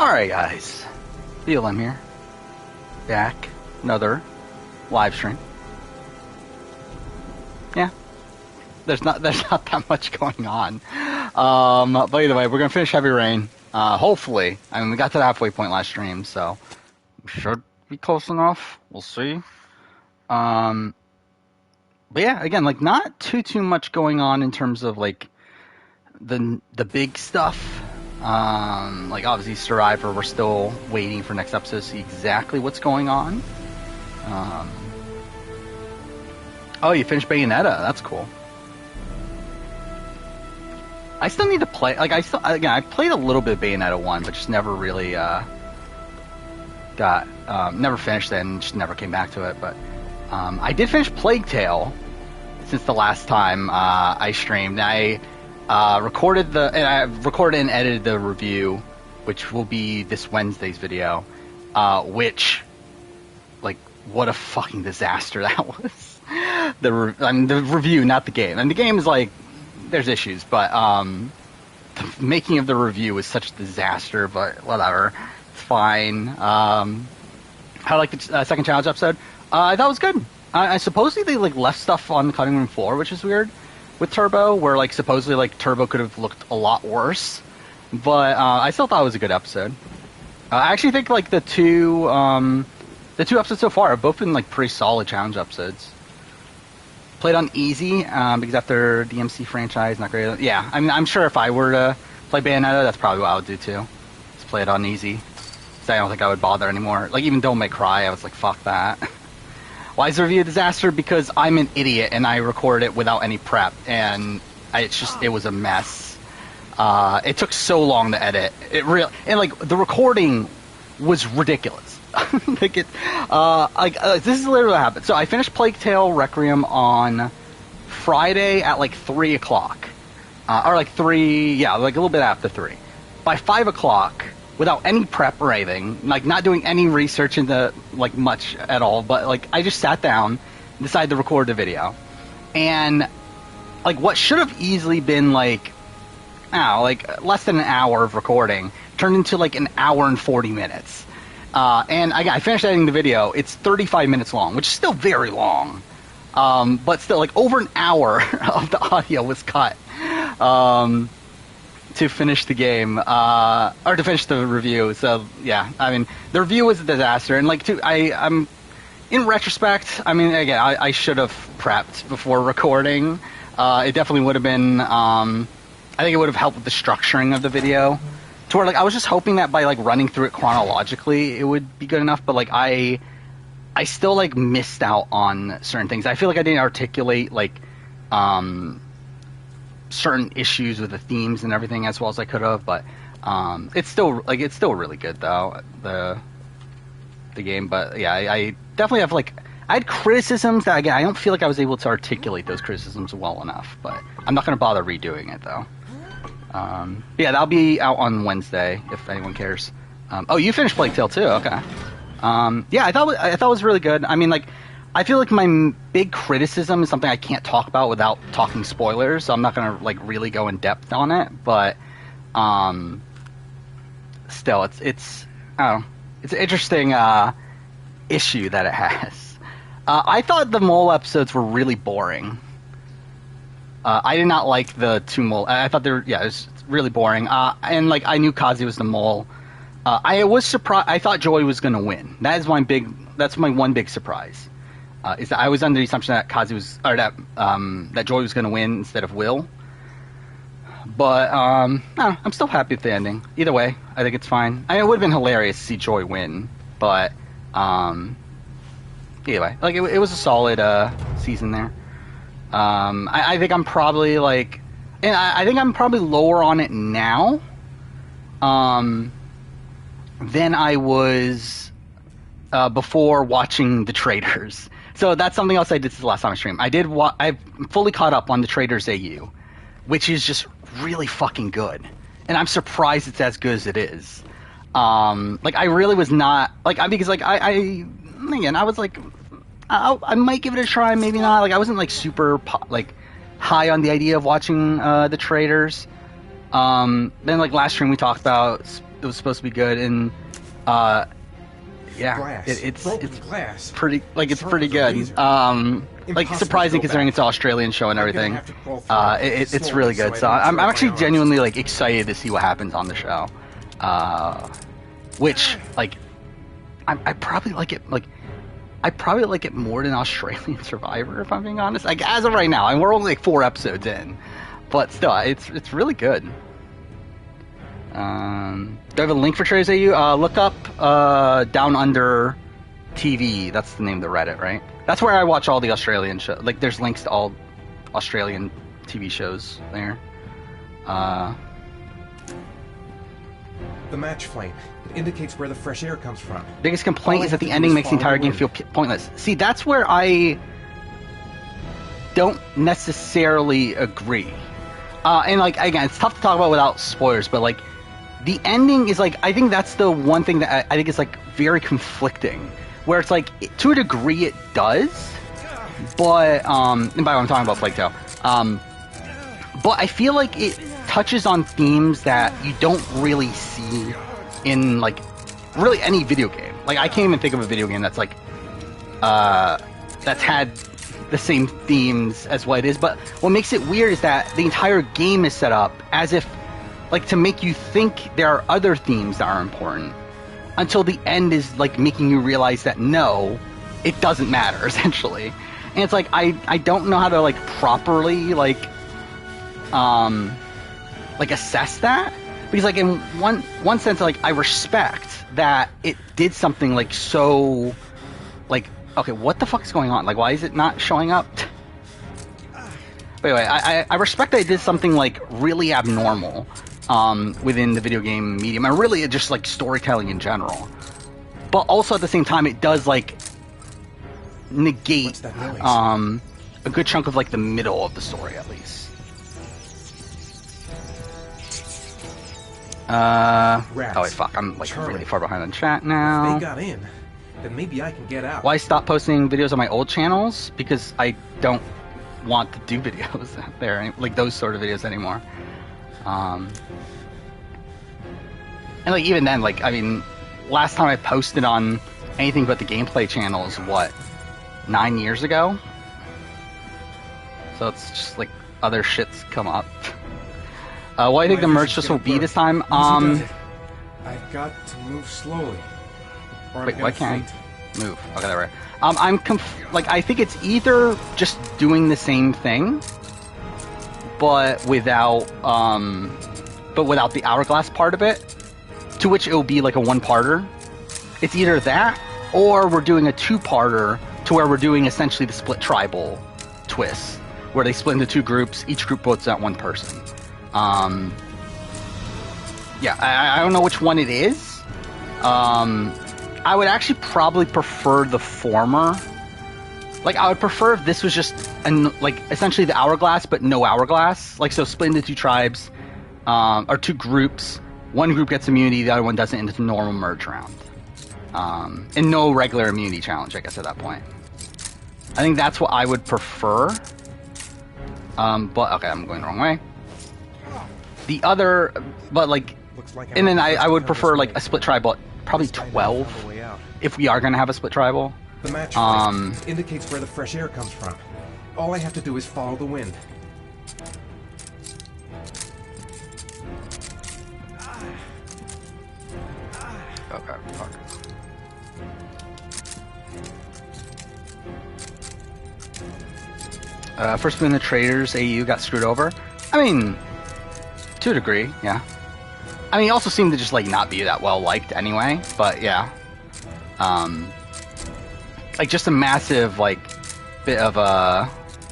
Alright guys, BLM here, back, another live stream. Yeah, there's not that much going on. But either way, we're gonna finish Heavy Rain. Hopefully, I mean we got to the halfway point last stream, so we should be close enough. We'll see. But yeah, again, like not too much going on in terms of like the big stuff. Like obviously Survivor, we're still waiting for next episode to see exactly what's going on. Oh, you finished Bayonetta. That's cool. I still need to play. Like I played a little bit of Bayonetta 1, but just never really never finished it and just never came back to it. But I did finish Plague Tale since the last time I streamed. I recorded and edited the review, which will be this Wednesday's video. Which, like, what a fucking disaster that was. The review, not the game. And the game is like, there's issues, but the making of the review was such a disaster. But whatever, it's fine. How like the second challenge episode? I thought it was good. I supposedly they like left stuff on the cutting room floor, which is weird with Turbo, where like supposedly like Turbo could have looked a lot worse. But I still thought it was a good episode. I actually think like the two episodes so far have both been like pretty solid challenge episodes. Played on easy because after DMC franchise, not great. Yeah, I mean, I'm sure if I were to play Bayonetta, that's probably what I would do too. Just play it on easy. So I don't think I would bother anymore. Like even Don't Make Cry, I was like, fuck that. Why is the review a disaster? Because I'm an idiot and I recorded it without any prep, and it was a mess. It took so long to edit. And like the recording was ridiculous. This is literally what happened. So I finished Plague Tale Requiem on Friday at like 3 o'clock. Or like 3, yeah, like a little bit after 3. By 5 o'clock, without any prep or anything, like not doing any research into like much at all, but like I just sat down and decided to record the video. And like what should have easily been like, like less than an hour of recording turned into like an hour and 40 minutes. And I finished editing the video. It's 35 minutes long, which is still very long. But still, like, over an hour of the audio was cut to finish the game, or to finish the review. So, yeah, I mean, the review was a disaster. And, like, I'm in retrospect, I mean, again, I should have prepped before recording. It definitely would have been, I think it would have helped with the structuring of the video. To where, like, I was just hoping that by, like, running through it chronologically, it would be good enough, but, like, I still, like, missed out on certain things. I feel like I didn't articulate, like, certain issues with the themes and everything as well as I could have, but, it's still really good, though, the game, but, yeah, I definitely have, like, I had criticisms that, again, I don't feel like I was able to articulate those criticisms well enough, but I'm not going to bother redoing it, though. Yeah, that'll be out on Wednesday if anyone cares. Oh, you finished Plague Tale too? Okay. Yeah, I thought it was really good. I mean, like, I feel like my big criticism is something I can't talk about without talking spoilers, so I'm not gonna like really go in depth on it. But still, it's I don't know, it's an interesting issue that it has. I thought the mole episodes were really boring. I did not like the two mole. I thought it was really boring. And like I knew Kazi was the mole. I was surprised. I thought Joy was going to win. That's my one big surprise. Is that I was under the assumption that Kazi was, or that Joy was going to win instead of Will. But I'm still happy with the ending. Either way, I think it's fine. I mean, it would have been hilarious to see Joy win, but either way, like it was a solid season there. I think I'm probably like, and I think I'm probably lower on it now, than I was, before watching The Traitors. So that's something else I did the last time I streamed. I've fully caught up on The Traitors AU, which is just really fucking good. And I'm surprised it's as good as it is. Like I really was not, like, because like I was like, I might give it a try, maybe not. Like I wasn't like super like high on the idea of watching The Traitors. Then like last stream we talked about was supposed to be good, and yeah, Glass. it's glass. pretty it's Sharp pretty as a good. razor. Like Impossible surprising to go considering back. it's an Australian show and I'm gonna everything. have to crawl through it It's slowly really so good. I So don't I'm hurt my actually arms. genuinely like excited to see what happens on the show. Which like I probably like it more than Australian Survivor, if I'm being honest. Like as of right now, and we're only like 4 episodes in, but still, it's really good. Do I have a link for Traders AU? Look up Down Under TV. That's the name of the Reddit, right? That's where I watch all the Australian shows. Like there's links to all Australian TV shows there. The match flame. It indicates where the fresh air comes from. Biggest complaint All I is that have the to do ending is makes the follow entire the game wind. feel pointless. See, that's where I don't necessarily agree. And like again, it's tough to talk about without spoilers, but like the ending is like I think that's the one thing that I think is like very conflicting. Where it's like to a degree it does, but and by what I'm talking about Plague Tale. But I feel like it touches on themes that you don't really see in like really any video game. Like I can't even think of a video game that's like that's had the same themes as what it is. But what makes it weird is that the entire game is set up as if like to make you think there are other themes that are important until the end is like making you realize that no, it doesn't matter essentially. And it's like I don't know how to like properly like assess that, because like in one sense like I respect that it did something like so like okay, what the fuck is going on? Like why is it not showing up? But anyway, I respect that it did something like really abnormal within the video game medium, and really just like storytelling in general. But also at the same time, it does like negate What's that noise? a good chunk of like the middle of the story at least. Rats. Oh wait, fuck! I'm like Charming. really far behind on chat If now. they got in, then maybe I can get out. Why stop posting videos on my old channels? Because I don't want to do videos there, like those sort of videos anymore. And like even then, like I mean, last time I posted on anything but the gameplay channel is what, 9 years ago? So it's just like other shit's come up. What do you think the My merch vision's just will getting be blurry. this time? Easy does it. I've got to move slowly. Or I'm Wait, gonna why can't faint. I move? Okay, there we are. Like I think it's either just doing the same thing, but without the hourglass part of it, to which it will be like a one-parter. It's either that, or we're doing a two-parter to where we're doing essentially the split tribal twist, where they split into 2 groups. Each group votes out 1 person. Yeah, I don't know which one it is. I would actually probably prefer the former. Like, I would prefer if this was just like essentially the hourglass, but no hourglass. Like, so split into 2 tribes, or 2 groups. One group gets immunity, the other one doesn't, into the normal merge round. And no regular immunity challenge, I guess, at that point. I think that's what I would prefer. But okay, I'm going the wrong way. The other, but like, Looks like and then I'm I would this prefer like way. a split tribal, probably This guy might 12 have a way out. if we are going to have a split tribal. The match flame indicates where the fresh air comes from. All I have to do is follow the wind. Okay, fuck. First when the traders AU got screwed over. I mean, to a degree, yeah. I mean, he also seemed to just like not be that well liked anyway. But yeah, like just a massive like bit of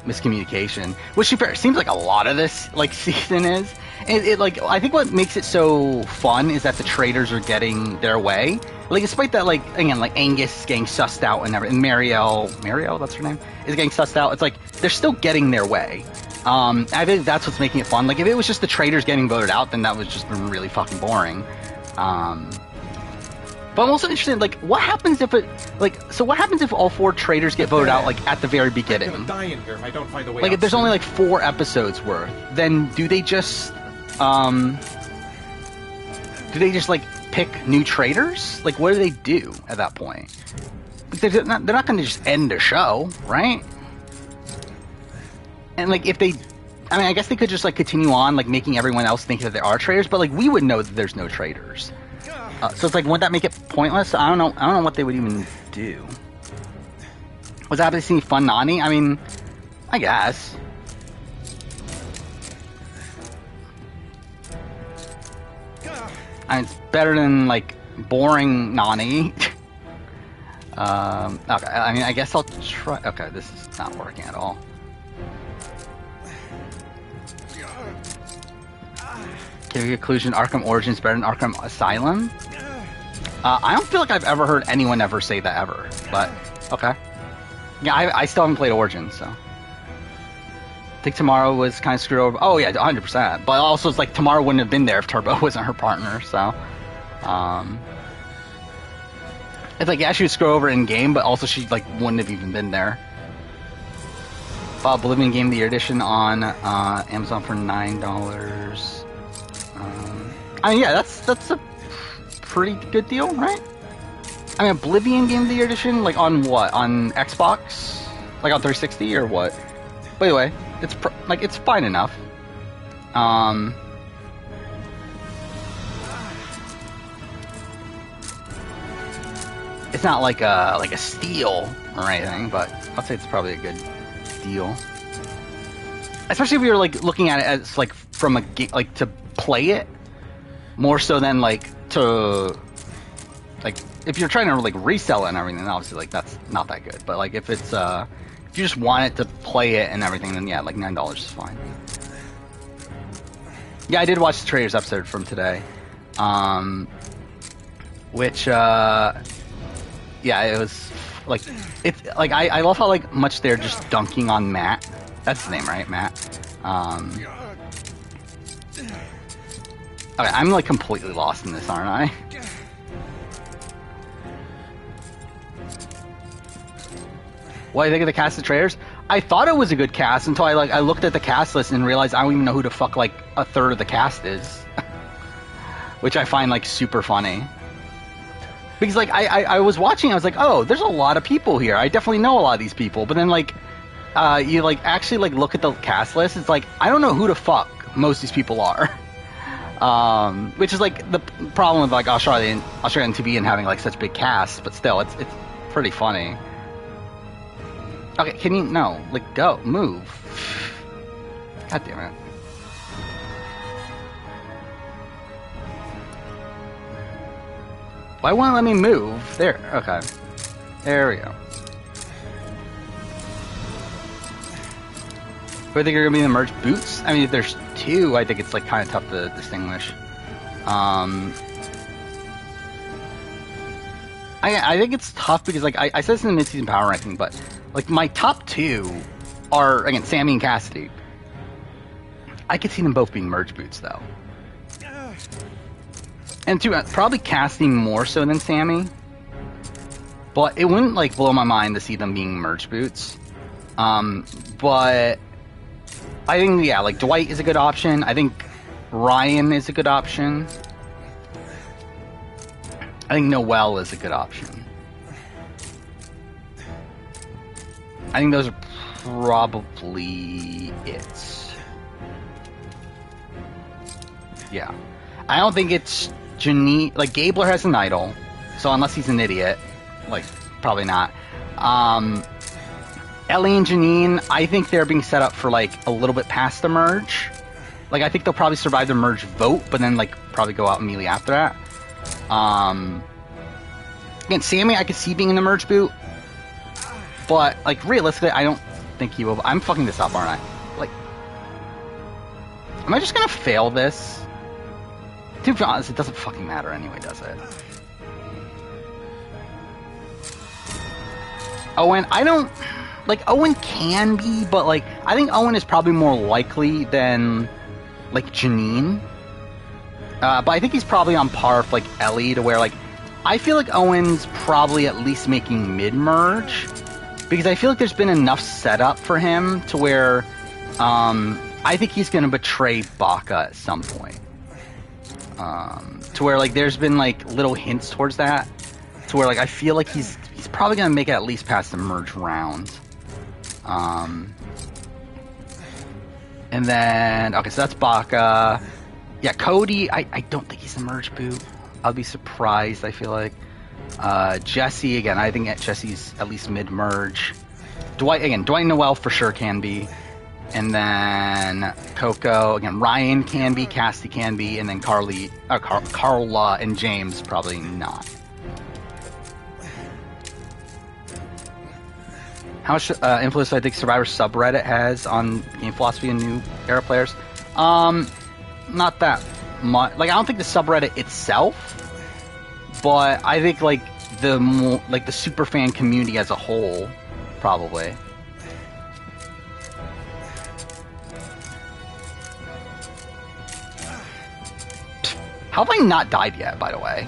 miscommunication, which to be fair, seems like a lot of this like season is. It like I think what makes it so fun is that the traders are getting their way. Like despite that, like again, like Angus is getting sussed out and everything, and Marielle, that's her name, is getting sussed out. It's like they're still getting their way. I think that's what's making it fun. Like if it was just the traders getting voted out, then that was just been really fucking boring. But I'm also interested in like what happens if it like so what happens if all 4 traders get voted out like at the very I'm beginning? gonna die in here if I don't find a way Like out if there's soon. only like 4 episodes worth, then do they just do they just like pick new traders? Like, what do they do at that point? They're not going to just end the show, right? And like, if they, I mean, I guess they could just like continue on, like making everyone else think that there are traders, but like we would know that there's no traders. So it's like, wouldn't that make it pointless? I don't know what they would even do. Was that happy to see fun Nani? I mean, I guess. I mean, it's better than like boring Nani. Okay, I mean, I guess I'll try. Okay, this is not working at all. Okay, conclusion: Arkham Origins better than Arkham Asylum. I don't feel like I've ever heard anyone ever say that ever, but okay. Yeah, I still haven't played Origins, so. I think Tomorrow was kind of screwed over. Oh yeah, 100%. But also, it's like Tomorrow wouldn't have been there if Turbo wasn't her partner. So, it's like, yeah, she was screwed over in game, but also she like wouldn't have even been there. Bought Oblivion Game of the Year edition on Amazon for $9. I mean, yeah, that's a pretty good deal, right? I mean, Oblivion Game of the Year edition, like on what? On Xbox? Like on 360 or what? By the way, it's it's fine enough. It's not like a steal or anything, but I'll say it's probably a good deal. Especially if you're like looking at it as like from a like to play it more so than like to like if you're trying to like resell it and everything, obviously like that's not that good. But like if it's if you just want it to play it and everything, then yeah, like $9 is fine. Yeah, I did watch the Traders episode from today, which yeah, it was like it's like I love how like much they're just dunking on Matt. That's his name, right, Matt? Okay, I'm like completely lost in this, aren't I? What do you think of the cast of Traders? I thought it was a good cast until I looked at the cast list and realized I don't even know who the fuck like a third of the cast is, which I find like super funny. Because like I was watching, I was like, oh, there's a lot of people here. I definitely know a lot of these people. But then like you like actually like look at the cast list, it's like I don't know who the fuck most of these people are. Which is like the problem with like Australian TV and having like such big casts, but still it's pretty funny. Okay, can you like go move? God damn it. Why won't it let me move? There, okay. There we go. Who I think are going to be the merged boots? I mean, if there's two, I think it's like kind of tough to distinguish. I think it's tough because like I said this in the mid-season power ranking, but like my top two are, again, Sammy and Cassidy. I could see them both being merged boots though. And two, probably Cassidy more so than Sammy. But it wouldn't like blow my mind to see them being merged boots. But I think, yeah, like Dwight is a good option. I think Ryan is a good option. I think Noelle is a good option. I think those are probably it. Yeah. I don't think it's Janine. Like, Gabler has an idol, so unless he's an idiot, like, probably not. Ellie and Janine, I think they're being set up for, like, a little bit past the merge. Like, I think they'll probably survive the merge vote, but then, like, probably go out immediately after that. Again, Sammy, I could see being in the merge boot, but, like, realistically, I don't think he will. I'm fucking this up, aren't I? Like, am I just gonna fail this? To be honest, it doesn't fucking matter anyway, does it? Owen, I don't... Like, Owen can be, but, like, I think Owen is probably more likely than, like, Janine. But I think he's probably on par with, like, Ellie, to where, like, I feel like Owen's probably at least making mid-merge, because I feel like there's been enough setup for him to where, I think he's going to betray Baka at some point. To where like there's been like little hints towards that, to where like I feel like he's probably gonna make it at least past the merge round. And then okay, so that's Baka. Yeah, Cody. I don't think he's a merge boot. I'll be surprised. I feel like Jesse again. I think Jesse's at least mid merge. Dwight Noel for sure can be. And then Coco, again, Ryan can be, Cassie can be, and then Carla and James probably not. How much influence do I think Survivor subreddit has on game philosophy and new era players? Not that much. Like, I don't think the subreddit itself, but I think like the superfan community as a whole, probably. How have I not died yet, by the way?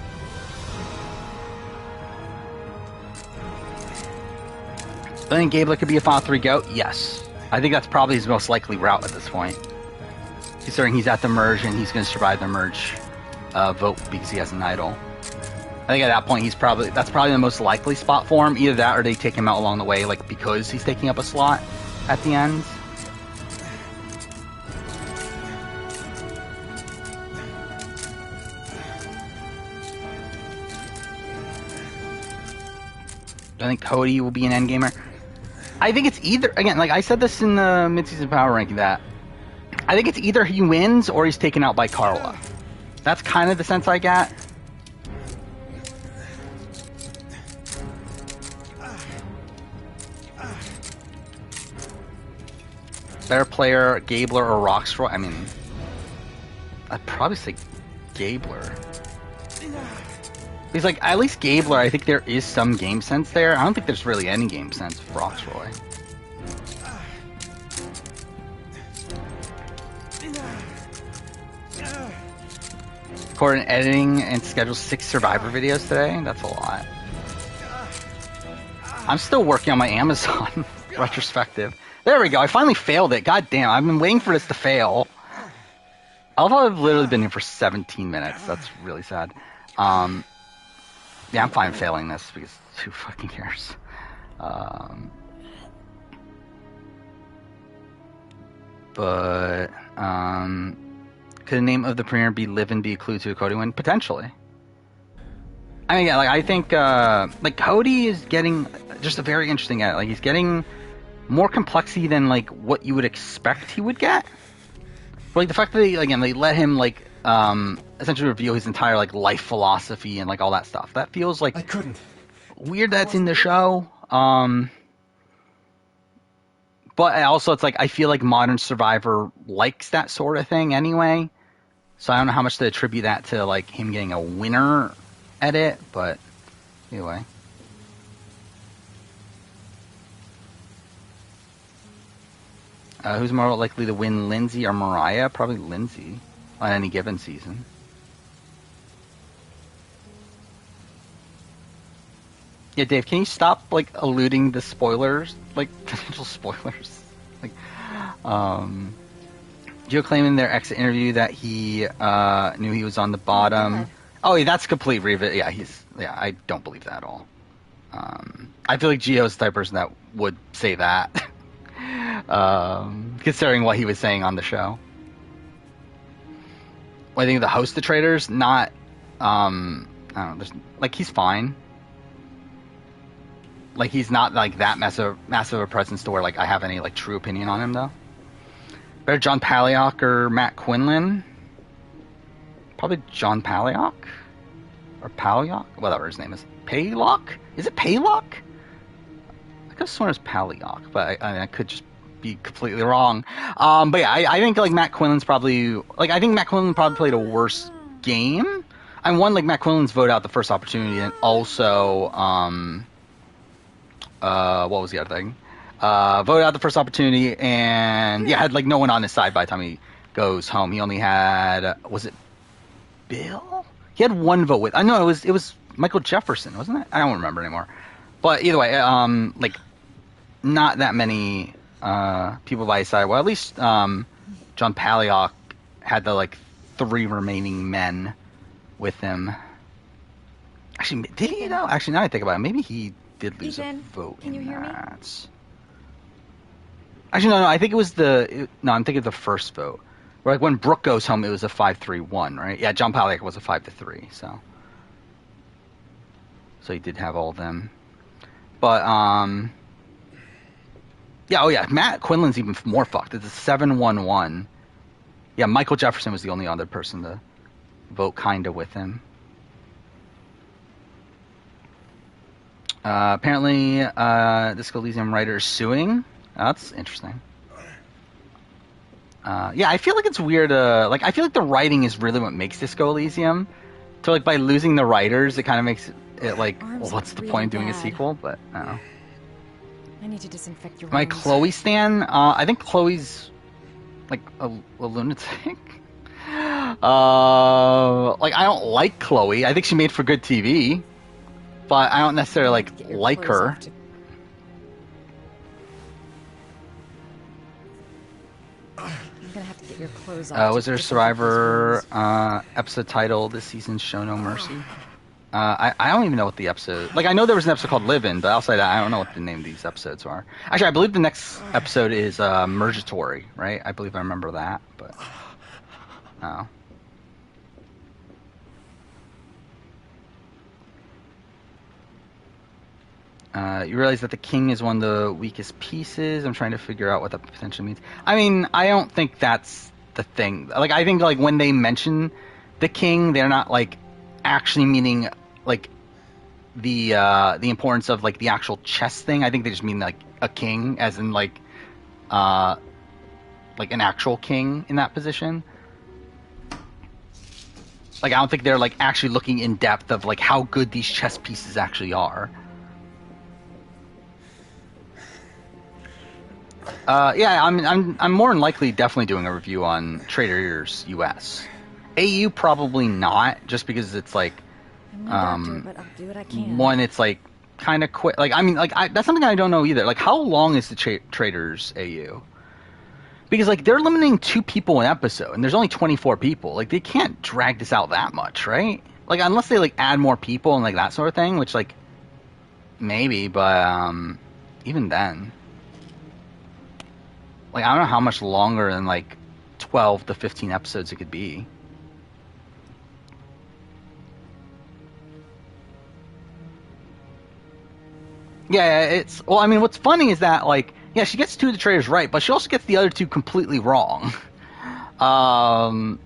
I think Gabler could be a Final 3 GOAT? Yes. I think that's probably his most likely route at this point. Considering he's at the merge and he's going to survive the merge vote because he has an idol. I think at that point that's probably the most likely spot for him. Either that or they take him out along the way, like because he's taking up a slot at the end. I think Cody will be an endgamer. I think it's either, again, like I said this in the midseason power ranking, that I think it's either he wins or he's taken out by Carla. That's kind of the sense I get. Better player, Gabler or Rocksroy? I mean, I'd probably say Gabler. He's like, at least Gabler, I think there is some game sense there. I don't think there's really any game sense for Rocksroy. Recording, editing, and schedule 6 Survivor videos today. That's a lot. I'm still working on my Amazon retrospective. There we go. I finally failed it. God damn, I've been waiting for this to fail. I've literally been here for 17 minutes. That's really sad. Yeah, I'm fine failing this because who fucking cares? Could the name of the premiere be "Live and Be a Clue to a Cody Win"? Potentially. I mean, yeah, like I think like Cody is getting just a very interesting at it. Like he's getting more complexity than like what you would expect he would get. But, like the fact that they let him like essentially reveal his entire like life philosophy and like all that stuff. That feels like I couldn't. Weird that's in the show. But also it's like I feel like modern Survivor likes that sort of thing anyway. So I don't know how much to attribute that to like him getting a winner edit, but anyway. Who's more likely to win, Lindsay or Mariah? Probably Lindsay on any given season. Yeah, Dave, can you stop like alluding to spoilers, like potential spoilers? Like, Gio claimed in their exit interview that he knew he was on the bottom. Oh, yeah, that's complete revisit. Yeah, I don't believe that at all. I feel like Gio's the type of person that would say that. Considering what he was saying on the show. Well, I think the host of Traders, not, I don't know, like, he's fine. Like, he's not, like, that massive a presence to where, like, I have any, like, true opinion on him, though. Better John Palahniuk or Matt Quinlan? Probably John Palahniuk? Or Palahniuk? Whatever his name is. Palahniuk? Is it Palahniuk? I could have sworn it was Palahniuk, but I could just be completely wrong. But yeah, I think like Matt Quinlan's probably I think Matt Quinlan probably played a worse game. I won like Matt Quinlan's vote out the first opportunity, and also what was the other thing? Voted out the first opportunity, and yeah, had like no one on his side by the time he goes home. He only had, was it Bill? He had one vote with. I know it was Michael Jefferson, wasn't it? I don't remember anymore. But either way, like not that many people by his side. Well, at least John Palahniuk had the like 3 remaining men with him. Actually, did he though? Actually, now I think about it, maybe he did lose a vote. Can you hear me? Actually, no. I think it was I'm thinking of the first vote. Where, like, when Brooke goes home, it was a 5-3-1, right? Yeah, John Paliak was a 5-3, so he did have all of them. But yeah, Matt Quinlan's even more fucked. It's a 7-1-1. Yeah, Michael Jefferson was the only other person to vote kinda with him. Apparently, Disco Elysium writer is suing. Oh, that's interesting. Yeah, I feel like it's weird. I feel like the writing is really what makes Disco Elysium. So, like, by losing the writers, it kind of makes it like, well, what's the point of doing a sequel? But I don't know. I need to disinfect your My wounds. Chloe stan. I think Chloe's like a lunatic. Like, I don't like Chloe. I think she made for good TV, but I don't necessarily like her. I'm gonna have to get your clothes off. Was there a Survivor episode title this season? Show No Mercy. I don't even know what the episode. Like, I know there was an episode called Live In, but outside that, I don't know what the name of these episodes are. Actually, I believe the next episode is Mergatory, right? I believe I remember that, but no. You realize that the king is one of the weakest pieces. I'm trying to figure out what that potentially means. I mean, I don't think that's the thing. Like, I think, like, when they mention the king, they're not, like, actually meaning, like, the importance of, like, the actual chess thing. I think they just mean, like, a king, as in, like an actual king in that position. Like, I don't think they're, like, actually looking in depth of, like, how good these chess pieces actually are. Yeah, I'm more than likely definitely doing a review on Traitors US. AU probably not, just because it's like, I'm no doctor, but I'll do what I can. one, it's like kind of quick. Like, I mean, like, that's something I don't know either. Like, how long is the Traitors AU? Because, like, they're limiting 2 people an episode, and there's only 24 people. Like, they can't drag this out that much, right? Like, unless they, like, add more people and, like, that sort of thing, which, like, maybe, but even then. Like, I don't know how much longer than, like, 12 to 15 episodes it could be. Yeah, it's... Well, I mean, what's funny is that, like, yeah, she gets 2 of the traitors right, but she also gets the other 2 completely wrong. And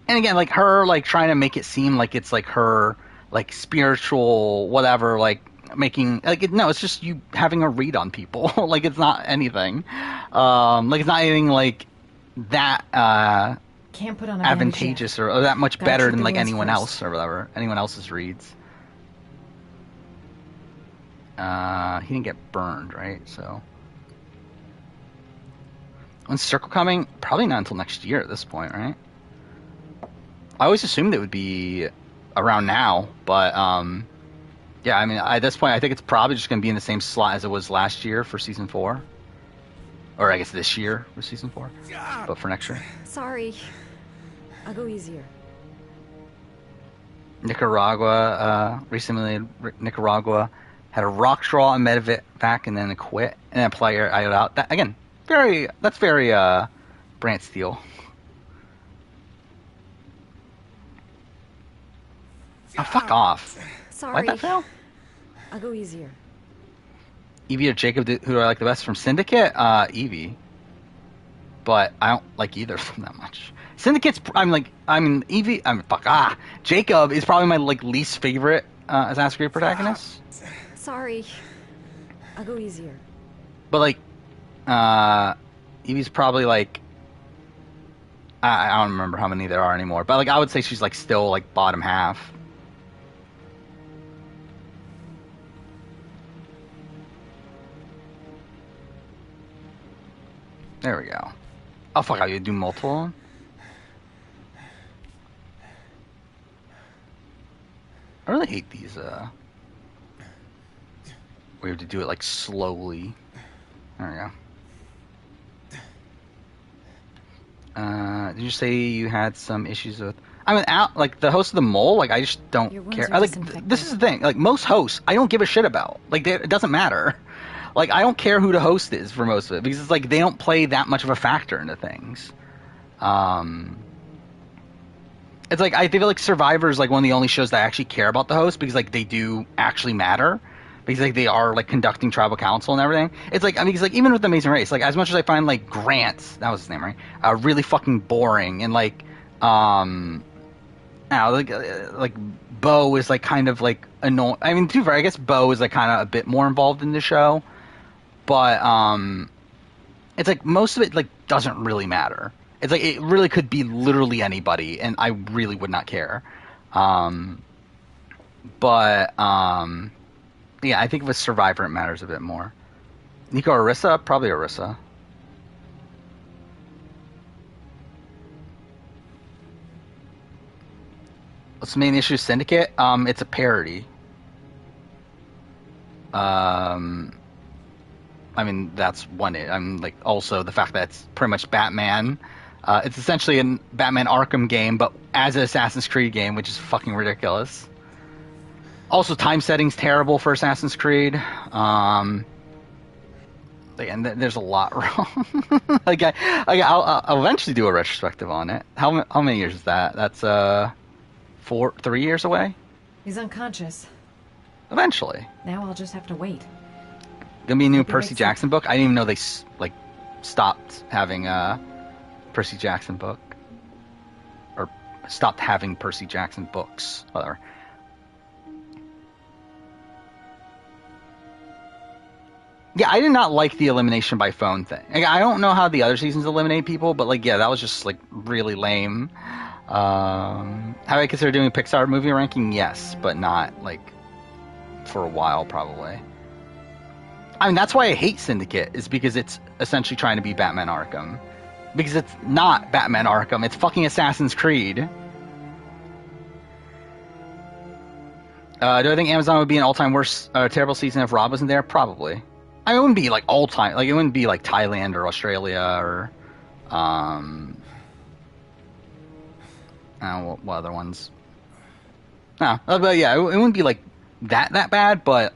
again, like, her, like, trying to make it seem like it's, like, her, like, spiritual whatever, like, making like no, it's just you having a read on people. Like, it's not anything. Like, it's not anything like that Can't put on advantageous or that much better than like anyone else or whatever. Anyone else's reads. He didn't get burned, right? So when's Circle coming? Probably not until next year at this point, right? I always assumed it would be around now, but yeah, I mean, at this point, I think it's probably just going to be in the same slot as it was last year for season 4, or I guess this year for season 4, but for next year. Sorry, I'll go easier. Nicaragua recently. Nicaragua had a rock draw and medevac and then a quit, and then a player IO'd out. That again, that's very Brant Steele. Oh, fuck off. Sorry. Why'd that fail? I'll go easier. Evie or Jacob, who do I like the best from Syndicate? Evie. But I don't like either of them that much. Syndicate's, Evie, Jacob is probably my, like, least favorite Assassin's Creed protagonist. Sorry. I'll go easier. But, like, Evie's probably, like, I don't remember how many there are anymore. But, like, I would say she's, like, still, like, bottom half. There we go. Oh, fuck, I could do multiple? I really hate these, we have to do it, like, slowly. There we go. Did you say you had some issues with... I mean, like the host of the Mole, like I just don't care. This is the thing. Like most hosts, I don't give a shit about. Like it doesn't matter. Like I don't care who the host is for most of it because it's like they don't play that much of a factor into things. It's like I feel like Survivor is like one of the only shows that I actually care about the host because like they do actually matter. Because like they are like conducting tribal council and everything. It's like I mean, it's like even with Amazing Race, like as much as I find like Grant, that was his name, right? Really fucking boring and like like Bo is like kind of like annoying. I mean, to be fair, I guess Bo is like kind of a bit more involved in the show, but it's like most of it like doesn't really matter. It's like it really could be literally anybody, and I really would not care. Yeah, I think with Survivor it matters a bit more. Nico Orisa? Probably Orisa. What's the main issue of Syndicate? It's a parody. I mean, that's one. I'm like also the fact that it's pretty much Batman. It's essentially a Batman Arkham game, but as an Assassin's Creed game, which is fucking ridiculous. Also, time setting's terrible for Assassin's Creed. And there's a lot wrong. Like I'll eventually do a retrospective on it. How many years is that? That's 3 years away. He's unconscious. Eventually. Now I'll just have to wait. Gonna be a new Percy Jackson book. I didn't even know they like stopped having a Percy Jackson book, or stopped having Percy Jackson books. Whatever. Yeah, I did not like the elimination by phone thing. I don't know how the other seasons eliminate people, but like, yeah, that was just like really lame. Have I considered doing a Pixar movie ranking? Yes, but not like for a while, probably. I mean, that's why I hate Syndicate, is because it's essentially trying to be Batman Arkham. Because it's not Batman Arkham, it's fucking Assassin's Creed. Do I think Amazon would be an all-time worst, terrible season if Rob wasn't there? Probably. I mean, it wouldn't be like all time. Like it wouldn't be like Thailand or Australia or, I don't know what other ones. No, but yeah, it wouldn't be like that bad, but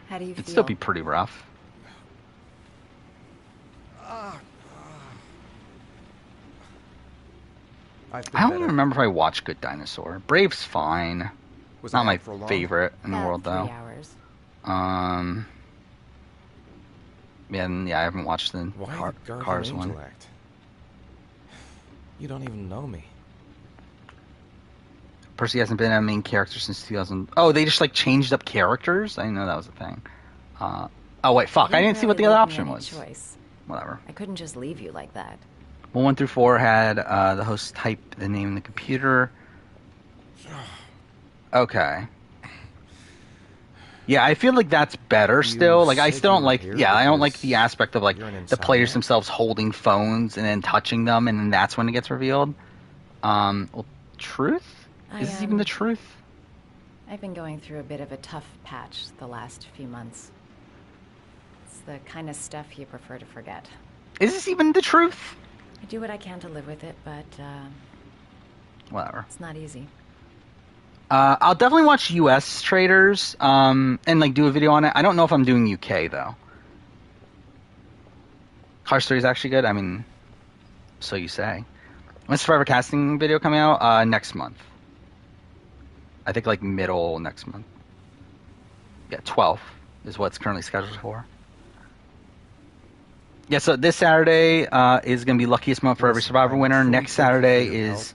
how do you it'd feel? still be pretty rough. I don't even remember if I watched Good Dinosaur. Brave's fine. Was not my favorite in the world though. 3 hours. Yeah, I haven't watched the Cars one. Act? You don't even know me. Percy hasn't been a main character since 2000. Oh, they just like changed up characters? I didn't know that was a thing. Oh wait, fuck! I didn't see what the other option was. Choice. Whatever. I couldn't just leave you like that. Well, 1 through 4 had the host type the name in the computer. Okay. Yeah, I feel like that's better still. Like, I still don't like... Yeah, I don't like the aspect of, like, the players themselves holding phones and then touching them, and then that's when it gets revealed. Well, truth? Is this even the truth? I've been going through a bit of a tough patch the last few months. It's the kind of stuff you prefer to forget. Is this even the truth? I do what I can to live with it, but, whatever. It's not easy. I'll definitely watch U.S. Traders, and like do a video on it. I don't know if I'm doing UK though. Car Story is actually good. I mean, so you say. When's Survivor casting video coming out? Next month. I think like middle next month. Yeah, 12th is what's currently scheduled for. Yeah, so this Saturday is going to be Luckiest Moment for every Survivor winner. Next Saturday is,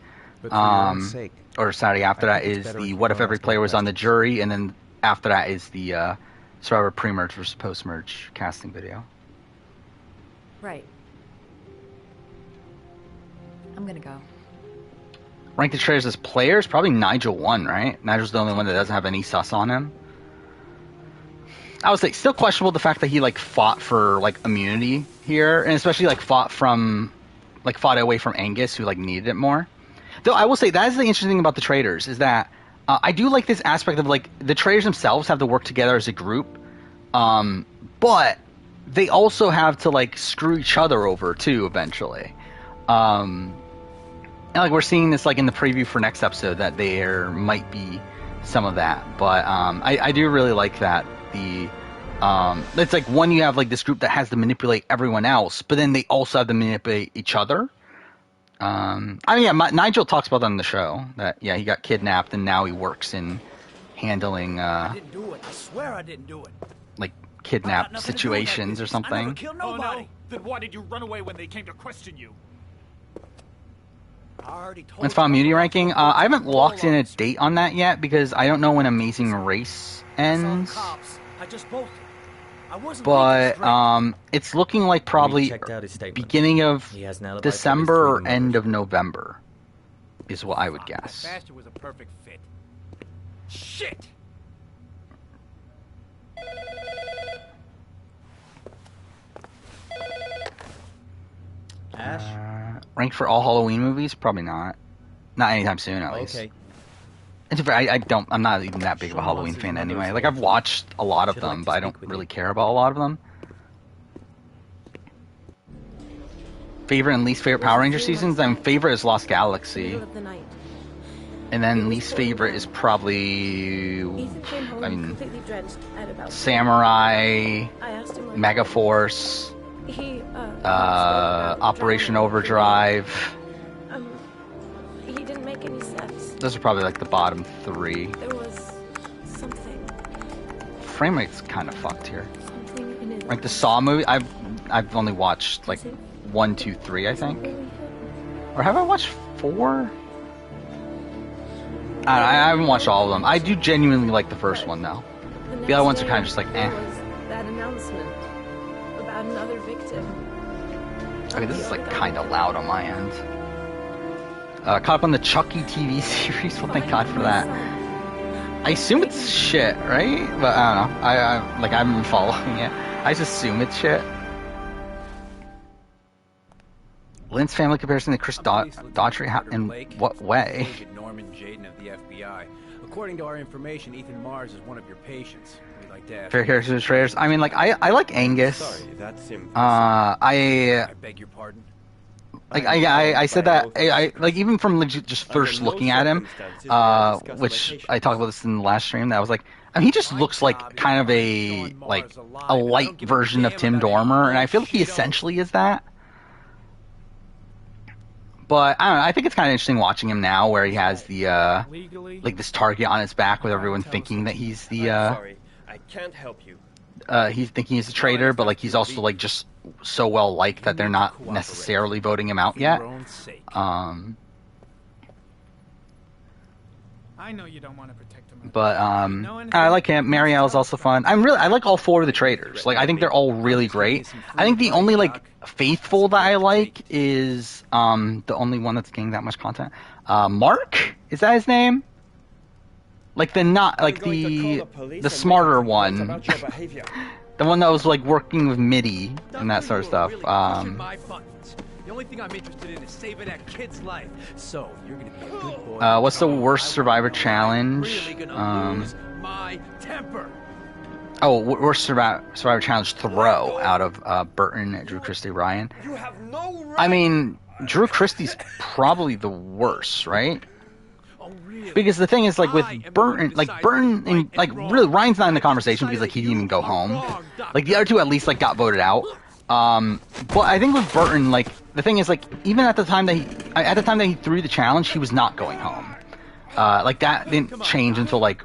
or Saturday after that is the What If Every Player Was on the Jury, and then after that is the Survivor pre-merge versus post-merge casting video. Right. I'm going to go. Rank the traders as players? Probably Nigel won, right? Nigel's the only one that doesn't have any sus on him. I would say still questionable the fact that he like fought for like immunity here, and especially like fought away from Angus, who like needed it more. Though I will say that is the interesting thing about the traders is that I do like this aspect of like the traders themselves have to work together as a group, but they also have to like screw each other over too eventually. And like we're seeing this like in the preview for next episode that there might be some of that, but I do really like that it's like one, you have like this group that has to manipulate everyone else, but then they also have to manipulate each other. I mean, yeah, Nigel talks about that on the show that he got kidnapped and now he works in handling I didn't do it. I swear I didn't do it. like kidnap situations or I something. never killed nobody. Oh, no. Then why did you run away when they came to question you? I already told Let's find you. Muty ranking. I haven't locked in a date on that yet because I don't know when Amazing Race ends. Cops. I just bolted. I wasn't But leaving straight. it's looking like probably checked out his statement. beginning of He has an alibi for December his or three end members. of November is what I would guess. That bastard was a perfect fit. Shit! Ash? Ranked for all Halloween movies? Probably not. Not anytime soon, at least. Okay. It's I'm not even that big of a Halloween fan anyway. Like, I've watched a lot of them, but I don't really care about a lot of them. Favorite and least favorite Power Ranger seasons? Favorite is Lost Galaxy. Middle of the night. And then least favorite is probably, Ethan came home I mean, completely drenched at about. Samurai, I asked him. Megaforce, He Operation Overdrive. He didn't make any sense. Those are probably like the bottom three. There was something. Frame rate's kind of fucked here. Something in it. Like the Saw movie, I've only watched like 1, 2, 3, I think. Or have I watched 4? I haven't watched all of them. I do genuinely like the first one though. The other ones are kind of just like, eh. There was that announcement about another victim. Okay, this is like kind of loud on my end. Caught up on the Chucky TV series. Well, thank God for that. I assume it's shit, right? But I don't know. I haven't been following it. I just assume it's shit. Lynn's family comparison to Chris Daughtry in what way? Agent Norman Jaden of the FBI. According to our information, Ethan Mars is one of your patients. We'd like to ask. Fair characters, traders. I mean, like I like Angus. Sorry, that's impossible. I beg your pardon. Like I said that I like even from just first looking at him, which I talked about this in the last stream. That I was like, I mean, he just looks like kind of a light version of Tim Dormer, and I feel like he essentially is that. But I don't know. I think it's kind of interesting watching him now, where he has the like this target on his back, with everyone thinking that he's the Sorry, I can't help you. he's thinking he's a traitor, but like he's also like just so well liked that they're not necessarily voting him out yet. I know you don't want to protect him. But I like him. Marielle's also fun. I like all 4 of the traitors. Like I think they're all really great. I think the only like faithful that I like is the only one that's getting that much content. Mark, is that his name? Like the smarter one. The one that was like working with MIDI and that sort of stuff. The only thing I'm interested in is saving that kid's life. So you're gonna be a good boy. What's the worst Survivor challenge? Really gonna lose my temper. Worst Survivor challenge throw out of Burton, Drew Christie, Ryan. You have no right. I mean, Drew Christie's probably the worst, right? Because the thing is, like with Burton, and like really, Ryan's not in the conversation because like he didn't even go home. Like the other 2 at least like got voted out. But I think with Burton, like the thing is, like even at the time that he threw the challenge, he was not going home. Like that didn't change until like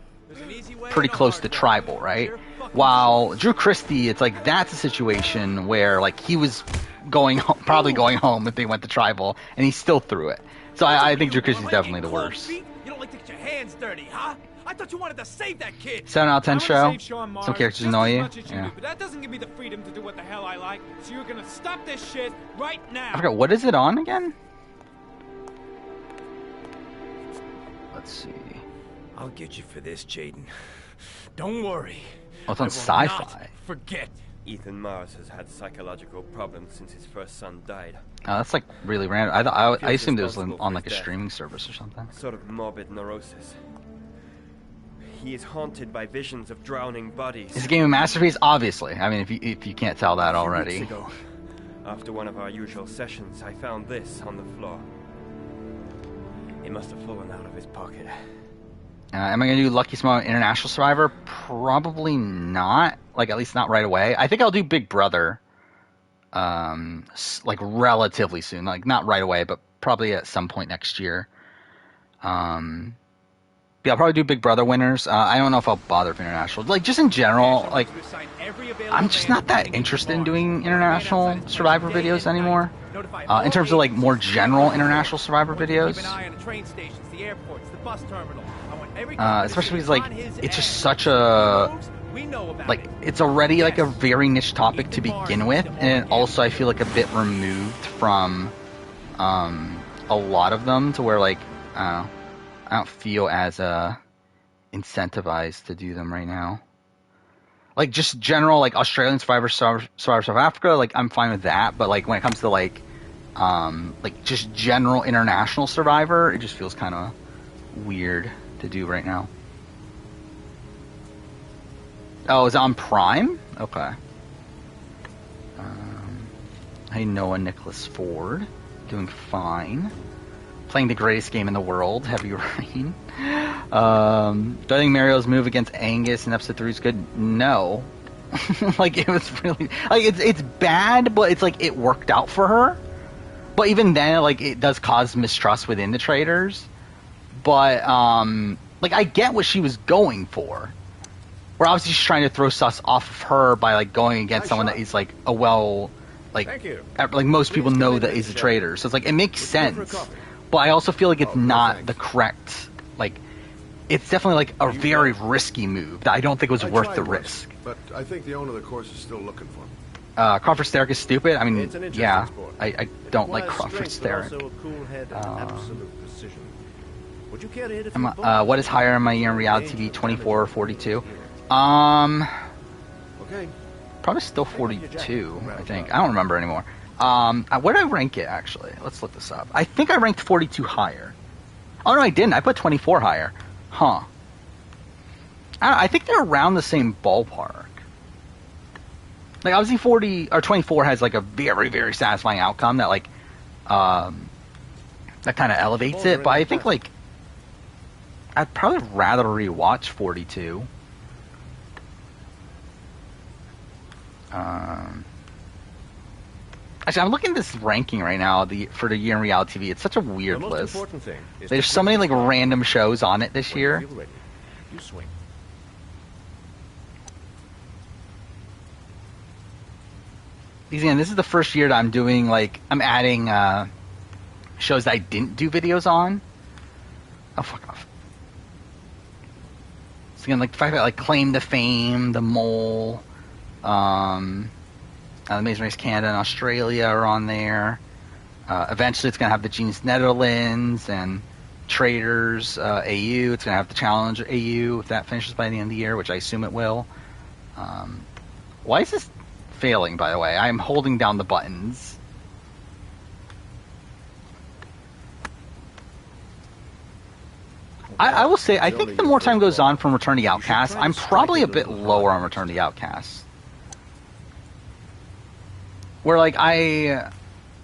pretty close to tribal, right? While Drew Christie, it's like that's a situation where like he was probably going home if they went to tribal, and he still threw it. So I think Drew Christie's definitely the worst. You don't like to get your hands dirty, huh? I thought you wanted to save that kid. 7 out of 10 show. Some Some characters annoy you. Yeah. But that doesn't give me the freedom to do what the hell I like. So you're gonna stop this shit right now. I forgot, what is it on again? Let's see. I'll get you for this, Jaden. Don't worry. Oh, it's on Sci-Fi. Forget. Ethan Mars has had psychological problems since his first son died. Oh, that's like really random. I assumed it was on like a streaming service or something. Sort of morbid neurosis. He is haunted by visions of drowning bodies. Is the game a masterpiece? Obviously. I mean, if you can't tell that already. Weeks ago, after one of our usual sessions, I found this on the floor. It must have fallen out of his pocket. Am I going to do Lucky Smile International Survivor? Probably not. Like, at least not right away. I think I'll do Big Brother, like, relatively soon. Like, not right away, but probably at some point next year. Yeah, I'll probably do Big Brother winners. I don't know if I'll bother with international. Like, just in general, like, I'm just not that interested in doing international Survivor videos anymore. In terms of, like, more general international Survivor videos. Especially because, like, it's just such a, like, it's already, like, a very niche topic to begin with, and also I feel like a bit removed from a lot of them, to where, like, I don't feel as incentivized to do them right now. Like, just general, like, Australian Survivor South Africa, like, I'm fine with that, but, like, when it comes to, like, just general international Survivor, it just feels kind of weird to do right now. Oh, is it on Prime? Okay. Hey, Noah Nicholas Ford. Doing fine. Playing the greatest game in the world, Heavy Rain. Do I think Mario's move against Angus in episode 3 is good? No. Like, it was really... Like, it's bad, but it's like, it worked out for her. But even then, like, it does cause mistrust within the traders. But, like, I get what she was going for. We're obviously just trying to throw sus off of her by, like, going against someone that is, like, a well... Like, like, most people know that he's a traitor. So it's like, it makes sense. But I also feel like it's not the correct... Like, it's definitely, like, a very risky move that I don't think was worth the risk. But I think the owner of the course is still looking for him. Crawford Sterrick is stupid. I mean, yeah, I don't like Crawford Sterrick. What is higher in my year in reality TV, 24 or 42? Okay. Probably still 42, I think. I don't remember anymore. Where did I rank it, actually? Let's look this up. I think I ranked 42 higher. Oh, no, I didn't. I put 24 higher. Huh. I think they're around the same ballpark. Like, obviously 40 or 24 has, like, a very, very satisfying outcome that, like, that kind of elevates it. But I think, like, I'd probably rather rewatch 42. Actually, I'm looking at this ranking right now for the year in reality TV. It's such a weird list. There's so many, like, random shows on it this year. You swing. Again, this is the first year that I'm doing, like, I'm adding shows that I didn't do videos on. Oh, fuck off. So again, like, the fact that, like, Claim to Fame, The Mole, Amazing Race Canada and Australia are on there. Eventually it's going to have the Genius Netherlands and Traders AU. It's going to have the Challenge AU if that finishes by the end of the year, which I assume it will. Why is this failing, by the way? I'm holding down the buttons. I will say, I think the more time goes on from Return to the Outcast, I'm probably a bit lower on Return to the Outcast. Where, like, again,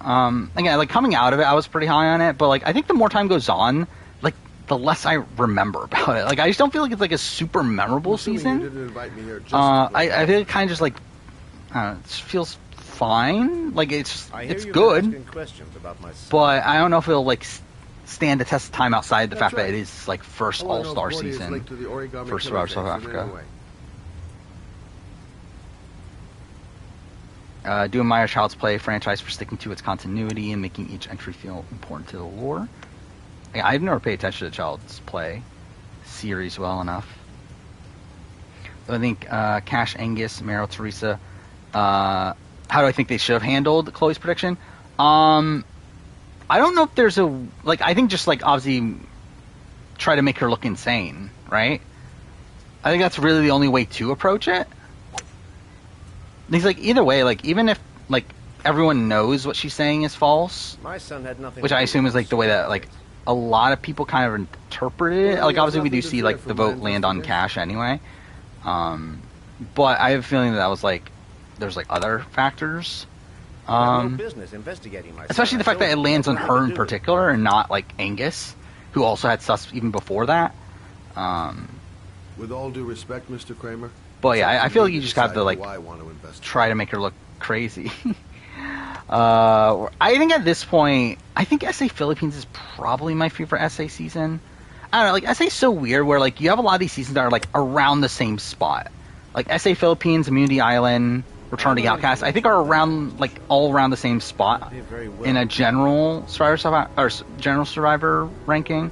like, coming out of it, I was pretty high on it, but, like, I think the more time goes on, like, the less I remember about it. Like, I just don't feel like it's, like, a super memorable season. I feel it kind of just, like, it feels fine. Like, it's good, but I don't know if it'll, like, stand the test of time outside the fact that it is, like, first All-Star season for Survivor South Africa. Do admire Child's Play franchise for sticking to its continuity and making each entry feel important to the lore. I've never paid attention to Child's Play series well enough. I think Cash, Angus, Meryl, Teresa. How do I think they should have handled Chloe's prediction? I don't know if there's a, like, I think just, like, obviously try to make her look insane, right? I think that's really the only way to approach it. Because, like, either way, like, even if, like, everyone knows what she's saying is false, My son had nothing which I assume is, like, the way that, like, a lot of people kind of interpret it. Like, obviously we do see, like, the vote land on Cash anyway. But I have a feeling that was, like, there's, like, other factors. no business investigating my Especially the fact that it lands on her in particular and not, like, Angus. who also had sus even before that. With all due respect, Mr. Kramer. But yeah, I feel like you just have to like I want to invest. try to make her look crazy. I think at this point, I think SA Philippines is probably my favorite SA season. I don't know, like SA is so weird where like you have a lot of these seasons that are like around the same spot. Like SA Philippines, Immunity Island, Return to the Outcast, I think are around like all around the same spot in a general survivor ranking.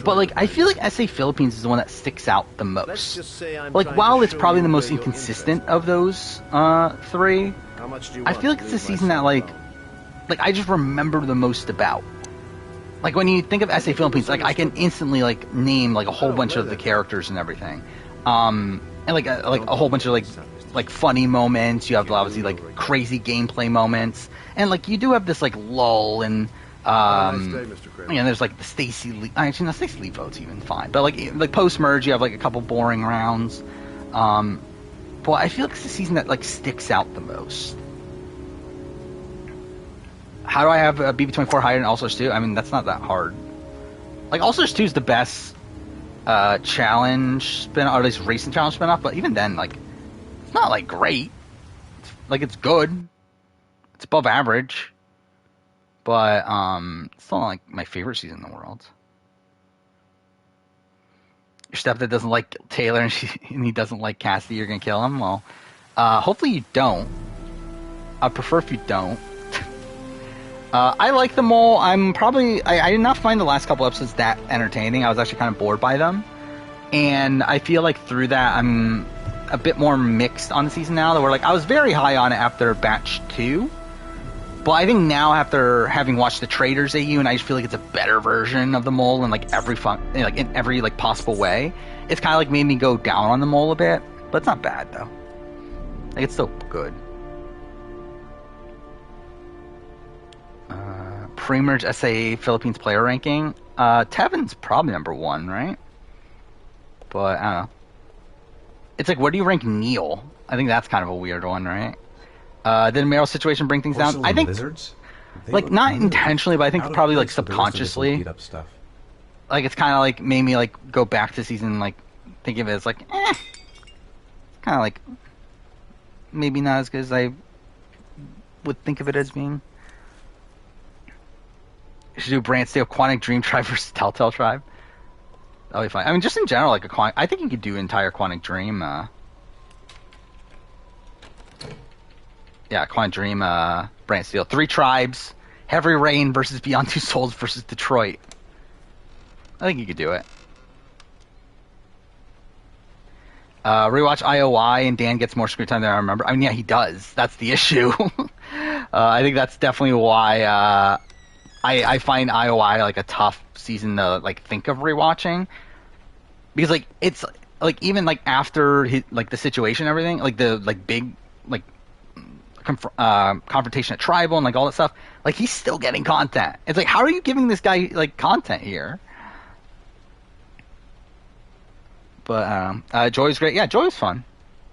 But like I feel like SA Philippines is the one that sticks out the most. Like while it's probably the most inconsistent of those three, I feel like it's the season that like I just remember the most about. Like when you think of SA Philippines, like I can instantly like name like a whole bunch of the characters and everything, and like a whole bunch of like funny moments. You have obviously like crazy gameplay moments, and like you do have this like lull and. There's like the Stacy Lee. Actually, no, Stacy Lee vote's even fine. But like post merge, you have like a couple boring rounds. But I feel like it's the season that like sticks out the most. How do I have BB-24 higher than All-Stars 2? I mean, that's not that hard. Like All-Stars 2 is the best challenge spin, or at least recent challenge spin-off. But even then, like it's not like great. It's good. It's above average. But it's still not like my favorite season in the world. Your stepdad doesn't like Taylor and he doesn't like Cassidy, you're gonna kill him? Well, hopefully you don't. I prefer if you don't. I like the mole. I did not find the last couple episodes that entertaining. I was actually kind of bored by them. And I feel like through that I'm a bit more mixed on the season now. Where like I was very high on it after batch 2. But I think now after having watched the Traders AU, and I just feel like it's a better version of the mole in like in every like possible way. It's kind of like made me go down on the mole a bit, but it's not bad though. Like it's still good. Pre-merge SA Philippines player ranking. Tevin's probably number 1, right? But I don't know. It's like where do you rank Neil? I think that's kind of a weird one, right? Did Meryl's situation bring things down? I think, like, not intentionally, but I think probably, like, subconsciously. Like, it's kind of, like, made me, like, go back to season, like, think of it as, like, kind of, like, maybe not as good as I would think of it as being. You should do Brand Steel, Quantic Dream Tribe versus Telltale Tribe. That'll be fine. I mean, just in general, like, I think you could do entire Quantic Dream, Yeah, Quantic Dream, Brand Steel. 3 tribes, Heavy Rain versus Beyond Two Souls versus Detroit. I think you could do it. Rewatch IOI and Dan gets more screen time than I remember. I mean, yeah, he does. That's the issue. I think that's definitely why I find IOI like a tough season to like think of rewatching. Because like it's like even like after like the situation and everything, like the like big like confrontation at Tribal and like all that stuff, like he's still getting content. It's like, how are you giving this guy like content here? But Joy's great. Yeah, Joy was fun.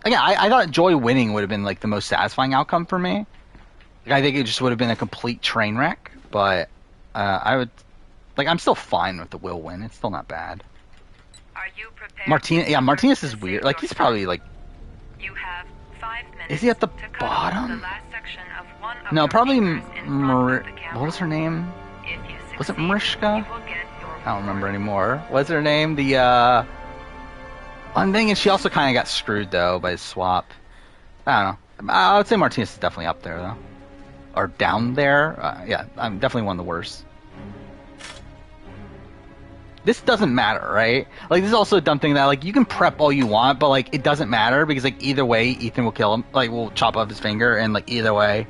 Again, I thought Joy winning would have been like the most satisfying outcome for me. Like, I think it just would have been a complete train wreck. But I would like, I'm still fine with the Will win. It's still not bad. Are you prepared? Martinez is weird. Like, he's probably like. You have 5 minutes. Is he at the bottom? The last section of one of No, probably. What was her name? Was it Mariska? I don't remember anymore. What's her name? The one thing, and she also kind of got screwed though by the swap. I don't know. I would say Martinez is definitely up there though, or down there. Yeah, I'm definitely one of the worst. This doesn't matter, right? Like, this is also a dumb thing that, like, you can prep all you want, but, like, it doesn't matter because, like, either way, Ethan will kill him. Like, will chop off his finger, and, like, either way,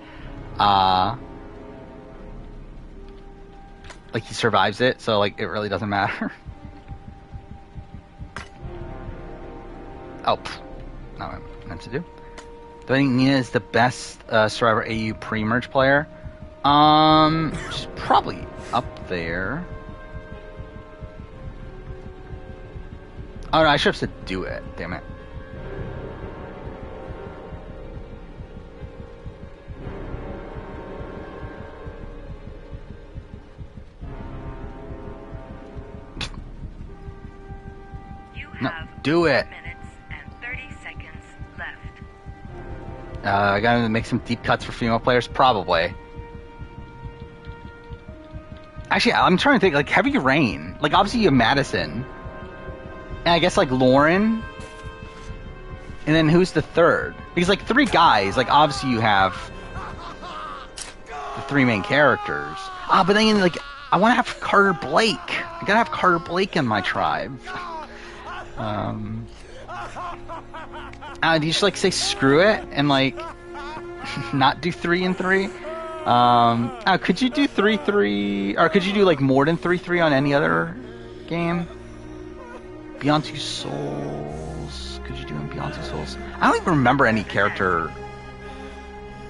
like, he survives it, so, like, it really doesn't matter. Oh, not what I meant to do. Do I think Nina is the best Survivor AU pre-merge player? She's probably up there. Oh no, I should have said do it. Damn it. have do it. 4 minutes and 30 seconds left. I gotta make some deep cuts for female players, probably. Actually, I'm trying to think, like, Heavy Rain. Like, obviously you have Madison. And I guess, like, Lauren. And then who's the third? Because, like, 3 guys, like, obviously you have the 3 main characters. But then, like, I want to have Carter Blake. I gotta have Carter Blake in my tribe. Do you just, like, say screw it and, like, not do 3 and 3? Could you do 3-3, or could you do like more than 3-3 on any other game? Beyond Two Souls. Could you do in Beyond Two Souls? I don't even remember any character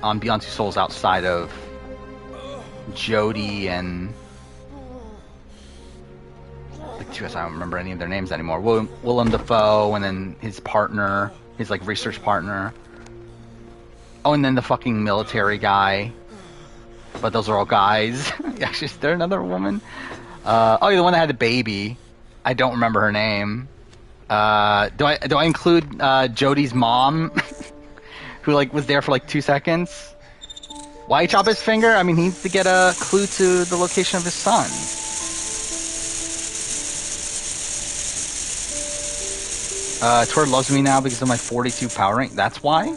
on Beyond Two Souls outside of Jody and like 2S. I don't remember any of their names anymore. Willem Dafoe, and then his partner, his like research partner. Oh, and then the fucking military guy. But those are all guys. Actually, is there another woman? The one that had the baby. I don't remember her name. Do I include Jody's mom, who like was there for like 2 seconds? Why chop his finger? I mean, he needs to get a clue to the location of his son. Tor loves me now because of my 42 power rank. That's why. I mean,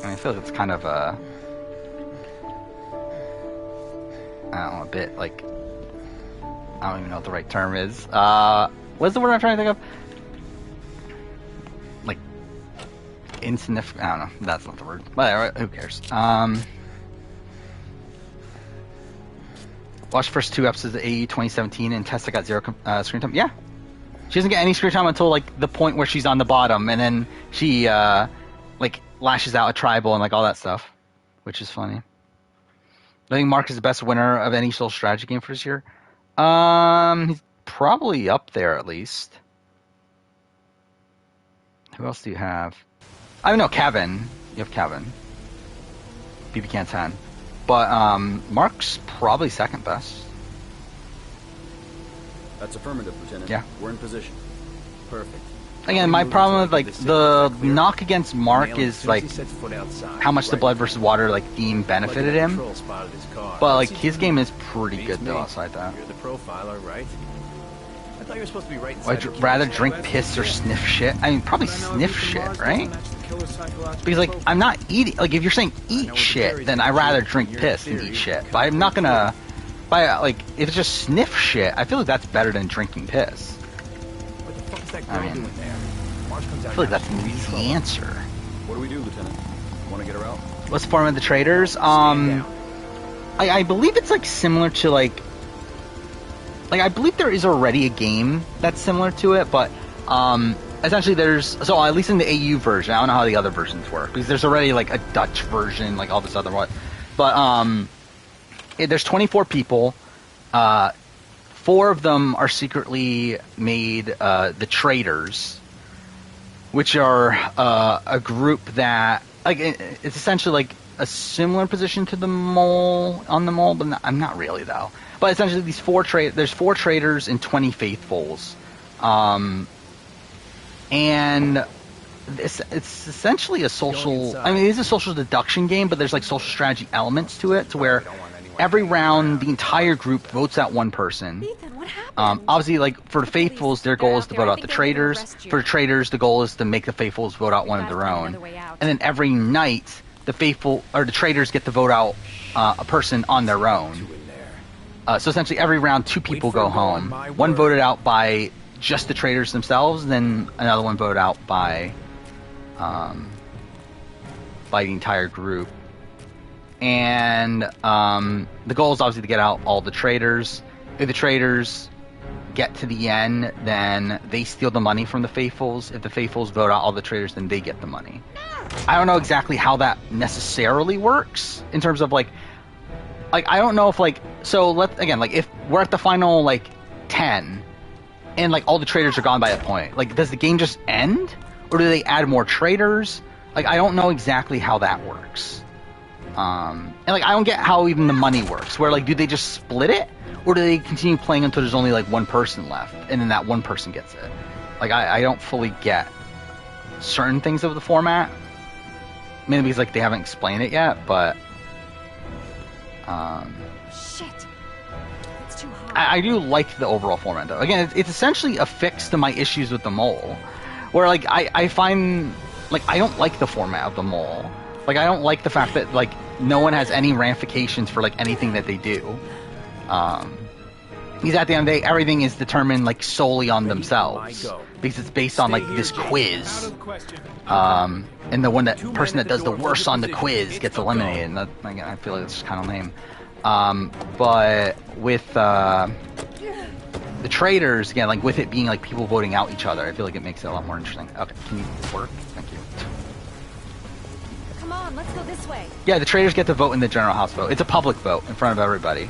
I feel like it's kind of a. I don't know, a bit like, I don't even know what the right term is. What's the word I'm trying to think of? Like, insignificant. I don't know. That's not the word. Whatever. Who cares? Watched the first 2 episodes of AE 2017, and Tessa got 0 screen time. Yeah, she doesn't get any screen time until like the point where she's on the bottom, and then she like lashes out a tribal and like all that stuff, which is funny. I think Mark is the best winner of any social strategy game for this year. He's probably up there at least. Who else do you have? I don't know, Kevin. You have Kevin. BB Can 10. But Mark's probably second best. That's affirmative, Lieutenant. Yeah. We're in position. Perfect. Again, my problem with like the knock against Mark is like how much the Blood versus Water like theme benefited him. But like his game is pretty good though outside that. You're the profiler, right? I thought you were supposed to be right. I'd rather drink piss or sniff shit. I mean, probably sniff shit, right? Because like I'm not eating. Like if you're saying eat shit, then I'd rather drink piss than eat shit. But I'm not gonna. Like if it's just sniff shit, I feel like that's better than drinking piss. I mean, I feel like that's an easy answer. What do we do, Lieutenant? Want to get her out? What's the form of the traders? I believe it's like similar to like I believe there is already a game that's similar to it, but essentially so at least in the AU version, I don't know how the other versions work because there's already like a Dutch version, like all this other one. But there's 24 people. 4 of them are secretly made the Traders, which are a group that like it's essentially like a similar position to the Mole, but I'm not really though. But essentially, these there's 4 Traders and 20 Faithfuls, and it's essentially a social. I mean, it is a social deduction game, but there's like social strategy elements to it, to where every round the entire group votes out one person. Ethan, what happened? Obviously, like for the Faithfuls, their goal is to vote out the Traders. For the Traders, the goal is to make the Faithfuls vote out one of their own. And then every night, the Traders get to vote out a person on their own. So essentially, every round, 2 people go home. One voted out by just the Traders themselves, and then another one voted out by the entire group. And the goal is obviously to get out all the Traders. If the Traders get to the end, then they steal the money from the Faithfuls. If the Faithfuls vote out all the Traders, then they get the money. I don't know exactly how that necessarily works in terms of like I don't know if if we're at the final 10 and like all the Traders are gone by that point, like does the game just end, or do they add more Traders? Like I don't know exactly how that works. And I don't get how even the money works, where do they just split it, or do they continue playing until there's only one person left and then that one person gets it? Like, I don't fully get certain things of the format. Maybe because, like, they haven't explained it yet, but... Shit. It's too hot. I do like the overall format, though. Again, it's essentially a fix to my issues with the mole. Where, like, I find... Like, I don't like the format of the mole. Like, I don't like the fact that, like, no one has any ramifications for, like, anything that they do. Because at the end of the day, everything is determined, like, solely on themselves. Because it's based on, like, this quiz. And the person that does the worst on the quiz gets eliminated. And that, again, I feel like it's just kind of lame. But with the traders, again, like, with it being, like, people voting out each other, I feel like it makes it a lot more interesting. Okay, can you work? Thank you. Come on, let's go this way. Yeah, the traders get to vote in the general house vote. It's a public vote in front of everybody.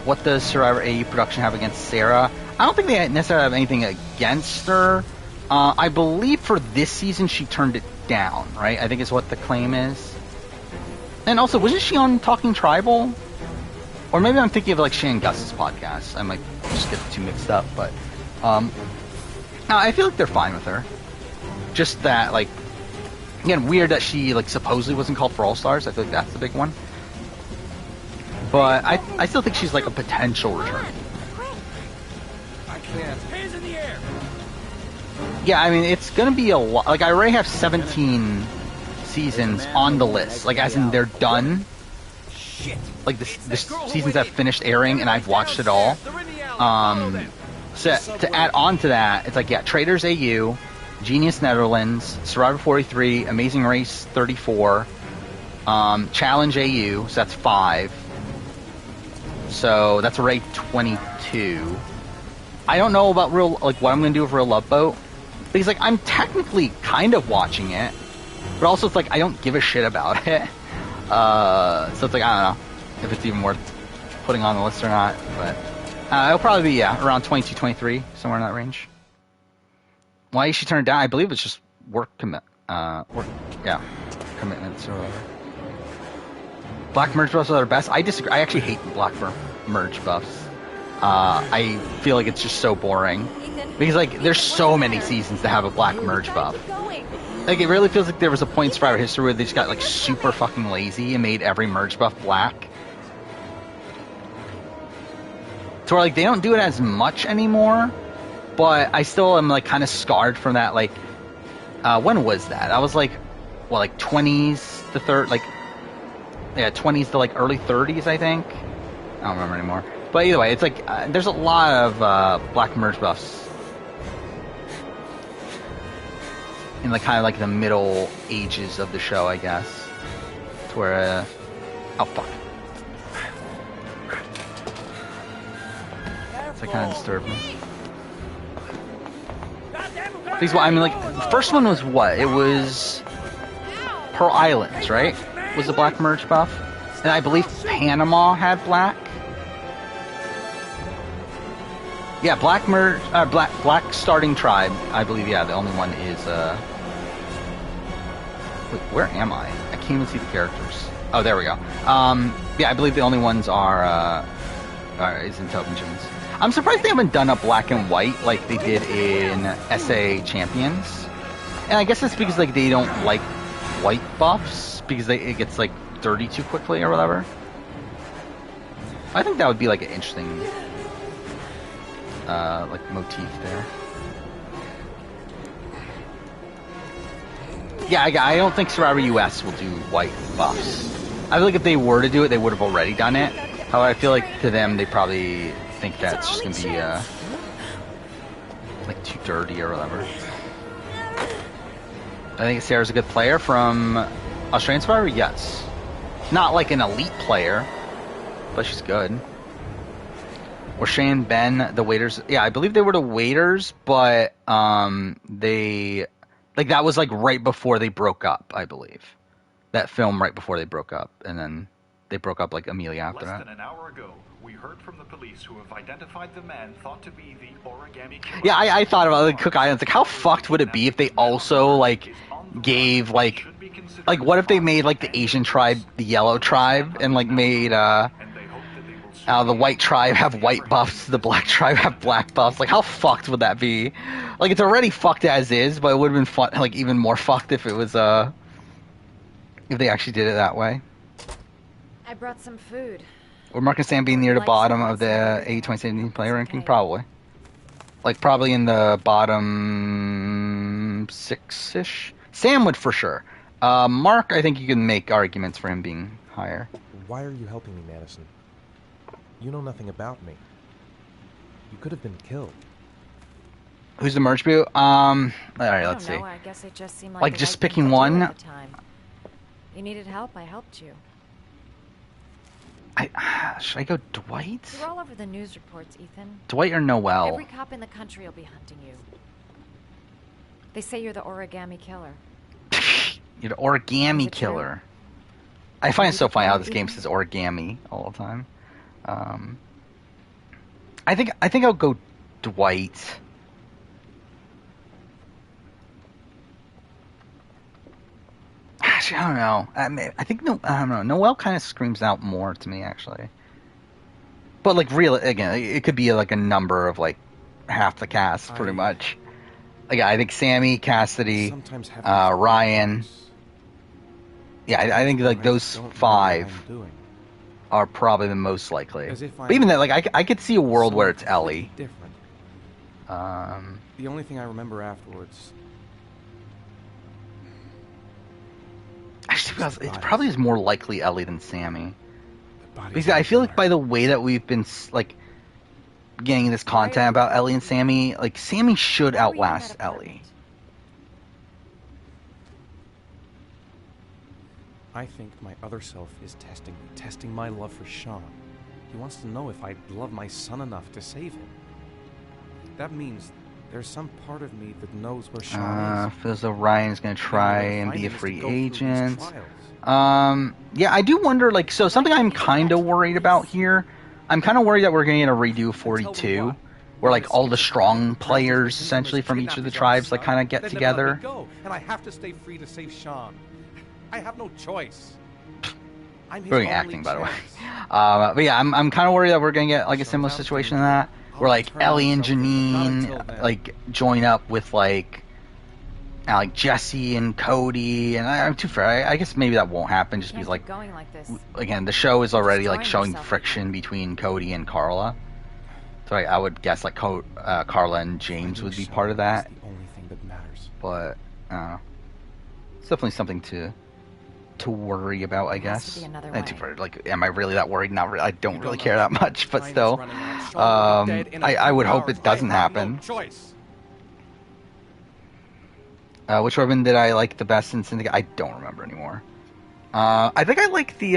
What does Survivor AE production have against Sarah? I don't think they necessarily have anything against her. I believe for this season she turned it down, right? I think is what the claim is. And also, wasn't she on Talking Tribal? Or maybe I'm thinking of like Shane Gus's podcast. I might just get the two mixed up, but I feel like they're fine with her. Just that, like, again, weird that she like supposedly wasn't called for All Stars. I feel like that's the big one. But I still think she's like a potential return. I can't. Hands in the air. Yeah, I mean, it's gonna be a lot. Like, I already have 17 seasons on the list. Like, as in they're done. Like, the seasons have finished airing, and I've watched it all. So to add on to that, it's like, yeah, Traders AU, Genius Netherlands, Survivor 43, Amazing Race 34, Challenge AU, so that's 5. So that's already 22. I don't know about what I'm gonna do with Real Love Boat, because like I'm technically kind of watching it, but also it's like I don't give a shit about it. So it's like I don't know if it's even worth putting on the list or not, but it'll probably be around 22, 23, somewhere in that range. Why is she turned down? I believe it's just work commitments or whatever. Black merge buffs are their best. I disagree. I actually hate black merge buffs. I feel like it's just so boring. Because, like, there's so many seasons to have a black merge buff. Like, it really feels like there was a point in Survivor history where they just got, like, super fucking lazy and made every merge buff black. So, like, they don't do it as much anymore. But I still am, like, kind of scarred from that, like... when was that? I was, like, 20s to 30... Like... Yeah, 20s to like early 30s, I think. I don't remember anymore. But either way, it's like there's a lot of black merge buffs in like kind of like the middle ages of the show, I guess. To where, oh fuck, so kind of disturbed me. Because I mean, like the first one was what? It was Pearl Islands, right? Was the black merge buff, and I believe Panama had black. Yeah, black merge, black starting tribe. I believe, yeah, the only one is. Wait, where am I? I can't even see the characters. Oh, there we go. Yeah, I believe the only ones are is Intelligence. I'm surprised they haven't done a black and white like they did in SA Champions, and I guess that's because like they don't like white buffs. Because it gets like dirty too quickly or whatever. I think that would be like an interesting like motif there. Yeah, I don't think Survivor US will do white buffs. I feel like if they were to do it, they would have already done it. However, I feel like to them, they probably think that's just gonna be like too dirty or whatever. I think Sarah's a good player from Australian Survivor, yes. Not like an elite player, but she's good. Were Shane, Ben, the waiters? Yeah, I believe they were the waiters, but they like that was like right before they broke up, I believe. That film right before they broke up, and then they broke up like immediately after that. Less than an hour ago, we heard from the police who have identified the man thought to be the origami killer. Yeah, I thought about like Cook Islands. Like, how fucked would it be if they also like gave like what if they made like the Asian tribe the yellow tribe and like made Once The white tribe have white buffs, the black tribe have black buffs. Like, how fucked would that be? Like, it's already fucked as is, but it would have been fun, like, even more fucked if it was, if they actually did it that way. I brought some food. Would Mark and Sam be near the bottom of the A2017 player ranking? Probably. Like, probably in the bottom 6-ish? Sam would for sure. Mark, I think you can make arguments for him being higher. Why are you helping me, Madison? You know nothing about me. You could have been killed. Who's the merge boot? Alright, let's see. I guess it just seemed Like, the just right thing picking to do one? at the time. You needed help, I helped you. Should I go Dwight? You're all over the news reports, Ethan. Dwight or Noel? Every cop in the country will be hunting you. They say you're the origami killer. You're the origami killer. I find it so funny how this game says origami all the time. I think I'll go Dwight. Actually, I don't know. I think I don't know. Noel kind of screams out more to me, actually. But like, real again, it could be like a number of like half the cast, pretty much. Like, I think Sammy, Cassidy, Ryan. Yeah, I think like those 5 are probably the most likely. But even that, like, I could see a world where it's Ellie. Different. The only thing I remember afterwards. Actually, it probably is more likely Ellie than Sammy. Because I feel like by the way that we've been like getting this content about Ellie and Sammy, like Sammy should outlast Ellie. I think my other self is testing my love for Sean. He wants to know if I love my son enough to save him. That means there's some part of me that knows where Sean is. Feels though Ryan's gonna try and be a free agent. Yeah, I do wonder, like, so something I'm kind of worried about here. I'm kind of worried that we're gonna get a redo 42, where like all the strong players essentially from each of the tribes like kind of get together. And I have to stay free to save Sean. I have no choice. Brilliant acting, by the way. But yeah, I'm kind of worried that we're gonna get like a similar situation to that, where like Ellie and Janine like join up with like Jesse and Cody, and I'm too fair. I guess maybe that won't happen just because like again the show is already like showing friction between Cody and Carla. So I would guess like Carla and James would be part of that. The only thing that matters. But it's definitely something to worry about, I guess. Like, am I really that worried? Not really. I don't really care that much, but still, I would hope it doesn't happen. Which weapon did I like the best in Syndicate? I don't remember anymore. I think I like the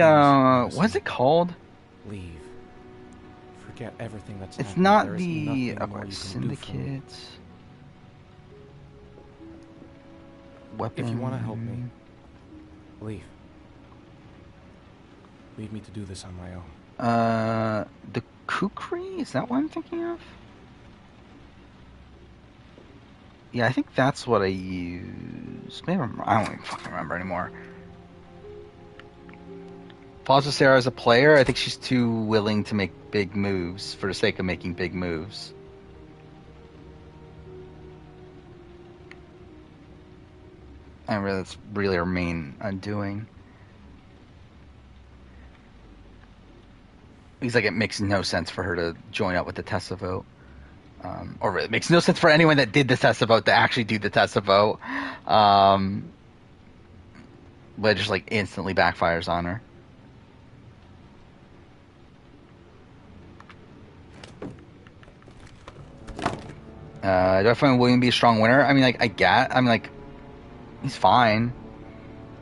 what's it called? Leave. Forget everything that's It's happened. not There is the nothing more you can do for me. Syndicate. Weapon. If you want to help me, leave. Leave me to do this on my own. The Kukri? Is that what I'm thinking of? Yeah, I think that's what I used. Maybe I don't even fucking remember anymore. Pause with Sarah as a player. I think she's too willing to make big moves for the sake of making big moves. And really, that's really her main undoing. Because like it makes no sense for her to join up with the Tessa vote. Or it makes no sense for anyone that did the Tessa vote to actually do the Tessa vote. But it just like instantly backfires on her. Do I find William be a strong winner? I mean, like, he's fine.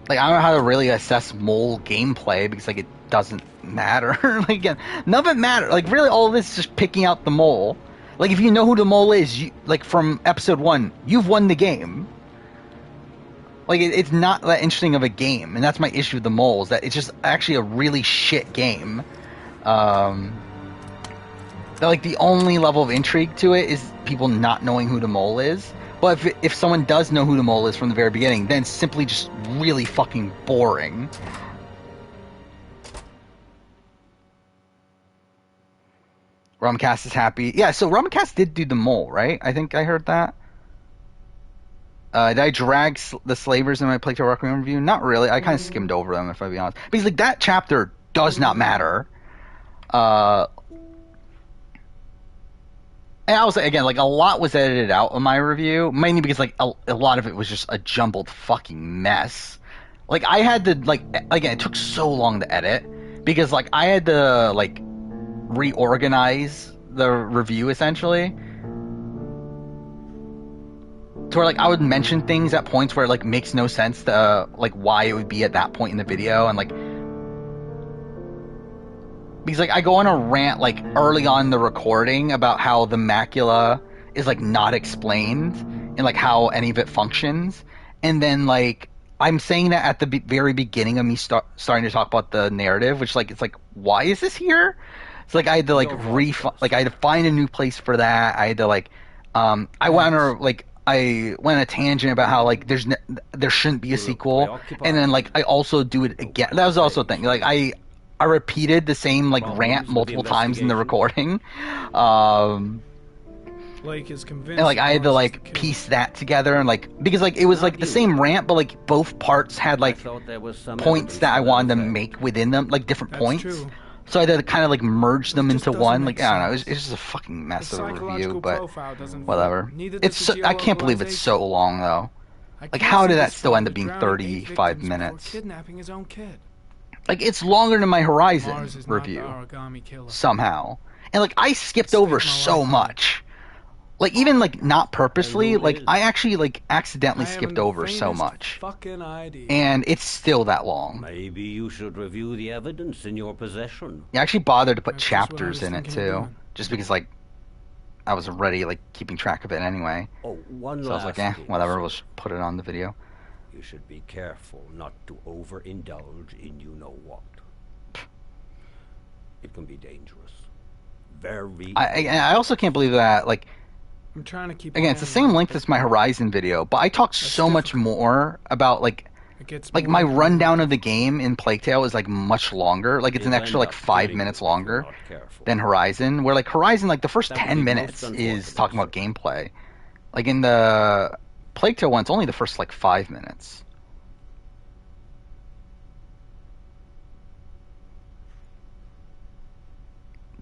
Like, I don't know how to really assess mole gameplay because, like, it doesn't matter. Like, again, none of it matters. Like, really, all of this is just picking out the mole. Like, if you know who the mole is, like, from episode 1, you've won the game. Like, it's not that interesting of a game, and that's my issue with the moles, that it's just actually a really shit game. Like, the only level of intrigue to it is people not knowing who the mole is. But if someone does know who the mole is from the very beginning, then it's simply just really fucking boring. Rumcast is happy. Yeah, so Rumcast did do the mole, right? I think I heard that. Did I drag the slavers in my Plague Tale Requiem review? Not really. I kind of skimmed over them, if I be honest. Because like that chapter does not matter. And I was again like a lot was edited out of my review, mainly because like a lot of it was just a jumbled fucking mess. Like I had to like again, it took so long to edit because like I had to like reorganize the review essentially. To where like I would mention things at points where it like makes no sense to like why it would be at that point in the video, and like because like I go on a rant like early on in the recording about how the macula is like not explained and like how any of it functions, and then like I'm saying that at the very beginning of me starting to talk about the narrative, which like it's like why is this here? It's like I had to like I had to find a new place for that. I had to like I went on a tangent about how like there shouldn't be a sequel, and then like I also do it again. That was also a thing. Like I repeated the same like rant multiple times in the recording, Blake is convinced and like I had to like piece that together, and like because like it was like the same rant, but like both parts had like points that I wanted to make within them, like different points. True. So I had to kind of like merge them into one. Like I don't know, it's just a fucking mess of a review, but whatever. It's I can't believe it's so long though. Like how did that still end up being 35 minutes? Kidnapping his own kid. Like it's longer than my Horizon review somehow, and like I skipped over so much. Like even like not purposely, like I actually like accidentally skipped over so much, and it's still that long. Maybe you should review the evidence in your possession. I actually bothered to put chapters in it too, just because like I was already like keeping track of it anyway. Oh, one so I was like, whatever, we'll just put it on the video. You should be careful not to overindulge in you know what. It can be dangerous. Very. I also can't believe that like. I'm trying to keep. Again, it's the same length as my Horizon video, but I talked so much more about like my rundown of the game in Plague Tale is like much longer. Like it's an extra like 5 minutes longer than Horizon. Where like Horizon, like the first 10 minutes is talking about gameplay. Like in the Plague Tale one, it's only the first like 5 minutes.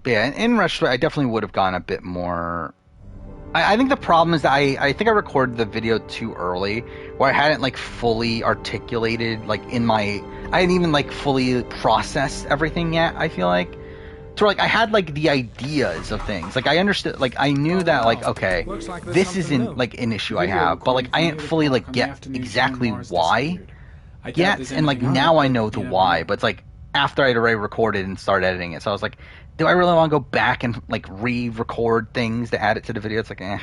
But yeah, in retrospect, I definitely would have gone a bit more. I think the problem is that I think I recorded the video too early, where I hadn't like fully articulated like I hadn't even like fully processed everything yet. I feel like, so like I had like the ideas of things, like I understood, like I knew that like okay, this isn't like an issue I have, but like I didn't fully like get exactly why yet, and like now I know the why, but it's like after I'd already recorded and started editing it, so I was like, do I really want to go back and like re-record things to add it to the video? It's like, eh.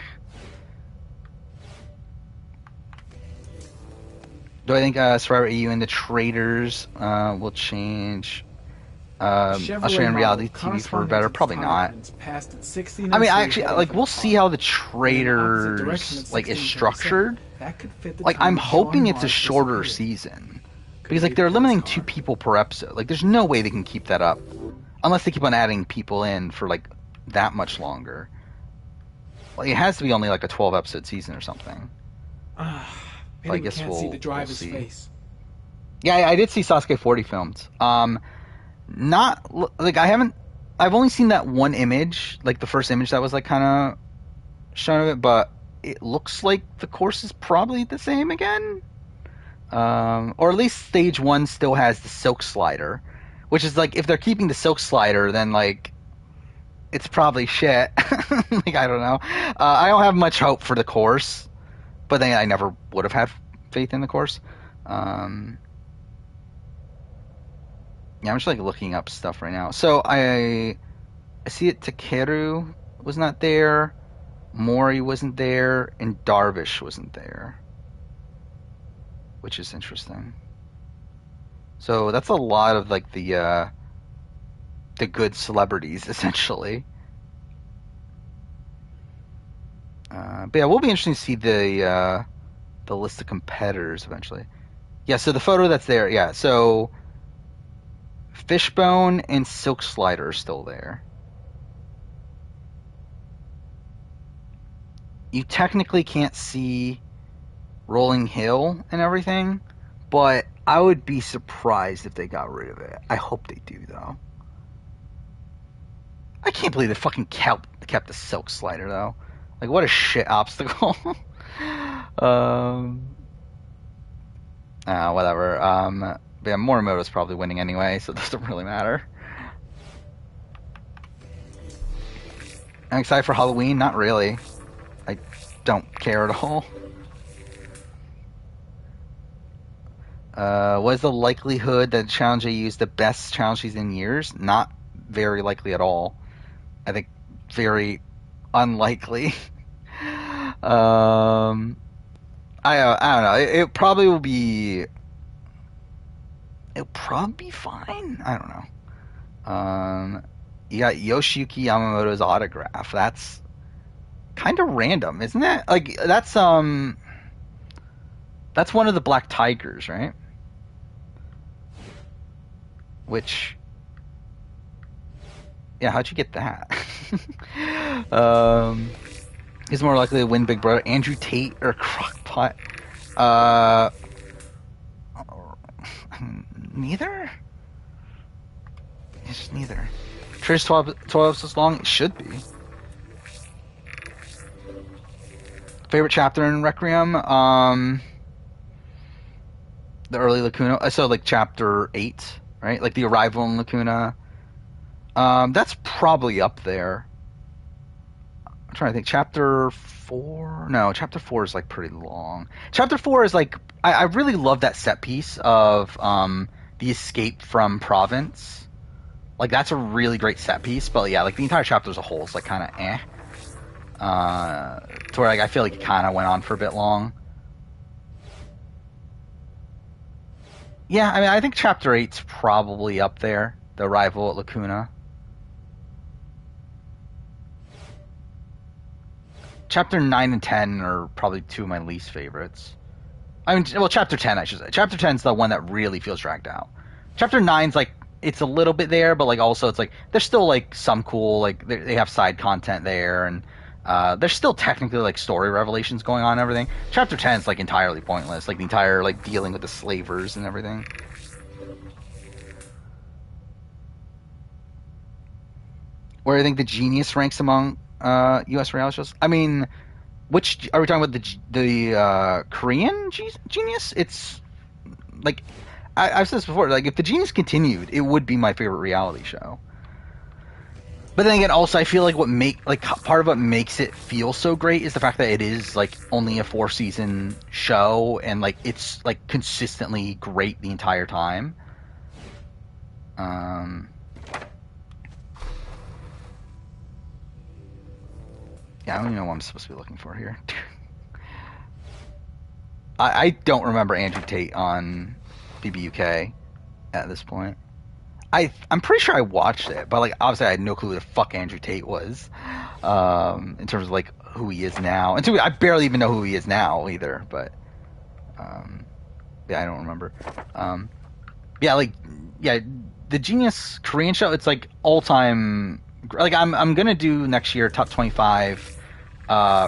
Do I think Survivor EU and the traders will change Australian reality TV for better? Probably not. I mean, I actually like we'll see how the traders like is structured. Like I'm hoping it's a shorter season because like they're limiting 2 people per episode. Like there's no way they can keep that up. Unless they keep on adding people in for like that much longer. Like it has to be only like a 12-episode season or something. I guess we'll see. Yeah, I did see Sasuke 40 filmed. Not like I've only seen that one image, like the first image that was like kind of shown of it, but it looks like the course is probably the same again. Or at least stage 1 still has the silk slider. Which is like, if they're keeping the silk slider, then like, it's probably shit. Like, I don't know. I don't have much hope for the course, but then I never would have had faith in the course. Yeah, I'm just like looking up stuff right now. So I see it. Takeru was not there, Mori wasn't there, and Darvish wasn't there, which is interesting. So that's a lot of like the good celebrities essentially. But yeah, we'll be interesting to see the list of competitors eventually. Yeah, so the photo that's there, yeah. So Fishbone and Silk Slider are still there. you technically can't see Rolling Hill and everything, but I would be surprised if they got rid of it. I hope they do, though. I can't believe they fucking kept the Silk Slider, though. Like, what a shit obstacle. Whatever. Yeah, Morimoto's probably winning anyway, so it doesn't really matter. I'm excited for Halloween? Not really. I don't care at all. What is the likelihood that Challenge A use the best challenge she's in years? Not very likely at all. I think very unlikely. I don't know. It probably will be. It'll probably be fine. I don't know. You got Yoshiyuki Yamamoto's autograph. That's kind of random, isn't it? Like that's one of the Black Tigers, right? Which, yeah, how'd you get that? He's more likely to win Big Brother, Andrew Tate or Crockpot. Neither? It's just neither. Trish 12 episodes long? It should be. Favorite chapter in Requiem? The early Lacuna. So, like, chapter 8, right? Like, the arrival in Lacuna. That's probably up there. I'm trying to think. Chapter 4? No, chapter 4 is, like, pretty long. Chapter 4 is, like... I really love that set piece of the escape from Province. Like, that's a really great set piece. But, yeah, like, the entire chapter as a whole is, like, kind of eh. To where, like, I feel like it kind of went on for a bit long. Yeah, I mean, I think chapter 8's probably up there. The arrival at Lacuna. Chapter 9 and 10 are probably two of my least favorites. I mean, well, chapter 10, I should say. Chapter 10's the one that really feels dragged out. Chapter 9's, like, it's a little bit there, but, like, also it's, like, there's still, like, some cool, like, they have side content there, and there's still technically, like, story revelations going on and everything. Chapter 10's, like, entirely pointless. Like, the entire, like, dealing with the slavers and everything. Where do you think the Genius ranks among U.S. reality shows? I mean, which are we talking about? The Korean Genius? It's like I've said this before. Like if the Genius continued, it would be my favorite reality show. But then again, also I feel like part of what makes it feel so great is the fact that it is like only a 4-season show and like it's like consistently great the entire time. Yeah, I don't even know what I'm supposed to be looking for here. I don't remember Andrew Tate on BBUK at this point. I'm pretty sure I watched it, but like obviously I had no clue who the fuck Andrew Tate was in terms of like who he is now. And so I barely even know who he is now either. But yeah, I don't remember. The Genius Korean show. It's like all time. Like I'm gonna do next year top 25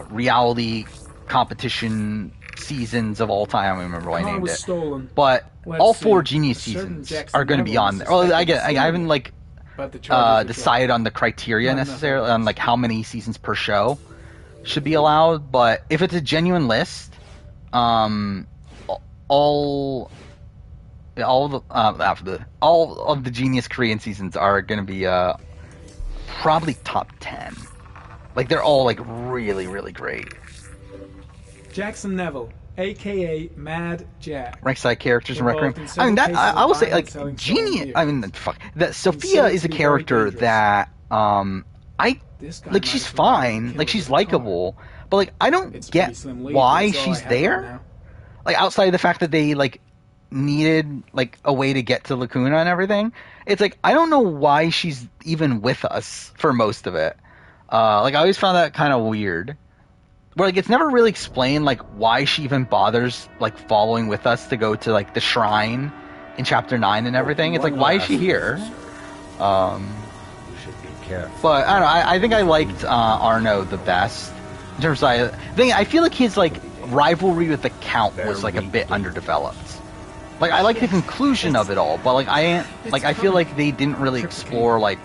reality competition seasons of all time. I don't remember what I named it. Stolen. But Let's all see. 4 Genius A certain seasons Jackson are going to be Neville on there. Well, I haven't like But the charges were decided on the criteria necessarily on like how many seasons per show should be allowed. But if it's a genuine list, all of the Genius Korean seasons are going to be probably top 10. Like they're all like really, really great. Jackson Neville, a.k.a. Mad Jack. Rank side characters in Involved Requiem. in I mean, that several I will cases say, of like, buying and Genius. selling I mean, fuck. That Sophia is a to be very character dangerous. that, This guy like, might she's have been fine. killed Like, she's with a car. likable. But, like, I don't It's a get pretty slim lead, why but it's all I she's have right there. now. Like, outside of the fact that they, like, needed, like, a way to get to Lacuna and everything. It's like, I don't know why she's even with us for most of it. Like, I always found that kind of weird. Where, like, it's never really explained, like, why she even bothers, like, following with us to go to, like, the shrine in Chapter 9 and everything. It's like, why is she here? You should be careful. But, I don't know, I think I liked Arno the best. in terms of I feel like his like rivalry with the Count was like a bit underdeveloped. Like I like the conclusion of it all, but like I feel like they didn't really explore like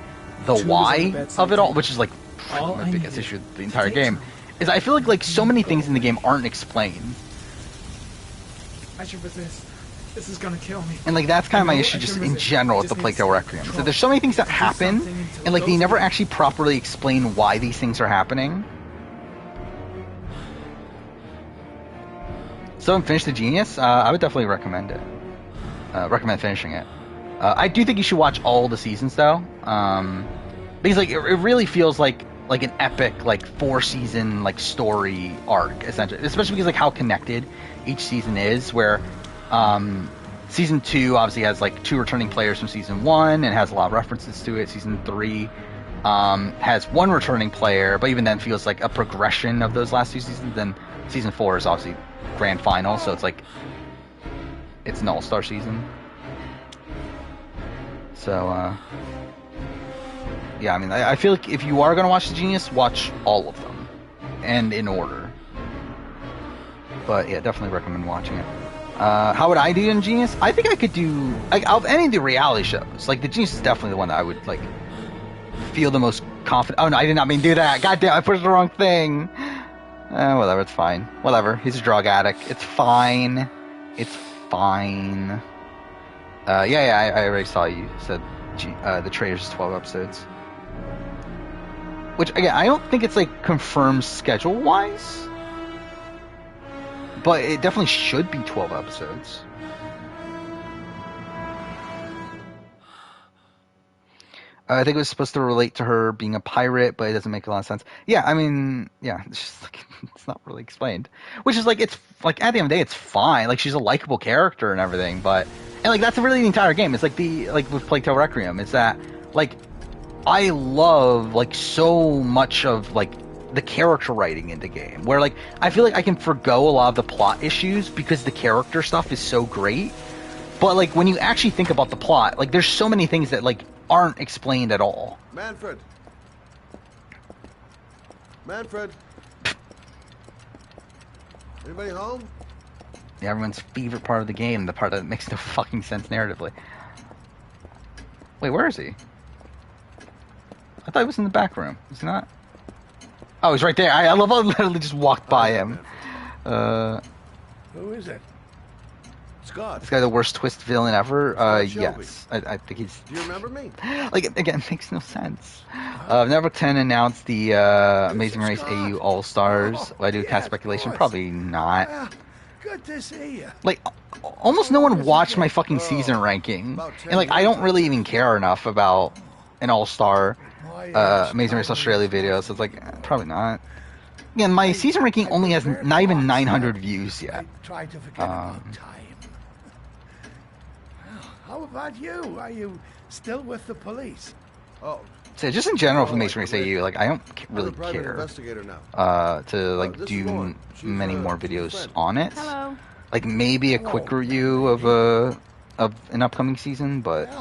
the why of it all, which is like my biggest issue with the entire game. Is I feel like so many things in the game aren't explained. I should resist. This is gonna kill me. And like that's kind of my issue just in general with the Plague Tale Requiem. So there's so many things that happen, and like they never actually properly explain why these things are happening. So I'm finished The Genius. I would definitely recommend it. Recommend finishing it. I do think you should watch all the seasons though, because like it really feels like an epic like 4-season like story arc essentially, especially because like how connected each season is. Where season 2 obviously has like 2 returning players from season 1 and has a lot of references to it. Season 3 has 1 returning player, but even then feels like a progression of those last 2 seasons. Then season 4 is obviously grand final, so it's like it's an all-star season. So yeah, I mean I feel like if you are going to watch The Genius, watch all of them and in order. But yeah, definitely recommend watching it. How would I do in Genius? I think I could do like of any of the reality shows. Like The Genius is definitely the one that I would like feel the most confident. Oh no, I did not mean to do that. God damn, I pushed the wrong thing. Whatever, it's fine. Whatever. He's a drug addict. It's fine. It's fine. Yeah, I already saw you said The Traitors is 12 episodes. Which again, I don't think it's like confirmed schedule wise. But it definitely should be 12 episodes. I think it was supposed to relate to her being a pirate, but it doesn't make a lot of sense. Yeah, I mean, yeah, it's just like it's not really explained. Which is like it's like at the end of the day, it's fine. Like she's a likable character and everything, but and like that's really the entire game. It's like with Plague Tale Requiem, it's that like I love like so much of like the character writing in the game, where like I feel like I can forgo a lot of the plot issues because the character stuff is so great. But like when you actually think about the plot, like there's so many things that like aren't explained at all. Manfred. Anybody home? Yeah, everyone's favorite part of the game, the part that makes no fucking sense narratively. Wait, where is he? I thought he was in the back room. Is he not? Oh, he's right there. I love how I literally just walked by him. Who is it? Scott. This guy's the worst twist villain ever. Yes. I think he's... Do you remember me? Like, again, it makes no sense. Network 10 announced the Amazing Race AU All-Stars. Will I do cast speculation? Probably not. Good to see you. Like, almost no one watched my fucking season ranking. And, like, I don't really even care enough about an All-Star Amazing Race Australia video, so it's like, probably not. Again, my season ranking only has not even 900 views yet. Try to forget about time. How about you? Are you still with the police? Oh. So just in general for Amazing Race AU, like I don't really care to like do many more videos on it. Hello. Like maybe a quick review of an upcoming season, but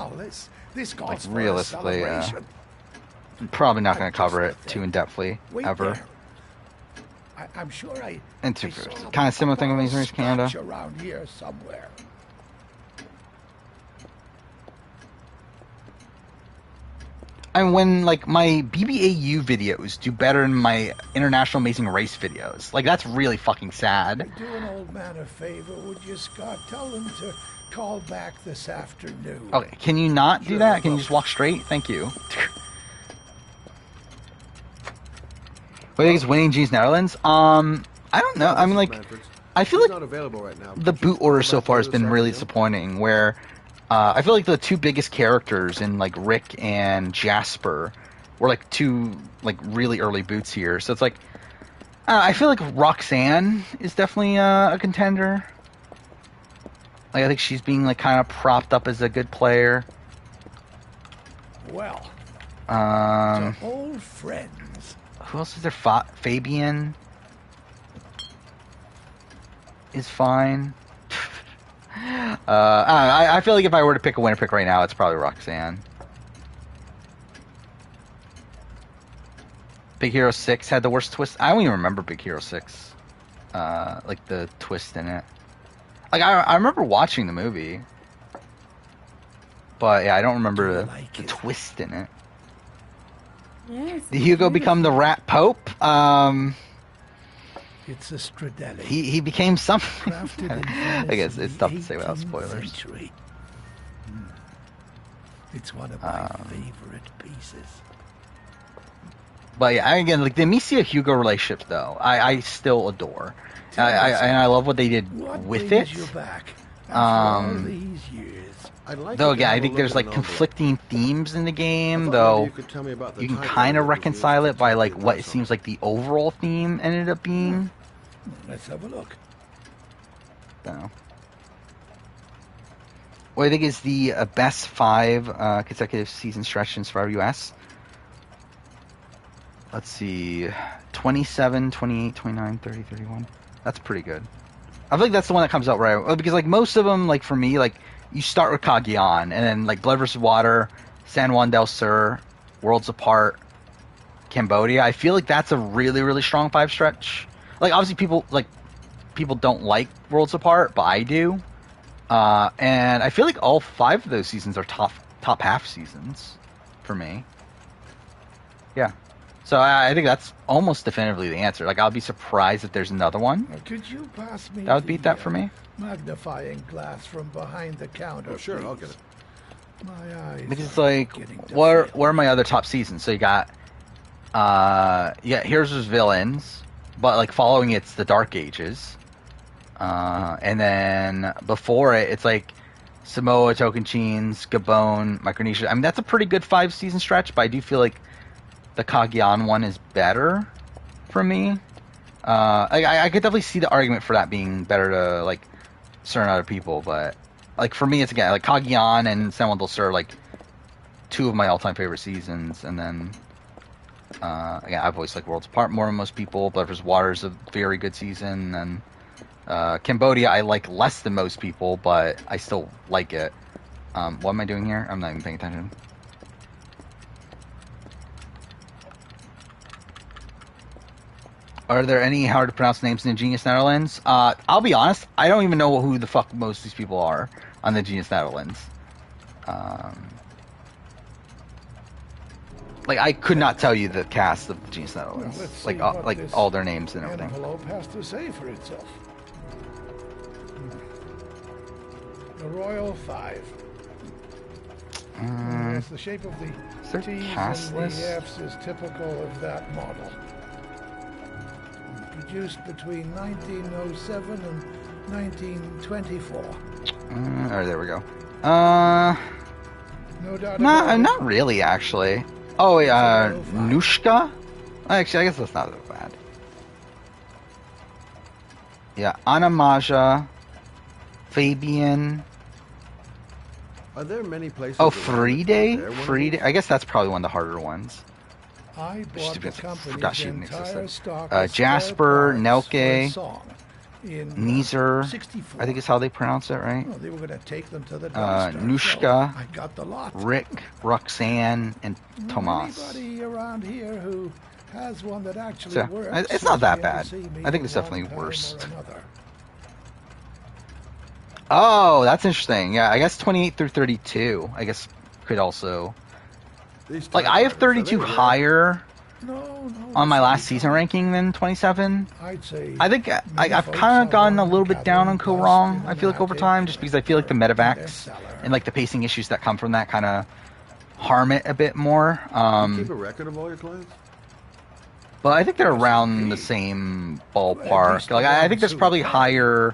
like realistically, I'm probably not going to cover it too in depthly ever. I'm sure and to kind of similar thing with Amazing Race Canada. Around here somewhere. And when like my BBAU videos do better than my International Amazing Race videos, like that's really fucking sad. Do an old man a favor, would you, Scott? Tell him to call back this afternoon. Okay, can you not do that? Can you just walk straight? Thank you. What do you think is winning G's Netherlands? I don't know. I mean, like, I feel like the boot order so far has been really disappointing. Where I feel like the two biggest characters in like Rick and Jasper were like two like really early boots here. So it's like I feel like Roxanne is definitely a contender. Like I think she's being like kind of propped up as a good player. Well, old friends. Who else is there? Fabian is fine. I feel like if I were to pick a winner pick right now, it's probably Roxanne. Big Hero 6 had the worst twist. I don't even remember Big Hero 6. Like the twist in it. Like I remember watching the movie. But yeah, I don't remember the twist in it. Yes. Did Hugo become the Rat Pope? It's a Stradelli. He became something. Crafted in I guess it's tough to say 18th without spoilers. century. It's one of my favorite pieces. But yeah, again, like the Amicia Hugo relationship, though, I still adore. And I love what they did with it. You're back after all these years. Though again, I think there's like conflicting themes in the game, though you can kind of reconcile it by like what it seems like the overall theme ended up being. Let's have a look. So, what I think is the best 5 consecutive season stretch in Survivor US. Let's see, 27, 28, 29, 30, 31. That's pretty good. I feel like that's the one that comes out right, because like most of them, like for me, like you start with Cagayan, and then like Blood vs. Water, San Juan del Sur, Worlds Apart, Cambodia. I feel like that's a really, really strong 5 stretch. Like obviously people don't like Worlds Apart, but I do. And I feel like all 5 of those seasons are top half seasons for me. Yeah. So I think that's almost definitively the answer. Like I'll be surprised if there's another one. Could you pass me that would beat that for me? Magnifying glass from behind the counter. Oh, sure, please. I'll get it. My eyes. Because it's like, what are my other top seasons? So you got, Heroes vs. Villains, but like following it's the Dark Ages. And then before it, it's like Samoa, Tocantins, Gabon, Micronesia. I mean, that's a pretty good 5 season stretch, but I do feel like the Cagayan one is better for me. I could definitely see the argument for that being better to like certain other people, but like for me, it's again like Cagayan and San Juan del Sur, like 2 of my all-time favorite seasons, and then again I've always liked Worlds Apart more than most people. Blood vs. Water is a very good season, and Cambodia I like less than most people, but I still like it. What am I doing here? I'm not even paying attention. Are there any hard to pronounce names in the Genius Netherlands? I'll be honest, I don't even know who the fuck most of these people are on the Genius Netherlands. Like I could not tell you the cast of the Genius Netherlands, Well, like all their names and everything. Envelope has to say for itself. The Royal 5. Yes, the shape of the T's and cast the list? F's is typical of that model. Produced between 1907 and 1924. There we go. No doubt about it. Not really, actually. Oh, Nushka? Actually, I guess that's not that bad. Yeah, Anna Maja, Fabian. Are there many places? Oh, Friede? I guess that's probably one of the harder ones. I bought the Forgot she even entire existed. stock of Jasper, spare Nelke, parts for a song in, Neezer, 64. I think is how they pronounce it, right? Well, they were going to take them to the dumpster, Nushka, so I got the lot. Rick, Roxanne, and Tomas. Anybody around here who has one that actually So, works? it's not that should be able bad. to see me I think it's one definitely time worse. or another. Oh, that's interesting. Yeah, I guess 28 through 32, I guess, could also... Like, I have 32 higher on my last season ranking than 27. I'd say I think I've kind of gotten a little bit down on Ko Wrong, I feel like, over time, just because I feel like the medevacs and, like, the pacing issues that come from that kind of harm it a bit more. You keep a record of all your clients? But I think they're around the same ballpark. Like, I think there's probably higher...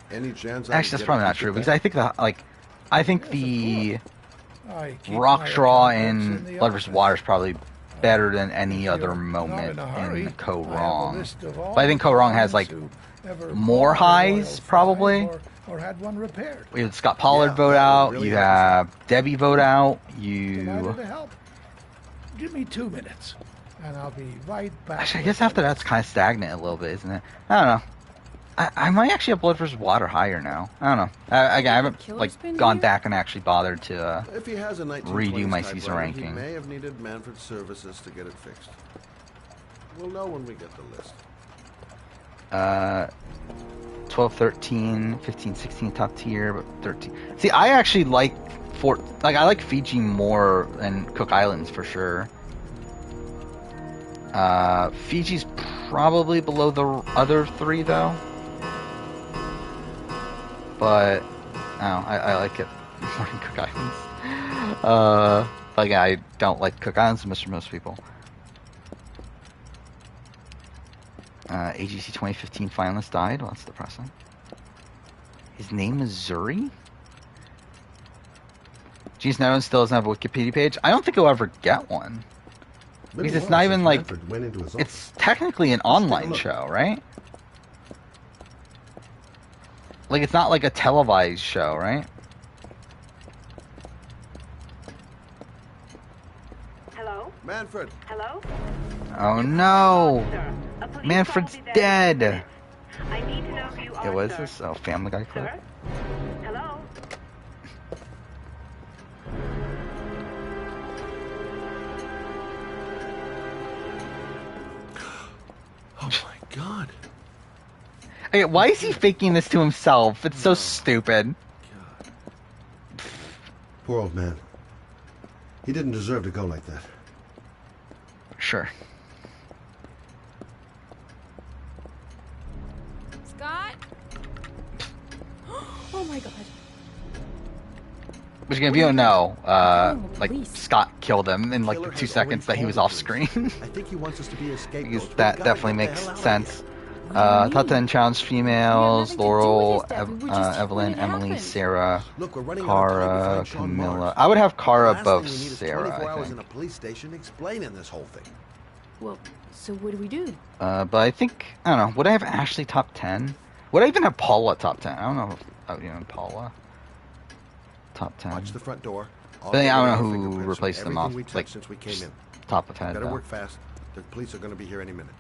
Any chance? Actually, that's probably not true, because I think the Rock Draw in Blood vs. Water is probably better than any other moment in Ko Wrong. But I think Ko Wrong has like more highs, probably. Or had one repaired. We had Scott Pollard vote out. You have Debbie vote out. Delighted to help. Give me 2 minutes, and I'll be right back. Actually, I guess after that's kind of stagnant a little bit, isn't it? I don't know. I might actually have Blood vs. Water higher now. I don't know. I haven't like gone back and actually bothered to if he has a redo my season typewriter, ranking. He may have needed Manfred's services to get it fixed. We'll know when we get the list. 12, 13, 15, 16 top tier, but 13. See, I actually like I like Fiji more than Cook Islands for sure. Fiji's probably below the other three though. But I like it more than Cook Islands. Like I don't like Cook Islands as much as most people. AGC 2015 finalist died. Well, that's depressing. His name is Zuri? Geez, no one still doesn't have a Wikipedia page. I don't think he'll ever get one. Because it's not even like... It's technically an online show, right? Like, it's not like a televised show, right? Hello? Manfred! Hello? Oh no! Manfred's dead! I need to know who you are, What is sir. this? Oh, Family Guy clip? Sir? Hello? Oh my god. Hey, why is he faking this to himself? It's so stupid. Poor old man. He didn't deserve to go like that. Sure. Scott? Oh my god. Which if you don't know, like Scott killed him in like the 2 seconds that he was off screen. I think he wants us to be a scapegoat. Because that definitely makes sense. Top 10 challenge females: Laurel, Evelyn, Emily, Sarah, Kara, Camilla. I would have Kara above Sarah, I think. In a police station explaining this whole thing. Well, so what do we do? But I think, I don't know, would I have Ashley top 10? Would I even have Paula top 10? I don't know if I would even Paula top 10. Watch the front door. But then I don't know who replaced them off, like, since we came in. top of head. Better work fast. The police are going to be here any minute.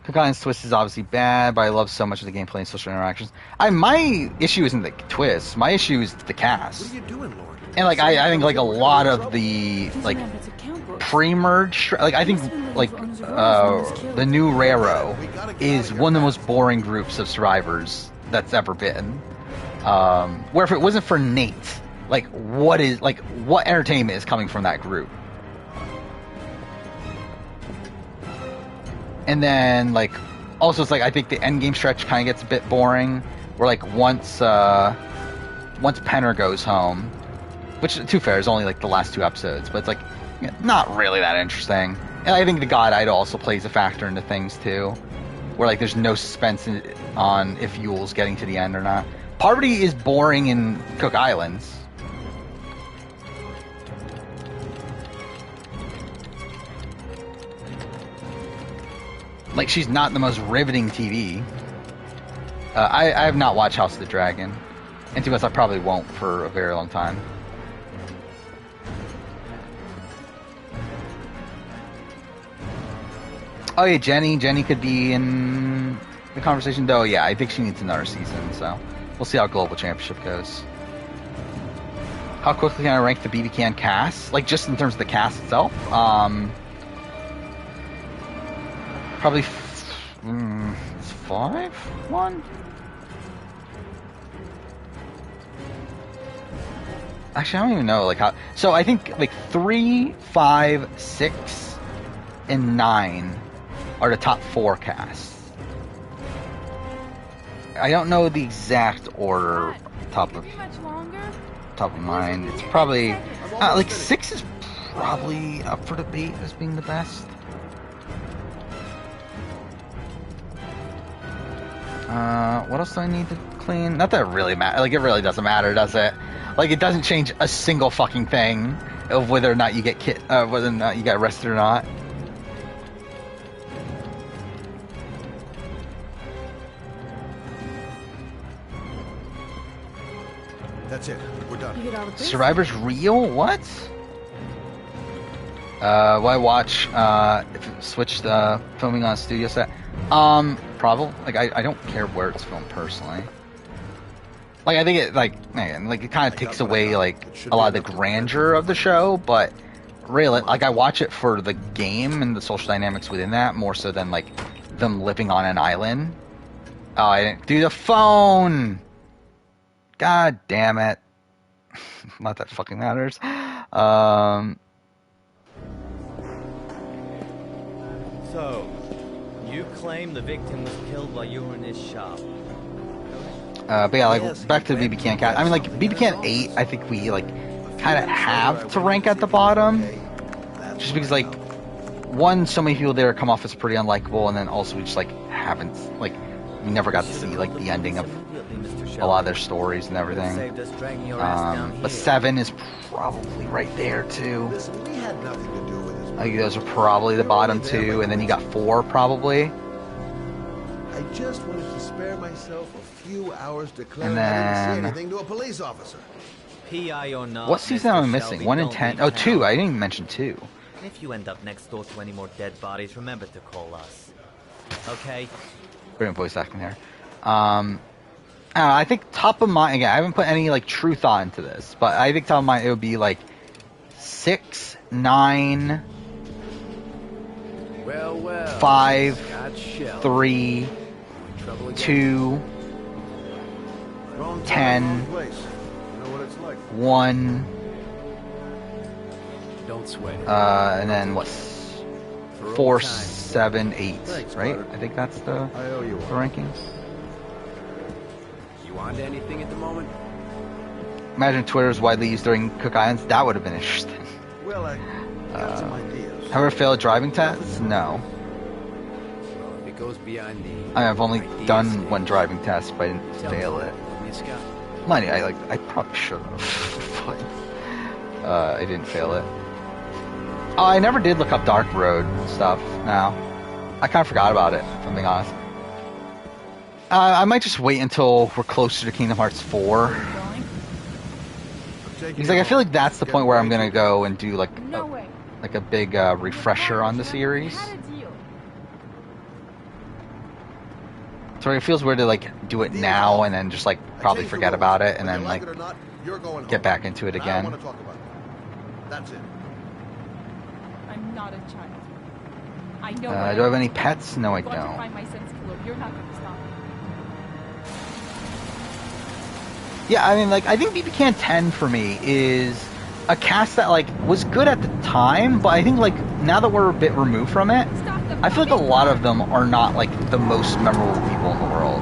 Cook Islands twist is obviously bad, but I love so much of the gameplay and social interactions. My issue isn't the twist. My issue is the cast. What are you doing, Lord? And like I think like a lot of the like pre-merge, like I think like the new Raro is one of the most boring groups of survivors that's ever been. Where if it wasn't for Nate, like what entertainment is coming from that group? And then, like, also it's like, I think the endgame stretch kind of gets a bit boring, where, like, once Penner goes home, which, to be fair, is only, like, the last 2 episodes, but it's, like, not really that interesting. And I think the God Idol also plays a factor into things, too, where, like, there's no suspense on if Yule's getting to the end or not. Parvati is boring in Cook Islands. Like, she's not the most riveting TV. I have not watched House of the Dragon. And to be honest, I probably won't for a very long time. Oh yeah, Jenny. Jenny could be in the conversation, though. Yeah, I think she needs another season, so we'll see how Global Championship goes. How quickly can I rank the BB Can cast? Like, just in terms of the cast itself? Probably 5-1? Actually, I don't even know, like, how... So, I think, like, 3, 5, 6, and 9 are the top 4 casts. I don't know the exact order top of mind. It's probably... like, 6 is probably up for debate as being the best. What else do I need to clean? Not that it really matters. Like, it really doesn't matter, does it? Like, it doesn't change a single fucking thing of whether or not you get whether or not you got arrested or not. That's it. We're done. Survivor's real? What? Will I watch if it switched filming on a studio set? Probably. Like, I don't care where it's filmed personally. Like, I think it, like, man, like, it kind of takes away, like, a lot of the grandeur of the show, but really, like, I watch it for the game and the social dynamics within that more so than, like, them living on an island. Oh, I didn't do the phone! God damn it. Not that fucking matters. So, you claim the victim was killed while you were in his shop. But yeah, like, back to the BB Can cat. I mean, like, BB Can 8, I think we, like, kind of have to rank at the bottom. Just because, like, one, so many people there come off as pretty unlikable, and then also we just, like, haven't, like, we never got to see, like, the ending of a lot of their stories and everything. But 7 is probably right there, too. I think those are probably the bottom two, and then you got 4, probably. I just wanted to spare myself a few hours declaring And I didn't then- say anything to a police officer. PI or not, What season am I missing? 1 in 10? Oh, 2. I didn't even mention 2. If you end up next door to any more dead bodies, remember to call us. Okay? Brilliant voice acting there. I don't know, I think top of mind, again, I haven't put any, like, true thought into this, but I think top of mind, it would be, like, 6, 9, Well, 5, Scott Shell. 3, 2, 10, 1, Don't sweat it. and then what's 4, 7, 8, right? I think that's the rankings. You on to anything at the moment? Imagine Twitter was widely used during Cook Islands. That would have been interesting. Well, I got some ideas. Have you ever failed driving tests? No. Well, if it goes beyond the... I mean, I've only done one driving test, but I didn't fail it. Mind you, I probably should have. But, I didn't fail it. Oh, I never did look up Dark Road stuff. No. I kind of forgot about it, if I'm being honest. I might just wait until we're closer to Kingdom Hearts 4. Because, like, I feel like that's the point where I'm gonna go and do, like, a big refresher on the series. So it feels weird to, like, do it now and then just, like, probably forget about it and then, like, get back into it again. That's it. I'm not a child. I know. Do I have any pets? No, I I'm going to don't. find my sense killer. You're not going to stop me. Yeah, I mean, like, I think BB Can 10 for me is a cast that, like, was good at the time, but I think, like, now that we're a bit removed from it, I feel like a lot of them are not, like, the most memorable people in the world.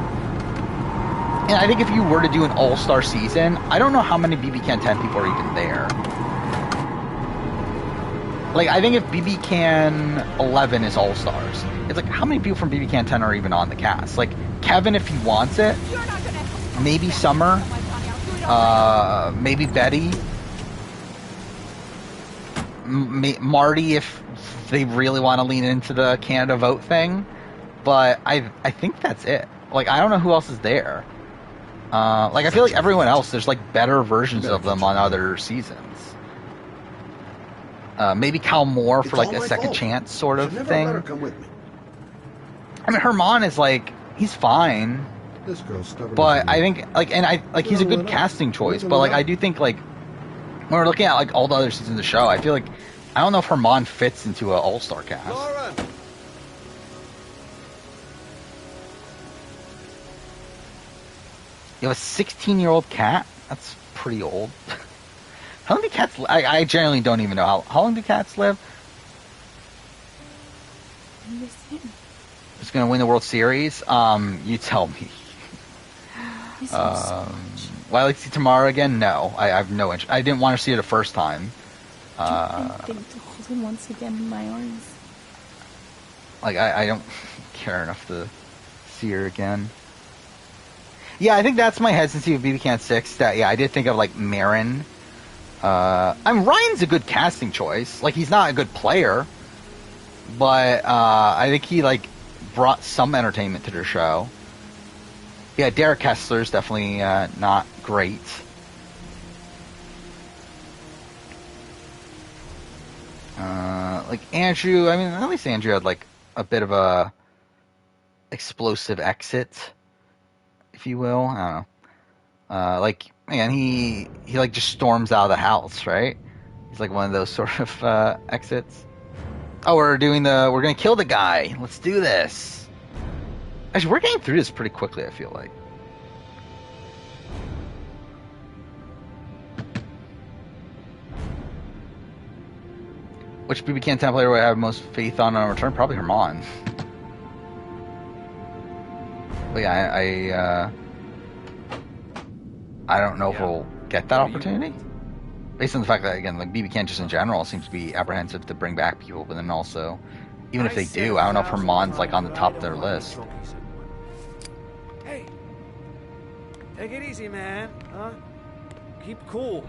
And I think if you were to do an all-star season, I don't know how many BB Can 10 people are even there. Like, I think if BB Can 11 is all-stars, it's like, how many people from BB Can 10 are even on the cast? Like, Kevin, if he wants it, maybe Summer, maybe Betty, Marty if they really want to lean into the Canada vote thing, but I think that's it. Like, I don't know who else is there. Like, I feel like everyone else, there's, like, better versions of them on other seasons. Maybe Cal Moore for, like, a second chance sort of thing. I mean, Herman is, like, he's fine. This girl's stubborn. But I think, like, and I, like, he's a good casting choice, but, like, I do think, like, when we're looking at, like, all the other seasons of the show, I feel like, I don't know if Herman fits into an all-star cast. You have a 16-year-old cat? That's pretty old. How long do cats I genuinely don't even know. How long do cats live? Who's going to win the World Series? You tell me. Will I like to see Tamara again? No. I have no interest. I didn't want to see her the first time. Anything to hold him once again in my arms. Like, I don't care enough to see her again. Yeah, I think that's my hesitancy with BB Can 6. That, yeah, I did think of, like, Marin. Ryan's a good casting choice. Like, he's not a good player, but I think he, like, brought some entertainment to the show. Yeah, Derek Kessler's definitely not great. Like, Andrew, I mean, at least Andrew had, like, a bit of a explosive exit, if you will. I don't know. Like, man, he like, just storms out of the house, right? He's like one of those sort of exits. Oh, we're gonna kill the guy. Let's do this. Actually, we're getting through this pretty quickly, I feel like. Which BB Can 10 player would I have most faith on return? Probably Herman. But yeah, I don't know if we'll get that opportunity. Based on the fact that, again, like BB Can just in general seems to be apprehensive to bring back people, but then also, even if they do, I don't know if Herman's like on the top of their list. Hey, take it easy, man. Huh? Keep cool.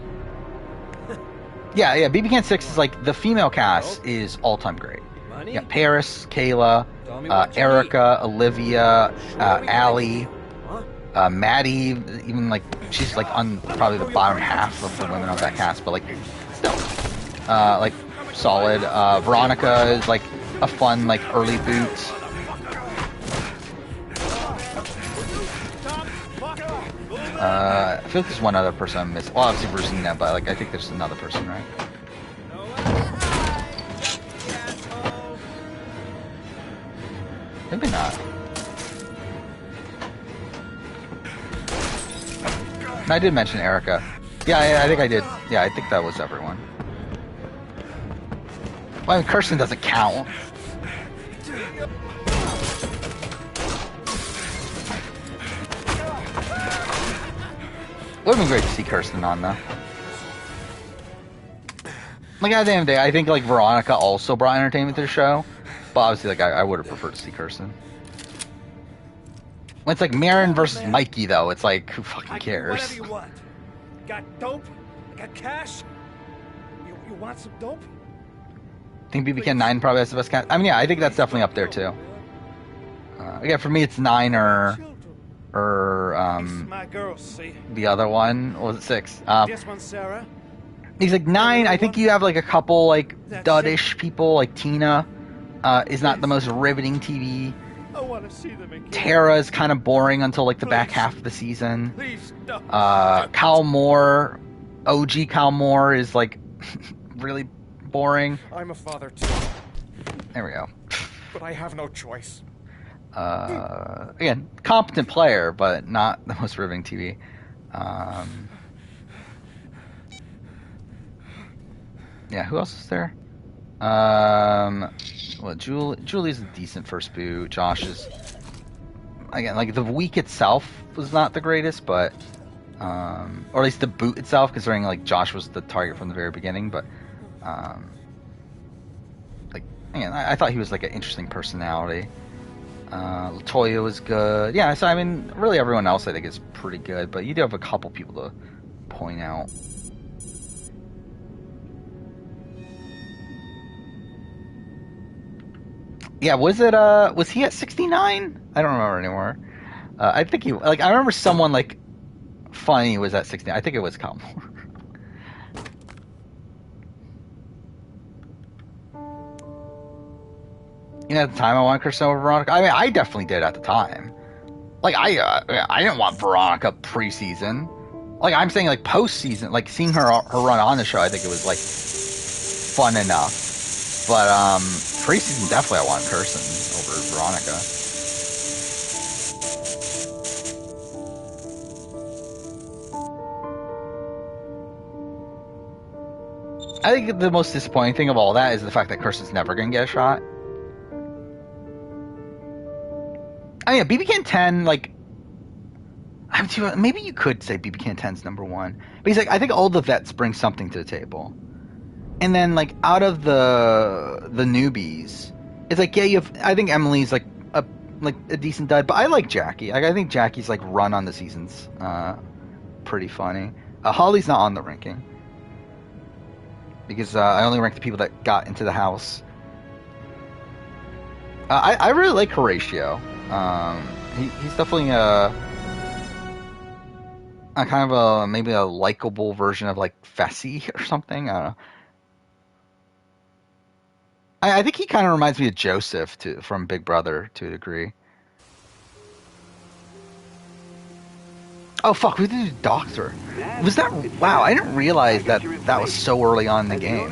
Yeah, BB Can 6 is like, the female cast is all-time great. Yeah, Paris, Kayla, Erica, Olivia, Allie, Maddie, even like, she's like on probably the bottom half of the women of that cast, but like, still, like, solid. Veronica is like a fun, like, early boot. I feel like there's one other person I'm missing. Well, obviously Rosina, but like I think there's another person, right? Maybe not. And I did mention Erica. Yeah, I think I did. Yeah, I think that was everyone. Well, I mean, Kirsten doesn't count. Would have been great to see Kirsten on, though. Like, at the end of the day, I think, like, Veronica also brought entertainment to the show. But obviously, like, I would have preferred to see Kirsten. When it's like Marin versus Mikey, though, it's like, who fucking cares? Whatever you want. Got dope? Got cash? You want some dope? I think BB Can 9 probably has the best cast. I mean, yeah, I think that's definitely up there, too. Again, for me, it's 9 or my girl, see? the other one. What was it, 6? This one, Sarah. He's like 9. I think you have like a couple like dud-ish people, like Tina is not the most riveting TV. I want to see them again. Tara is kind of boring until like the back half of the season. Please don't. Kyle Moore, OG Kyle Moore is like really boring. I'm a father too. There we go. But I have no choice. Again, competent player, but not the most riveting TV. Yeah, who else is there? Well, Julie's a decent first boot. Josh is, again, like the week itself was not the greatest, but or at least the boot itself, considering like Josh was the target from the very beginning. But like, again, I thought he was like an interesting personality. Latoya was good. Yeah, so I mean, really everyone else I think is pretty good, but you do have a couple people to point out. Yeah, was he at 69? I don't remember anymore. I think he, like, I remember someone, like, funny was at 69. I think it was Kyle Moore. You know, at the time I wanted Kirsten over Veronica. I mean, I definitely did at the time. Like, I didn't want Veronica preseason. Like, I'm saying, like, postseason, like, seeing her run on the show, I think it was, like, fun enough. But, preseason, definitely I want Kirsten over Veronica. I think the most disappointing thing of all that is the fact that Kirsten's never going to get a shot. I mean, BB Can 10, like, maybe you could say BB Can 10's number 1. But he's like, I think all the vets bring something to the table. And then, like, out of the newbies, it's like, yeah, I think Emily's like a decent dud, but I like Jackie. Like, I think Jackie's like run on the season's pretty funny. Holly's not on the ranking because I only rank the people that got into the house. I really like Horatio. He's definitely a kind of maybe a likable version of like Fessy or something. I don't know. I think he kind of reminds me of Joseph from Big Brother to a degree. Oh fuck, we did a doctor. Was that? Wow, I didn't realize that that was so early on in the game.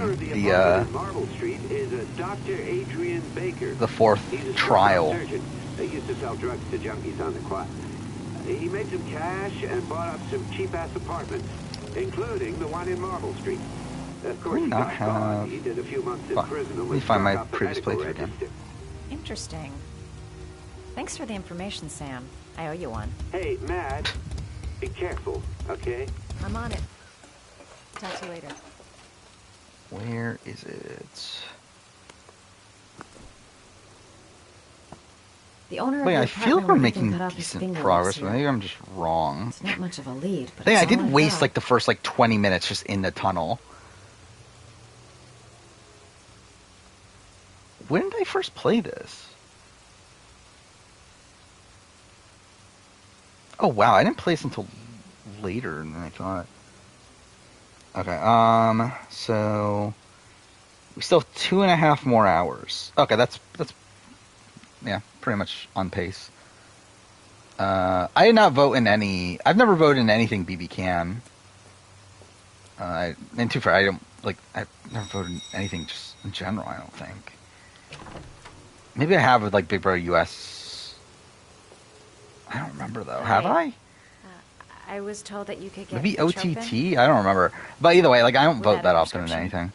Marble Street is a Dr. Adrian Baker. The fourth trial. They used to sell drugs to junkies on the quad. He made some cash and bought up some cheap-ass apartments, including the one in Marble Street. Of course, he got caught. He did a few months in prison. Let me find my previous playthrough again. Interesting. Thanks for the information, Sam. I owe you one. Hey, Matt, be careful, okay? I'm on it. Talk to you later. Where is it? The owner of Wait, the I feel like we're apartment making cut off his decent finger progress, last but year. maybe I'm just wrong. It's not much of a lead, but I think I it's all did I've waste got. like the first like 20 minutes just in the tunnel. When did I first play this? Oh wow, I didn't play this until later than I thought. Okay, so we still have 2.5 more hours. Okay, that's yeah, pretty much on pace. I did not vote in any. I've never voted in anything BB Can. And too far, I don't like. I've never voted in anything just in general. I don't think. Maybe I have with like Big Brother US. I don't remember though. Have I? I was told that you could get Maybe the OTT. trophy. I don't remember. But either way, like I don't vote Without that a often in prescription. anything.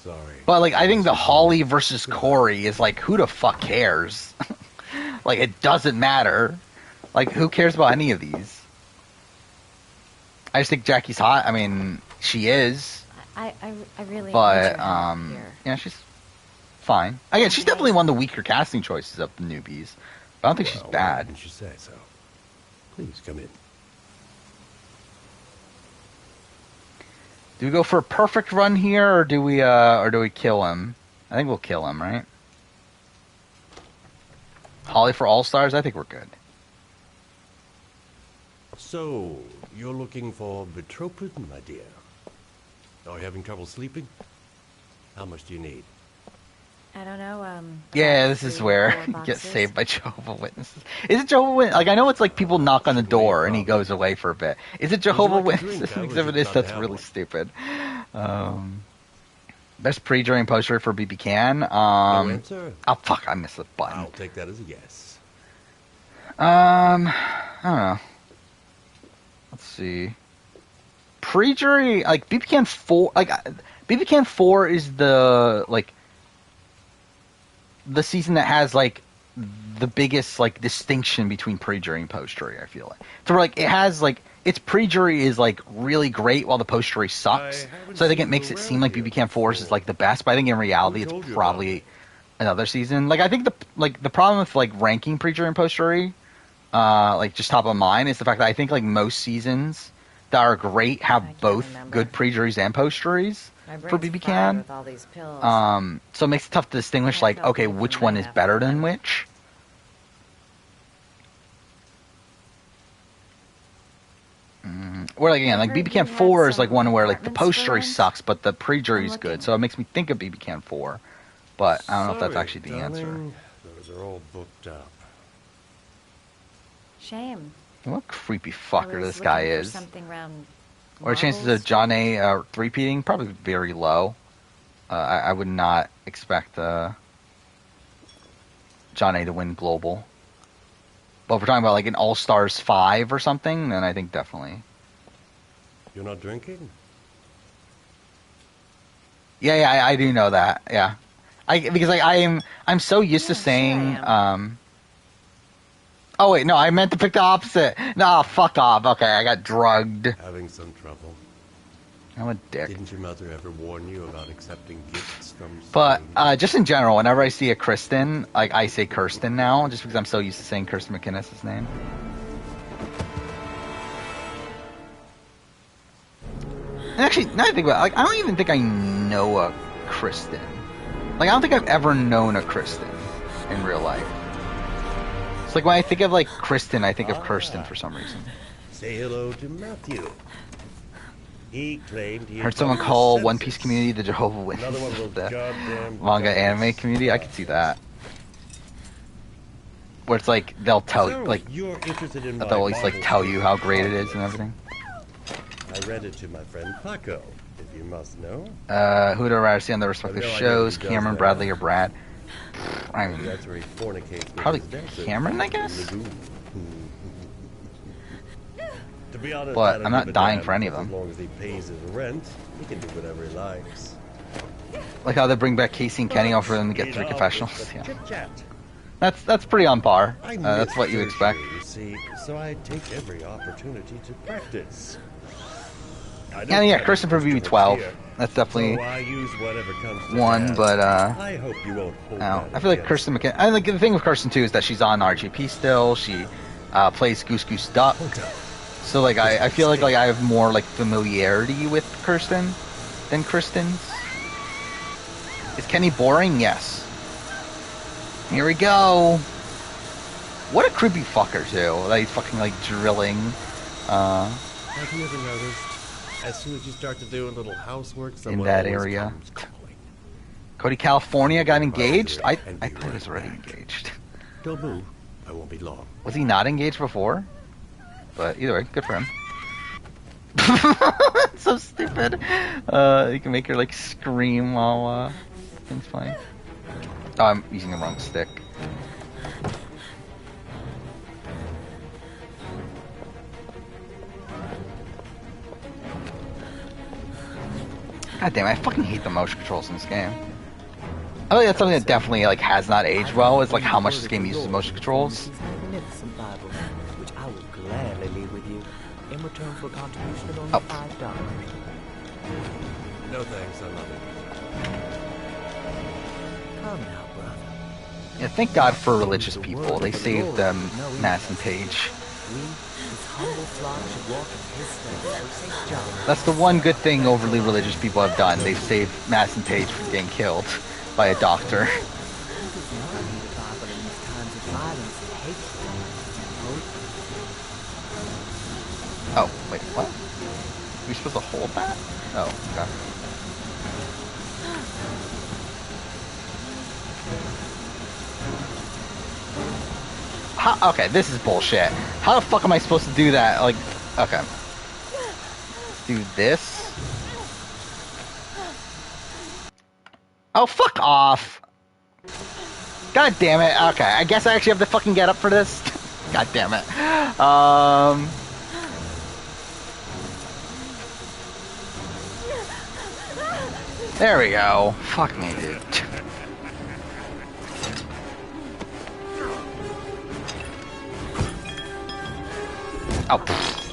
Sorry. But like I think the Holly versus Corey is like who the fuck cares? Like it doesn't matter. Like who cares about any of these? I just think Jackie's hot. I mean, she is. I really. But enjoy her here. yeah, she's fine. Again, she's definitely one of the weaker casting choices of the newbies. But I don't think she's Why bad. didn't you say so? Please come in. Do we go for a perfect run here, or do we kill him? I think we'll kill him, right? Holly for All Stars? I think we're good. So, you're looking for Vitropin, my dear? Are you having trouble sleeping? How much do you need? I don't know. Yeah, this is where he gets saved by Jehovah's Witnesses. Is it Jehovah's Witnesses? Like, I know it's like people knock on the door and he goes away for a bit. Is it Jehovah's Witnesses? Because if it is, that's really stupid. Best pre, during, poster for BB Can. No answer? Oh, fuck, I missed the button. I'll take that as a yes. I don't know. Let's see. Pre-jury, like, BB Can 4, like, BB Can 4 is the, like, the season that has, like, the biggest, like, distinction between pre-jury and post-jury, I feel like. So, like, it has, like, its pre-jury is, like, really great while the post-jury sucks. So I think it makes it seem like BB Can 4 is, like, the best, but I think in reality it's probably another season. Like, I think the problem with, like, ranking pre-jury and post-jury, like, just top of mind, is the fact that I think, like, most seasons that are great have both good pre-juries and post-juries for BB Can. With all these pills. So it makes it tough to distinguish, like, okay, which one is better than which. Where, like, again, like, BB Can 4 is, like, one where, like, the post-jury sucks, but the pre-jury's good, so it makes me think of BB Can 4. But I don't know if that's actually the answer. Those are all booked up. Shame. What a creepy fucker I was this guy looking for is. something round What are chances marbles? of John A. Three-peating? Probably very low. I would not expect John A. to win global. But if we're talking about like an All-Stars 5 or something, then I think definitely. You're not drinking? Yeah, I do know that. Yeah, because like I'm so used to saying. Oh wait, no, I meant to pick the opposite. No, fuck off. Okay, I got drugged. Having some trouble. I'm a dick. Didn't your mother ever warn you about accepting gifts from... But just in general, whenever I see a Kristen, like I say Kirsten now, just because I'm so used to saying Kirsten McInnes' name. And actually, now I think about it, like I don't even think I know a Kristen. Like I don't think I've ever known a Kristen in real life. It's like when I think of like Kristen, I think of Kirsten for some reason. Say hello to Matthew. He claimed he Heard someone call One Piece community the Jehovah's Witnesses of the manga anime community. I could see that. where it's like they'll tell So, like you're interested in they'll my always like Marvel tell Street you how great it is and everything. I read it to my friend Paco, if you must know. Who would I rather see on the respective No idea shows? who does Cameron, that. Bradley, or Brad? I mean, That's where he fornicates with probably his dancer, Cameron, I guess. Lagoon. To be honest, I But don't I'm give not a dying damn, for any of As them. long as he pays his rent, he can do whatever he likes. Like how they bring back Casey and Kenny over for them to get through Enough confessionals. with the Yeah, chit-chat. that's pretty on par. I That's what you miss expect. surgery, you see, so I take every opportunity to practice. I don't And yeah, have Kirsten for instruments BB12. here, That's definitely so I use whatever comes to one, hand. but I hope you won't hold no, that I feel like against Kirsten McKenna. I think the thing with Kirsten too is that she's on RGP still. She plays Goose Goose Duck. So like I feel like I have more like familiarity with Kirsten than Kristen's. Is Kenny boring? Yes. Here we go. What a creepy fucker too. Like fucking like drilling. Have you ever noticed? As soon as you start to do a little housework, In someone that always area. comes calling. Cody California got engaged? I thought he was already engaged. Don't move. I won't be long. Was he not engaged before? But either way, good for him. It's so stupid. You can make her like scream while things playing. Oh, I'm using the wrong stick. God damn, I fucking hate the motion controls in this game. I think that's something that definitely like has not aged well. Is like how much this game uses motion controls. Magnificent Bible, which I will gladly leave with you in return for a contribution of only Oh. $5. No thanks, I love it. Come now, brother. Yeah, thank God for religious people. They saved Mass and Page. We, his humble flock, should walk in his steps, so St. John. That's the one good thing overly religious people have done. They've saved Mass and Page from getting killed by a doctor. Who does not read the Bible in these times of violence and hatred? Oh, wait, what? Are we supposed to hold that? Oh, okay. Okay, this is bullshit. How the fuck am I supposed to do that? Like, okay. Let's do this. Oh, fuck off. God damn it. Okay, I guess I actually have to fucking get up for this. God damn it. There we go. Fuck me, dude. Oh,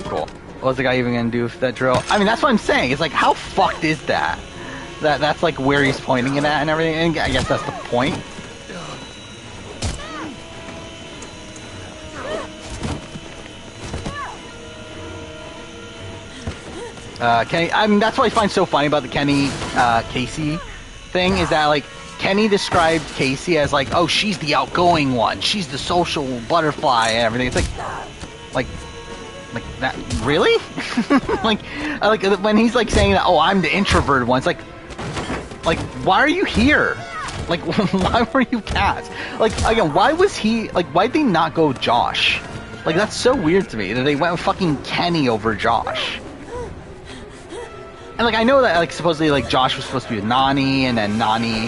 cool. What was the guy even gonna do with that drill? I mean, that's what I'm saying. It's like, how fucked is that? That's like where he's pointing it at and everything. And I guess that's the point. Kenny, I mean, that's what I find so funny about the Kenny, Casey thing is that, like, Kenny described Casey as, like, oh, she's the outgoing one. She's the social butterfly and everything. It's like that, really? like when he's, like, saying that, oh, I'm the introverted one. It's like, why are you here? Like, why were you cast? Like, again, why was he, like, why'd they not go Josh? Like, that's so weird to me that they went with fucking Kenny over Josh. And, like, I know that, like, supposedly, like, Josh was supposed to be with Nani, and then Nani,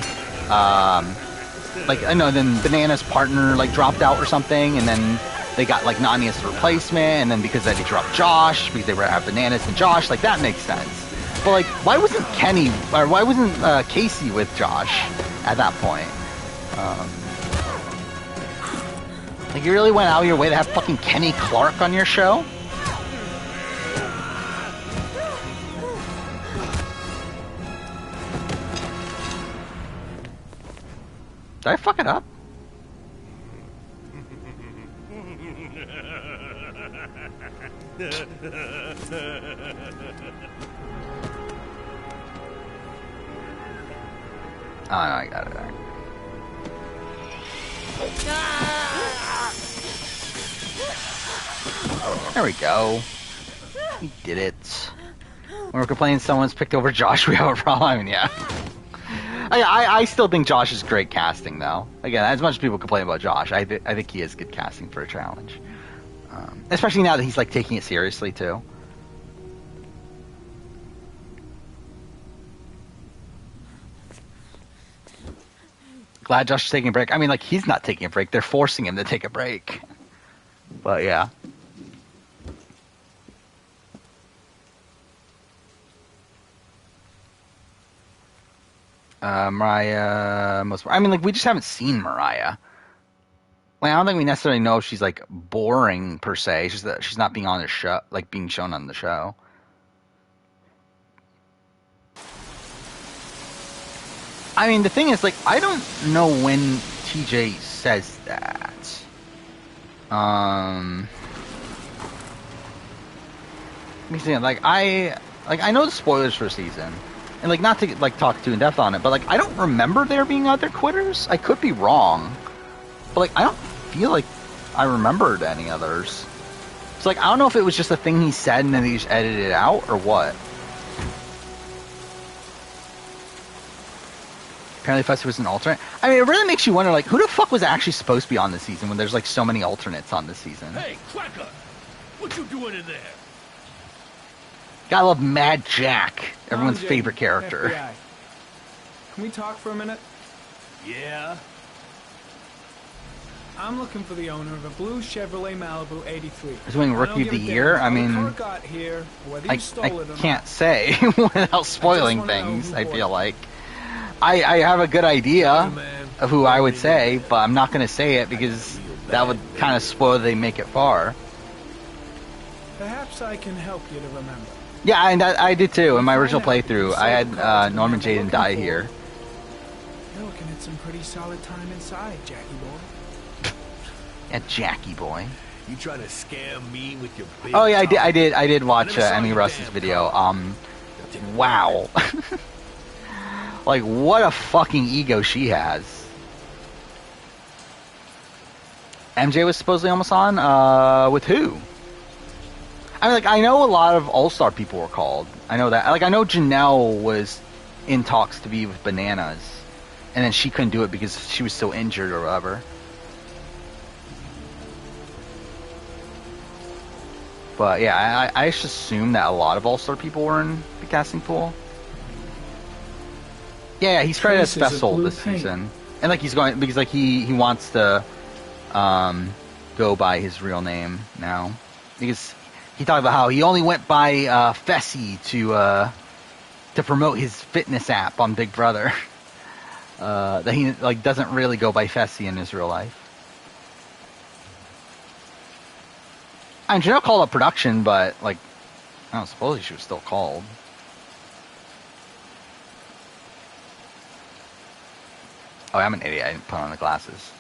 like, I know, then Banana's partner, like, dropped out or something, and then they got, like, Nani as the replacement, and then because they dropped Josh, because they were have Bananas and Josh, like, that makes sense. But, like, why wasn't Kenny, or why wasn't Casey with Josh at that point? Like, you really went out of your way to have fucking Kenny Clark on your show? Did I fuck it up? Oh, no, I got it. All right. There we go. We did it. When we're complaining someone's picked over Josh, we have a problem. I mean, yeah. I still think Josh is great casting, though. Again, as much as people complain about Josh, I think he is good casting for a challenge. Especially now that he's like taking it seriously too. Glad Josh is taking a break. I mean, like, he's not taking a break. They're forcing him to take a break. But yeah. Mariah, I mean, like, we just haven't seen Mariah. Like, I don't think we necessarily know if she's like boring per se. It's just that she's not being on the show, like being shown on the show. I mean, the thing is, like, I don't know when TJ says that. Let me see. Like, I know the spoilers for a season. And, like, not to, like, talk too in-depth on it, but, like, I don't remember there being other quitters. I could be wrong. But, like, I don't feel like I remembered any others. So, like, I don't know if it was just a thing he said and then he just edited it out, or what. Apparently Fessy was an alternate. I mean, it really makes you wonder, like, who the fuck was actually supposed to be on this season when there's, like, so many alternates on this season? Hey, Cracker! What you doing in there? Gotta love Mad Jack, everyone's Jaden, favorite character. FBI. Can we talk for a minute? Yeah? I'm looking for the owner of a blue Chevrolet Malibu 83. Is winning Rookie of the Year? I mean, I can't say without spoiling things, I feel like. I have a good idea of who I would say, but I'm not going to say it because that would kind of spoil they make it far. Perhaps I can help you to remember. Yeah, and I did too. In my original playthrough, I had Norman Jayden die here. You're looking at some pretty solid time inside, Jackie boy. Yeah, Jackie boy. You trying to scam me with your big Oh yeah, I did watch Emmy Russ's video. Wow. Like, what a fucking ego she has. MJ was supposedly almost on. With who? I mean, like, I know a lot of All-Star people were called. I know that. Like, I know Janelle was in talks to be with Bananas, and then she couldn't do it because she was so injured or whatever. But yeah, I just assume that a lot of All-Star people were in the casting pool. Yeah, he's credited as Fessel this season, and like he's going because like he wants to go by his real name now because he talked about how he only went by Fessy to promote his fitness app on Big Brother. That he like doesn't really go by Fessy in his real life. And Janelle called up production, but like I don't suppose she was still called. Oh, I'm an idiot. I didn't put on the glasses.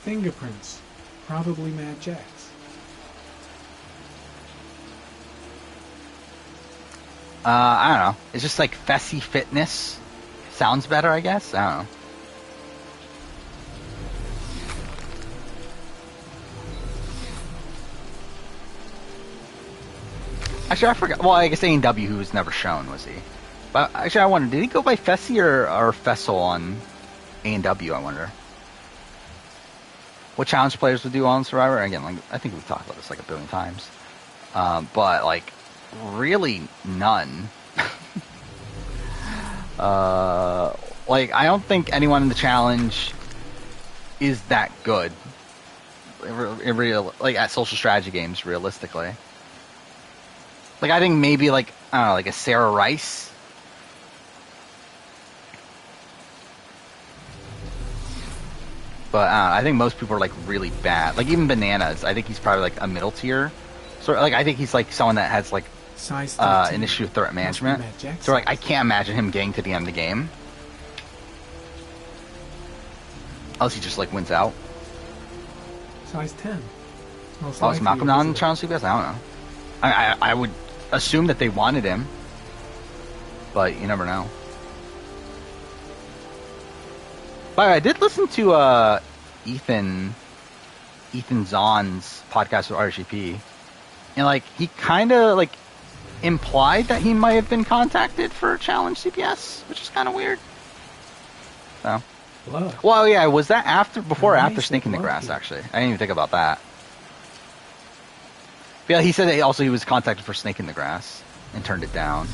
Fingerprints. Probably Mad Jack's. I don't know. It's just like Fessy Fitness. Sounds better, I guess? I don't know. Actually, I forgot. Well, I guess A&W, who was never shown, was he? But actually, I wonder, did he go by Fessy or Fessel on A&W, I wonder? What challenge players would do on Survivor? Again, like I think we've talked about this like a billion times. But, like, really none. Like, I don't think anyone in the challenge is that good. Like, at social strategy games, realistically. Like, I think maybe, like, I don't know, like a Sarah Rice. But I think most people are, like, really bad. Like, even Bananas, I think he's probably, like, a middle tier. So, like, I think he's, like, someone that has, like, initiative threat management. So, like, I can't imagine him getting to the end of the game. Unless he just, like, wins out. Size 10. Oh, is Malcolm not in the challenge CBS? I don't know. I would assume that they wanted him. But you never know. By the way, I did listen to Ethan Zahn's podcast with RGP. And like he kind of like implied that he might have been contacted for Challenge CPS, which is kind of weird. So, well, yeah, was that before or after Snake in the Grass? Actually, I didn't even think about that. But yeah, he said that he was contacted for Snake in the Grass and turned it down.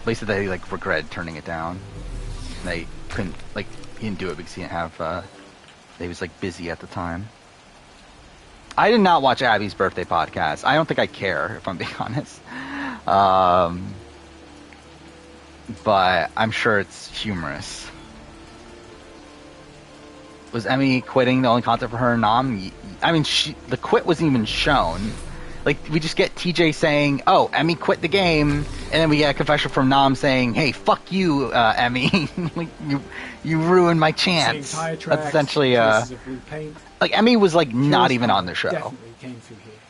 But he said that he like regretted turning it down. And he couldn't, like, he didn't do it because he didn't have. He was like busy at the time. I did not watch Abby's birthday podcast. I don't think I care, if I'm being honest. But I'm sure it's humorous. Was Emmy quitting the only content for her and Nam? I mean, the quit wasn't even shown. Like, we just get TJ saying, "Oh, Emmy quit the game," and then we get a confession from Nam saying, "Hey, fuck you, Emmy. you ruined my chance." That's essentially like Emmy was like not even on the show,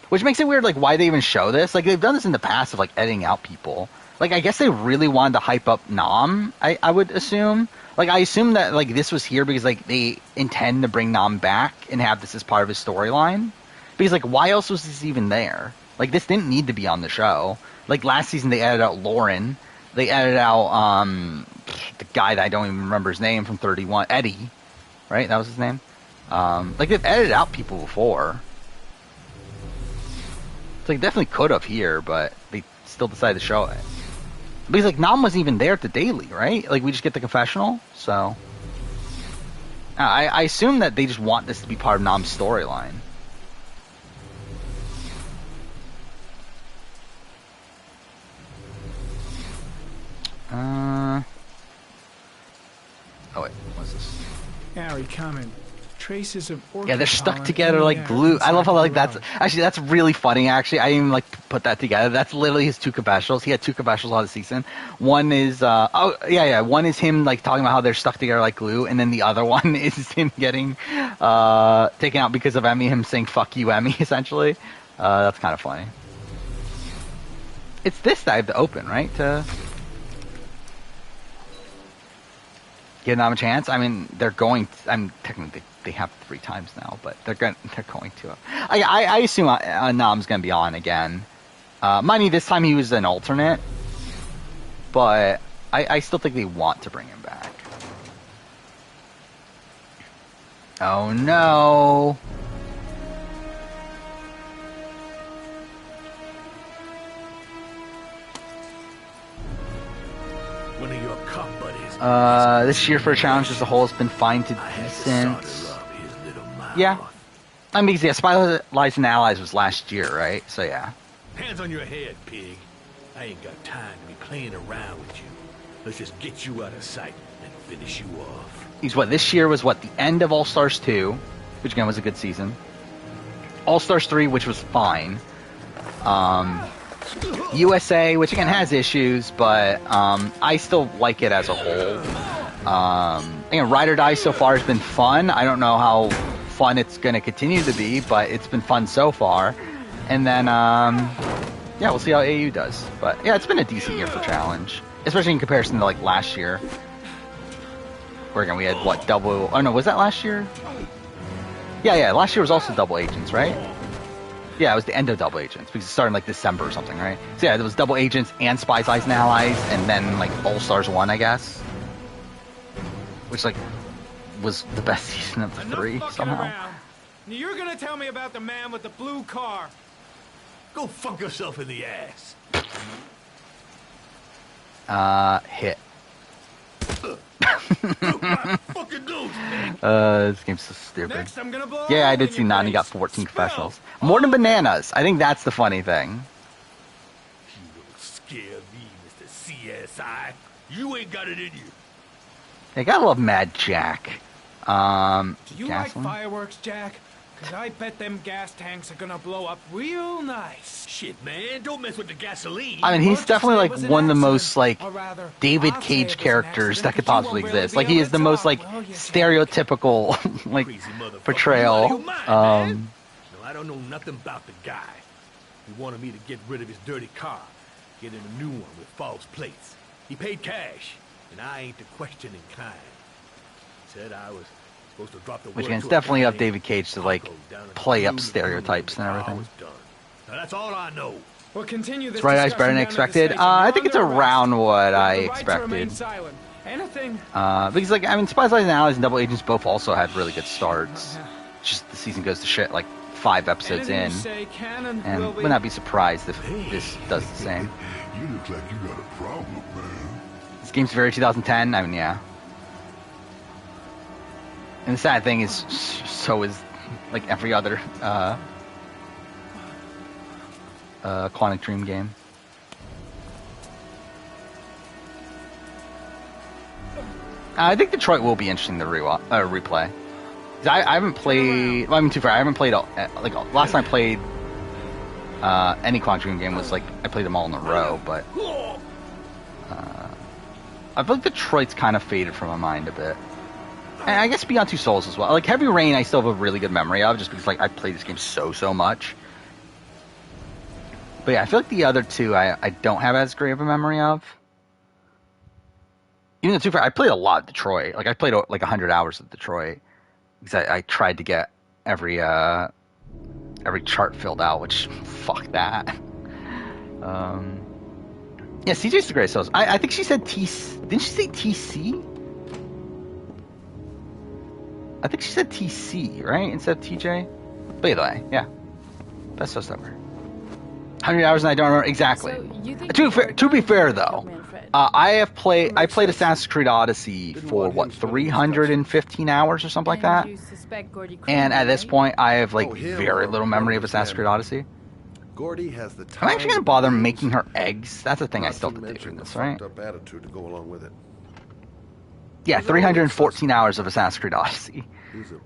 which makes it weird. Like, why they even show this? Like, they've done this in the past of like editing out people. Like, I guess they really wanted to hype up Nam. I would assume. Like, I assume that like this was here because like they intend to bring Nam back and have this as part of his storyline. Because, like, why else was this even there? Like, this didn't need to be on the show. Like, last season they edited out Lauren. They edited out, the guy that I don't even remember his name from 31. Eddie. Right? That was his name? Like, they've edited out people before. So, they definitely could have here, but they still decided to show it. Because, like, Nam wasn't even there at the daily, right? Like, we just get the confessional, so... I assume that they just want this to be part of Nam's storyline. Oh wait, what's this? Harry, comment. Traces of orchid Yeah, they're stuck pollen together in the like air glue. I love how like inside that's the that's really funny. Actually, I didn't even like put that together. That's literally his two confessionals. He had two confessionals on the season. One is one is him like talking about how they're stuck together like glue, and then the other one is him getting taken out because of Emmy. Him saying "fuck you, Emmy." Essentially, that's kind of funny. It's this that I have to open, right? To give them a chance. I mean, they're going. Technically they have 3 times now, but they're going to. I assume Nam's going to be on again. Mind you, this time he was an alternate, but I still think they want to bring him back. Oh no! One of your cop buddies. This year for a challenge as a whole has been fine to decent. Yeah. I mean, yeah, Spies, Lies, and Allies was last year, right? So, yeah. Hands on your head, pig. I ain't got time to be playing around with you. Let's just get you out of sight and finish you off. This year was the end of All-Stars 2, which again was a good season. All-Stars 3, which was fine. USA, which again has issues, but I still like it as a whole. Ride or Die so far has been fun. I don't know how fun it's going to continue to be, but it's been fun so far. And then, we'll see how AU does. But yeah, it's been a decent year for Challenge, especially in comparison to like last year. Where again we had double? Oh no, was that last year? Yeah. Last year was also Double Agents, right? Yeah, it was the end of Double Agents because it started in like December or something, right? So yeah, there was Double Agents and Spies, Lies, and Allies, and then like All Stars 1, I guess, which like was the best season of the 3 somehow. Around. You're gonna tell me about the man with the blue car? Go fuck yourself in the ass. Hit. This game's so stupid. Next, I'm gonna blow I did see Nani got 14 confessionals. More than Bananas. I think that's the funny thing. You don't scare me, Mr. CSI. You ain't got it in you. I gotta love Mad Jack. Do you like gasoline? fireworks, Jack? Cause I bet them gas tanks are gonna blow up real nice. Shit, man, don't mess with the gasoline. I mean, he's definitely like one of the most like David Cage characters that could possibly exist. Like he is the most like stereotypical like portrayal. No, I don't know nothing about the guy. He wanted me to get rid of his dirty car, get him a new one with false plates. He paid cash, and I ain't the questioning kind. Said I was Supposed to drop the Which word again, it's to definitely a up David Cage to like play up stereotypes and everything. Now, that's all I know. We'll continue this It's right, guys, better than expected. I think it's around what I expected. Because like I mean, Spies, Lies, and Allies and Double Agents both also had really good starts. Just the season goes to shit like 5 episodes in, and would not be surprised if this does the same. You look like you got a problem, man. This game's very 2010. I mean, yeah. And the sad thing is, so is like every other Quantic Dream game. I think Detroit will be interesting to replay. I haven't played. Well, I mean, too far. I haven't played like last time I played any Quantic Dream game was like I played them all in a row, but I feel like Detroit's kind of faded from my mind a bit. And I guess Beyond Two Souls as well. Like Heavy Rain, I still have a really good memory of, just because like I played this game so much. But yeah, I feel like the other two I don't have as great of a memory of. Even though, too far, I played a lot of Detroit. Like I played like 100 hours of Detroit because I tried to get every chart filled out, which fuck that. Yeah, CJ's the greatest host. I think she said TC. Didn't she say TC? I think she said TC, right? Instead of TJ? But either way, yeah. Best host ever. 100 hours and I don't remember exactly. So to be fair though, I played Assassin's Creed Odyssey for what, 315 hours or something like that. And at this point, I have like very little memory of Assassin's Creed Odyssey. Gordy has the I'm actually gonna bother making her eggs. That's the thing I still have to do in this, right? Attitude to go along with it. Yeah, 314 hours of Assassin's Creed Odyssey,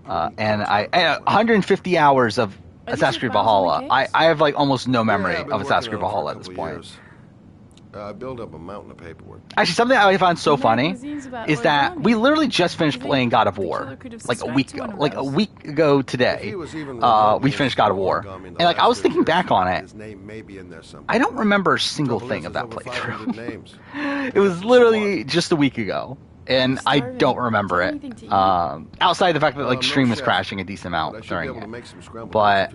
and 150 hours of Assassin's Creed Valhalla. I have like almost no memory of Assassin's Creed Valhalla at this point. I built up a mountain of paperwork. Actually, something I found so funny is that we literally just finished playing God of War like a week ago. Like a week ago today, we finished God of War, and like I was thinking back on it, I don't remember a single thing of that playthrough. It was literally just a week ago, and I don't remember it. Outside the fact that like stream was crashing a decent amount during it, but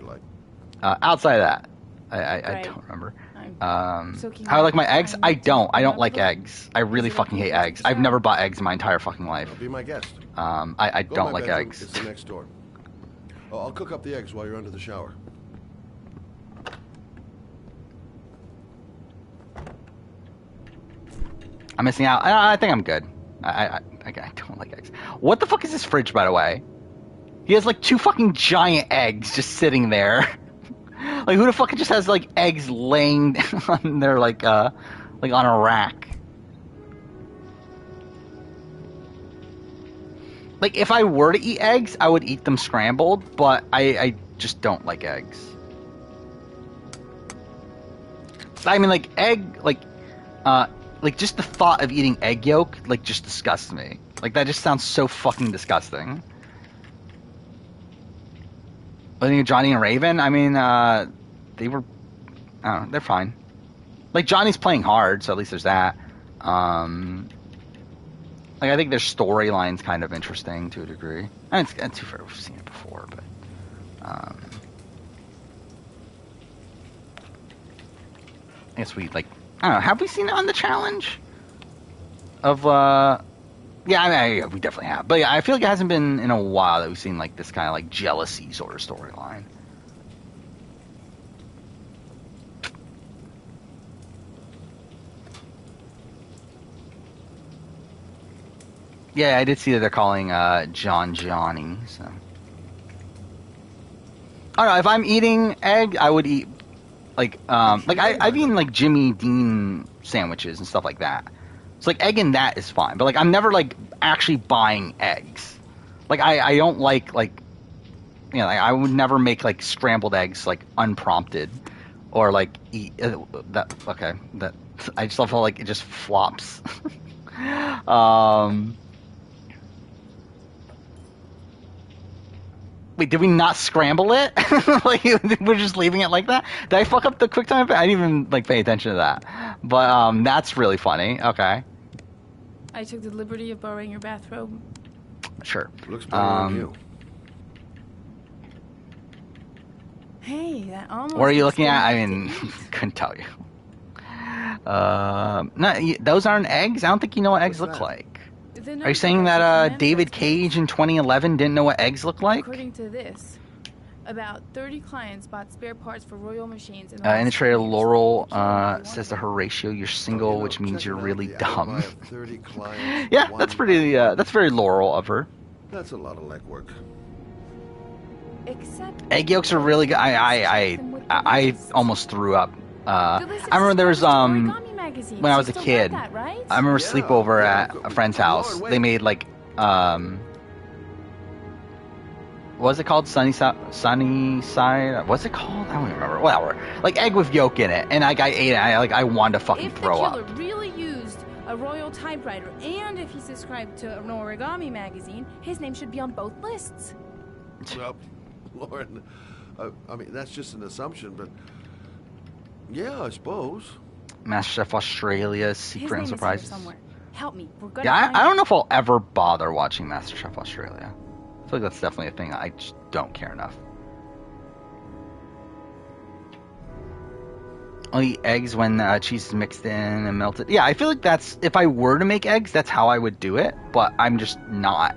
outside of that, I don't remember. How I like my eggs? I don't like eggs. I really fucking hate eggs. I've never bought eggs in my entire fucking life. Be my guest. I don't like eggs. It's next door. I'll cook up the eggs while you're under the shower. I'm missing out. I think I'm good. I don't like eggs. What the fuck is this fridge, by the way? He has like 2 fucking giant eggs just sitting there. Like, who the fuck just has, like, eggs laying on their, like on a rack? Like, if I were to eat eggs, I would eat them scrambled, but I just don't like eggs. I mean, like, like, just the thought of eating egg yolk, like, just disgusts me. Like, that just sounds so fucking disgusting. I think Johnny and Raven, I mean, they were, I don't know, they're fine. Like, Johnny's playing hard, so at least there's that. Like, I think their storyline's kind of interesting to a degree. I mean, it's too fair, we've seen it before, but, I guess we, like, I don't know, have we seen it on the challenge? Of, yeah, I mean, we definitely have. But yeah, I feel like it hasn't been in a while that we've seen like this kind of like jealousy sort of storyline. Yeah, I did see that they're calling John Johnny. So I don't know, if I'm eating egg, I would eat I've eaten like Jimmy Dean sandwiches and stuff like that. So, like, egg in that is fine. But, like, I'm never, like, actually buying eggs. Like, I don't like, you know, like, I would never make, like, scrambled eggs, like, unprompted. Or, like, eat that. Okay. That. I just feel like it just flops. Wait, did we not scramble it? Like, we're just leaving it like that? Did I fuck up the QuickTime? I didn't even, like, pay attention to that. But, that's really funny. Okay. I took the liberty of borrowing your bathrobe. Sure. Looks better than you. Hey, that almost. What are you looks looking at? good. I mean, couldn't tell you. No, those aren't eggs. I don't think you know what eggs look like. Are you saying that David Cage in 2011 didn't know what eggs look like? According to this, about 30 clients bought spare parts for Royal machines. In the trailer, Laurel says to Horatio, "You're single, which means you're really dumb." Yeah, that's pretty. That's very Laurel of her. That's a lot of legwork. Except egg yolks are really good. I almost threw up. I remember there was when I was a kid. I remember sleepover at a friend's house. They made like what was it called? Sunny side. What's it called? I don't even remember. Whatever. Like egg with yolk in it, and I ate it. I wanted to fucking throw up. If the killer really used a royal typewriter, and if he subscribed to an origami magazine, his name should be on both lists. Well, Lauren, I mean, that's just an assumption, but yeah, I suppose. MasterChef Australia, Secret and Surprises. Somewhere. Help me. We're gonna Yeah, I don't know if I'll ever bother watching MasterChef Australia. I feel like that's definitely a thing. I just don't care enough. I'll eat eggs when cheese is mixed in and melted. Yeah, I feel like that's, if I were to make eggs, that's how I would do it, but I'm just not.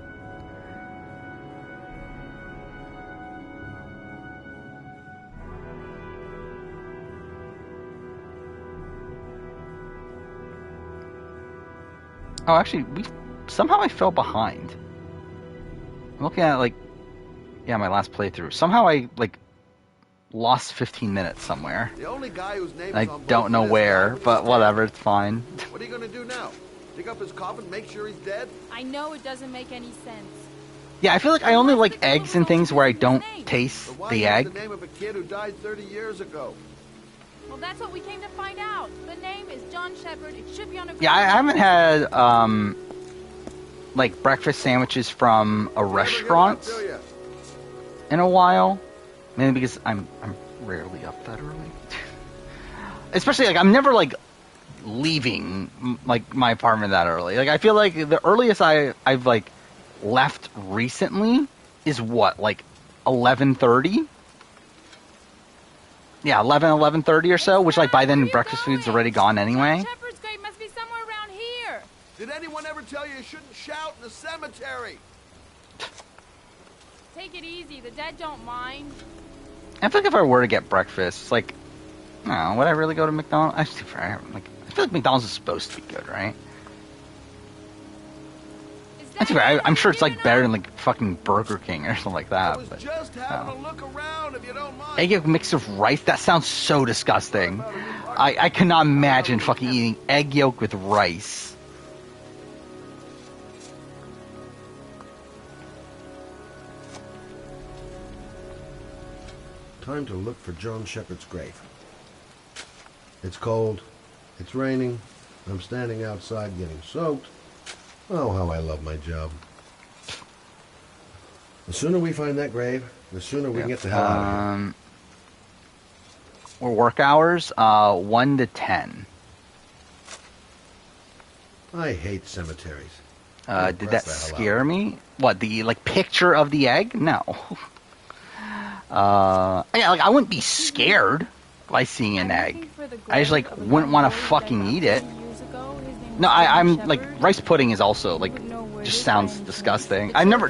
Oh, actually, somehow I fell behind. I'm looking at, like, yeah, my last playthrough. Somehow I, like, lost 15 minutes somewhere. The only guy whose name I don't know where, but whatever, it's fine. What are you going to do now? Dig up his coffin, make sure he's dead? I know it doesn't make any sense. Yeah, I feel like I only like eggs and things where I don't taste the egg. The name of a kid who died 30 years ago. Well, that's what we came to find out. The name is John Shepard. It should be on a... Yeah, I haven't had, like, breakfast sandwiches from a restaurant in a while. Mainly because I'm rarely up that early. Especially, like, I'm never, like, leaving, like, my apartment that early. Like, I feel like the earliest I've, like, left recently is what, like, 11:30? Yeah, 11:30 or so, which, like, by then breakfast food's already gone anyway. Shepard's grave must be somewhere around here. Did anyone ever tell you shouldn't shout in the cemetery? Take it easy. The dead don't mind. I feel like if I were to get breakfast, like, I don't know, would I really go to McDonald's? I feel like McDonald's is supposed to be good, right? That's fair. I'm sure it's like better than like fucking Burger King or something like that. But just having a look around, if you don't mind. Egg yolk mixed with rice? That sounds so disgusting. I cannot imagine fucking eating egg yolk with rice. Time to look for John Shepard's grave. It's cold. It's raining. I'm standing outside getting soaked. Oh, how I love my job. The sooner we find that grave, the sooner we can get the hell out of here. Or work hours, 1 to 10. I hate cemeteries. Did that scare me? What, the, like, picture of the egg? No. Yeah, like, I wouldn't be scared by seeing an egg. I just, like, wouldn't want to fucking eat it. No, I'm, like, rice pudding is also, like, just sounds disgusting. I've never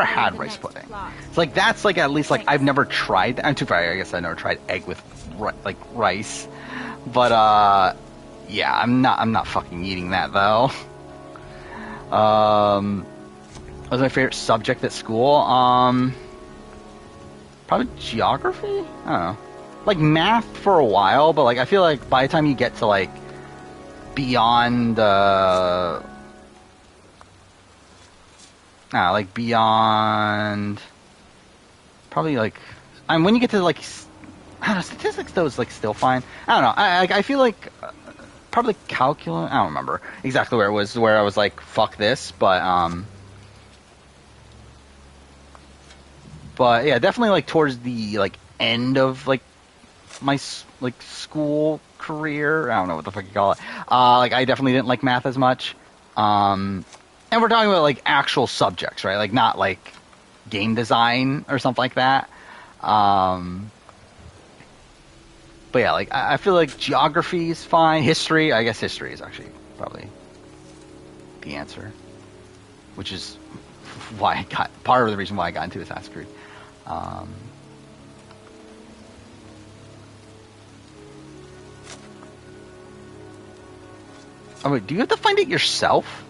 had rice pudding. It's like, that's, like, at least, like, I've never tried that. I'm too fair, I guess I never tried egg with, like, rice. But, yeah, I'm not fucking eating that, though. What was my favorite subject at school? Probably geography? I don't know. Like, math for a while, but, like, I feel like by the time you get to, like, beyond, beyond, probably, like, when you get to, like, I don't know, statistics, though, is, like, still fine. I don't know, I feel like, probably calculus, I don't remember exactly where it was, where I was like, fuck this, but yeah, definitely, like, towards the, like, end of, like, my, like, school career, I don't know what the fuck you call it, like, I definitely didn't like math as much, And we're talking about like actual subjects, right? Like not like game design or something like that. But yeah, like I feel like geography is fine. History, I guess history is actually probably the answer, which is why I got part of the reason why I got into Assassin's Creed. Oh wait, do you have to find it yourself?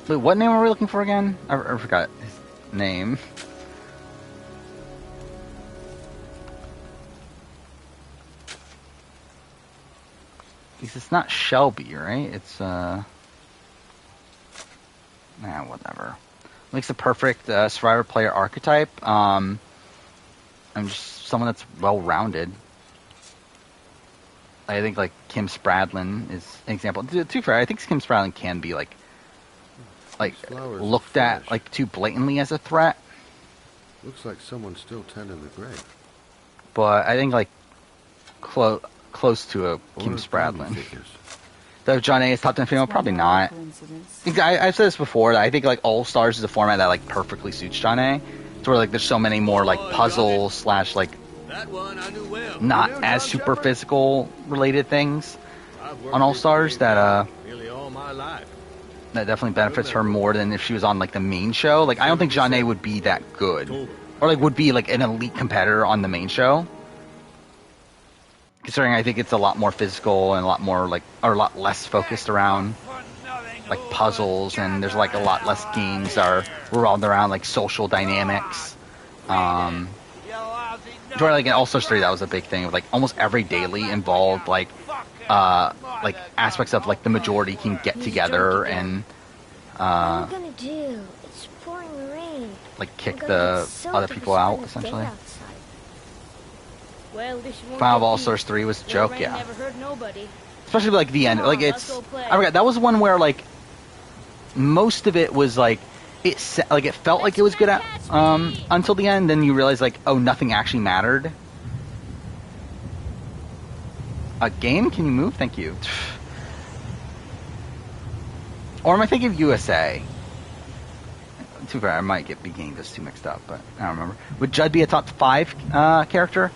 Wait, what name are we looking for again? I forgot his name. It's not Shelby, right? It's whatever. Makes the perfect survivor player archetype. I'm just someone that's well-rounded. I think like Kim Spradlin is an example. To be fair, I think Kim Spradlin can be like looked at like too blatantly as a threat. Looks like someone's still tending the grave. But I think like close to a Kim Spradlin. Though John A is top 10 female, probably not. I've said this before. I think like All Stars is a format that like perfectly suits John A. It's where like there's so many more like puzzle / like not as super physical related things on All Stars that that definitely benefits her more than if she was on like the main show. Like I don't think John A would be that good, or like would be like an elite competitor on the main show. Considering I think it's a lot more physical and a lot more like, or a lot less focused around like puzzles, and there's like a lot less games that are revolved around like social dynamics. Where like in All Stars 3 that was a big thing. Like almost every daily involved like aspects of like the majority can get together and like kick the other people out essentially. Final All Stars 3 was a joke, yeah. Especially like the end, like it's. I forgot that was one where like most of it was like it felt like it was good at until the end. Then you realize like nothing actually mattered. A game? Can you move? Thank you. Or am I thinking of USA? Too bad, I might be getting this too mixed up, but I don't remember. Would Judd be a top 5 character?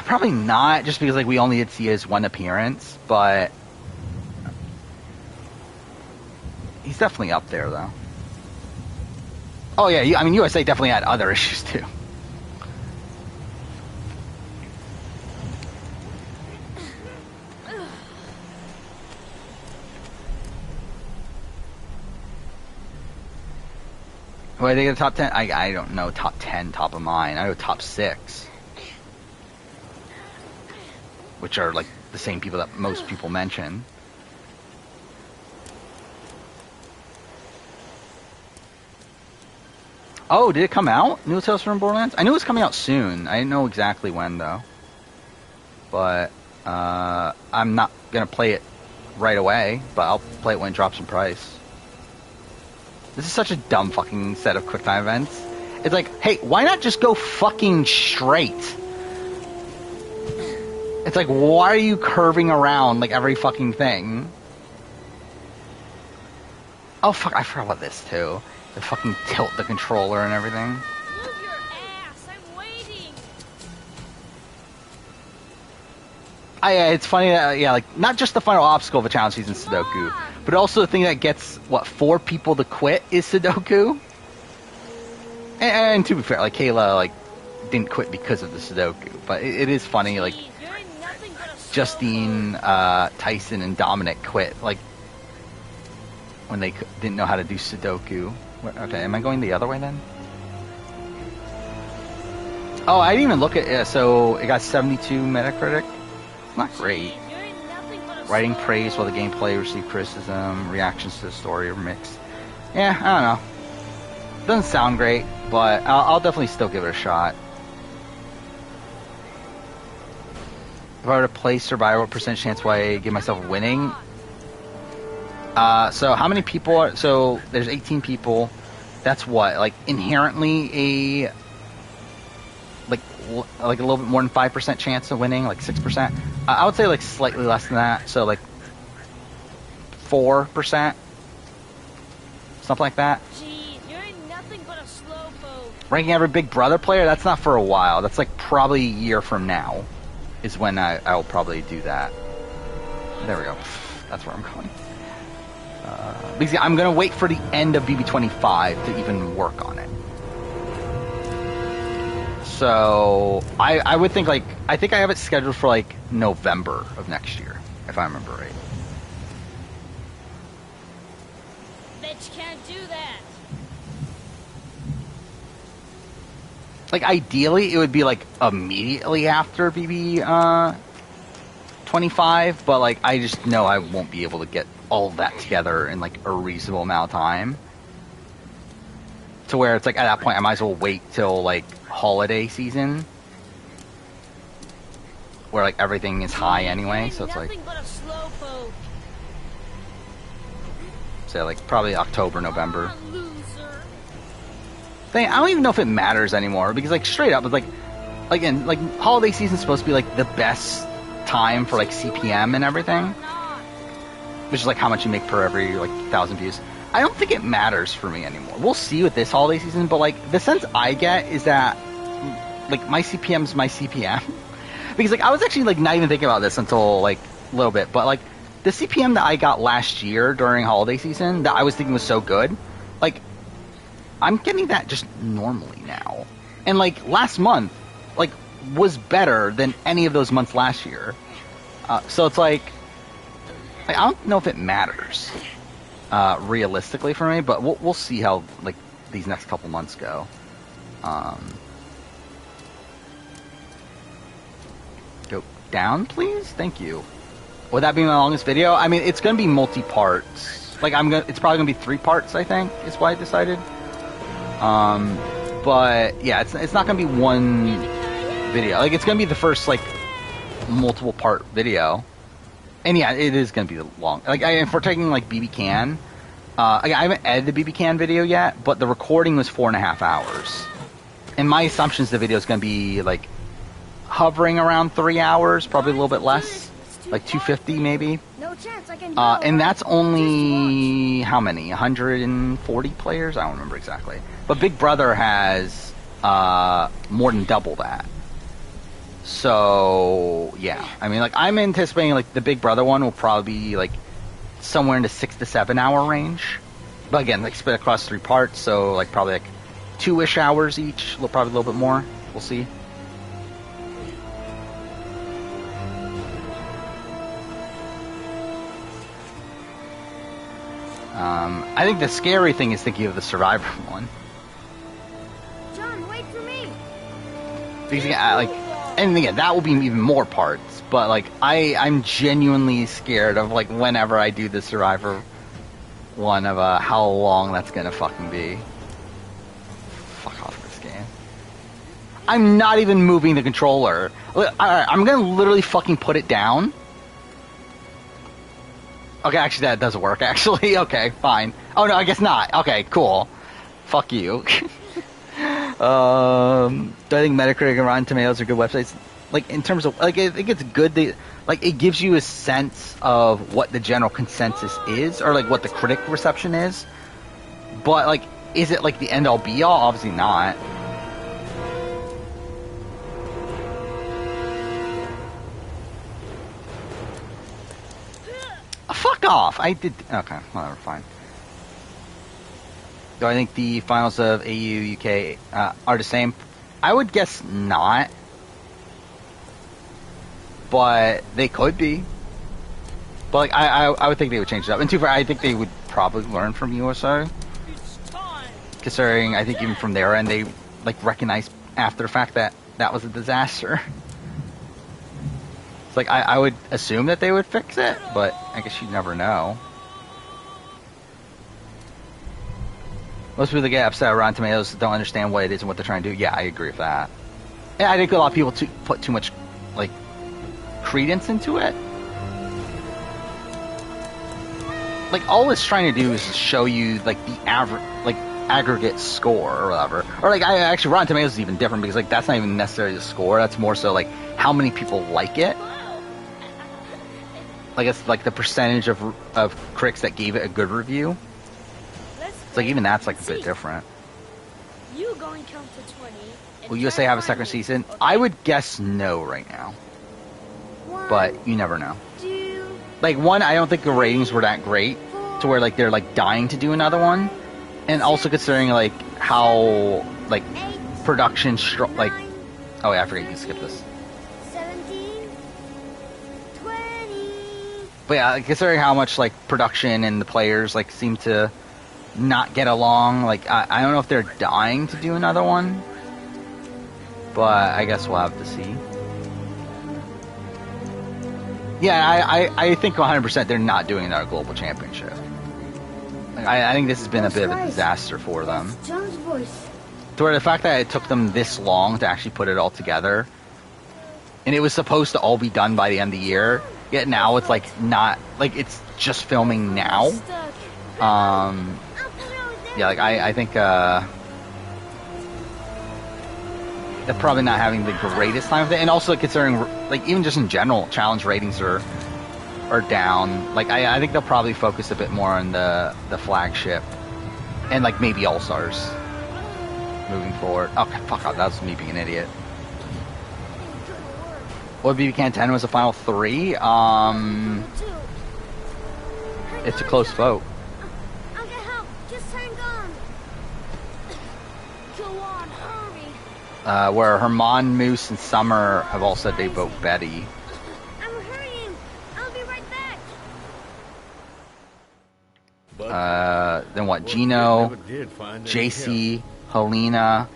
Probably not, just because like we only did see his one appearance, but he's definitely up there though. Oh yeah, I mean USA definitely had other issues too. Well, I think the top 10. I don't know top 10 top of mind. I know top 6. Which are like the same people that most people mention. Oh, did it come out? New Tales from Borderlands? I knew it was coming out soon. I didn't know exactly when though. But I'm not gonna play it right away, but I'll play it when it drops in price. This is such a dumb fucking set of QuickTime events. It's like, hey, why not just go fucking straight? It's like, why are you curving around like every fucking thing? Oh fuck, I forgot about this too. The fucking tilt the controller and everything. Move your ass, I'm waiting. It's funny that, like, not just the final obstacle of a challenge season Sudoku, but also the thing that gets, 4 people to quit is Sudoku. And to be fair, like, Kayla, like, didn't quit because of the Sudoku, but it is funny, like, Justine, Tyson, and Dominic quit, like, when they didn't know how to do Sudoku. Okay, am I going the other way then? Oh, I didn't even look at it. So it got 72 Metacritic. Not great. Writing praise while the gameplay received criticism. Reactions to the story are mixed. Yeah, I don't know. Doesn't sound great, but I'll definitely still give it a shot. If I were to play Survivor, what percent chance will I give myself winning? So how many people are... So there's 18 people. That's what? Like, inherently a... Like a little bit more than 5% chance of winning? Like 6%? I would say, like, slightly less than that. So, like, 4%. Something like that. Gee, you're nothing but a slowpoke. Ranking every Big Brother player, that's not for a while. That's like probably a year from now is when I'll probably do that. There we go. That's where I'm going. Because I'm going to wait for the end of BB25 to even work on it. So I would think like, I think I have it scheduled for like November of next year, if I remember right. Bet you can't do that. Like ideally it would be like immediately after BB 25, but like I just know I won't be able to get all of that together in like a reasonable amount of time. To where it's like at that point I might as well wait till like holiday season. Where like everything is high anyway, so it's like say like probably October, November. I don't even know if it matters anymore because like straight up it's like again like holiday season's supposed to be like the best time for like CPM and everything, which is like how much you make per every like 1,000 views. I don't think it matters for me anymore. We'll see with this holiday season, but like the sense I get is that like my CPM's my CPM. Because like I was actually like not even thinking about this until like a little bit, but like the CPM that I got last year during holiday season that I was thinking was so good, like I'm getting that just normally now. And like last month like was better than any of those months last year. So it's like I don't know if it matters realistically for me, but we'll see how like these next couple months go. Go down, please. Thank you. Would that be my longest video? I mean, it's gonna be multi-parts. Like it's probably gonna be 3 parts. I think is what I decided. But yeah, it's not gonna be one video. Like it's gonna be the first like multiple part video. And yeah, it is gonna be long. Like if we're taking like BB Can, I haven't edited the BB Can video yet, but the recording was 4.5 hours. And my assumption is the video is gonna be like hovering around 3 hours, probably a little bit less, like 250 maybe. No chance I can And that's only how many? 140 players? I don't remember exactly. But Big Brother has more than double that. So yeah, I mean, like I'm anticipating like the Big Brother one will probably be like somewhere in the 6 to 7 hour range. But again, like split across 3 parts, so like probably like 2-ish hours each, probably a little bit more. We'll see. I think the scary thing is thinking of the Survivor one. John, wait for me. Because like, and again, that will be even more parts. But like, I'm genuinely scared of like whenever I do the Survivor one of how long that's gonna fucking be. Fuck off this game. I'm not even moving the controller. I'm gonna literally fucking put it down. Okay, actually that does work, actually. Okay, fine. Oh no, I guess not. Okay, cool. Fuck you. Do I think Metacritic and Rotten Tomatoes are good websites? Like, in terms of, like, I think it's good that, like, it gives you a sense of what the general consensus is, or, like, what the critic reception is. But, like, is it, like, the end-all be-all? Obviously not. Fuck off! I did... Okay, whatever, fine. Do I think the finals of AU, UK are the same? I would guess not. But they could be. But like, I would think they would change it up. And too far, I think they would probably learn from USA. Considering, I think even from their end, they like recognized after the fact that that was a disaster. It's like, I would assume that they would fix it, but I guess you never know. Most people that get upset at Rotten Tomatoes don't understand what it is and what they're trying to do. Yeah, I agree with that. And I think a lot of people put too much, like, credence into it. Like, all it's trying to do is show you, like, the average, like, aggregate score or whatever. Or, like, actually, Rotten Tomatoes is even different because, like, that's not even necessarily the score. That's more so, like, how many people like it. like it's like the percentage of critics that gave it a good review. It's like even that's like a bit different. You go and count to 20. Will USA have a second season? I would guess no right now. But you never know. Like, one, I don't think the ratings were that great to where, like, they're, like, dying to do another one. And also considering, like, how, like, production, like... Oh, yeah, I forget you skipped this. 17, 20. But, yeah, considering how much, like, production and the players, like, seem to not get along, like, I don't know if they're dying to do another one. But I guess we'll have to see. Yeah, I think 100% they're not doing another global championship. Like, I think this has been a bit of a disaster for them. John's voice. To where the fact that it took them this long to actually put it all together, and it was supposed to all be done by the end of the year, yet now it's like not, like it's just filming now. Yeah, like I think they're probably not having the greatest time with it, and also considering, like, even just in general, challenge ratings are down. Like, I think they'll probably focus a bit more on the flagship, and, like, maybe All-Stars moving forward. Okay, fuck off, that was me being an idiot. What, BB Can 10 was the final 3? It's a close vote. I'll get help. Just hang on. Go on, hurry. Where Herman, Moose, and Summer have all said they vote Betty. I'm hurrying. I'll be right back. Then what? Gino, JC, Helena,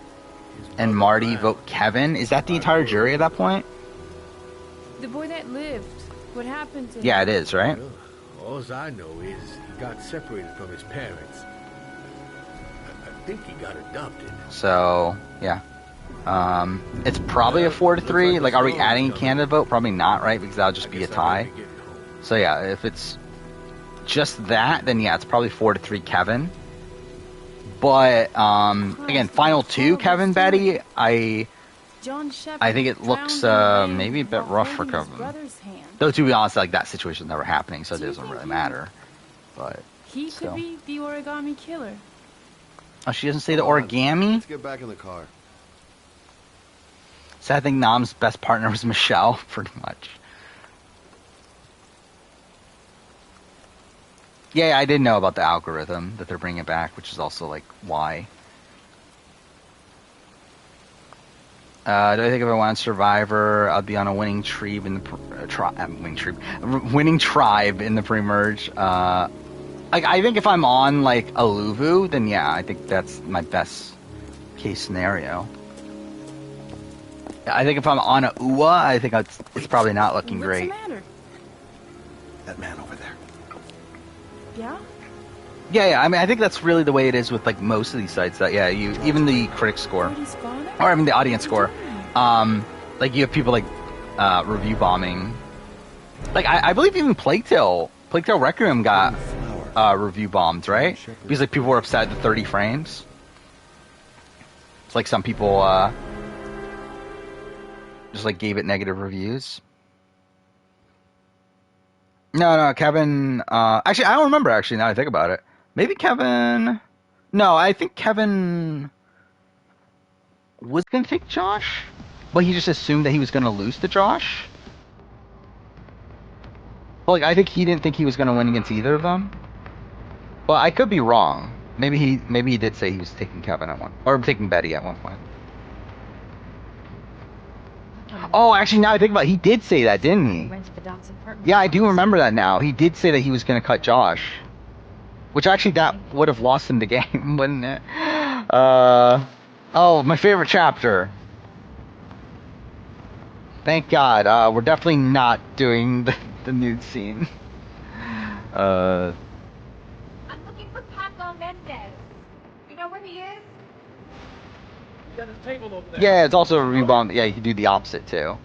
and Marty vote Kevin. Is that the entire jury at that point? The boy that lived. What happened to him? Yeah, it is, right? All I know is he got separated from his parents. I think he got adopted. So, yeah. It's probably a 4-3. Like, are we adding a Canada vote? Probably not, right? Because that'll just be a tie. So, yeah, if it's just that, then yeah, it's probably 4-3 Kevin. But, again, final 2 Kevin, Betty, I think it looks maybe a bit rough for Kevin. Though, to be honest, like, that situation's never happening, so it doesn't really matter. But he could be the origami killer. Oh, she doesn't say the origami? Let's get back in the car. So I think Nam's best partner was Michelle, pretty much. Yeah, I did know about the algorithm that they're bringing back, which is also, like, why. Do I think if I want Survivor, I'll be on a winning tribe in the winning tribe in the pre-merge. Like, I think if I'm on, like, a Luvu, then yeah, I think that's my best case scenario. I think if I'm on a Uwa, I think it's probably not looking great. What's the matter? That man over there. Yeah? Yeah, I mean, I think that's really the way it is with, like, most of these sites. That, yeah, even the critic score, or I mean the audience score, like, you have people like review bombing. Like, I believe even Plague Tale Requiem got review bombed, right? Because, like, people were upset at the 30 frames. It's like some people just, like, gave it negative reviews. No, Kevin. Actually, I don't remember. Actually, now I think about it, maybe Kevin. No, I think Kevin was gonna take Josh, but he just assumed that he was gonna lose to Josh. Well, like, I think he didn't think he was gonna win against either of them. Well, I could be wrong. Maybe he did say he was taking Kevin at one, or taking Betty at one point. Oh, actually, now I think about it, he did say that, didn't he? Yeah, I do remember that now. He did say that he was going to cut Josh. Which, actually, that would have lost him the game, wouldn't it? Oh, my favorite chapter. Thank God. We're definitely not doing the nude scene. I'm looking for Paco Mendez. You know where he is? Got a table over there. Yeah, it's also a rebound. Yeah, you can do the opposite, too.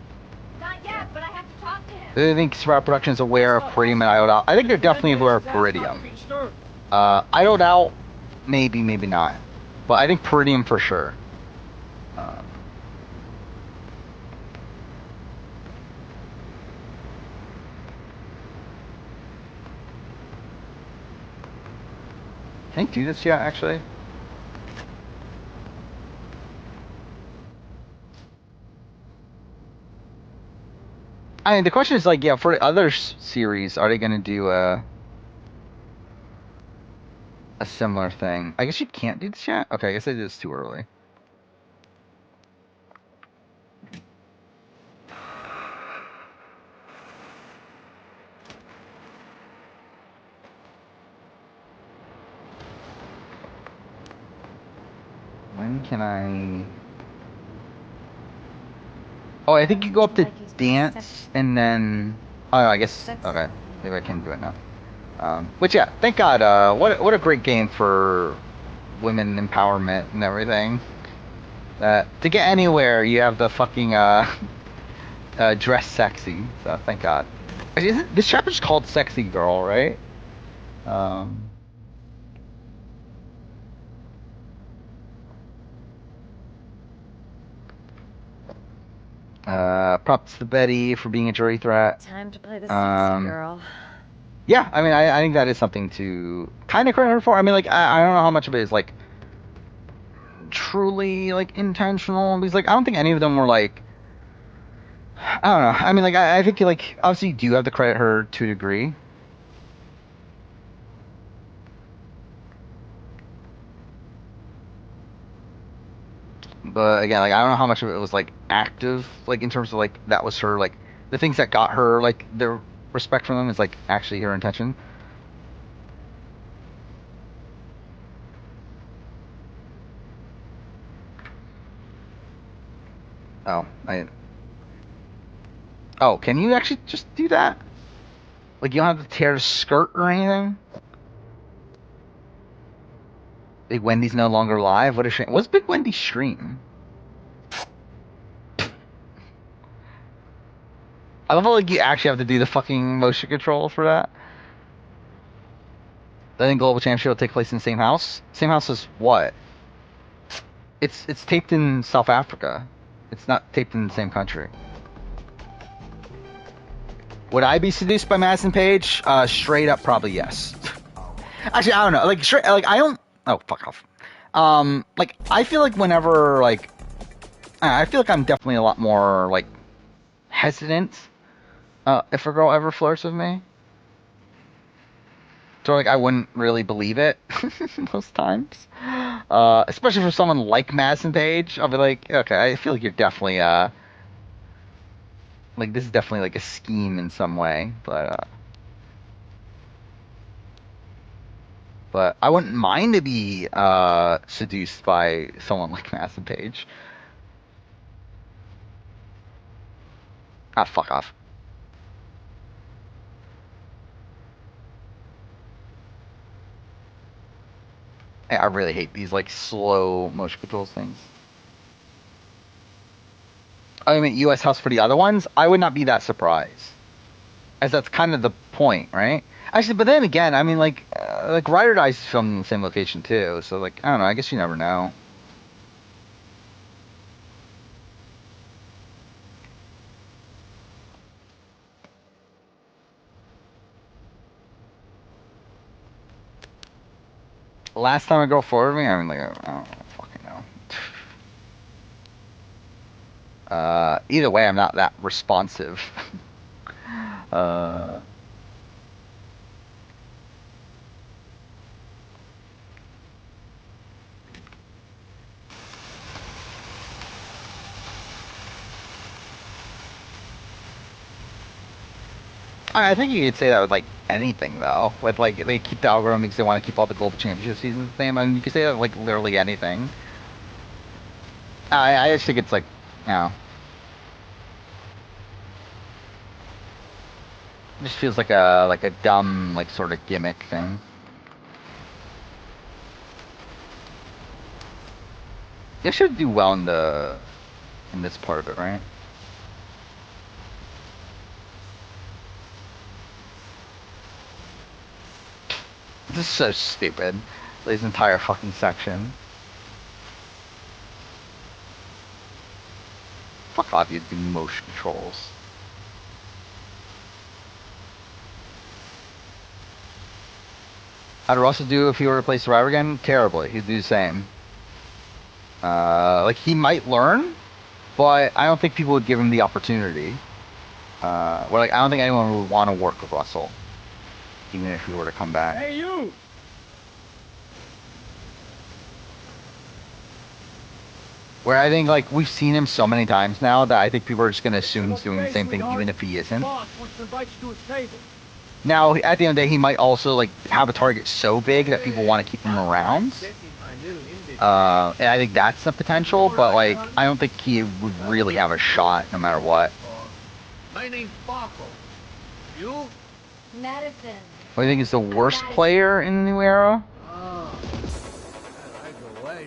Not yet, but I have to talk to him. Do you think Sprout Productions is aware of Peridium and Iodal? I think they're definitely aware of Peridium. Iodal, maybe not. But I think Peridium for sure. Can I do this yet, actually? I mean, the question is like, yeah, for the other series, are they going to do a similar thing? I guess you can't do this yet? Okay, I guess I did this too early. When can I... Oh, I think you go up to dance, and then... Oh, I guess... Okay, maybe I can do it now. Which, yeah, thank God, what a great game for women empowerment and everything. To get anywhere, you have the fucking, dress sexy, so thank God. This chapter's called Sexy Girl, right? Props to Betty for being a jury threat. Time to play the sexy girl. Yeah, I mean, I think that is something to kind of credit her for. I mean, like, I don't know how much of it is, like, truly, like, intentional. Because, like, I don't think any of them were, like, I don't know. I mean, like, I think, like, obviously you do have to credit her to a degree. But, again, like, I don't know how much of it was, like, active, like, in terms of, like, that was her, like, the things that got her, like, the respect from them is, like, actually her intention. Oh, Oh, can you actually just do that? Like, you don't have to tear the skirt or anything? Big Wendy's no longer live? What a shame. What's Big Wendy's stream? I love how, like, you actually have to do the fucking motion control for that. I think Global Championship will take place in the same house? Same house as what? It's taped in South Africa. It's not taped in the same country. Would I be seduced by Madison Page? Straight up, probably yes. Actually, I don't know. Like, straight, like, I don't... Oh, fuck off. Like, I feel like whenever, like... I feel like I'm definitely a lot more, like, hesitant if a girl ever flirts with me. So, like, I wouldn't really believe it most times. Especially for someone like Madison Page. I'll be like, okay, I feel like you're definitely, like, this is definitely, like, a scheme in some way. But I wouldn't mind to be seduced by someone like Madison Page. Ah, fuck off. I really hate these, like, slow motion controls things. I mean, U.S. House for the other ones, I would not be that surprised. As that's kind of the point, right? Actually, but then again, I mean, like Ride or Die is filmed in the same location, too. So, like, I don't know, I guess you never know. Last time a girl forwarded me, I mean, like, I don't fucking know. Either way, I'm not that responsive. I think you could say that with, like, anything, though. With, like, they keep the algorithm because they want to keep all the global championship seasons the same. I mean, you could say that with, like, literally anything. I just think it's, like, you know... It just feels like a dumb, like, sort of gimmick thing. It should do well in this part of it, right? This is so stupid. This entire fucking section. Fuck off, you do motion controls. How'd Russell do if he were to play Survivor again? Terribly. He'd do the same. Like, he might learn, but I don't think people would give him the opportunity. Well, like, I don't think anyone would want to work with Russell, even if he were to come back. Hey, you! Where I think, like, we've seen him so many times now that I think people are just going to assume he's doing the same thing, even if he isn't. Boss wants to invite you to his table. Now, at the end of the day, he might also, like, have a target so big that people want to keep him around. And I think that's the potential, but, like, I don't think he would really have a shot no matter what. My name's Paco. You? Madison. What do you think is the worst player in the New Era?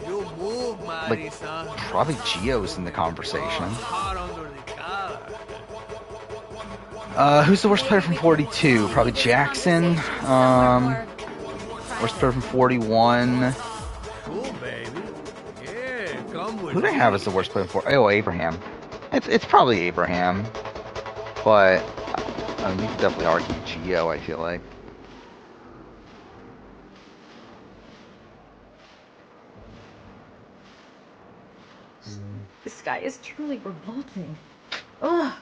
You move, Like, probably Gio's in the conversation. Who's the worst player from 42? Probably Jackson. Worst player from 41. Who do I have as the worst player for? Oh, Abraham. It's probably Abraham, but you could definitely argue Gio, I feel like. This guy is truly revolting. Ugh.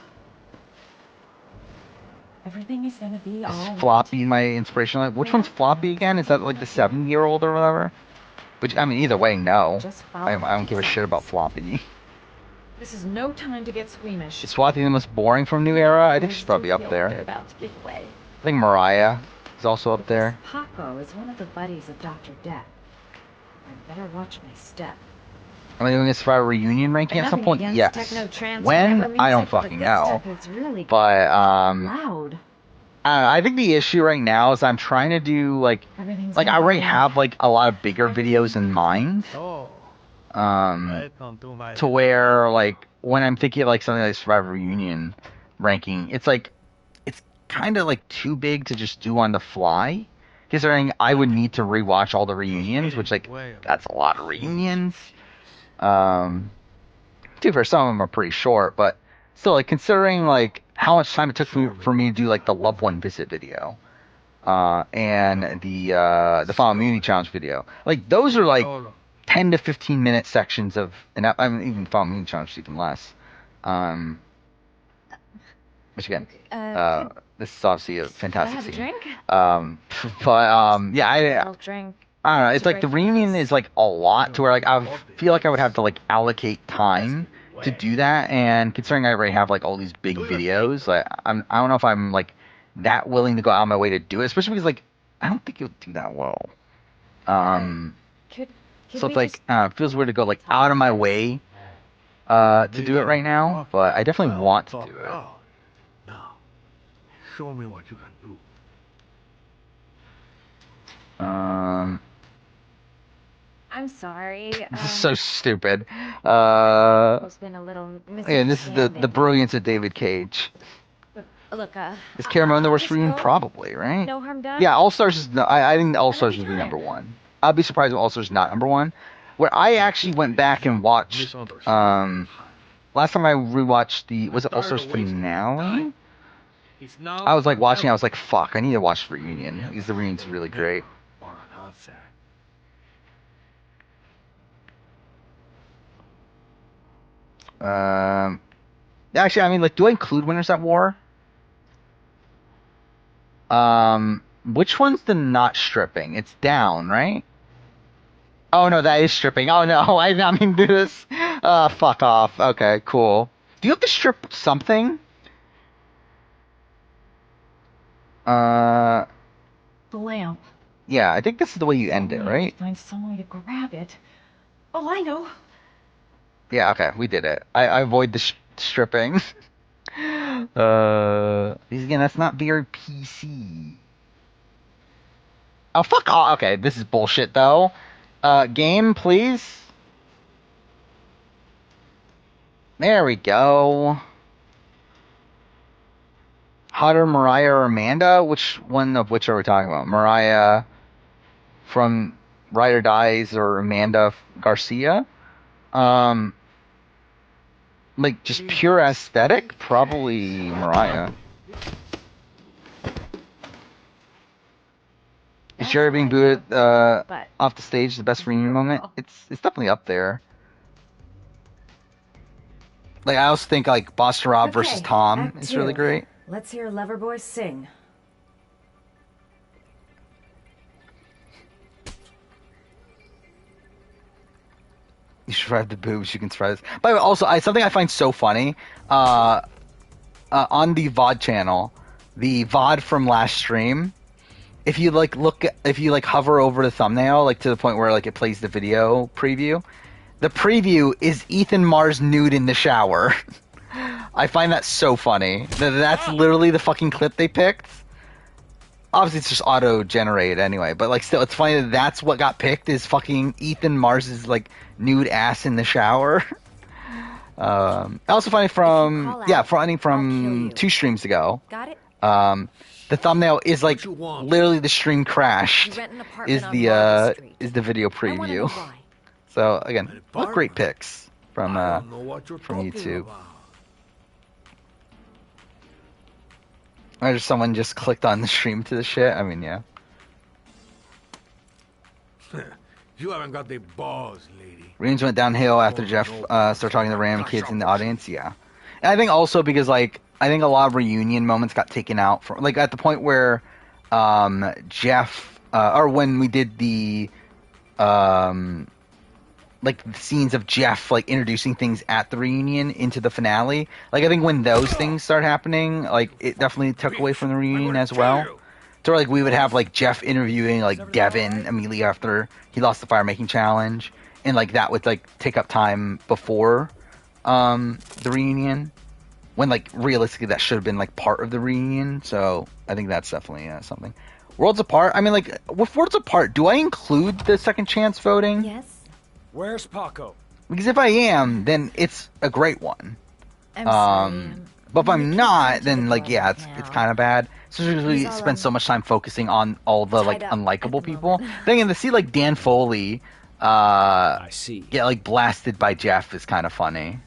Everything is gonna be all. Is Floppy my inspiration? Which one's Floppy again? Is that like the 7-year-old or whatever? Which, I mean, either way, no. I don't give a shit about Floppy. This is no time to get squeamish. Is Floppy the most boring from New Era? I think she's probably up there. About to give way. I think Mariah is also up there. Paco is one of the buddies of Dr. Death. I better watch my step. Am I doing a Survivor reunion ranking at some point? Yes. When? I don't fucking know. But, loud. I think the issue right now is I'm trying to do, like I already have, like, a lot of bigger videos in mind. To where, like, when I'm thinking of, like, something like Survivor reunion ranking, it's, like, it's kind of, like, too big to just do on the fly. Considering I would need to rewatch all the reunions, which, like, that's a lot of reunions. Too fair, some of them are pretty short, but still, like, considering, like, how much time it took for me to do, like, the loved one visit video, and the Final Immunity Challenge video, like, those are, like, 10 to 15 minute sections of, and I mean, even Final Immunity Challenge is even less, which again, this is obviously a fantastic scene. Drink? Yeah, I'll drink. I don't know, it's like the reunion is like a lot to where like I feel like I would have to like allocate time to do that, and considering I already have like all these big videos, like I don't know if I'm like that willing to go out of my way to do it, especially because like I don't think you'll do that well. So it's like it feels weird to go like out of my way to do it right now, but I definitely want to do it. Now, show me what you can do. I'm sorry. This is so stupid. There's been a little Yeah, this is the brilliance of David Cage. Look, Is Caramon the worst reunion? Probably, right? No harm done. Yeah, All Stars is. I think All Stars would be number one. I'd be surprised if All Stars is not number one. Where I actually went back and watched. Last time I rewatched was it All Stars finale? I was like watching. I was like, fuck, I need to watch the reunion because the reunion's really great. Actually, I mean, like, do I include Winners at War? Which one's the not stripping? It's down, right? Oh no, that is stripping. Oh no, I mean do this. Fuck off. Okay, cool. Do you have to strip something? The lamp. Yeah, I think this is the way you end it, right? Find some way to grab it. Oh, I know. Yeah, okay, we did it. I avoid the stripping. Again, that's not very PC. Oh, fuck off. Okay, this is bullshit, though. Game, please. There we go. Hotter, Mariah or Amanda? Which one of which are we talking about? Mariah from Ride or Dies or Amanda Garcia? Like, just pure aesthetic? Probably Mariah. Is Jerry being booed off the stage the best reunion moment? It's definitely up there. Like I also think like Boston Rob versus Tom is really great. Let's hear Loverboy sing. You survive the boobs, you can survive this. By the way, also something I find so funny on the VOD channel, the VOD from last stream. If you hover over the thumbnail, like to the point where like it plays the video preview, the preview is Ethan Mars nude in the shower. I find that so funny. That's literally the fucking clip they picked. Obviously, it's just auto-generated anyway, but like still, it's funny that that's what got picked is fucking Ethan Mars's like nude ass in the shower. Also funny from from 2 streams ago. Got it? The thumbnail is like literally the stream crashed. Is the video preview. So again, what great picks from YouTube. Or someone just clicked on the stream to the shit. I mean, yeah. You haven't got the balls, lady. Reunions went downhill after Jeff started talking to random kids in the audience. Yeah, and I think also because like I think a lot of reunion moments got taken out from like at the point where Jeff or when we did the like the scenes of Jeff like introducing things at the reunion into the finale. Like I think when those things start happening, like it definitely took away from the reunion as well. So like we would have like Jeff interviewing like Devin immediately after he lost the fire making challenge, and like that would like take up time before the reunion, when like realistically that should have been like part of the reunion. So I think that's definitely something. Worlds Apart. I mean, like with Worlds Apart, do I include the second chance voting? Yes. Where's Paco? Because if I am, then it's a great one. But if I'm not, then like yeah, it's kind of bad. So we spend so much time focusing on all the like unlikable people. Then to see like Dan Foley get like blasted by Jeff is kind of funny.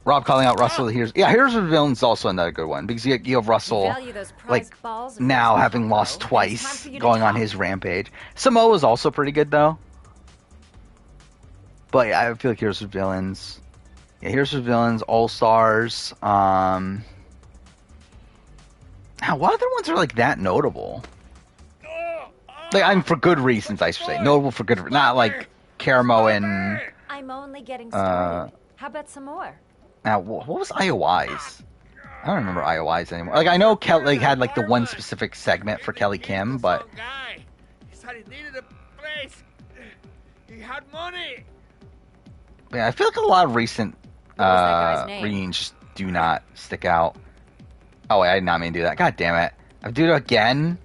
Rob calling out Russell. Here's of the Villains is also another good one because you have Russell like now having lost twice going on his rampage. Samoa's also pretty good though. But yeah, I feel like Heroes of Villains. Yeah, Heroes of Villains, All Stars. What other ones are like that notable? Like I'm for good reasons, I should say. Notable for good, not like Karamo and. I'm only getting started. How about some more? Now, what was IOI's? I don't remember IOI's anymore. Like, I know Kelly had, like, the one specific segment for Kelly Kim, but... He said he needed a place. He had money. Yeah, I feel like a lot of recent reunions just do not stick out. Oh, wait, I did not mean to do that. God damn it. I do it again.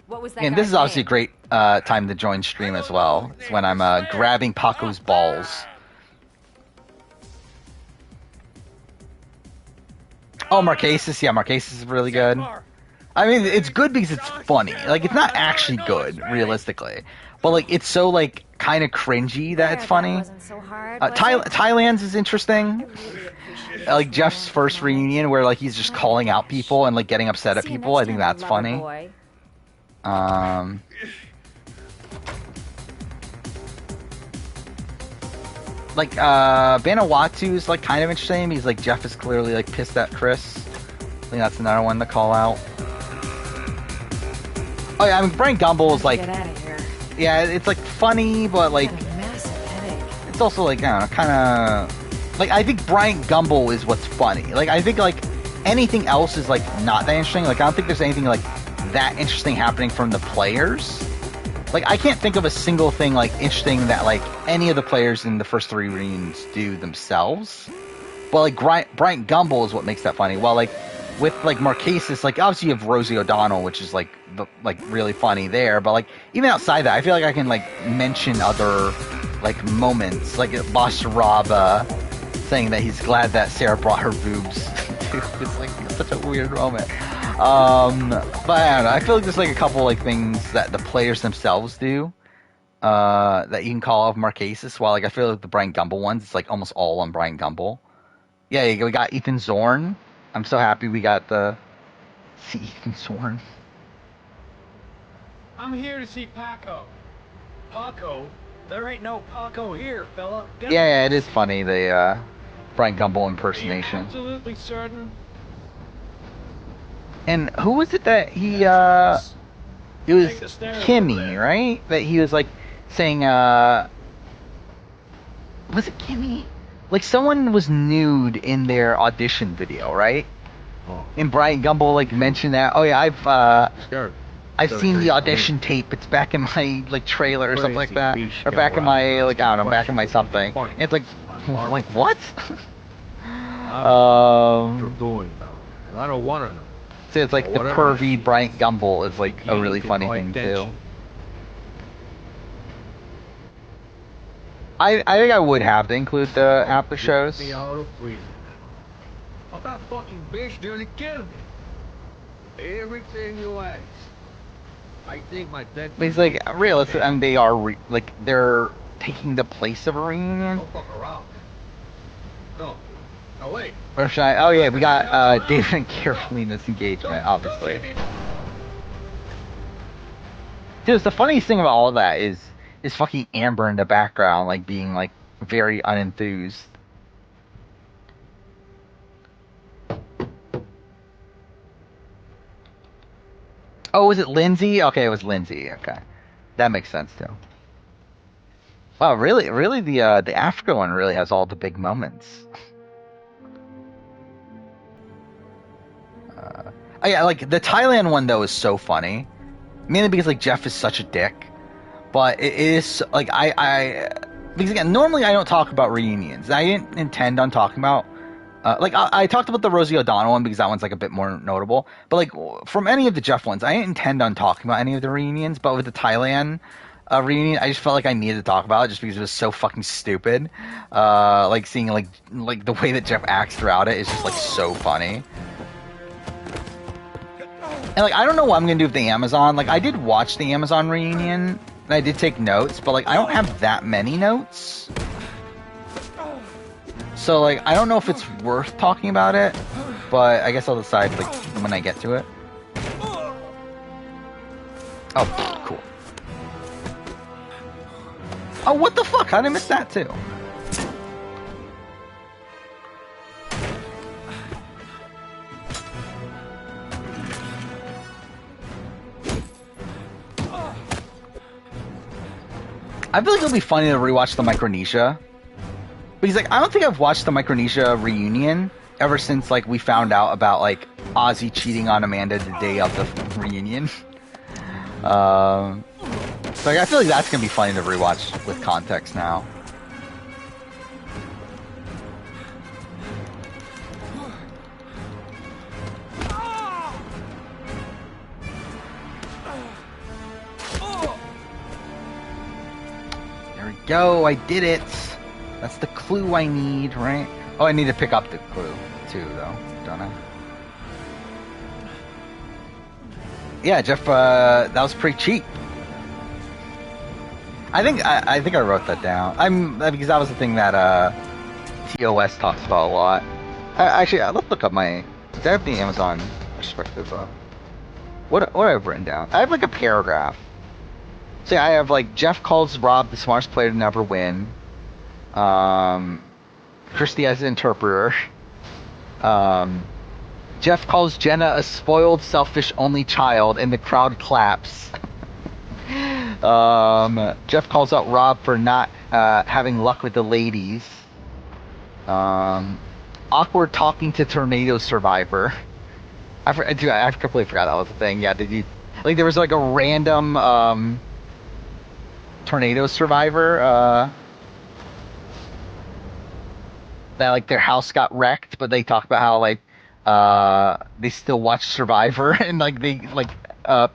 What was that? And this is obviously a great time to join stream as well. It's when I'm grabbing Paco's balls. Oh, Marquesas. Yeah, Marquesas is really good. I mean, it's good because it's funny. Like, it's not actually good, realistically. But, like, it's so, like, kind of cringy that it's funny. Thailand's is interesting. Like, Jeff's first reunion where, like, he's just calling out people and, like, getting upset at people. I think that's funny. Like, Vanuatu is, like, kind of interesting. He's like, Jeff is clearly, like, pissed at Chris. I think that's another one to call out. Oh, yeah, I mean, Brian Gumbel is, like... Get out of here. Yeah, it's, like, funny, but, like... It's also, like, I don't know, kind of... Like, I think Brian Gumbel is what's funny. Like, I think, like, anything else is, like, not that interesting. Like, I don't think there's anything, like, that interesting happening from the players. Like, I can't think of a single thing, like, interesting that, like, any of the players in the first 3 reunions do themselves. But, like, Brian Gumbel is what makes that funny. While, like, with, like, Marquesas, like, obviously you have Rosie O'Donnell, which is, like, really funny there. But, like, even outside that, I feel like I can, like, mention other, like, moments. Like, Boss Rob saying that he's glad that Sarah brought her boobs. It's, like, such a weird moment. But I don't know. I feel like there's like a couple like things that the players themselves do that you can call off Marquesas. While like I feel like the Brian Gumbel ones, it's like almost all on Brian Gumbel. Yeah, we got Ethan Zorn. I'm so happy we got the see Ethan Zorn. I'm here to see Paco. Paco? There ain't no Paco here, fella. Yeah, it is funny, the Brian Gumbel impersonation. Absolutely certain. And who was it that he, it was Kimmy, right? That he was, like, saying, was it Kimmy? Like, someone was nude in their audition video, right? Oh. And Brian Gumbel, like, mentioned that, oh yeah, I've seen the audition tape. It's back in my, like, trailer or something like that. Or back in my, like, I don't know, back in my something. And it's like what? Doing. I don't want to know. So it's like the pervy Brian Gumbel is like a really funny thing too. I think I would have to include the after shows. Oh, that fucking bitch nearly killed me. Everything you ask. I think my dead. But he's like realistic. I mean, they are like they're taking the place of a reunion. Don't fuck around. No. No wait. Or should I? Oh yeah, we got David and Carolina's engagement, obviously. Dude, the funniest thing about all of that is fucking Amber in the background, like being like very unenthused. Oh, was it Lindsay? Okay, it was Lindsay. Okay, that makes sense too. Wow, really, the Africa one really has all the big moments. Oh yeah, like the Thailand one though is so funny, mainly because like Jeff is such a dick. But it is like I because again normally I don't talk about reunions. I didn't intend on talking about like I talked about the Rosie O'Donnell one because that one's like a bit more notable. But like from any of the Jeff ones, I didn't intend on talking about any of the reunions. But with the Thailand reunion, I just felt like I needed to talk about it just because it was so fucking stupid. Like seeing like the way that Jeff acts throughout it is just like so funny. And like I don't know what I'm gonna do with the Amazon. Like I did watch the Amazon reunion and I did take notes, but like I don't have that many notes. So like I don't know if it's worth talking about it, but I guess I'll decide like when I get to it. Oh, cool. Oh, what the fuck? How did I miss that too? I feel like it'll be funny to rewatch the Micronesia. Because, like, I don't think I've watched the Micronesia reunion ever since, like, we found out about, like, Ozzy cheating on Amanda the day of the reunion. So, like, I feel like that's gonna be funny to rewatch with context now. Yo, I did it! That's the clue I need, right? Oh, I need to pick up the clue, too, though, don't I? Yeah, Jeff, that was pretty cheap. I think I wrote that down. Because that was the thing that, TOS talks about a lot. Actually, let's look up my... Did I have the Amazon perspective up? What have I written down? I have, like, a paragraph. So I have like Jeff calls Rob the smartest player to never win. Christy as an interpreter. Jeff calls Jenna a spoiled, selfish, only child, and the crowd claps. Jeff calls out Rob for not having luck with the ladies. Awkward talking to tornado survivor. I completely forgot that was a thing. Yeah, did you like there was like a random tornado survivor that like their house got wrecked, but they talk about how like they still watch Survivor and like they like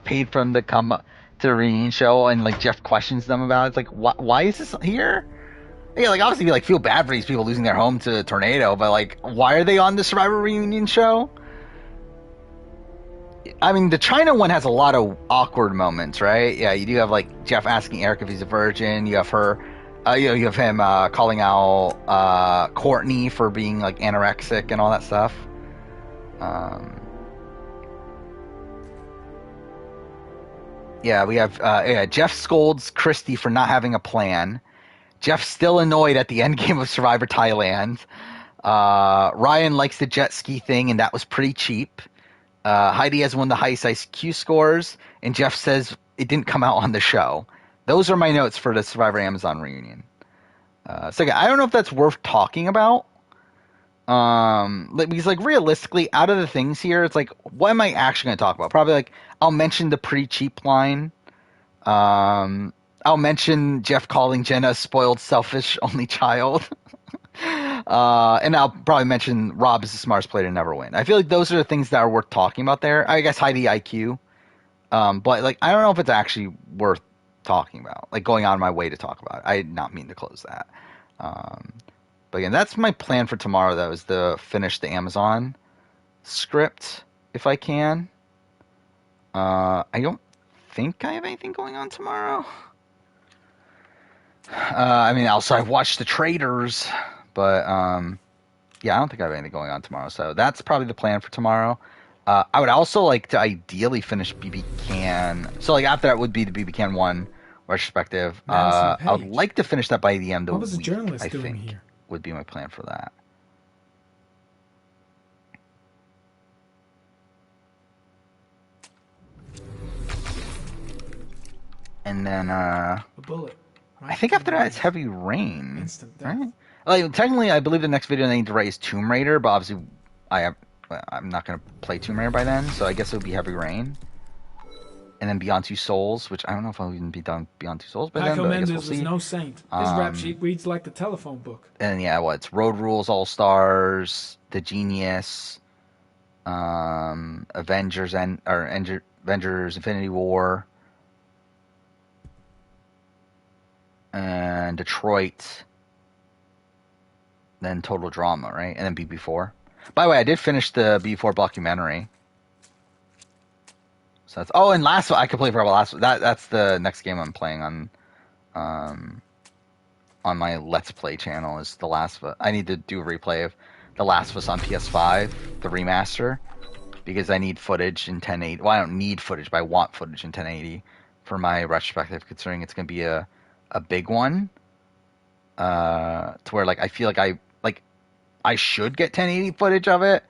paid for them to come to the reunion show, and like Jeff questions them about it. It's like why is this here? Yeah, like obviously you like feel bad for these people losing their home to a tornado, but like why are they on the Survivor reunion show? I mean, the China one has a lot of awkward moments, right? Yeah, you do have, like, Jeff asking Eric if he's a virgin. You have her You have him calling out Courtney for being like anorexic and all that stuff. Yeah, we have Jeff scolds Christy for not having a plan. Jeff's still annoyed at the end game of Survivor Thailand. Ryan likes the jet ski thing, and that was pretty cheap. Heidi has won the highest IQ scores, and Jeff says it didn't come out on the show. Those are my notes for the Survivor Amazon reunion. So again, I don't know if that's worth talking about. Because like realistically, out of the things here, it's like, what am I actually going to talk about? Probably like I'll mention the pretty cheap line. I'll mention Jeff calling Jenna a spoiled, selfish, only child. And I'll probably mention Rob is the smartest player to never win. I feel like those are the things that are worth talking about there. I guess Heidi IQ. But like, I don't know if it's actually worth talking about, like going on my way to talk about it. I did not mean to close that. But again, that's my plan for tomorrow, though, is to finish the Amazon script if I can. I don't think I have anything going on tomorrow. I mean, also I've watched The Traitors, but yeah, I don't think I have anything going on tomorrow. So that's probably the plan for tomorrow. I would also like to ideally finish BB Can. So like after that would be the BB Can 1 retrospective. I would like to finish that by the end of the week. What was the journalist doing here? Would be my plan for that. And then a bullet. Right? I think after that it's Heavy Rain. Instant death. Right? Like technically, I believe the next video I need to write is Tomb Raider, but obviously I'm not going to play Tomb Raider by then, so I guess it would be Heavy Rain. And then Beyond Two Souls, which I don't know if I'll even be done Beyond Two Souls by then, but I guess we'll see. Mendes was no saint. His rap sheet reads like the telephone book. And yeah, it's Road Rules All Stars, The Genius, Avengers Infinity War, and Detroit, then Total Drama, right? And then BB4. By the way, I did finish the BB4 documentary. So that's, and Last of Us, I completely forgot about Last of Us. That's the next game I'm playing on my Let's Play channel is The Last of Us. I need to do a replay of The Last of Us on PS5, the remaster, because I need footage in 1080. Well, I don't need footage, but I want footage in 1080 for my retrospective, considering it's going to be a big one. To where like I feel like I should get 1080 footage of it.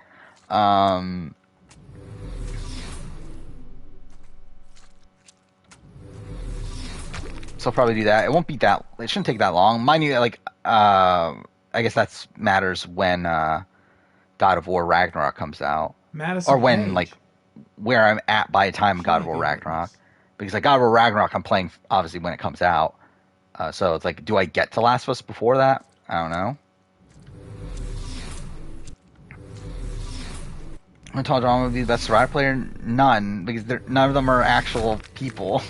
So I'll probably do that. It won't be that. It shouldn't take that long. Mind you, like I guess that matters when God of War Ragnarok comes out, or when like where I'm at by the time God of War Ragnarok, because like God of War Ragnarok I'm playing obviously when it comes out. So it's like, do I get to Last of Us before that? I don't know. I'm Total Drama would be the best Survivor player. None, because none of them are actual people.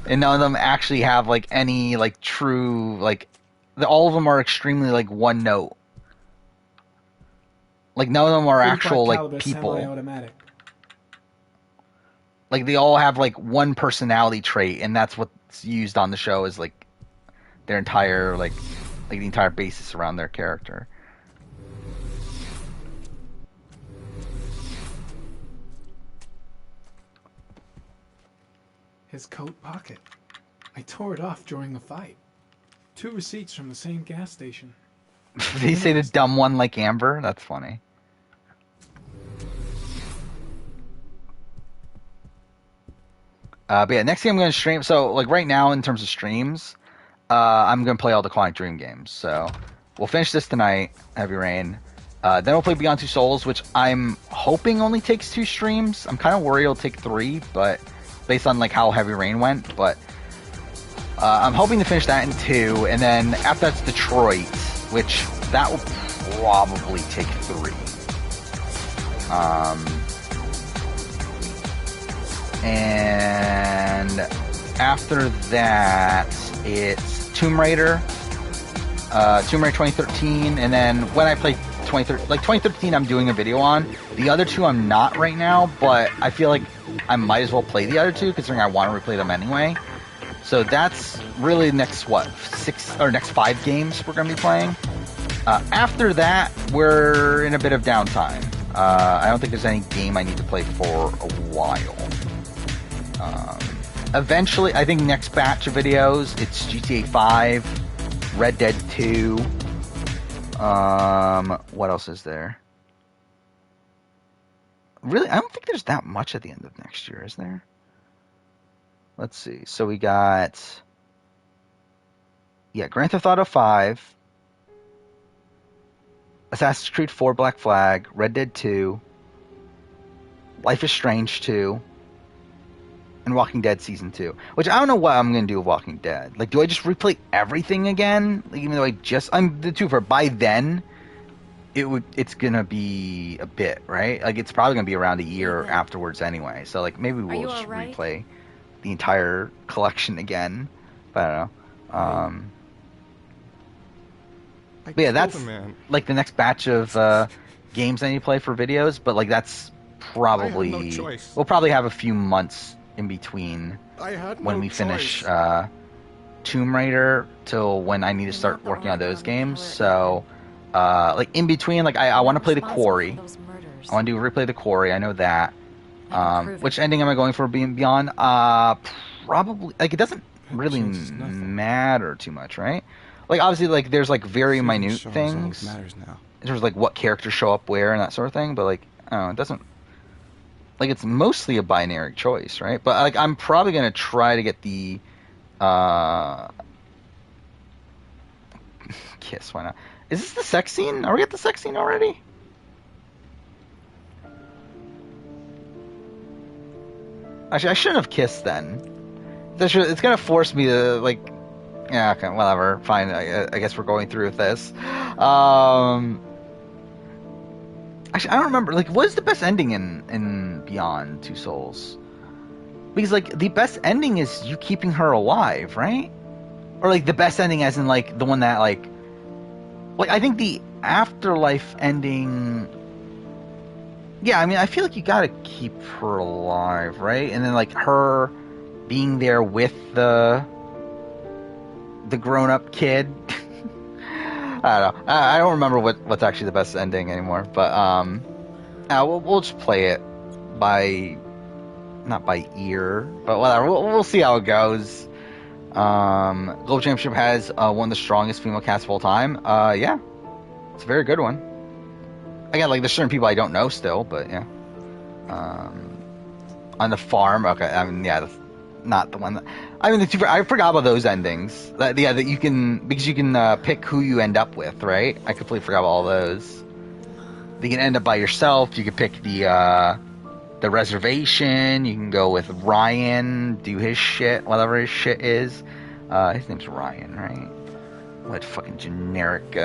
And none of them actually have like any like true like all of them are extremely like one note. Like none of them are actual like people. Like they all have like one personality trait, and that's what's used on the show as like their entire like the entire basis around their character. His coat pocket. I tore it off during the fight. 2 receipts from the same gas station. Did he say the dumb one like Amber? That's funny. But yeah, next game I'm going to stream. So like right now in terms of streams, I'm going to play all the Quantic Dream games. So we'll finish this tonight, Heavy Rain. Then we'll play Beyond Two Souls, which I'm hoping only takes 2 streams. I'm kind of worried it'll take 3, but based on like how Heavy Rain went, but I'm hoping to finish that in 2, and then after that's Detroit, which that will probably take 3. And after that, it's Tomb Raider 2013, and then when I play 2013 I'm doing a video on. The other 2 I'm not right now, but I feel like I might as well play the other 2 considering I want to replay them anyway. So that's really the next, next 5 games we're going to be playing. After that, we're in a bit of downtime. I don't think there's any game I need to play for a while. Eventually, I think next batch of videos, it's GTA 5, Red Dead 2. What else is there? Really, I don't think there's that much at the end of next year, is there? Let's see. So we got... Yeah, Grand Theft Auto 5, Assassin's Creed 4 Black Flag, Red Dead 2, Life is Strange 2, and Walking Dead Season 2. Which I don't know what I'm going to do with Walking Dead. Like, do I just replay everything again? Like, even though I'm the two for by then, it's going to be a bit, right? Like, it's probably going to be around a year afterwards anyway. So, like, maybe we'll just replay the entire collection again. But I don't know. But yeah, that's like the next batch of games I need to play for videos. But like that's probably we'll probably have a few months in between when we finish Tomb Raider till when I need to start working on those games. So like in between, like I want to play The Quarry. I want to replay The Quarry. I know that. Which ending am I going for Beyond? Probably like it doesn't really matter too much, right? Like obviously, like there's like very minute things in terms of like what characters show up where and that sort of thing. But like, I don't know, it doesn't like it's mostly a binary choice, right? But like I'm probably gonna try to get the kiss. Why not? Is this the sex scene? Are we at the sex scene already? Actually, I shouldn't have kissed then. It's gonna force me to like. Yeah, okay, whatever. Fine. I guess we're going through with this. Actually, I don't remember. Like, what is the best ending in Beyond Two Souls? Because like the best ending is you keeping her alive, right? Or like the best ending, as in like the one that like I think the afterlife ending. Yeah, I mean, I feel like you gotta keep her alive, right? And then like her being there with the grown-up kid. I don't know. I don't remember what's actually the best ending anymore. But we'll just play it not by ear, but whatever. We'll see how it goes. Global Championship has one of the strongest female casts of all time. Yeah, it's a very good one. Again, like there's certain people I don't know still, but yeah. On the farm, okay. I mean, yeah, that's not the one that. I mean, I forgot about those endings. That you can because you can pick who you end up with, right? I completely forgot about all those. You can end up by yourself. You can pick the reservation. You can go with Ryan, do his shit, whatever his shit is. His name's Ryan, right? What fucking generic.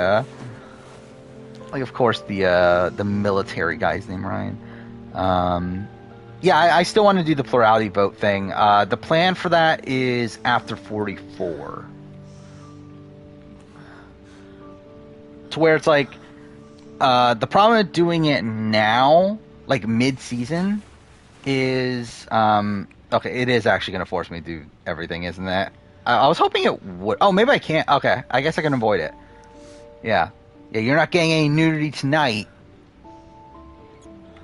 Like, of course, the military guy's name Ryan. Yeah, I still want to do the plurality vote thing. The plan for that is after 44. To where it's like, the problem with doing it now, like mid-season, is, okay, it is actually going to force me to do everything, isn't it? I was hoping it would. Oh, maybe I can't. Okay, I guess I can avoid it. Yeah. Yeah, you're not getting any nudity tonight.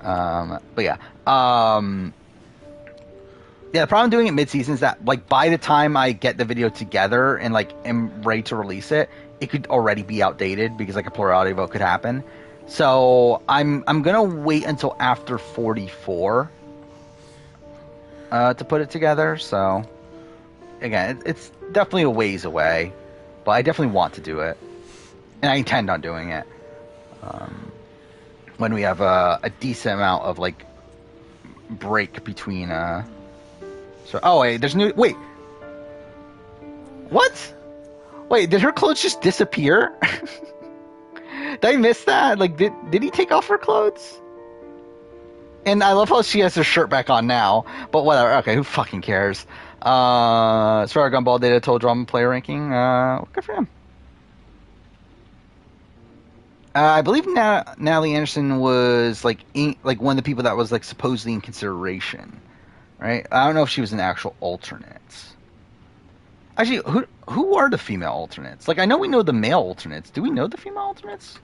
But yeah. Yeah, the problem doing it mid-season is that, like, by the time I get the video together and, like, am ready to release it, it could already be outdated because, like, a plurality vote could happen. So, I'm gonna wait until after 44 to put it together. So, again, it's definitely a ways away, but I definitely want to do it. And I intend on doing it. When we have a decent amount of, like, break between so wait, there's new. Wait, what? Wait, did her clothes just disappear? Did I miss that? Like, did he take off her clothes? And I love how she has her shirt back on now. But whatever. Okay, who fucking cares? As far as Gumball Data Total Drama player ranking, good for him. I believe Natalie Anderson was like one of the people that was like supposedly in consideration, right? I don't know if she was an actual alternate. Actually, who are the female alternates? Like, I know we know the male alternates. Do we know the female alternates?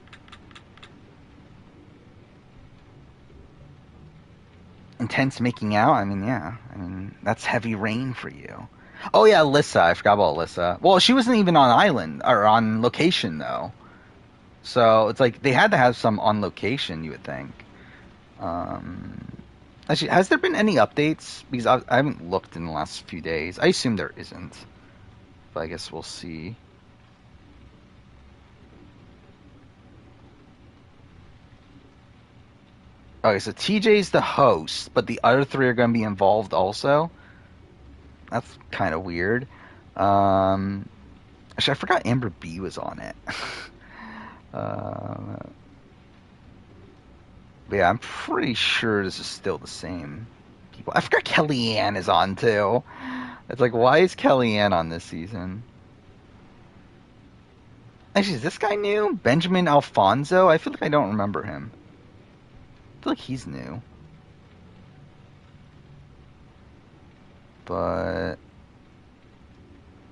Intense making out? I mean, yeah. I mean, that's heavy rain for you. Oh, yeah, Alyssa. I forgot about Alyssa. Well, she wasn't even on island, or on location, though. So, it's like, they had to have some on location, you would think. Actually, has there been any updates? Because I haven't looked in the last few days. I assume there isn't. But I guess we'll see. Okay, so TJ's the host, but the other three are going to be involved also. That's kind of weird. Actually, I forgot Amber B was on it. But yeah, I'm pretty sure this is still the same people. I forgot Kellyanne is on too. It's like, why is Kellyanne on this season? Actually, is this guy new? Benjamin Alfonso? I feel like I don't remember him. I feel like he's new. But...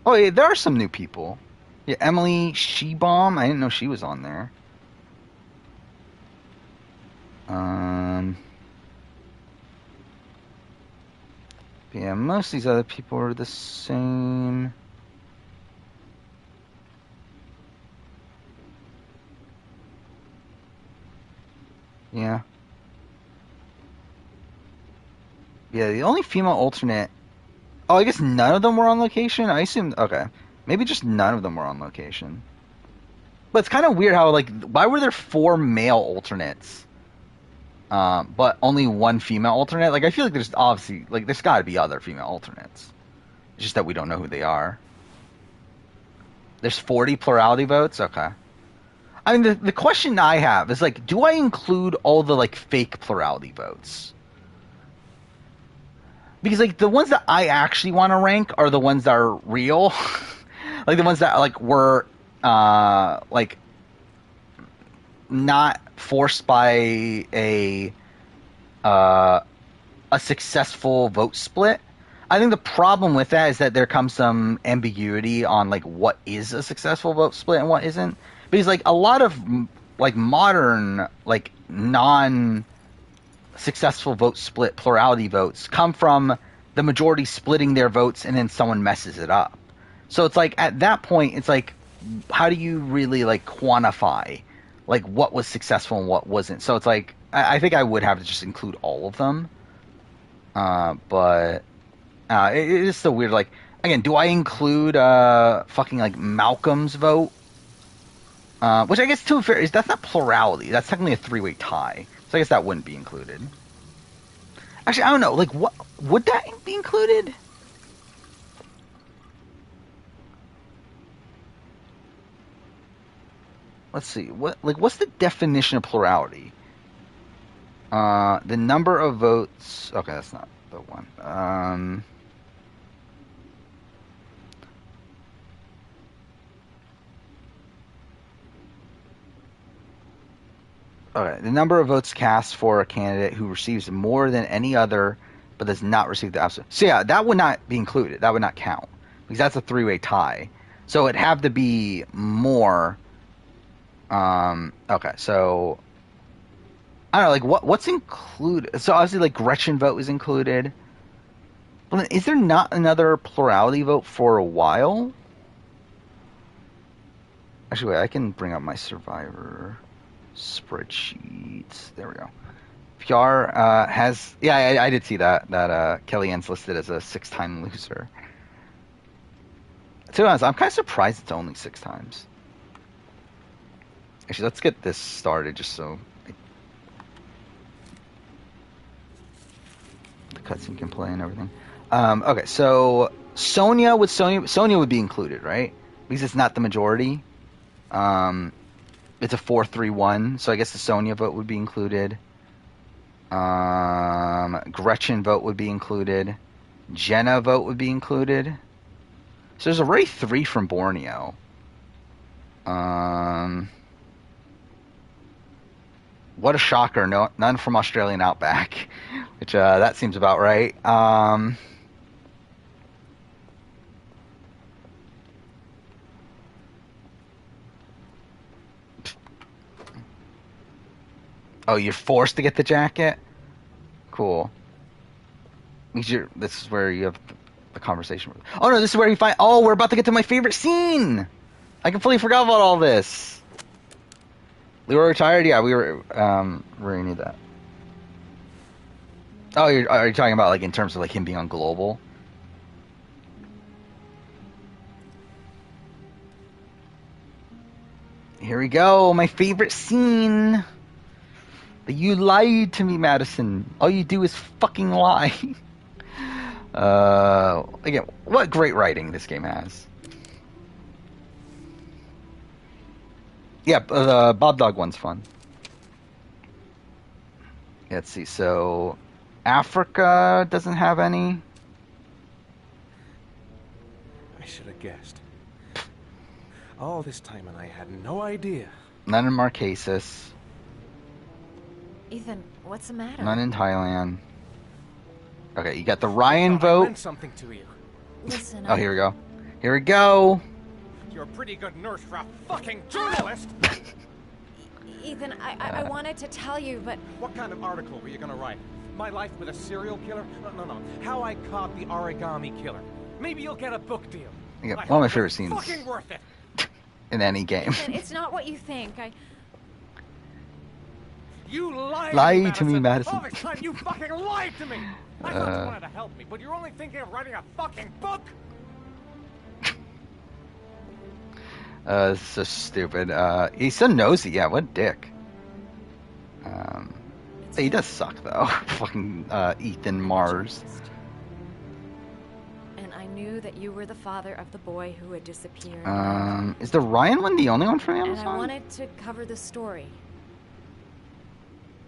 oh, yeah, there are some new people. Yeah, Emily Shebaum. I didn't know she was on there. Yeah, most of these other people are the same. Yeah. Yeah, the only female alternate... oh, I guess none of them were on location? I assumed... okay. Maybe just none of them were on location. But it's kind of weird how, like, why were there 4 male alternates? But only 1 female alternate? Like, I feel like there's obviously... like, there's got to be other female alternates. It's just that we don't know who they are. There's 40 plurality votes? Okay. I mean, the question I have is, like, do I include all the, like, fake plurality votes? Because, like, the ones that I actually want to rank are the ones that are real. Like, the ones that, like, were, like, not forced by a successful vote split. I think the problem with that is that there comes some ambiguity on, like, what is a successful vote split and what isn't. Because, like, a lot of, like, modern, like, non-successful vote split plurality votes come from the majority splitting their votes and then someone messes it up. So it's like, at that point, it's like, how do you really, like, quantify, like, what was successful and what wasn't? So it's like, I think I would have to just include all of them. But it is so weird. Like, again, do I include fucking, like, Malcolm's vote? Which I guess, to be fair, that's not plurality. That's technically a 3-way tie. So I guess that wouldn't be included. Actually, I don't know. Like, what would that be included? Let's see. What's the definition of plurality? The number of votes. Okay, that's not the one. Okay, the number of votes cast for a candidate who receives more than any other, but does not receive the absolute. So yeah, that would not be included. That would not count because that's a 3-way tie. So it'd have to be more. Okay, so I don't know, like what's included? So obviously, like, Gretchen vote is included. Well, is there not another plurality vote for a while? Actually, wait, I can bring up my Survivor spreadsheet. There we go. PR has, yeah, I did see that Kellyanne's listed as a 6-time loser. To be honest, I'm kind of surprised it's only 6 times. Actually, let's get this started just so the cutscene can play and everything. Okay, so Sonia would be included, right? Because it's not the majority. It's a 4-3-1, so I guess the Sonia vote would be included. Gretchen vote would be included. Jenna vote would be included. So there's already 3 from Borneo. What a shocker! No, none from Australian Outback, which that seems about right. Oh, you're forced to get the jacket? Cool. This is where you have the conversation. Oh no, this is where you find... Oh, we're about to get to my favorite scene! I completely forgot about all this. Leroy retired? Yeah, we really need that. Oh, are you talking about like in terms of like him being on Global? Here we go, my favorite scene. You lied to me, Madison. All you do is fucking lie. Again, what great writing this game has. Yeah, the Bob Dog one's fun. Let's see, so Africa doesn't have any. I should have guessed. All this time and I had no idea. None in Marquesas. Ethan, what's the matter? None in Thailand. Okay, you got the Ryan vote. I meant something to you. Listen, oh, here we go. Here we go. You're a pretty good nurse for a fucking journalist. Ethan, I wanted to tell you, but... What kind of article were you gonna write? My life with a serial killer? No. How I caught the origami killer. Maybe you'll get a book deal. Yeah, one of my favorite scenes. Fucking worth it. In any game. Ethan, it's not what you think. You lied to me, Madison. All this time you fucking lied to me. I thought you wanted to help me, but you're only thinking of writing a fucking book. This is so stupid. He's so nosy. Yeah, what a dick. He does suck though. Fucking Ethan Mars. And I knew that you were the father of the boy who had disappeared. Is the Ryan one the only one from Amazon? And I wanted to cover the story.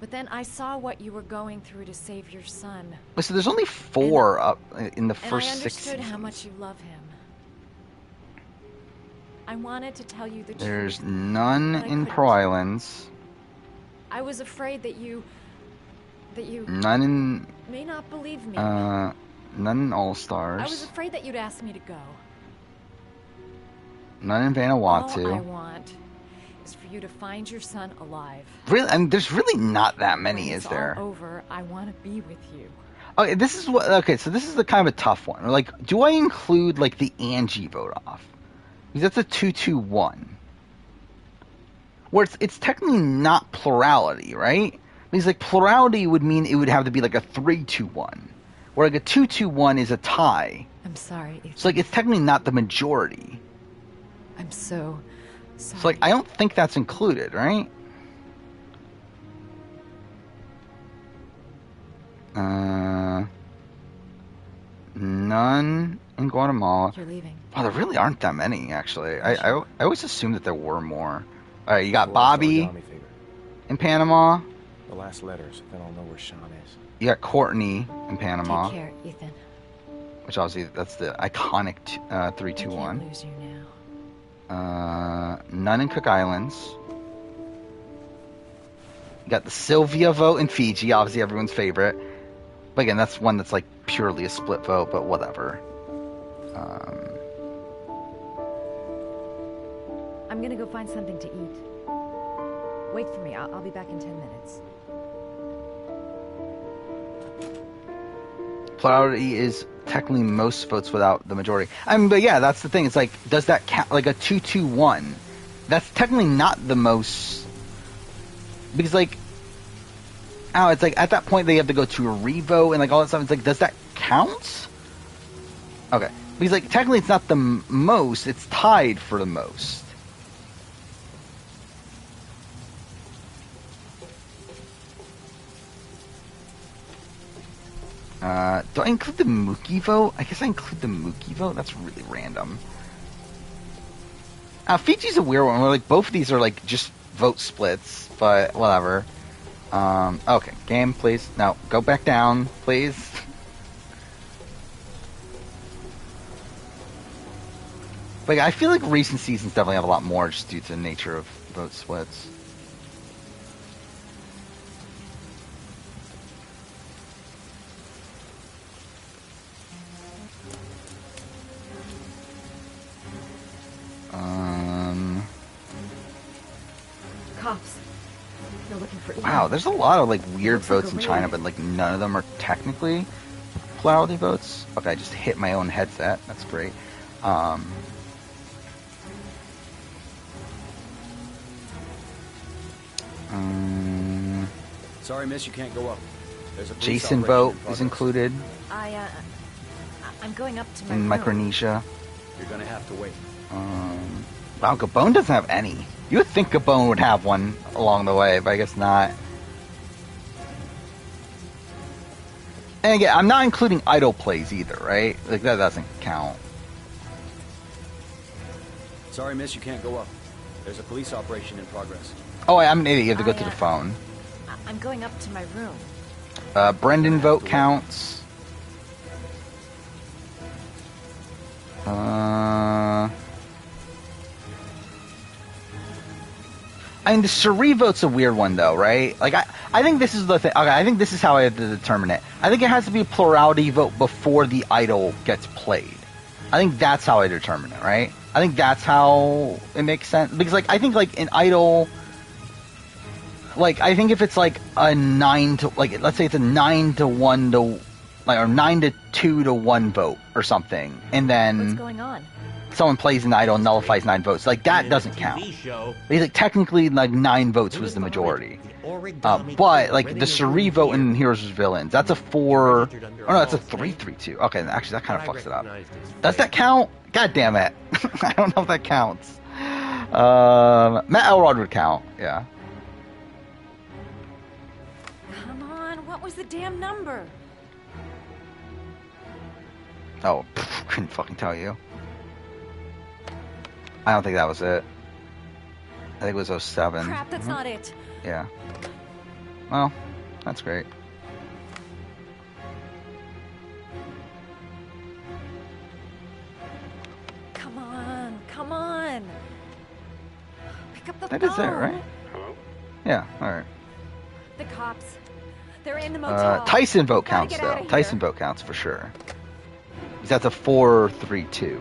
But then I saw what you were going through to save your son. So there's only 4 up in the first 6 seasons. And I understood how much you love him. I wanted to tell you the truth. There's none in Pro Islands. I was afraid that you none in may not believe me. None in All Stars. I was afraid that you'd ask me to go. None in Vanuatu. All I want is for you to find your son alive. Really? I mean, there's really not that many, when is there? It's all over. I want to be with you. Okay, this is what. Okay, so this is the kind of a tough one. Like, do I include like the Angie vote off? Because that's a 2-2-1. Where it's technically not plurality, right? Because like plurality would mean it would have to be like a 3-2-1. Where like a 2-2-1 is a tie. I'm sorry. So like it's technically not the majority. I'm so sorry. So like I don't think that's included, right? None in Guatemala. You're leaving. Wow, there really aren't that many, actually. I always assumed that there were more. All right, you got Bobby in Panama. The last letters, then I'll know where Sean is. You got Courtney in Panama. Take care, Ethan. Which obviously, that's the iconic 3-2-1. I can't lose you now. None in Cook Islands. You got the Sylvia vote in Fiji, obviously everyone's favorite. But again, that's one that's like purely a split vote, but whatever. I'm gonna go find something to eat. Wait for me. I'll be back in 10 minutes. Plurality is technically most votes without the majority. I mean, but yeah, that's the thing. It's like, does that count? Like a 2-2-1? That's technically not the most, because like, it's like at that point they have to go to a revote and like all that stuff. It's like, does that count? Okay, because like technically it's not the most. It's tied for the most. Do I include the Mookie vote? I guess I include the Mookie vote. That's really random. Fiji's a weird one. Where like both of these are like just vote splits, but whatever. Okay, game, please. No, go back down, please. Like I feel like recent seasons definitely have a lot more just due to the nature of vote splits. Cops. They're looking for Ethan. Wow, there's a lot of like weird votes in China, but like none of them are technically plurality votes. Okay, I just hit my own headset. That's great. Sorry, miss, you can't go up. There's a Jason vote is included. I'm going up to my in room. Micronesia. You're gonna have to wait. Wow, Gabon doesn't have any. You would think Gabon would have one along the way, but I guess not. And again, I'm not including idle plays either, right? Like, that doesn't count. Sorry, miss, you can't go up. There's a police operation in progress. Oh, I'm an idiot. You have to go to the phone. I'm going up to my room. Brendan vote counts. I mean, the Cherie vote's a weird one, though, right? Like, I think this is the thing. Okay, I think this is how I have to determine it. I think it has to be a plurality vote before the idol gets played. I think that's how I determine it, right? I think that's how it makes sense. Because, like, I think, like, an idol... Like, I think if it's, like, a 9 to... Like, let's say it's a 9 to 1 to... Like, or 9 to 2 to 1 vote or something. And then... What's going on? Someone plays an idol and nullifies 9 votes. Like, that doesn't count. Like, technically, like, 9 votes was the majority. But, like, the Cherie vote in Heroes vs. Villains, that's a 4... Oh, no, that's a 3-3-2. Okay, actually, that kind of fucks it up. Does that count? God damn it. I don't know if that counts. Matt Elrod would count, yeah. Come on, what was the damn number? Oh, couldn't fucking tell you. I don't think that was it. I think it was 07. Crap, that's not it. Yeah. Well, that's great. Come on, come on. Pick up the phone. That is it, right? Hello? Yeah, alright. The cops. They're in the motel. Tyson vote Gotta counts, get out though. of Tyson vote counts for sure. That's a 4-3-2.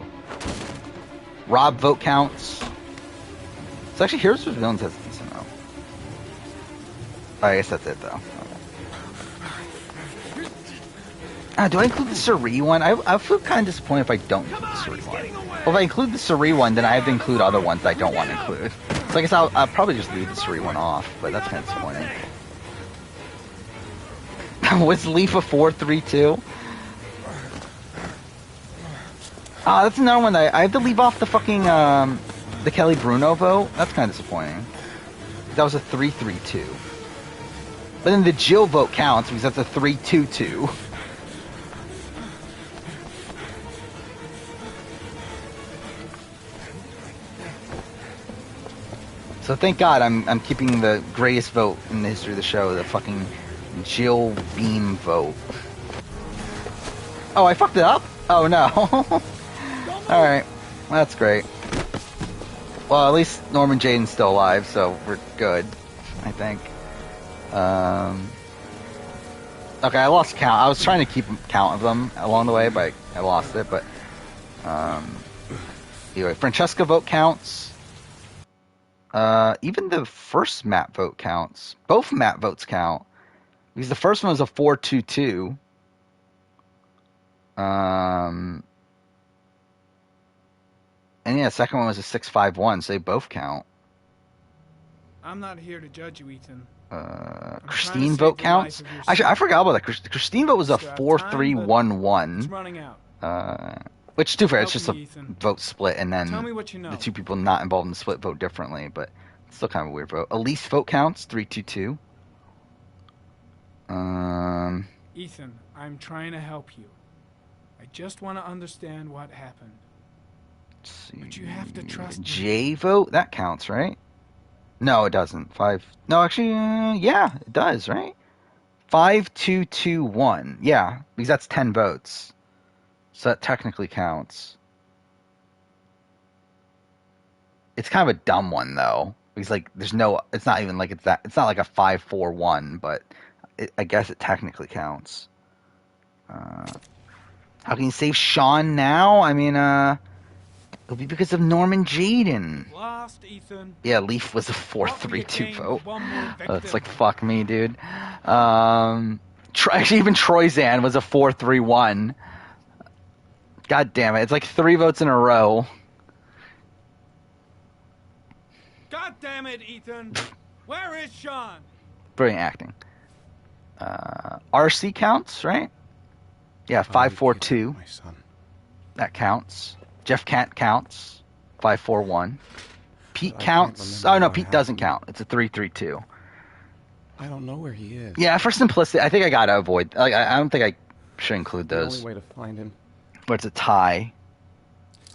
Rob vote counts. So actually, Heroes vs. Villains has a decent vote. I guess that's it, though. Okay. Do I include the Cherie one? I feel kind of disappointed if I don't include the Cherie one. Well, if I include the Cherie one, then I have to include other ones that I don't want to include. So I guess I'll probably just leave the Cherie one off, but that's kind of disappointing. Was Leaf a 4-3-2? That's another one that I have to leave off the fucking, the Kelly Bruno vote. That's kind of disappointing. That was a 3-3-2. But then the Jill vote counts because that's a 3-2-2. So thank God I'm keeping the greatest vote in the history of the show, the fucking Jill Beam vote. Oh, I fucked it up? Oh no. Alright, that's great. Well, at least Norman Jaden's still alive, so we're good, I think. Okay, I lost count. I was trying to keep count of them along the way, but I lost it, but... Anyway, Francesca vote counts. Even the first map vote counts. Both map votes count. Because the first one was a 4-2-2. And yeah, the second one was a 6-5-1, so they both count. I'm not here to judge you, Ethan. Christine vote counts? Actually, I forgot about that. Christine vote was a 4-3-1-1. It's running out. Which, to be fair, it's just a vote split, and then Tell me what you know. the two people not involved in the split vote differently, but it's still kind of a weird vote. Elise vote counts, 3-2-2. Ethan, I'm trying to help you. I just want to understand what happened. But you have to trust me. J vote, that counts, right? No, it doesn't. 5. No, actually, yeah, it does, right? 5-2-2-1. Yeah, because that's 10 votes. So that technically counts. It's kind of a dumb one, though. Because, like, there's no... It's not even like it's that... It's not like a 5-4-1, but I guess it technically counts. How can you save Sean now? I mean, It'll be because of Norman Jaden. Lost, Ethan. Yeah, Leaf was a 4-3-2 vote. It's like, fuck me, dude. Actually, even Troyzan was a 4-3-1. God damn it. It's like 3 votes in a row. God damn it, Ethan. Where is Sean? Brilliant acting. RC counts, right? Yeah, 5-4-2. My son. That counts. Jeff Kent counts. 5-4-1. Pete counts. Oh, no, Pete doesn't count. It's a 3-3-2. I don't know where he is. Yeah, for simplicity, I think I gotta avoid. Like, I don't think I should include those. The only way to find him But it's a tie.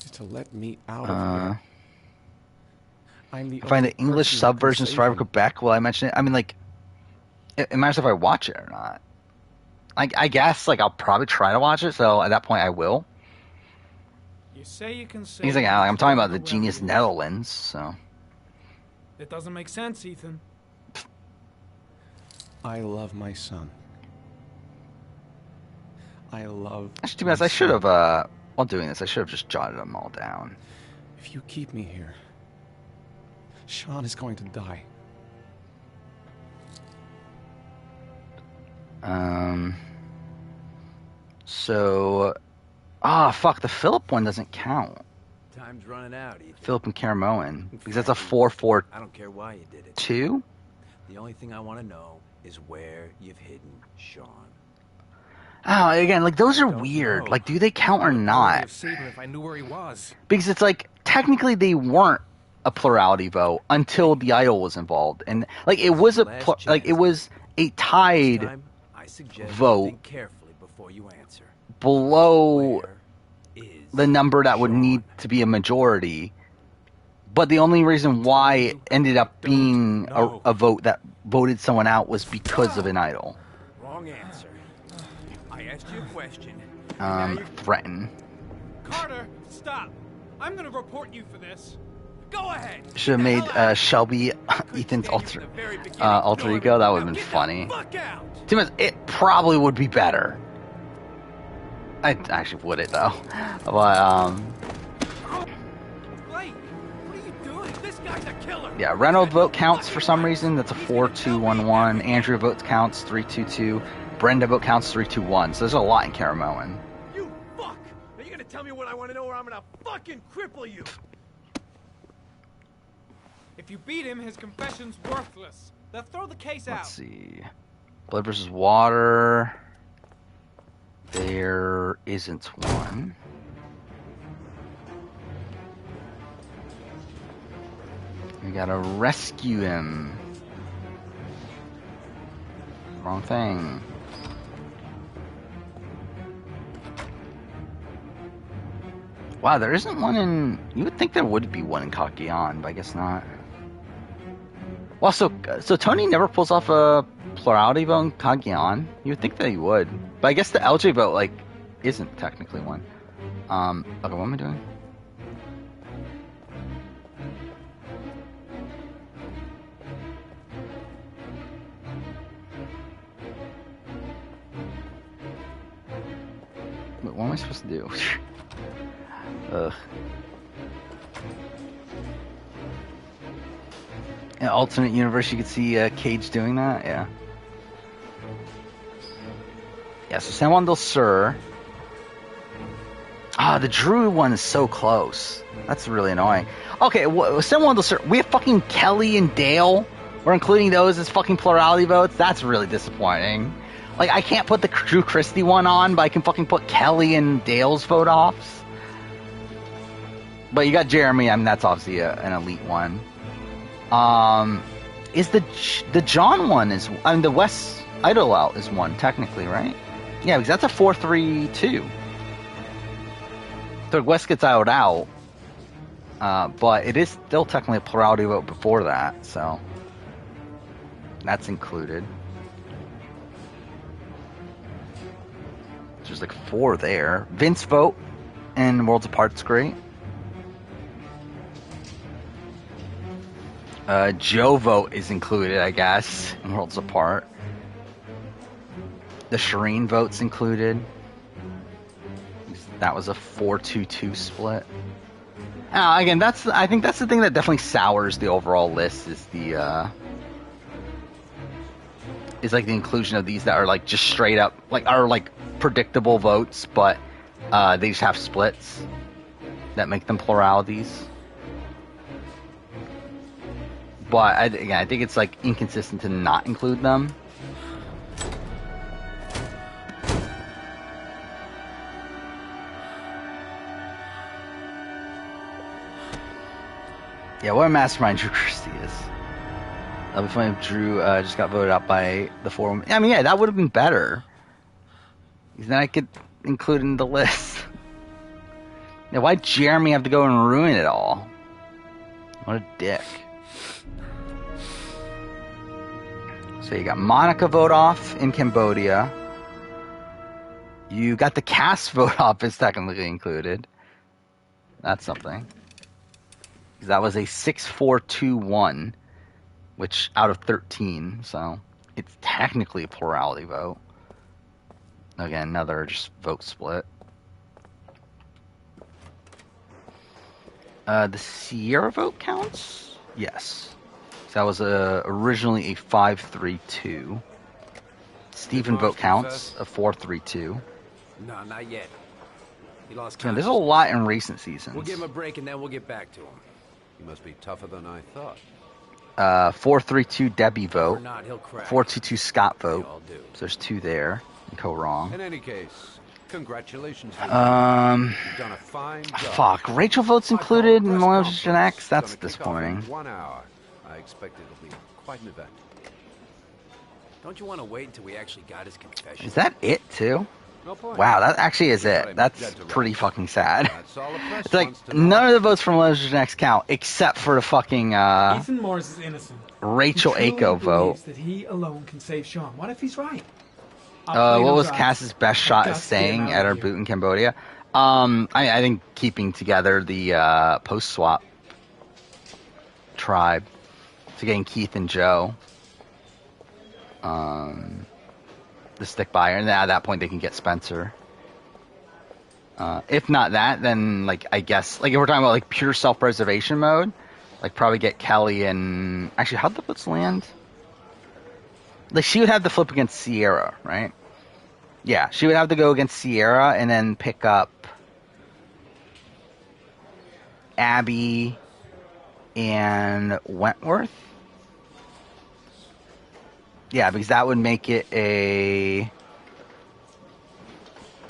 is to let me out of here. I'm the Find the English subversion of Survivor Quebec. Will I mention it? I mean, like, it matters if I watch it or not. I guess, like, I'll probably try to watch it, so at that point I will. You say you can say. He's like, I'm talking about the Genius Netherlands, so. It doesn't make sense, Ethan. I love my son. I love. Actually, to be honest, I should have, while doing this, I should have just jotted them all down. If you keep me here, Sean is going to die. So, fuck, the Philip one doesn't count. Time's running out, Ethan. Philip and Caramoan, because that's a 4-4-2. I don't care why you did it. The only thing I want to know is where you've hidden Sean. Oh, again, like, those are weird. Like, do they count or not? If I knew where he was. Because it's like, technically they weren't a plurality vote until the idol was involved. And, like, it was it was a tied vote before you answer. Below the number that would need to be a majority. But the only reason why it ended up being a vote that voted someone out was because of an idol. Wrong answer. I asked you a question. Threaten. Carter, stop. I'm gonna report you for this. Go ahead. Should have made Shelby Ethan's alter ego. That would have been funny. To be honest, it probably would be better. I actually would it though. But yeah, Reynolds vote counts for some reason. That's a 4-2-1-1. Andrew votes counts 3-2-2. Brenda vote counts 3-2-1. So there's a lot in Caramoan. You fuck! Are you gonna tell me what I want to know, or I'm gonna fucking cripple you? If you beat him, his confession's worthless. They'll throw the case out. Let's see. Blood versus water. There isn't one. We gotta rescue him. Wrong thing. Wow, there isn't one in... You would think there would be one in Cagayan, but I guess not. Well, so Tony never pulls off a plurality vote in Cagayan. You would think that he would. But I guess the LJ vote, like, isn't technically one. Okay, what am I doing? Wait, what am I supposed to do? Ugh. In alternate universe, you could see Cage doing that. Yeah. Yeah. So San Juan del Sur. The Druid one is so close. That's really annoying. Okay, San Juan del Sur. We have fucking Kelly and Dale. We're including those as fucking plurality votes. That's really disappointing. Like, I can't put the Drew Christie one on, but I can fucking put Kelly and Dale's vote offs. But you got Jeremy. I mean, that's obviously an elite one. Is the John one is? I mean, the West Idol out is one technically, right? Yeah, because that's a 4-3-2. So West gets out, but it is still technically a plurality vote before that, so that's included. There's like 4 there. Vince vote and Worlds Apart's great. Joe vote is included, I guess, in Worlds Apart. The Shireen vote's included. That was a 4-2-2 split. Again, I think that's the thing that definitely sours the overall list is the is like the inclusion of these that are like just straight up like are like predictable votes, but they just have splits that make them pluralities. But I think it's like inconsistent to not include them. Yeah, what a mastermind Drew Christie is. That'll be funny if Drew just got voted out by the forum. I mean, yeah, that would have been better. Because then I could include it in the list. Yeah, why'd Jeremy have to go and ruin it all? What a dick. So you got Monica vote off in Cambodia. You got the cast vote off is technically included. That's something. That was a 6-4-2-1, which out of 13, so it's technically a plurality vote. Again, another just vote split. The Sierra vote counts? Yes. So that was originally a 5-3-2. Stephen vote counts, a 4-3-2. No, not yet. He lost Man, there's a lot in recent seasons. We'll give him a break and then we'll get back to him. He must be tougher than I thought. 4-3-2 Debbie vote. Not, he'll crack. 4-2-2 Scott vote. So there's two there. You go wrong. In any case, congratulations. You've done a fine job. Fuck. Rachel votes included in Millennial Gen X. That's disappointing. 1 hour. I expect it'll be quite an event. Don't you want to wait until we actually got his confession? Is that it too? Wow, that actually is it. That's pretty fucking sad. It's like none of the votes from Legends Next count except for the fucking Ethan Morris is innocent. Rachel Ako vote. That he alone can save Sean. What if he's right? What was Cass's best shot at staying at our boot in Cambodia? I think keeping together the post swap tribe, so getting Keith and Joe. The stick buyer, and at that point they can get Spencer. If not that, then like I guess like if we're talking about like pure self-preservation mode, like probably get Kelly and actually how'd the votes land? Like she would have to flip against Sierra, right? Yeah, she would have to go against Sierra and then pick up Abby and Wentworth. Yeah, because that would make it a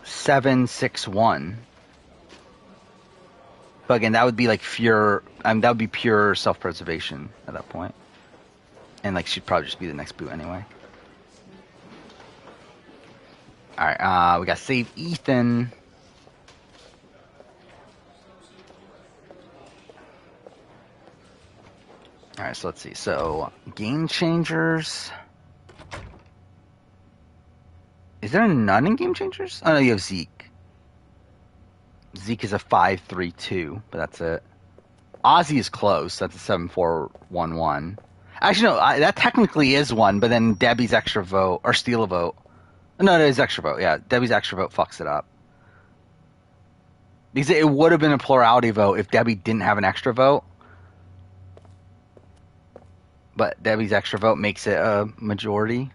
7-6-1. But again, that would be like pure. That would be pure self-preservation at that point. And like she'd probably just be the next boot anyway. All right, we got save Ethan. All right, so let's see. So game changers. Is there none in Game Changers? Oh, no, you have Zeke. Zeke is a 5-3-2, but that's it. Ozzy is close. That's a 7-4-1-1. Actually, no, that technically is one, but then Debbie's extra vote, or steal a vote. No, it is extra vote, yeah. Debbie's extra vote fucks it up. Because it would have been a plurality vote if Debbie didn't have an extra vote. But Debbie's extra vote makes it a majority.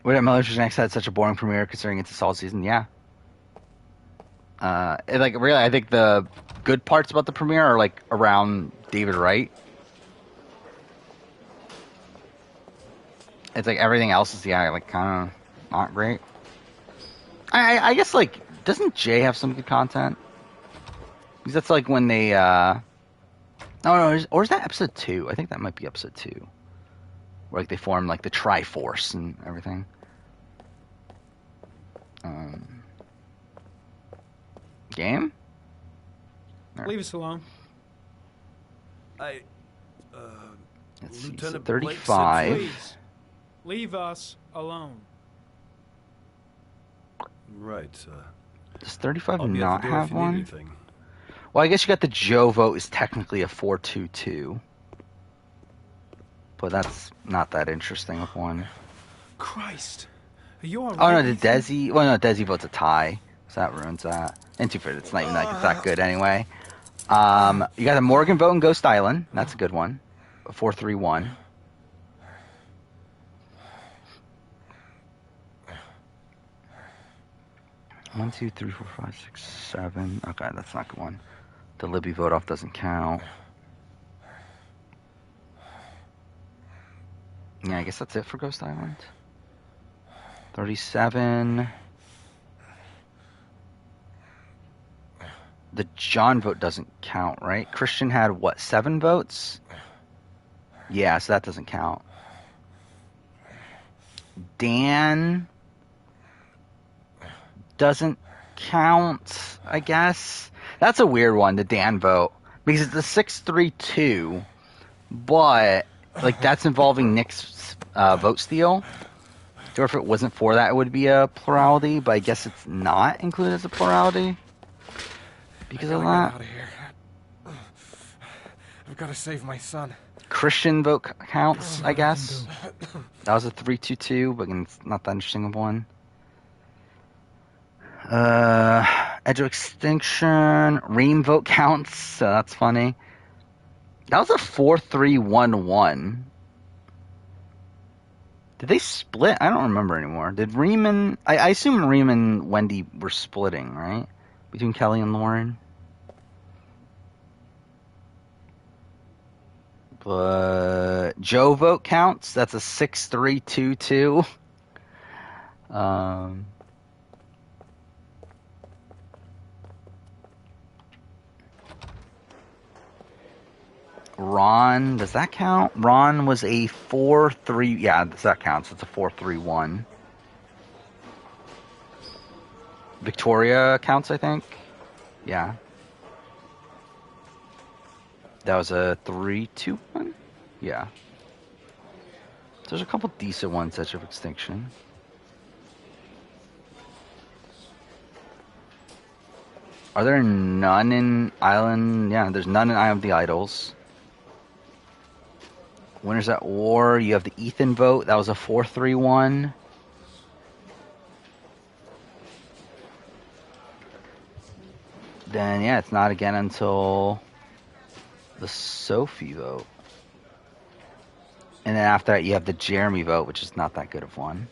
Would Miller's Next had such a boring premiere considering it's a solid season? Yeah. Like really, I think the good parts about the premiere are like around David Wright. It's like everything else is like kind of not great. I guess like doesn't Jay have some good content? Because that's like when they no, or is that episode 2? I think that might be episode 2. Where like they form like the Triforce and everything. Game? Leave us alone. Lieutenant 35. Please, leave us alone. Right. Does 35 not have one? Well, I guess you got the Joe vote is technically a 4-2-2. But that's not that interesting of one. Christ. Are you all right? Oh, no, the Desi... Well, no, Desi votes a tie. So that ruins that. And 2-foot, it's not even like it's that good anyway. You got the Morgan vote in Ghost Island. That's a good one. 4-3-1. One, 2, 3, 4, 5, 6, 7. Okay, that's not a good one. The Libby vote off doesn't count. Yeah, I guess that's it for Ghost Island. 37. The John vote doesn't count, right? Christian had, what, 7 votes? Yeah, so that doesn't count. Dan doesn't count, I guess. That's a weird one, the Dan vote. Because it's the 6-3-2, but, like, that's involving Nick's vote steal. Or if it wasn't for that, it would be a plurality, but I guess it's not included as a plurality. Because of that. Get out of here. I've got to save my son. Christian vote counts, I guess. That was a 3-2-2, but again, it's not that interesting of one. Edge of Extinction. Ream vote counts, so that's funny. That was a 4-3-1-1. Did they split? I don't remember anymore. Did Ream and... I assume Ream and Wendy were splitting, right? Between Kelly and Lauren. But Joe vote counts. That's a 6-3-2-2. Ron, does that count? Ron was a 4-3. Yeah, that counts. It's a 4-3-1. Victoria counts, I think. Yeah. That was a 3-2-1? Yeah. So there's a couple decent ones, Edge of Extinction. Are there none in Island? Yeah, there's none in Eye of the Idols. Winners at War, you have the Ethan vote. That was a 4-3-1. Then, yeah, it's not again until the Sophie vote. And then after that, you have the Jeremy vote, which is not that good of one.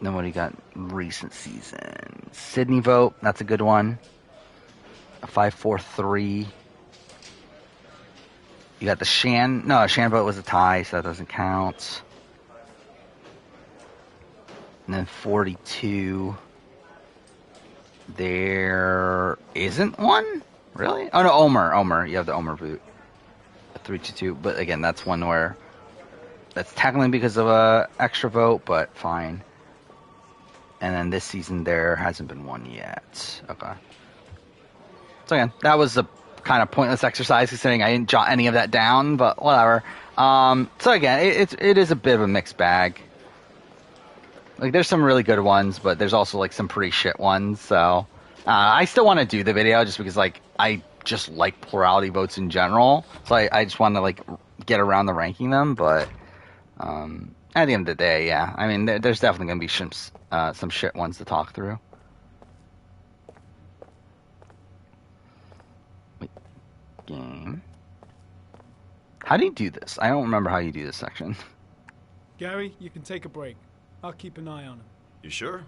Then what do you got? Recent season. Sydney vote, that's a good one. A 5-4-3. You got the Shan. No, Shan vote was a tie, so that doesn't count. And then 42. There isn't one? Really? Oh, no, Omer. You have the Omer vote. A 3-2-2. But again, that's one where that's technically because of a extra vote, but fine. And then this season there hasn't been one yet. Okay. So again, that was a kind of pointless exercise considering I didn't jot any of that down, but whatever. So again, it is a bit of a mixed bag. Like, there's some really good ones, but there's also, like, some pretty shit ones, so... I still want to do the video just because, like, I just like plurality votes in general. So I just want to, like, get around the ranking them, but... at the end of the day, yeah. I mean, there's definitely going to be some shit ones to talk through. Wait. Game. How do you do this? I don't remember how you do this section. Gary, you can take a break. I'll keep an eye on him. You sure?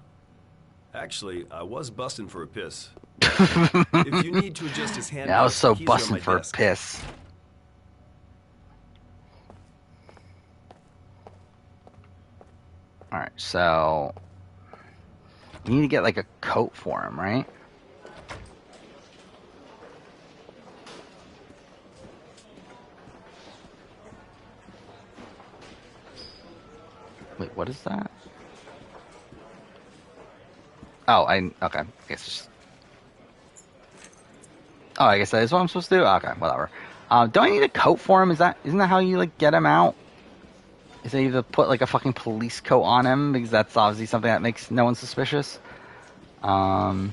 Actually, I was busting for a piss. If you need to adjust his hand, yeah, I was so busting for a piss. All right, so you need to get like a coat for him, right? Wait, what is that? Oh, okay. I guess just... Oh, I guess that is what I'm supposed to do? Okay, whatever. Do I need a coat for him? Isn't that how you, like, get him out? Is they either put, like, a fucking police coat on him? Because that's obviously something that makes no one suspicious. Yeah,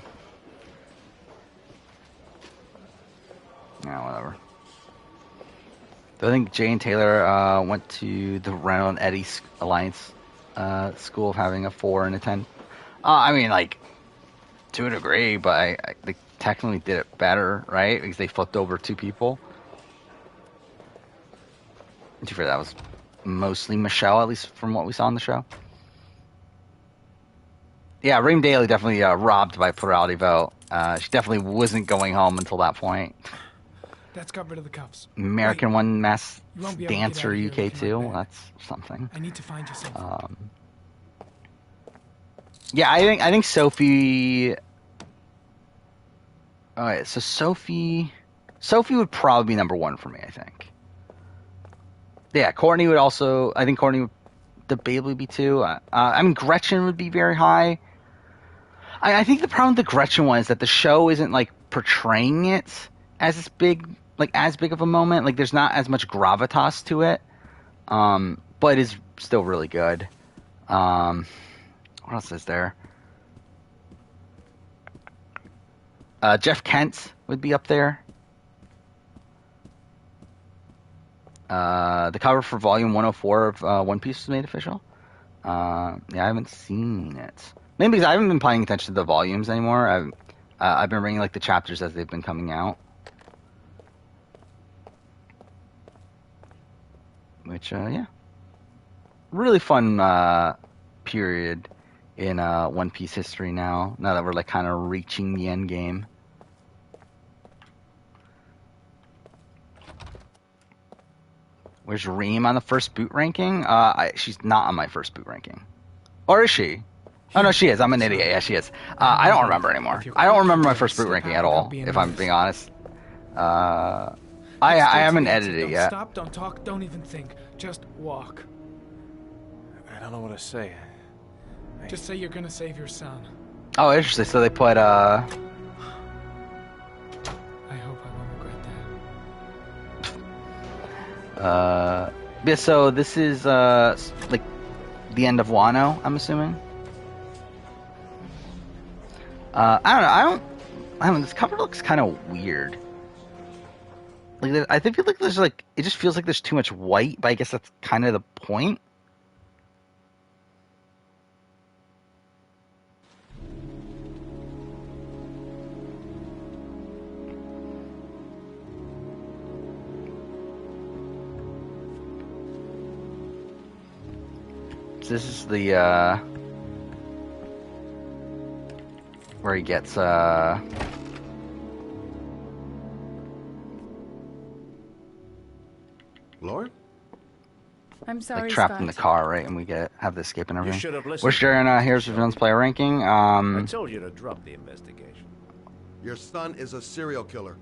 whatever. I think Jay and Taylor went to the Reynolds and Eddie Alliance School of having a 4 and a 10. I mean, like, to a degree, but they technically did it better, right? Because they flipped over 2 people. To be fair, that was mostly Michelle, at least from what we saw in the show. Yeah, Reem Daly definitely robbed by plurality vote. She definitely wasn't going home until that point. That's got rid of the cuffs. American One Mass You won't be able to get Dancer out of here UK looking too. like that. That's something. I need to find you something. Yeah, I think Sophie. All right, so Sophie would probably be number 1 for me, I think. Yeah, Courtney would also. I think Courtney would debatably be 2. I mean, Gretchen would be very high. I think the problem with the Gretchen one is that the show isn't like portraying it as this big, like as big of a moment. Like, there's not as much gravitas to it, but it's still really good. What else is there? Jeff Kent would be up there. The cover for Volume 104 of One Piece was made official. Yeah, I haven't seen it. Maybe because I haven't been paying attention to the volumes anymore. I've been reading like the chapters as they've been coming out. Which, yeah. Really fun period in One Piece history now that we're like kind of reaching the end game. Where's Reem on the first boot ranking? She's not on my first boot ranking. Or is she? Oh, no, she is. I'm an idiot. Yeah, she is. I don't remember anymore. I don't remember my first boot ranking at all, if I'm being honest. I haven't edited it yet. Stop, don't talk, don't even think. Just walk. I don't know what to say. Just say you're gonna save your son. Oh, interesting. So they put, I hope I won't regret that. yeah, so this is, like, the end of Wano, I'm assuming? I don't know, this cover looks kind of weird. Like, I feel like there's, like, it just feels like there's too much white, but I guess that's kind of the point. This is the, where he gets, Lauren? I'm sorry, like trapped Scott. in the car, right? And we have the escape and everything. should have listened. Where's Jerry? Here's Villain's Player Ranking. I told you to drop the investigation. Your son is a serial killer.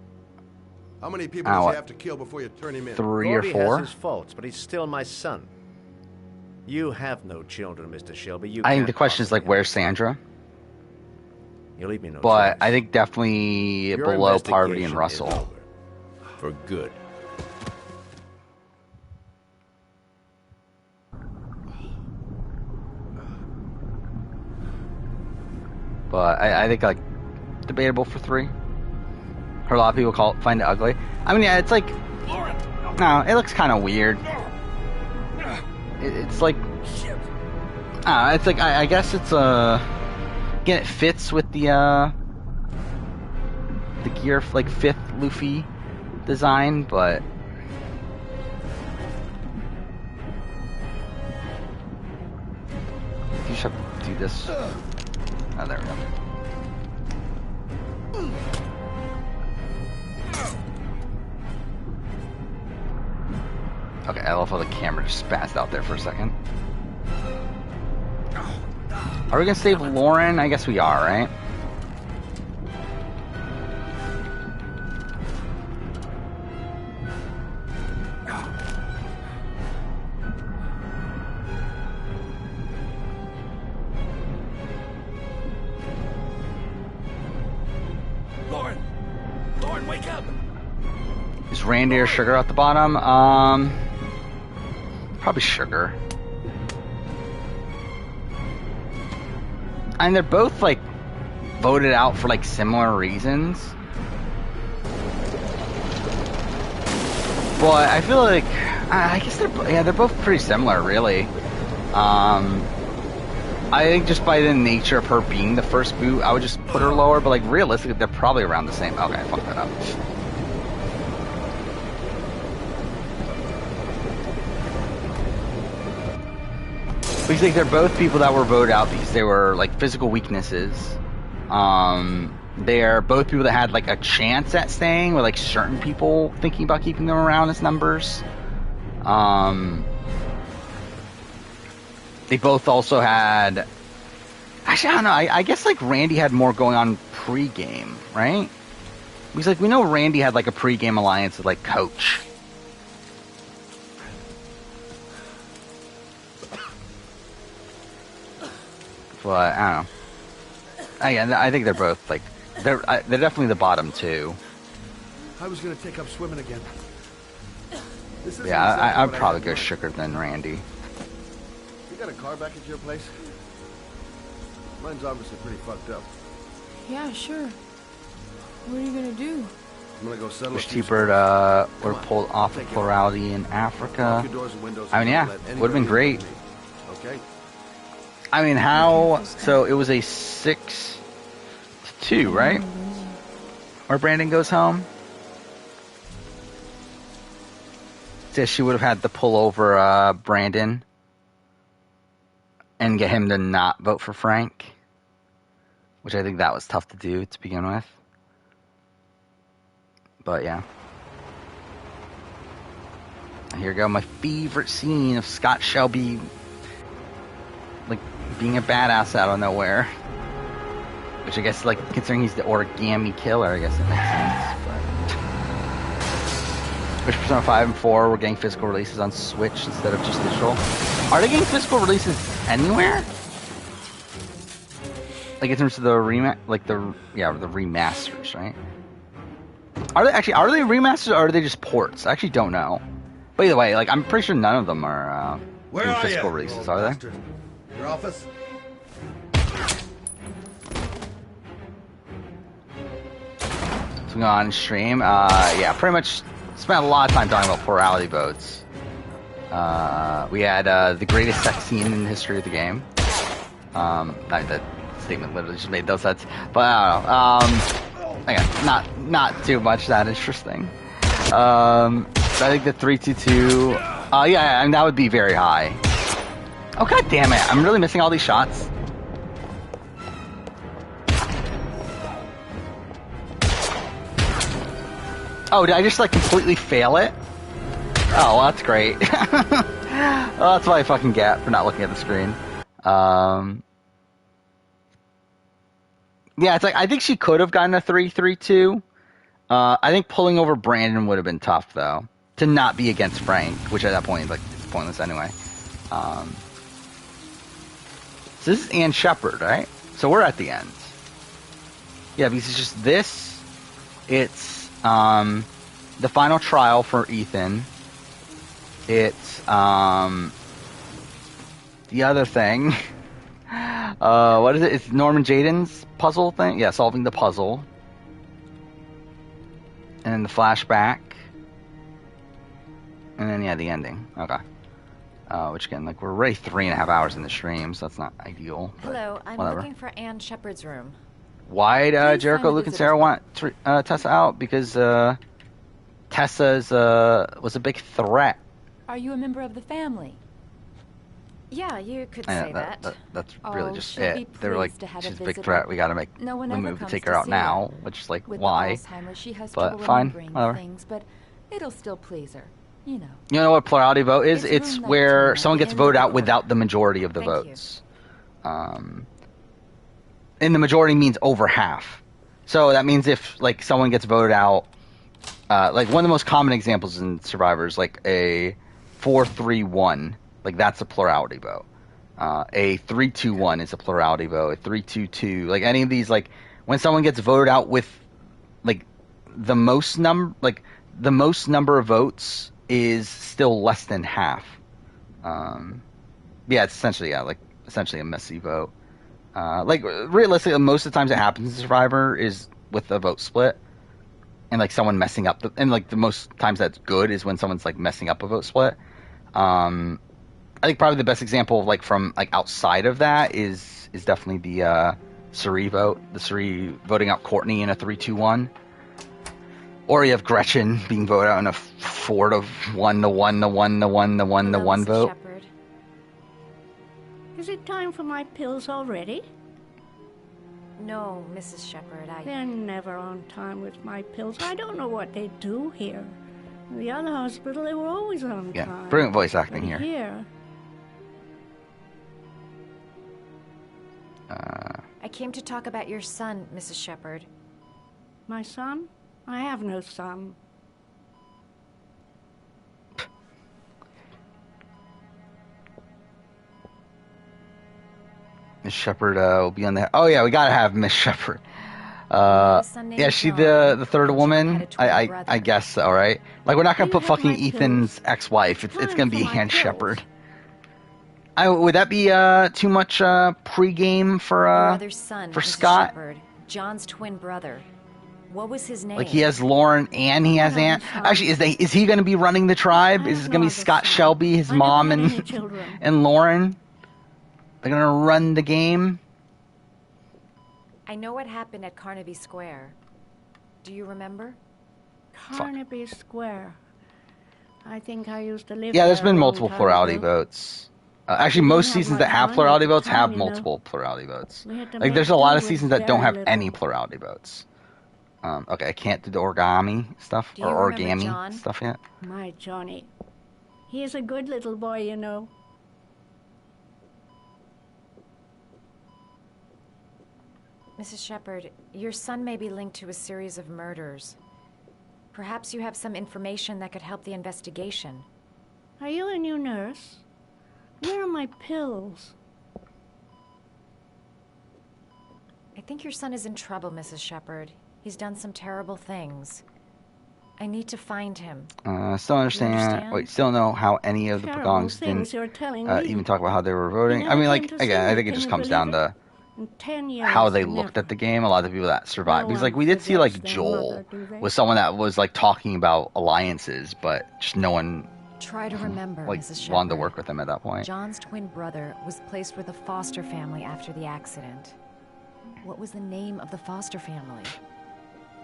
How many people does he have to kill before you turn him in? 3 or 4? He has his faults, but he's still my son. You have no children, Mr. Shelby. I think the question is, like, where's Sandra? You leave me no But choice. I think definitely Your below Parvati investigation and is Russell. over. For good. But I think, like, debatable for 3. Or a lot of people find it ugly. I mean, yeah, it's like, no, it looks kind of weird. It's like, it's like, I guess it's again, it fits with the gear, like 5th Luffy design, but you just have to do this. Oh, there we go. Okay, I love how the camera just spazzed out there for a second. Are we gonna save Lauren? I guess we are, right? Lauren, wake up! Is Randy or Sugar at the bottom? Probably Sugar. And they're both, like, voted out for, like, similar reasons. But I feel like, I guess they're both pretty similar, really. I think just by the nature of her being the first boot, I would just put her lower, but like realistically, they're probably around the same. Okay, I fucked that up. Because like, they're both people that were voted out because they were like physical weaknesses. They're both people that had like a chance at staying, with like certain people thinking about keeping them around as numbers. They both also had... Actually, I don't know. I guess, like, Randy had more going on pre-game, right? Because, like, we know Randy had, like, a pre-game alliance with, like, Coach. But, I don't know. Again, I think they're both, like... They're definitely the bottom two. I was going to take up swimming again. Yeah, I'd probably go Sugar than Randy. You got a car back at your place? Mine's obviously pretty fucked up. Yeah, sure. What are you gonna do? I'm gonna go settle. Wish T-Bird would have pulled off of plurality in Africa. I mean, yeah, would have been great. Okay. I mean, how? So it was a 6-2, right? Where Brandon goes home. Says she would have had to pull over Brandon and get him to not vote for Frank, which I think that was tough to do to begin with. But yeah. Here we go, my favorite scene of Scott Shelby, like, being a badass out of nowhere. Which I guess, like, considering he's the origami killer, I guess it makes sense. But which Persona 5 and 4 were getting physical releases on Switch instead of just digital? Are they getting physical releases anywhere? Like in terms of the remasters, right? Are they remasters or are they just ports? I actually don't know. But either way, like I'm pretty sure none of them are doing physical releases, are they? Your office? What's going on stream? Yeah, pretty much spent a lot of time talking about plurality votes. We had the greatest sex scene in the history of the game. That statement literally just made no sense. But I don't know. Again, not too much that interesting. I think the 3-2-2. Yeah, and that would be very high. Oh god damn it! I'm really missing all these shots. Oh, did I just like completely fail it? Oh, well, that's great. Well, that's what I fucking get for not looking at the screen. Yeah, it's like I think she could have gotten a 3-3-2. I think pulling over Brandon would have been tough though, to not be against Frank, which at that point like it's pointless anyway. So this is Ann Shepard, right? So we're at the end. Yeah, because it's just this. It's the final trial for Ethan. It's the other thing. What is it? It's Norman Jaden's puzzle thing. Yeah, solving the puzzle. And then the flashback. And then yeah, the ending. Okay. Which again, like we're already 3.5 hours in the stream, so that's not ideal. Hello, I'm whatever. looking for Ann Shepard's room. Why'd Jericho, Luke, and Sarah want Tessa out? Because Tessa was a big threat. Are you a member of the family? Yeah, you could say that. That's really just it. They were like, she's a big visitor. threat. We gotta make No one the ever move to comes take to her out see now. her. Which is like, With why? Alzheimer's, she has But trouble fine, remembering whatever. things, but it'll still please her. You know. You know what plurality vote is? It's It's room where 19 someone gets in voted the out corner. without the majority of the Thank you. votes. And the majority means over half. So that means if like someone gets voted out, like one of the most common examples in Survivors, like a 4-3-1, like that's a plurality vote. A 3-2-1 is a plurality vote. A 3-2-2, like any of these, like when someone gets voted out with like the most number of votes is still less than half. Yeah, it's essentially a messy vote. Like realistically, most of the times it happens in Survivor is with a vote split, and like someone messing up and like the most times that's good is when someone's like messing up a vote split. I think probably the best example of like from like outside of that is definitely the Cirie vote. The Cirie voting out Courtney in a 3-2-1. Or you have Gretchen being voted out in a 4-1 vote. Shepard. Is it time for my pills already? No, Mrs. Shepard, They're never on time with my pills. I don't know what they do here. In the other hospital, they were always on time. Yeah, brilliant voice acting But here. I came to talk about your son, Mrs. Shepard. My son? I have no son. Miss Shepard will be on there. Oh yeah, we gotta have Miss Shepard. Yeah, she the third woman. I guess so, right? Like we're not gonna put fucking Ethan's ex-wife. It's gonna be Ann Shepard. Would that be too much pre-game for Your son, for Mrs. Scott? Shepard, John's twin brother. What was his name? Like he has Lauren and he has Aunt. Actually, is he going to be running the tribe? Is it going to be Scott Shelby, his mom, and Lauren? They're going to run the game. I know what happened at Carnaby Square. Do you remember? Carnaby Square. I think I used to live Yeah, there's there been a long multiple time plurality ago. votes. Actually, most seasons that have plurality votes have multiple plurality votes. Like, there's a lot of seasons that don't have any plurality votes. Okay, I can't do the origami stuff Do you or remember origami John? stuff yet. My Johnny. He is a good little boy, you know. Mrs. Shepard, your son may be linked to a series of murders. Perhaps you have some information that could help the investigation. Are you a new nurse? Where are my pills? I think your son is in trouble, Mrs. Shepard. He's done some terrible things. I need to find him. Still understand. Wait, still know how any of the Terrible Pagongs things didn't you're telling me. even talk about how they were voting. You I mean, never like came to again, see I think me, it just can comes you down believe to In 10 years, how they never. looked at the game. A lot of the people that survived, No because like one we did see like forgets their Joel mother, do they? was someone that was like talking about alliances, but just no one Try to remember, like Mrs. Shepard. wanted to work with him at that point. John's twin brother was placed with a foster family after the accident. What was the name of the foster family?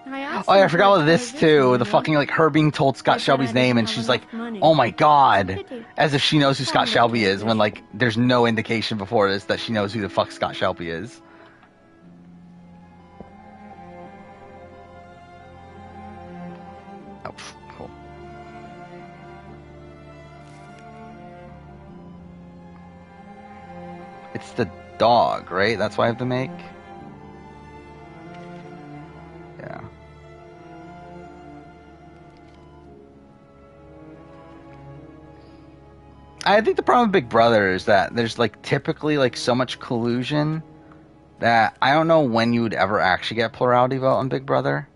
Oh yeah, I forgot about this too. The fucking like her being told Scott Shelby's name, and she's like, "Oh my god," as if she knows who Scott Shelby is, when like there's no indication before this that she knows who the fuck Scott Shelby is. Oh, cool. It's the dog, right? That's why I have to make. Yeah. I think the problem with Big Brother is that there's like typically like so much collusion that I don't know when you would ever actually get plurality vote on Big Brother.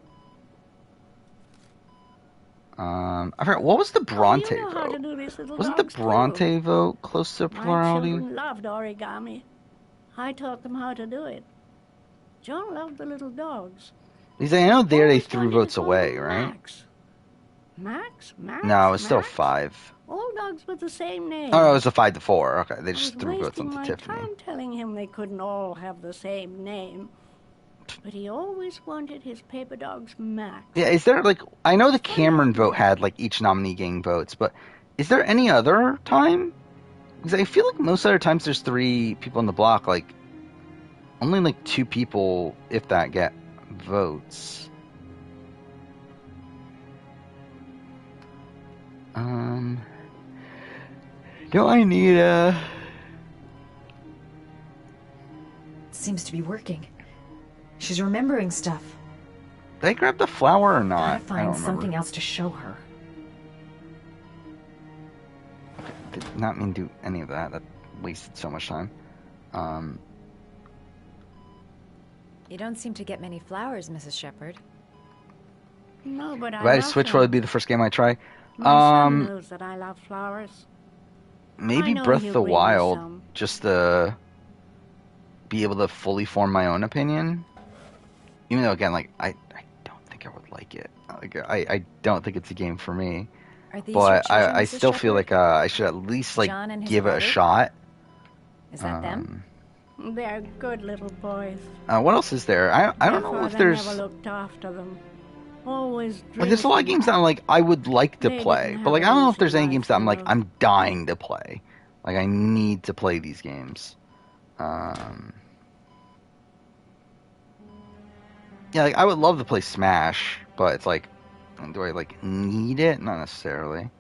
I forgot, what was the Bronte You know how to vote? do this, little Wasn't the dogs, too. Bronte vote close to My plurality? children loved origami. I taught them how to do it. John loved the little dogs. Because I know there they threw votes away, right? Max? Max? No, it was still Max? 5. All dogs with the same name. Oh no, it was a 5-4. Okay, they I just was threw votes wasting onto my Tiffany. time telling him they couldn't all have the same name. But he always wanted his paper dogs Max. Yeah, is there like I know the Cameron vote had like each nominee getting votes, but is there any other time? Because I feel like most other times there's 3 people in the block, like only like 2 people, if that, get votes. Do I need a? Seems to be working. She's remembering stuff. Did I grab the flower or not? Gotta I find don't remember. something else to show her. Did not mean to do any of that. That wasted so much time. You don't seem to get many flowers, Mrs. Shepard. No, but If I had to switch, what would be the first game I try? My son knows that I love flowers. I Maybe know Breath he'll of the bring me Wild, some. just to be able to fully form my own opinion. Even though, again, like I don't think I would like it. Like I don't think it's a game for me. Are these but your children, I Mrs. still feel Shepherd? like I should at least like John and his give it a brother? shot. Is that them? They're good little boys. What else is there? I don't Their know if father there's never looked after them. Always like there's a lot of games that I'm like I would like to They play, didn't but like I have don't know an if there's any easy games that I'm life, like I'm dying to play. Like I need to play these games. Yeah, like I would love to play Smash, but it's like, do I like need it? Not necessarily.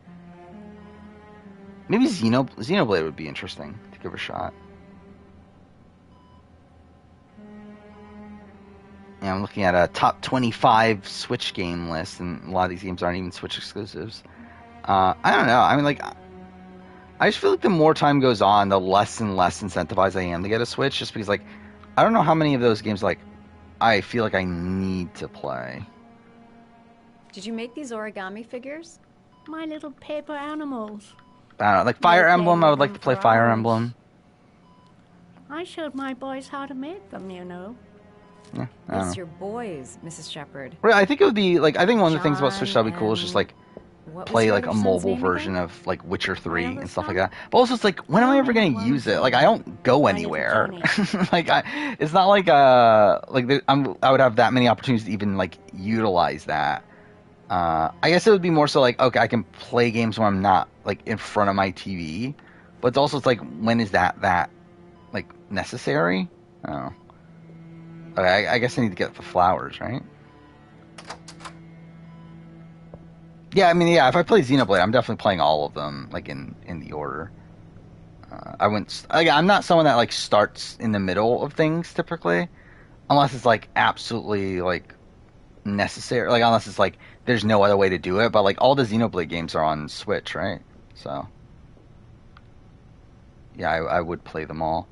Maybe Xenoblade would be interesting to give a shot. Yeah, I'm looking at a top 25 Switch game list, and a lot of these games aren't even Switch exclusives. I don't know. I mean, like, I just feel like the more time goes on, the less and less incentivized I am to get a Switch, just because, like, I don't know how many of those games, like, I feel like I need to play. Did you make these origami figures? My little paper animals. I don't know, like Fire Emblem, I would like to play Fire Emblem. I showed my boys how to make them, you know. Yeah, I don't know. Yes, your boys, Mrs. Shepherd. Right, I think it would be, like, I think one of the things about Switch that would be cool is just, like, What was play, your like, a other son's mobile name again? version of, like, Witcher 3 and stuff like that. But also, it's like, when am I ever going to use it? Like, I don't go anywhere. Like, it's not like, I would have that many opportunities to even, like, utilize that. I guess it would be more so, like, okay, I can play games when I'm not, like, in front of my TV. But it's also, it's like, when is that, like, necessary? I don't know. Okay, I guess I need to get the flowers, right? Yeah, I mean, yeah, if I play Xenoblade, I'm definitely playing all of them, like, in the order. I wouldn't... I'm not someone that, like, starts in the middle of things, typically. Unless it's, like, absolutely, like, necessary. Like, unless it's, like, there's no other way to do it. But, like, all the Xenoblade games are on Switch, right? So... yeah, I would play them all.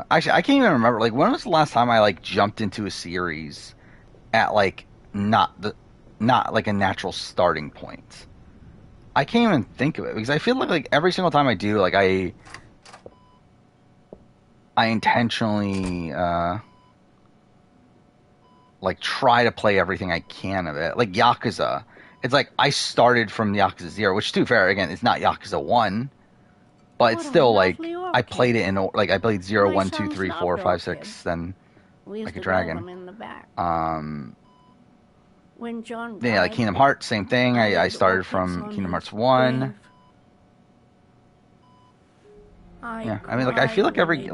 Actually, I can't even remember. Like, when was the last time I like jumped into a series at like not like a natural starting point? I can't even think of it because I feel like every single time I do, like I intentionally like try to play everything I can of it. Like Yakuza, it's like I started from Yakuza 0, which to be fair, again, it's not Yakuza 1. But it's still like I played it in like I played 0, 1, 2, 3, 4, 5, 6, then like a dragon. When John yeah, like Kingdom Hearts, same thing. I started from Kingdom Hearts 1. Yeah, I mean, like I feel like every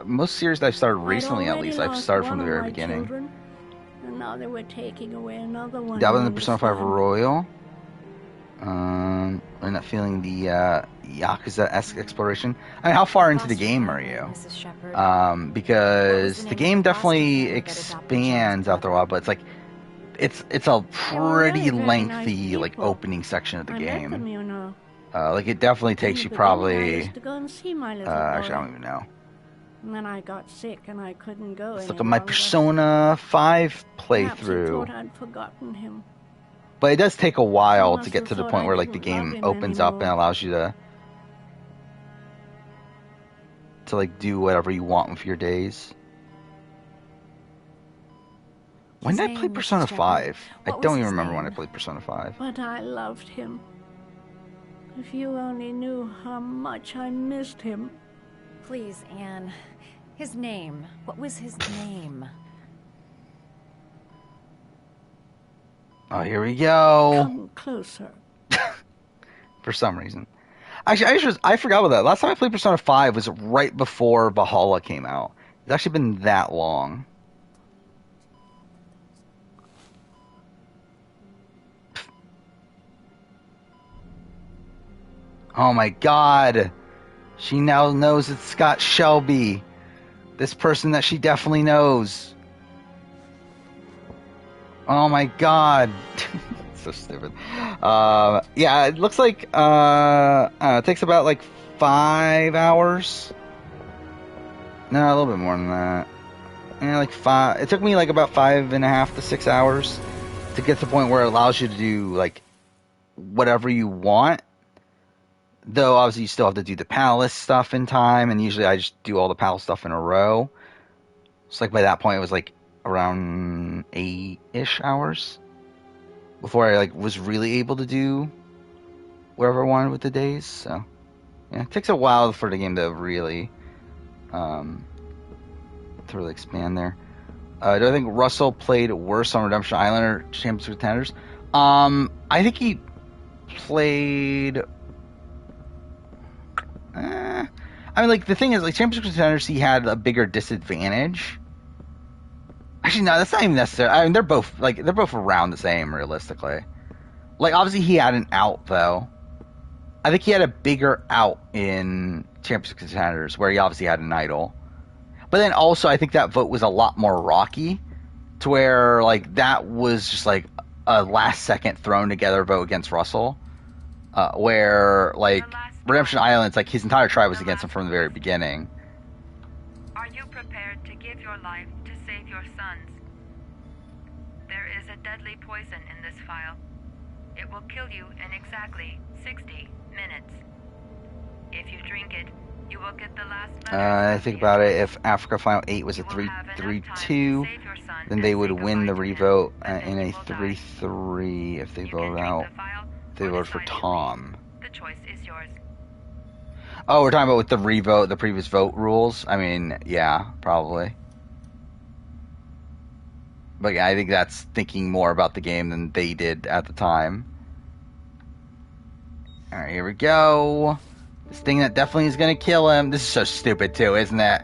most series that I've started recently, at least, I've started from the very beginning. And now they were taking away another one. Dabbled in the Persona 5 Royal. I'm not feeling the Yakuza-esque exploration. I mean, how far into the game are you? Because the game definitely expands after a while, but it's like it's a pretty lengthy like opening section of the game. Like it definitely takes you probably. Actually, I don't even know. And then I got sick and I couldn't go. Let's look at my Persona 5 playthrough. Perhaps he thought I'd forgotten him. But it does take a while to get to the point where like the game opens up and allows you to like do whatever you want with your days. When did I play Persona 5? I don't even remember when I played Persona 5. But I loved him. If you only knew how much I missed him. Please, Anne. His name. What was his name? Oh, here we go. Come closer. For some reason. Actually, I forgot about that. Last time I played Persona 5 was right before Valhalla came out. It's actually been that long. Oh my god. She now knows it's Scott Shelby. This person that she definitely knows. Oh my god. So stupid. Yeah, it looks like it takes about like 5 hours. No, a little bit more than that. Yeah, like 5. It took me like about 5.5 to 6 hours to get to the point where it allows you to do like whatever you want. Though obviously you still have to do the palace stuff in time, and usually I just do all the palace stuff in a row. So like by that point it was like around 8-ish hours before I like was really able to do wherever I wanted with the days. So yeah, it takes a while for the game to really expand there. Do I think Russell played worse on Redemption Island or Champions Contenders? I think he played. I mean, like the thing is, like Champions Contenders, he had a bigger disadvantage. Actually, no, that's not even necessary. I mean, they're both around the same, realistically. Like, obviously, he had an out though. I think he had a bigger out in Champions Contenders, where he obviously had an idol. But then also, I think that vote was a lot more rocky, to where like that was just like a last-second thrown-together vote against Russell, where like Redemption Island's like his entire tribe was against him from the very beginning. Are you prepared to give your life to save your sons? There is a deadly poison in this file. It will kill you in exactly 60 minutes. If you drink it, you will get the last I think about it, if Africa Final 8 was a 3-2, then they would win the revote in a 3-3 if they vote out. If they vote for Tom. The choice is yours. Oh, we're talking about with the revote, the previous vote rules? I mean, yeah, probably. But yeah, I think that's thinking more about the game than they did at the time. Alright, here we go. This thing that definitely is gonna kill him. This is so stupid too, isn't it?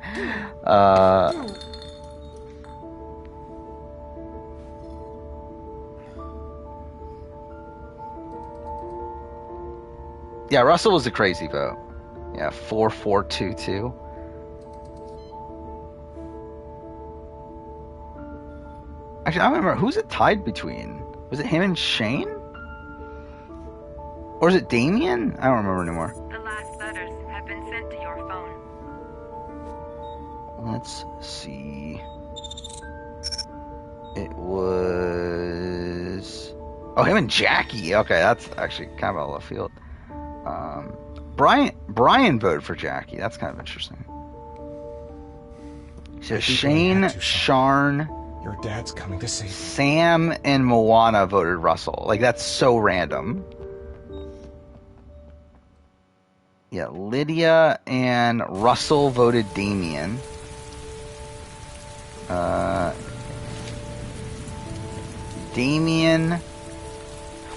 Yeah, Russell was a crazy vote. Yeah, 4-4-2-2. Actually, I don't remember. Who's it tied between? Was it him and Shane? Or is it Damien? I don't remember anymore. The last letters have been sent to your phone. Let's see. It was... Oh, him and Jackie. Okay, that's actually kind of out of left field. Brian voted for Jackie. That's kind of interesting. So Shane, Sharn, your dad's coming to see Sam, and Moana voted Russell. Like, that's so random. Yeah, Lydia and Russell voted Damien. Damien.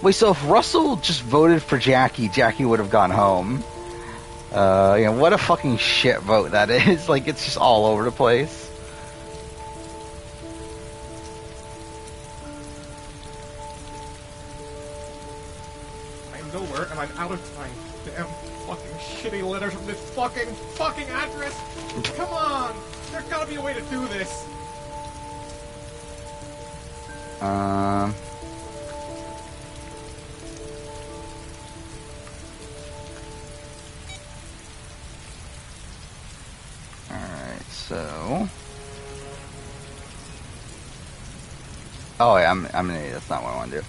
Wait, so if Russell just voted for Jackie, Jackie would have gone home. Yeah, what a fucking shit vote that is. Like, it's just all over the place. I'm nowhere and I'm out of time. Damn fucking shitty letters from this fucking address. Come on! There's gotta be a way to do this. Alright, so... Oh, yeah, I'm an idiot. That's not what I want to do.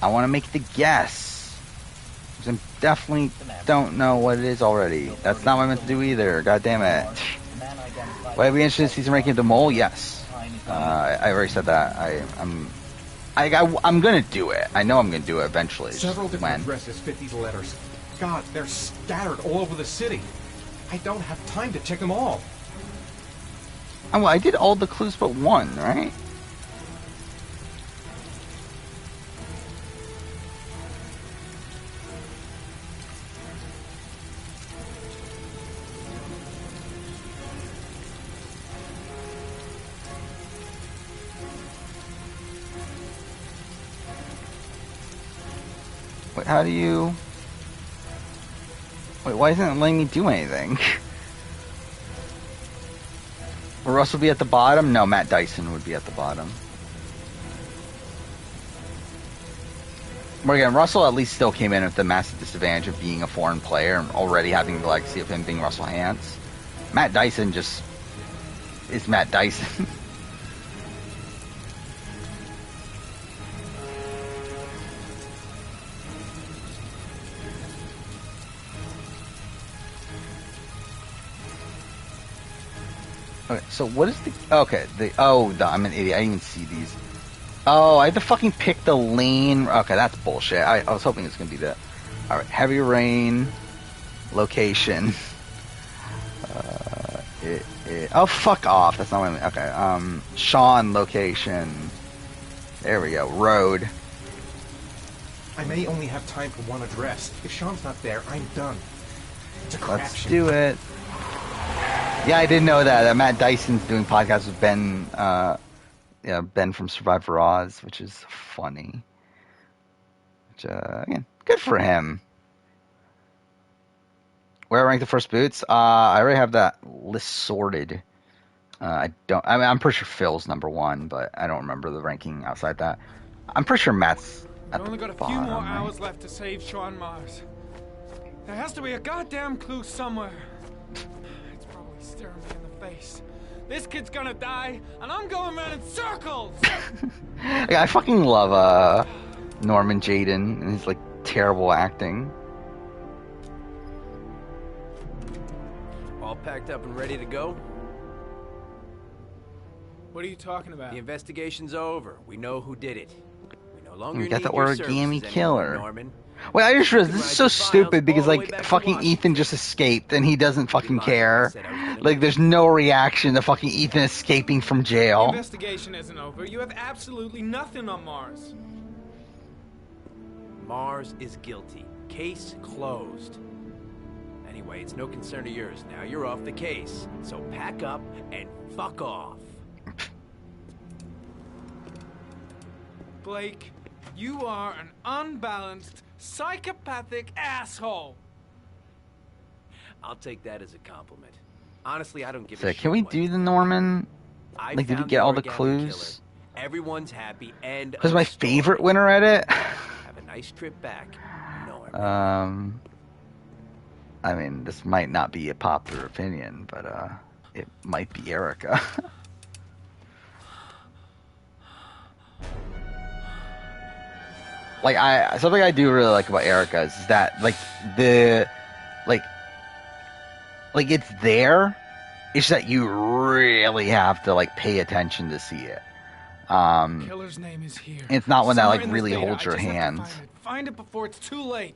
I want to make the guess. Because I definitely don't know what it is already. That's not what I meant to do either. God damn it. Would I be interested in season ranking the mole? Yes. I already said that. I'm gonna do it. I know I'm gonna do it eventually. Several different addresses fit these letters. God, they're scattered all over the city. I don't have time to check them all. Oh, well, I did all the clues but one, right? Wait, how do you... Wait, why isn't it letting me do anything? Will Russell be at the bottom? No, Matt Dyson would be at the bottom. But again, Russell at least still came in with the massive disadvantage of being a foreign player and already having the legacy of him being Russell Hantz. Matt Dyson just is Matt Dyson. Okay, so what is the... Okay, I'm an idiot. I didn't even see these. Oh, I had to fucking pick the lane. Okay, that's bullshit. I was hoping it's going to be that. Alright, heavy rain. Location. Oh, fuck off. That's not what I mean. Okay, Sean location. There we go. Road. I may only have time for one address. If Sean's not there, I'm done. It's a crapshoot. Let's do it. Yeah, I didn't know that. Matt Dyson's doing podcasts with Ben, Ben from Survivor Oz, which is funny. Which, again, good for him. Where I rank the first boots? I already have that list sorted. I'm pretty sure Phil's number 1, but I don't remember the ranking outside that. I'm pretty sure Matt's at We've only got a few more hours left to save Sean Mars. There has to be a goddamn clue somewhere. It's probably staring me in the face. This kid's gonna die, and I'm going around in circles! I fucking love Norman Jayden and his like terrible acting. All packed up and ready to go? What are you talking about? The investigation's over. We know who did it. We no longer got need the your origami services killer. anymore, Norman. Wait, I just realized this is so stupid because like fucking Ethan just escaped and he doesn't fucking care. Like there's no reaction to fucking Ethan escaping from The jail. investigation isn't over. You have absolutely nothing on Mars. Mars is guilty. Case closed. Anyway, it's no concern of yours now. You're off the case. So pack up and fuck off. Blake, you are an unbalanced, psychopathic asshole. I'll take that as a compliment. Honestly, I don't give a So shit. can we do the Norman? I Like, did we found get all the origami clues? killer. Everyone's happy and Who's my favorite winner at it? have a nice trip back. Norman. I mean, this might not be a popular opinion, but it might be Erica. Like something I do really like about Erica is that like it's there. It's that you really have to like pay attention to see it. Killer's name is here. It's not one that Somewhere like in this really data. holds I your just have to hands. find it. Find it before it's too late.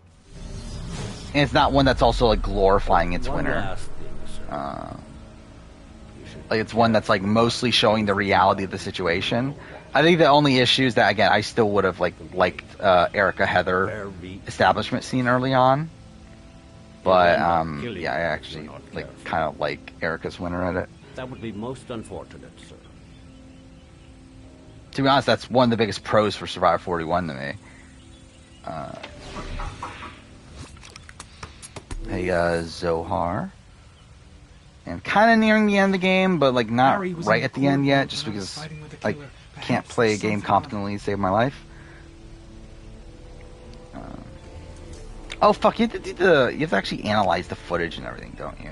And it's not one that's also like glorifying its One winner. last thing, Like it's one that's like mostly showing the reality of the situation. I think the only issue is that again I still would have liked Erica Heather establishment scene early on. But yeah, I actually like kind of like Erica's winner at it. That would be most unfortunate, sir. To be honest, that's one of the biggest pros for Survivor 41 to me. Hey, Zohar. And kind of nearing the end of the game, but like not right at the end yet, just because I can't play a game competently to save my life. Oh fuck! You have to do you have to actually analyze the footage and everything, don't you?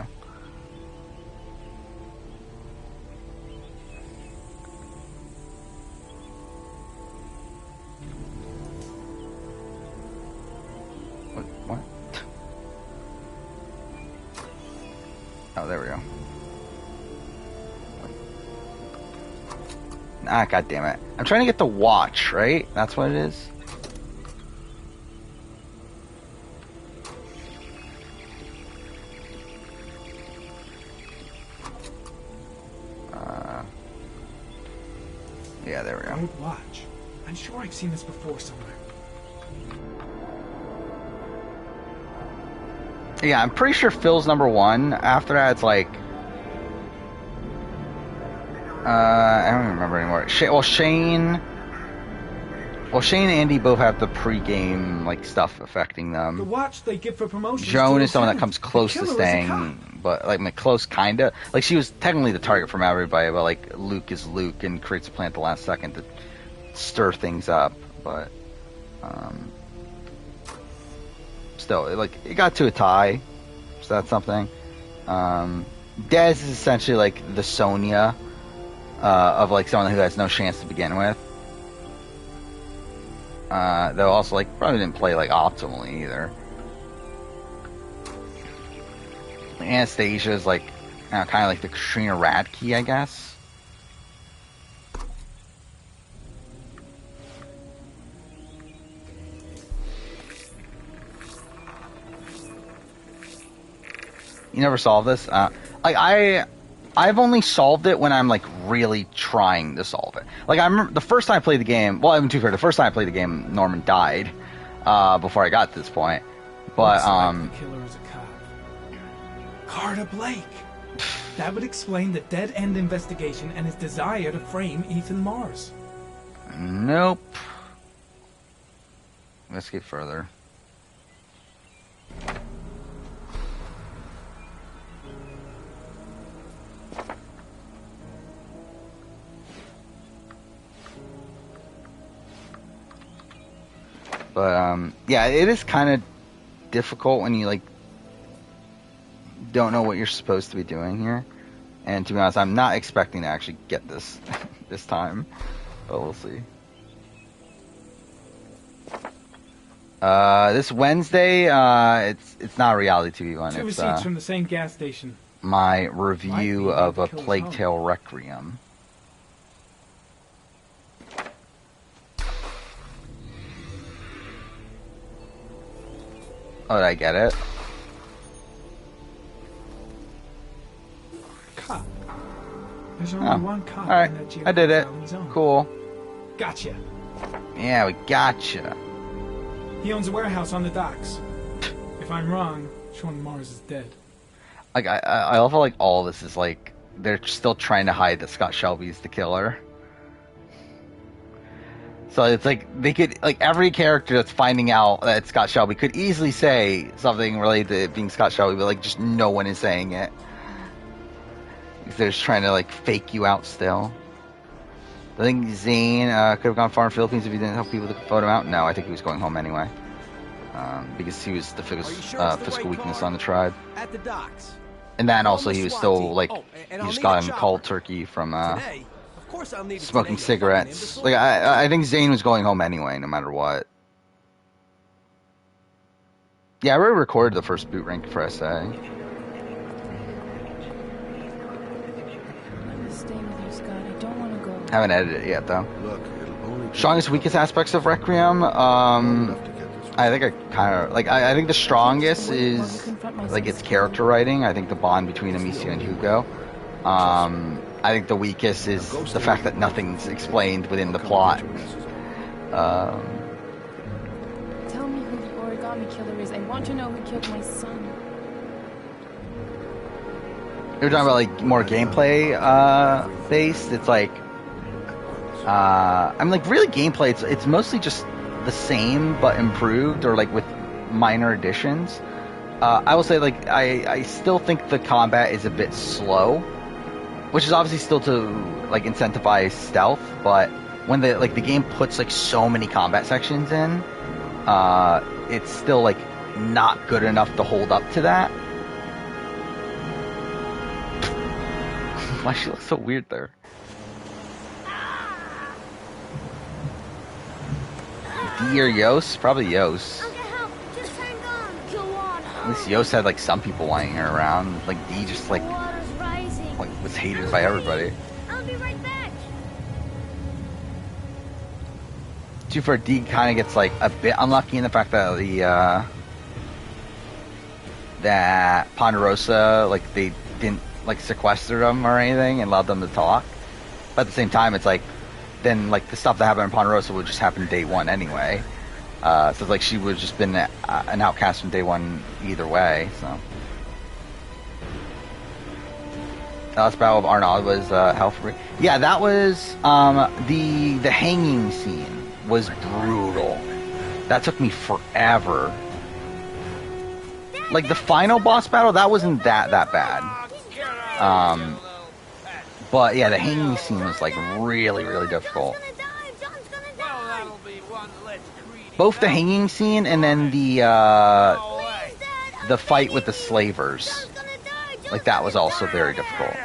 What? Oh, there we go. Ah, god damn it! I'm trying to get the watch, right? That's what it is. Yeah, there we go. Don't watch. I'm sure I've seen this before somewhere. Yeah, I'm pretty sure Phil's number 1. After that, it's like... I don't even remember anymore. Shane and Andy both have the pre-game like stuff affecting them. The watch they give for promotion. Joan is someone that comes close to staying, but like close kinda. Like she was technically the target from everybody, but like Luke is Luke and creates a plan at the last second to stir things up. But still, it got to a tie, so that's something. Dez is essentially like the Sonya of like someone who has no chance to begin with. Though also like probably didn't play like optimally either. Anastasia is like kind of like the Katrina Radke, I guess. You never solved this? Like I've only solved it when I'm like really trying to solve it. Like I remember the first time I played the game. Well, even too fair, the first time I played the game, Norman died before I got to this point. But the killer is a cop. Carter Blake. That would explain the dead-end investigation and his desire to frame Ethan Mars. Nope. Let's get further. But yeah, it is kind of difficult when you like don't know what you're supposed to be doing here. And to be honest, I'm not expecting to actually get this this time, but we'll see. This Wednesday, it's not a reality TV one. Two It's receipts from the same gas station. my review of A Plague Tale Requiem. Oh, did I get it? Cop. There's only one cop. Alright, in that I did it. Cool. Gotcha. Yeah, we gotcha. He owns a warehouse on the docks. If I'm wrong, Sean Mars is dead. Like, I love how, like, all this is, like, they're still trying to hide that Scott Shelby's the killer. So it's like, they could, like, every character that's finding out that it's Scott Shelby could easily say something related to it being Scott Shelby, but, like, just no one is saying it. Because they're just trying to, like, fake you out still. I think Zane could have gone far in the Philippines if he didn't help people to vote him out. No, I think he was going home anyway. Because he was the fiscal weakness on the tribe. At the docks. And then also he was still, like, he just got him cold turkey from smoking cigarettes. Like, I think Zane was going home anyway, no matter what. Yeah, I already recorded the first boot rank for SA. Haven't edited it yet, though. Strongest, weakest aspects of Requiem. I think I think the strongest is like its character writing. I think the bond between Amicia and Hugo. I think the weakest is the fact that nothing's explained within the plot. Tell me who the origami killer is. I want to know who killed my son. You're talking about like more gameplay based. It's like I mean, like really gameplay. It's mostly just the same but improved, or like with minor additions. I will say, like, I still think the combat is a bit slow, which is obviously still to like incentivize stealth. But when the game puts like so many combat sections in, it's still like not good enough to hold up to that. Why she looks so weird there? D or Yos? Probably Yos. At least Yos had like some people wanting her around. Like D just like was hated by everybody. I'll be right back. Too far, D kind of gets like a bit unlucky in the fact that that Ponderosa, like, they didn't like sequester them or anything and allowed them to talk. But at the same time, it's like then like the stuff that happened in Ponderosa would just happen day one anyway. So it's like she would have just been an outcast from day one either way. So the last battle of Arnaud was Hellfree. Yeah, that was the hanging scene was brutal. That took me forever. Like the final boss battle, that wasn't that bad. But yeah, the hanging scene was like really, really difficult. Both the hanging scene and then the fight with the slavers, like that was also very difficult.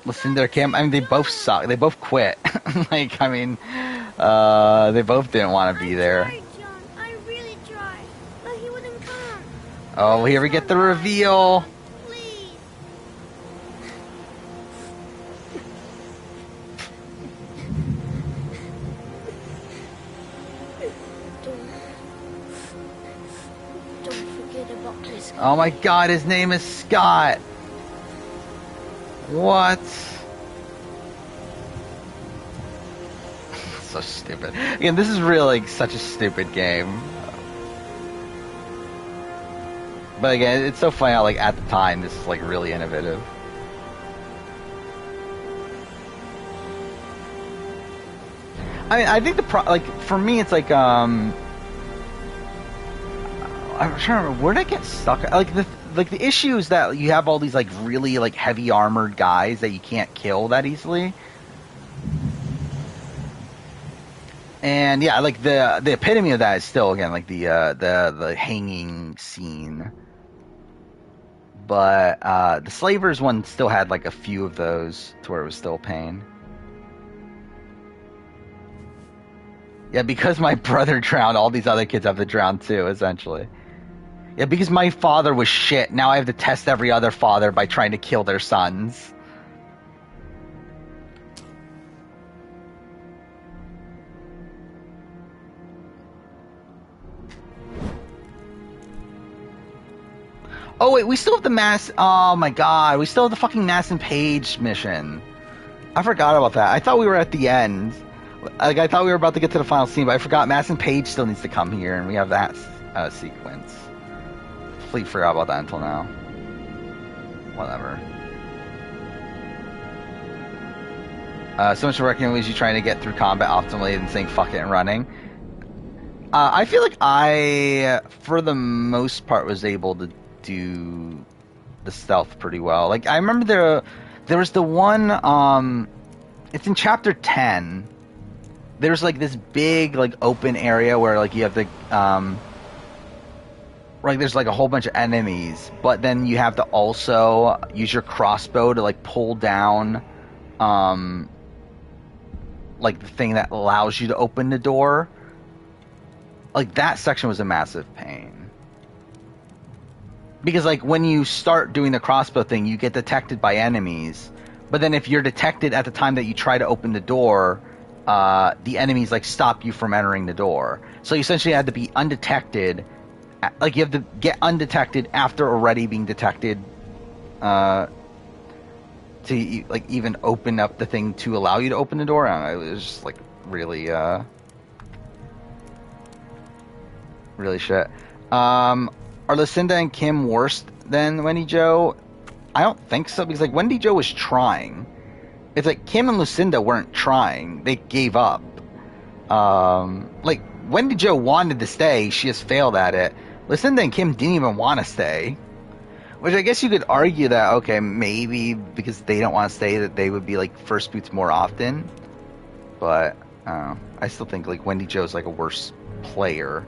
Listen to their camp. I mean, they both suck. They both quit. Like, I mean, they both didn't want to be there. Oh, here we get the reveal. Don't forget about this. Oh my god, his name is Scott. What? So stupid. Again, this is really like such a stupid game. But again, it's so funny how like at the time this is like really innovative. I mean, I think like for me it's like I'm trying to remember where did I get stuck. Like the issue is that you have all these like really like heavy armored guys that you can't kill that easily. And yeah, like the epitome of that is still again like the hanging scene. But the Slavers one still had like a few of those to where it was still pain. Yeah, because my brother drowned, all these other kids have to drown too, essentially. Yeah, because my father was shit, now I have to test every other father by trying to kill their sons. Oh wait, we still have the Mass... Oh my god, we still have the fucking Mass and Page mission. I forgot about that. I thought we were at the end. Like, I thought we were about to get to the final scene, but I forgot Mass and Page still needs to come here, and we have that sequence. Completely forgot about that until now. Whatever. So much for Requiem was you trying to get through combat optimally and saying fuck it and running. I feel like I, for the most part, was able to do the stealth pretty well. Like, I remember there was the one, it's in chapter 10. There's like this big like open area where like you have to like there's like a whole bunch of enemies, but then you have to also use your crossbow to like pull down like the thing that allows you to open the door. Like that section was a massive pain. Because like when you start doing the crossbow thing, you get detected by enemies, but then if you're detected at the time that you try to open the door, the enemies like stop you from entering the door. So you essentially had to be undetected. Like you have to get undetected after already being detected, to like even open up the thing to allow you to open the door. I don't know, it was just like really, really shit. Are Lucinda and Kim worse than Wendy Jo? I don't think so, because like Wendy Jo was trying. It's like Kim and Lucinda weren't trying; they gave up. Like Wendy Jo wanted to stay, she just failed at it. Lucinda and Kim didn't even want to stay, which I guess you could argue that okay, maybe because they don't want to stay, that they would be like first boots more often. But I still think like Wendy Jo's like a worse player.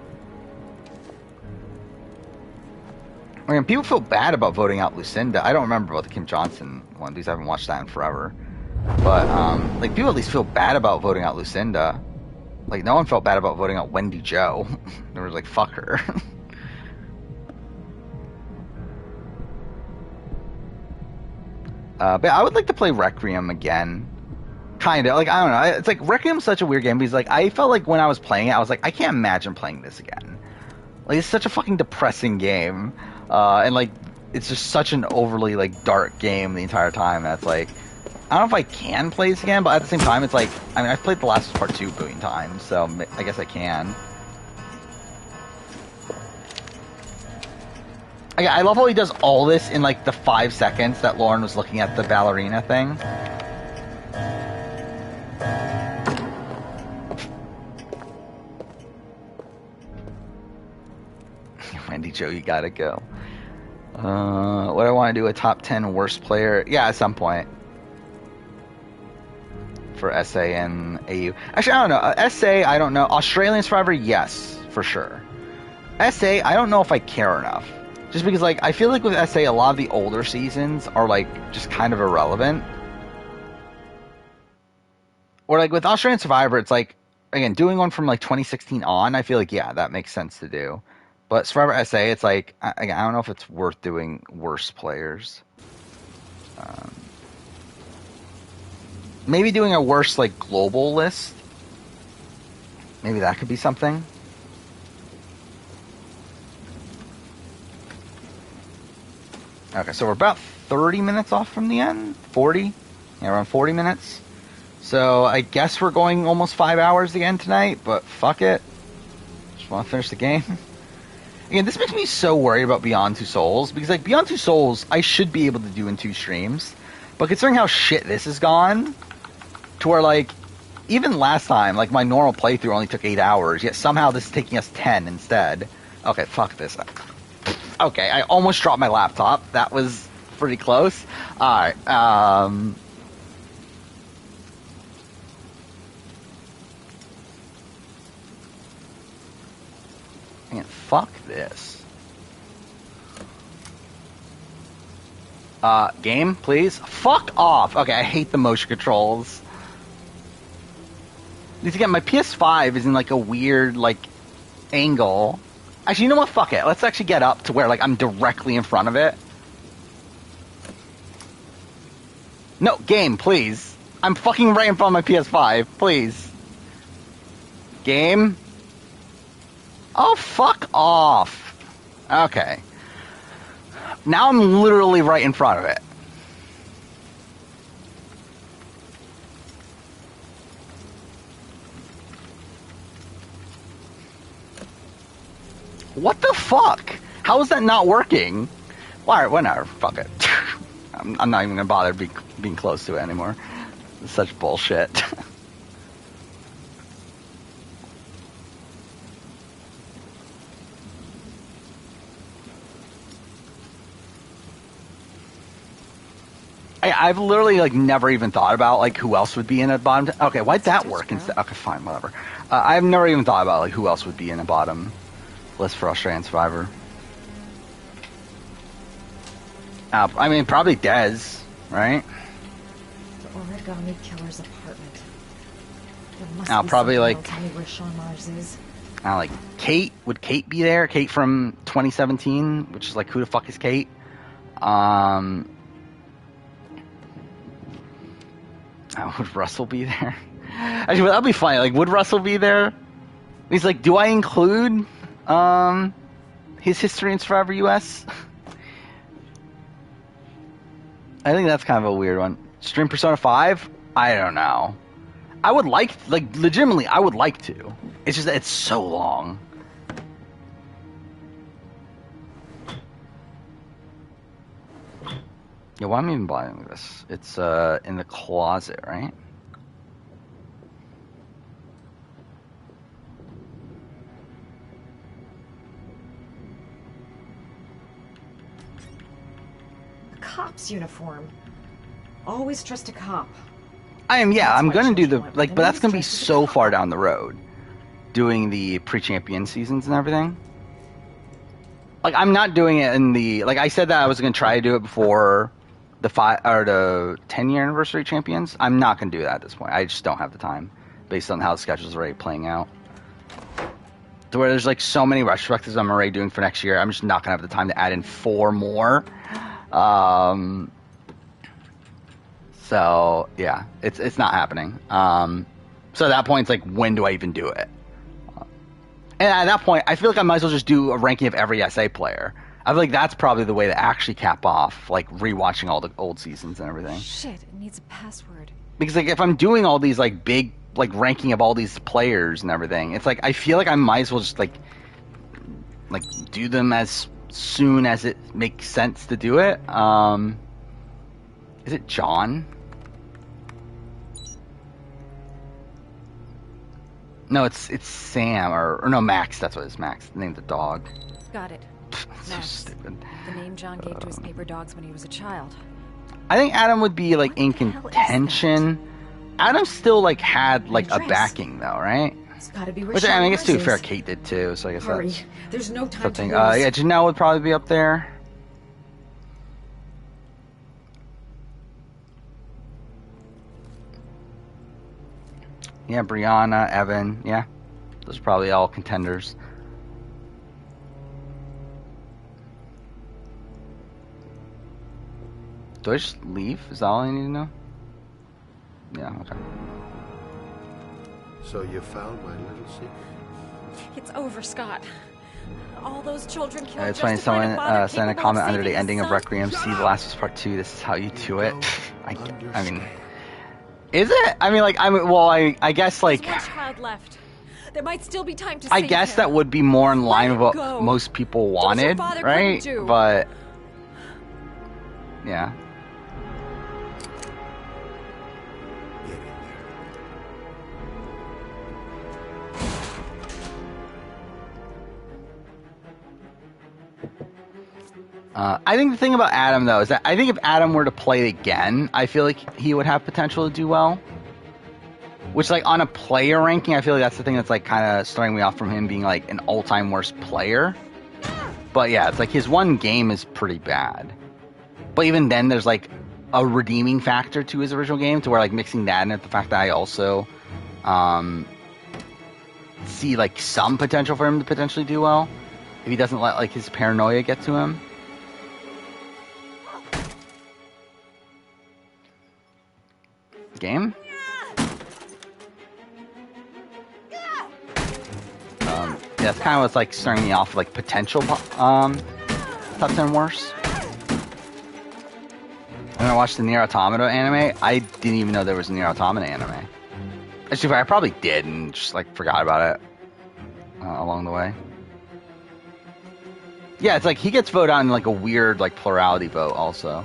I mean, people feel bad about voting out Lucinda. I don't remember about the Kim Johnson one because I haven't watched that in forever. But like people at least feel bad about voting out Lucinda. Like no one felt bad about voting out Wendy Jo. They were like, fuck her. But I would like to play Requiem again. Kind of. Like, I don't know. It's like Requiem's such a weird game because like I felt like when I was playing it, I was like, I can't imagine playing this again. Like it's such a fucking depressing game. And like it's just such an overly like dark game the entire time. That's like I don't know if I can play this again, but at the same time, it's like I mean I've played The Last of Us Part 2 a billion times, so I guess I can. I love how he does all this in like the 5 seconds that Lauren was looking at the ballerina thing. Wendy Jo, you gotta go. What do I want to do? A top 10 worst player? Yeah, at some point. For SA and AU. Actually, I don't know. SA, I don't know. Australian Survivor, yes, for sure. SA, I don't know if I care enough. Just because, like, I feel like with SA, a lot of the older seasons are, like, just kind of irrelevant. Or, like, with Australian Survivor, it's like, again, doing one from, like, 2016 on, I feel like, yeah, that makes sense to do. But Survivor SA, it's like, I don't know if it's worth doing worse players. Maybe doing a worse, like, global list. Maybe that could be something. Okay, so we're about 30 minutes off from the end? 40? Yeah, around 40 minutes. So I guess we're going almost 5 hours again tonight, but fuck it. Just want to finish the game. Again, this makes me so worried about Beyond Two Souls, because, like, Beyond Two Souls, I should be able to do in 2 streams. But considering how shit this has gone, to where, like, even last time, like, my normal playthrough only took 8 hours, yet somehow this is taking us 10 instead. Okay, fuck this. Okay, I almost dropped my laptop. That was pretty close. Alright, Man, fuck this. Game, please? Fuck off! Okay, I hate the motion controls. Again, my PS5 is in, like, a weird, like, angle. Actually, you know what? Fuck it. Let's actually get up to where, like, I'm directly in front of it. No, game, please. I'm fucking right in front of my PS5. Please. Game? Oh, fuck off. Okay. Now I'm literally right in front of it. What the fuck? How is that not working? Alright, whatever. Fuck it. I'm not even gonna bother being close to it anymore. It's such bullshit. I've literally, like, never even thought about, like, who else would be in a bottom. Okay, why'd that work instead? Okay, fine, whatever. I've never even thought about, like, who else would be in a bottom list for Australian Survivor. I mean, probably Dez, right? The Origami Killer's apartment. There must be probably, someone like, who'll tell me where Sean Mars is. Like, Kate. Would Kate be there? Kate from 2017, which is, like, who the fuck is Kate? Would Russell be there? Actually, that'd be funny. Like, would Russell be there? He's like, do I include his history in Survivor US? I think that's kind of a weird one. Stream Persona 5? I don't know. I would like, legitimately, I would like to. It's just that it's so long. Yeah, why am I even buying this? It's in the closet, right? A cop's uniform. Always trust a cop. I'm gonna do the, like, but that's gonna be so far down the road. Doing the pre-champion seasons and everything. Like, I'm not doing it in the, like, I said that I was gonna try to do it before the 10-year anniversary champions. I'm not gonna do that at this point. I just don't have the time, based on how the schedule's already playing out. To where there's, like, so many retrospectives I'm already doing for next year. I'm just not gonna have the time to add in 4 more. So yeah, it's not happening. So at that point, it's like, when do I even do it? And at that point, I feel like I might as well just do a ranking of every SA player. I feel like that's probably the way to actually cap off, like, rewatching all the old seasons and everything. Shit, it needs a password. Because, like, if I'm doing all these, like, big, like, ranking of all these players and everything, it's like, I feel like I might as well just, like do them as soon as it makes sense to do it. Is it John? No, it's Sam, or no, Max. That's what it is, Max. Named the dog. Got it. So stupid. The name John gave to his paper dogs when he was a child. I think Adam would be, like, in contention. Adam still, like, had, like, a backing, though, right? It's gotta be where Which, I mean, I guess, to be Mars fair, is. Kate did too, so I guess Hurry. that's There's no time something. to lose. Yeah, Janelle would probably be up there. Yeah, Brianna, Evan, yeah. Those are probably all contenders. Do I just leave? Is that all I need to know? Yeah, okay. So you found my little secret? It's over, Scott. All those children killed. It's funny someone sent a comment under the ending of Requiem. See The Last of Us Part 2. This is how you do it. I mean, is it? I mean, like, I guess, like, There's one child left. There might still be time to I save guess him. that would be more in line with what go. most people Those your wanted, father right? couldn't do. But yeah. I think the thing about Adam, though, is that I think if Adam were to play it again, I feel like he would have potential to do well. Which, like, on a player ranking, I feel like that's the thing that's, like, kind of starting me off from him being, like, an all-time worst player. But, yeah, it's like his one game is pretty bad. But even then, there's, like, a redeeming factor to his original game, to where, like, mixing that in with the fact that I also see, like, some potential for him to potentially do well. If he doesn't let, like, his paranoia get to him. Game? Yeah, that's kind of what's, like, starting me off with, like, potential top 10 worst. When I watched the Nier Automata anime, I didn't even know there was a Nier Automata anime. Actually, I probably did and just, like, forgot about it along the way. Yeah, it's like he gets voted out in, like, a weird, like, plurality vote also.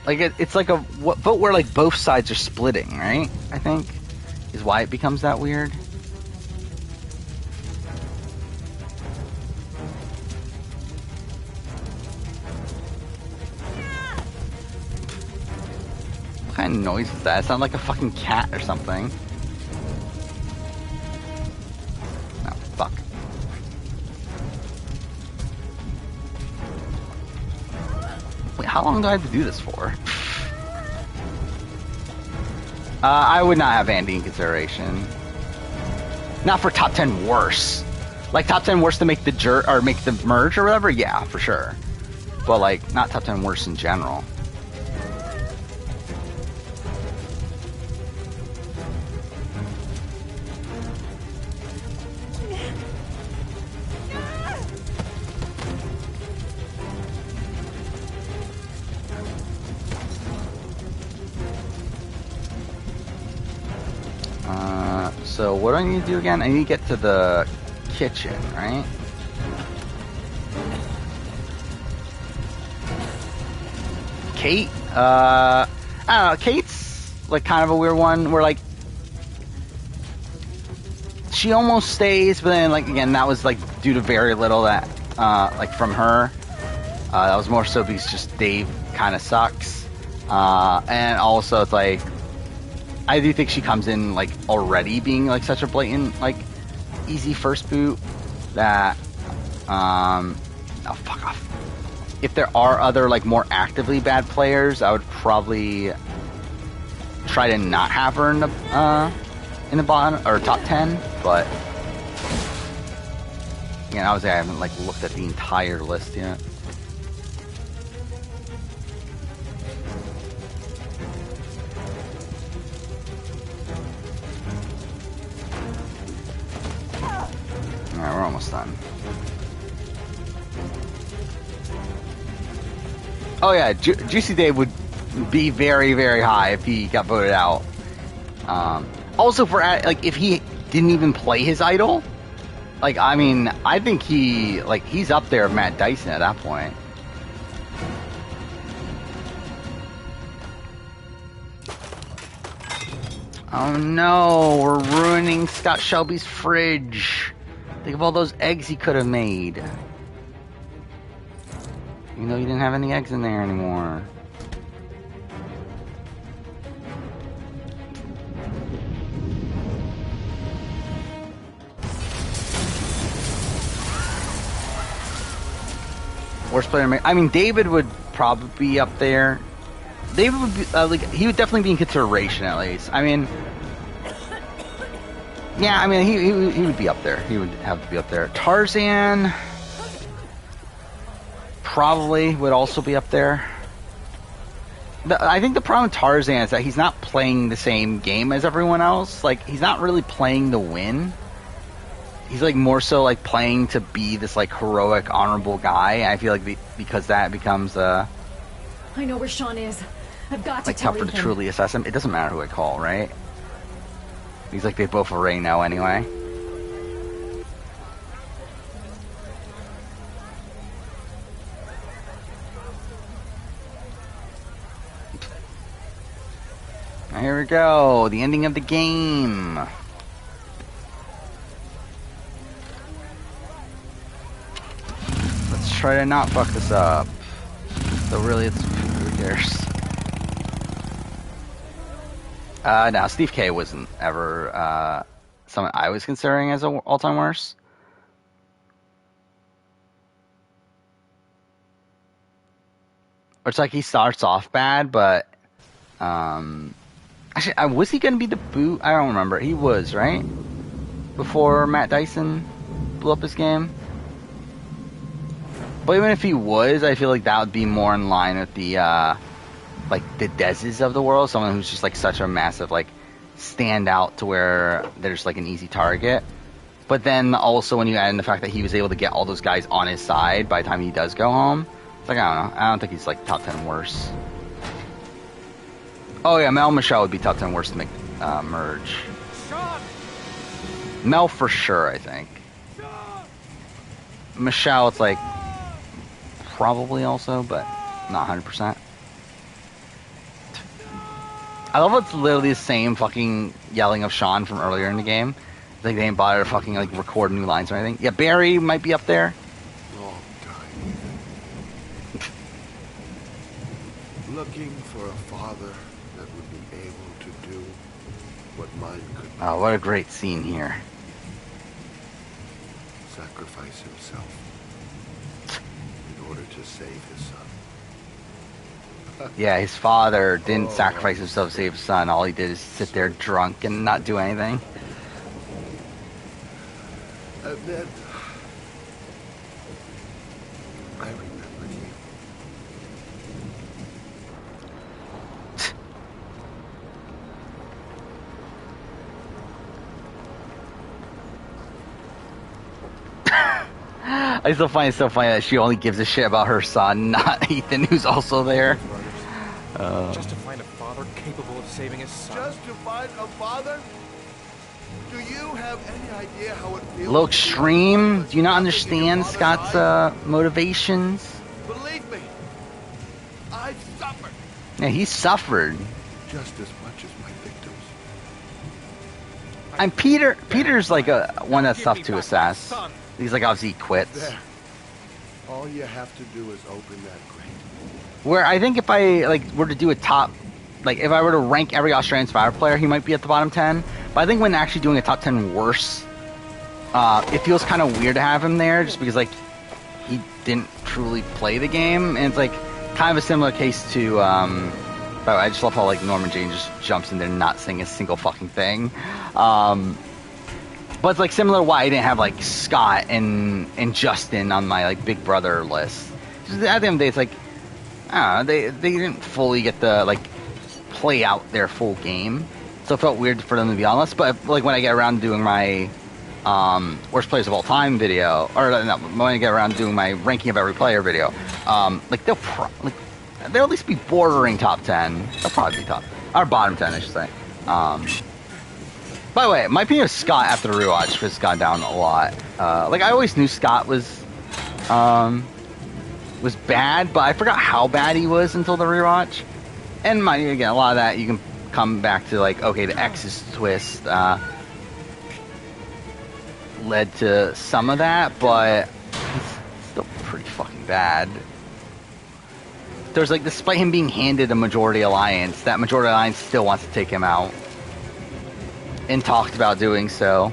Like, it's like a vote where, like, both sides are splitting, right? I think is why it becomes that weird. What kind of noise is that? It sounds like a fucking cat or something. Oh, fuck. Wait, how long do I have to do this for? I would not have Andy in consideration. Not for top 10 worse. Like, top 10 worse to make the or make the merge or whatever? Yeah, for sure. But, like, not top 10 worse in general. So what do I need to do again? I need to get to the kitchen, right? Kate? I don't know. Kate's like kind of a weird one where like she almost stays, but then like again that was like due to very little that like from her. That was more so because just Dave kind of sucks, and also it's like. I do think she comes in, like, already being, like, such a blatant, like, easy first boot that, oh, fuck off. If there are other, like, more actively bad players, I would probably try to not have her in the bottom, or top 10, but, again, obviously I haven't, like, looked at the entire list yet. Alright, we're almost done. Oh yeah, Juicy Dave would be very, very high if he got voted out. Also for, like, if he didn't even play his idol, like, I mean, I think he's up there with Matt Dyson at that point. Oh no, we're ruining Scott Shelby's fridge. Think of all those eggs he could have made. Even though he didn't have any eggs in there anymore. Worst player. I mean, David would probably be up there. David would be like he would definitely be in consideration at least. I mean, Yeah, I mean, he would be up there. He would have to be up there. Tarzan probably would also be up there. I think the problem with Tarzan is that he's not playing the same game as everyone else. Like, he's not really playing to win. He's, like, more so, like, playing to be this, like, heroic, honorable guy. I feel like because that becomes, I know where Sean is. I've got to like, tell tougher to him. truly assess him. It doesn't matter who I call, right? He's like, they both already know anyway. Here we go, the ending of the game. Let's try to not fuck this up. So really, who cares? No, Steve K wasn't ever someone I was considering as an all-time worst. It's like he starts off bad, but actually, was he going to be the boot? I don't remember. He was, right? Before Matt Dyson blew up his game. But even if he was, I feel like that would be more in line with the like the Dezes of the world, someone who's just like such a massive like standout to where there's like an easy target. But then also when you add in the fact that he was able to get all those guys on his side by the time he does go home, it's like, I don't know. I don't think he's like top 10 worst. Oh yeah, Mel Michelle would be top 10 worst to make merge. Mel for sure, I think. Michelle, it's like probably also, but not 100%. I love it's literally the same fucking yelling of Sean from earlier in the game. It's like they didn't bother to fucking like record new lines or anything. Yeah, Barry might be up there. Long time. Looking for a father that would be able to do what mine could. Oh, what a great scene here. Sacrifice himself in order to save his son. Yeah, his father didn't sacrifice himself to save his son. All he did is sit there drunk and not do anything. Ned, I remember you. I still find it so funny that she only gives a shit about her son, not Ethan, who's also there. Just to find a father capable of saving his son. Just to find a father? Do you have any idea how it feels? A little extreme. Do you not understand Scott's motivations? Believe me, I've suffered. Yeah, he suffered. Just as much as my victims. And Peter's like one that's tough to assess. He's like, obviously he quits. There. All you have to do is open that crate. Where I think if I like were to do a top, like if I were to rank every Australian Survivor player, he might be at the bottom 10. But I think when actually doing a top 10 worst, it feels kind of weird to have him there, just because like he didn't truly play the game, and it's like kind of a similar case to. By the way, I just love how like Norman Jane just jumps in there not saying a single fucking thing. But it's like similar to why I didn't have like Scott and Justin on my like Big Brother list. Just at the end of the day, it's like I don't know, they didn't fully get the like play out their full game, so it felt weird for them to be on list. But like when I get around to doing my worst players of all time video, or no, when I get around to doing my ranking of every player video, like they'll at least be bordering top 10. They'll probably be top or bottom 10, I should say. By the way, my opinion of Scott after the rewatch has gone down a lot. Like I always knew Scott was bad, but I forgot how bad he was until the rewatch. And mind you, again, a lot of that you can come back to like, okay, the X's twist led to some of that, but he's still pretty fucking bad. There's like, despite him being handed a majority alliance, that majority alliance still wants to take him out. And talked about doing so.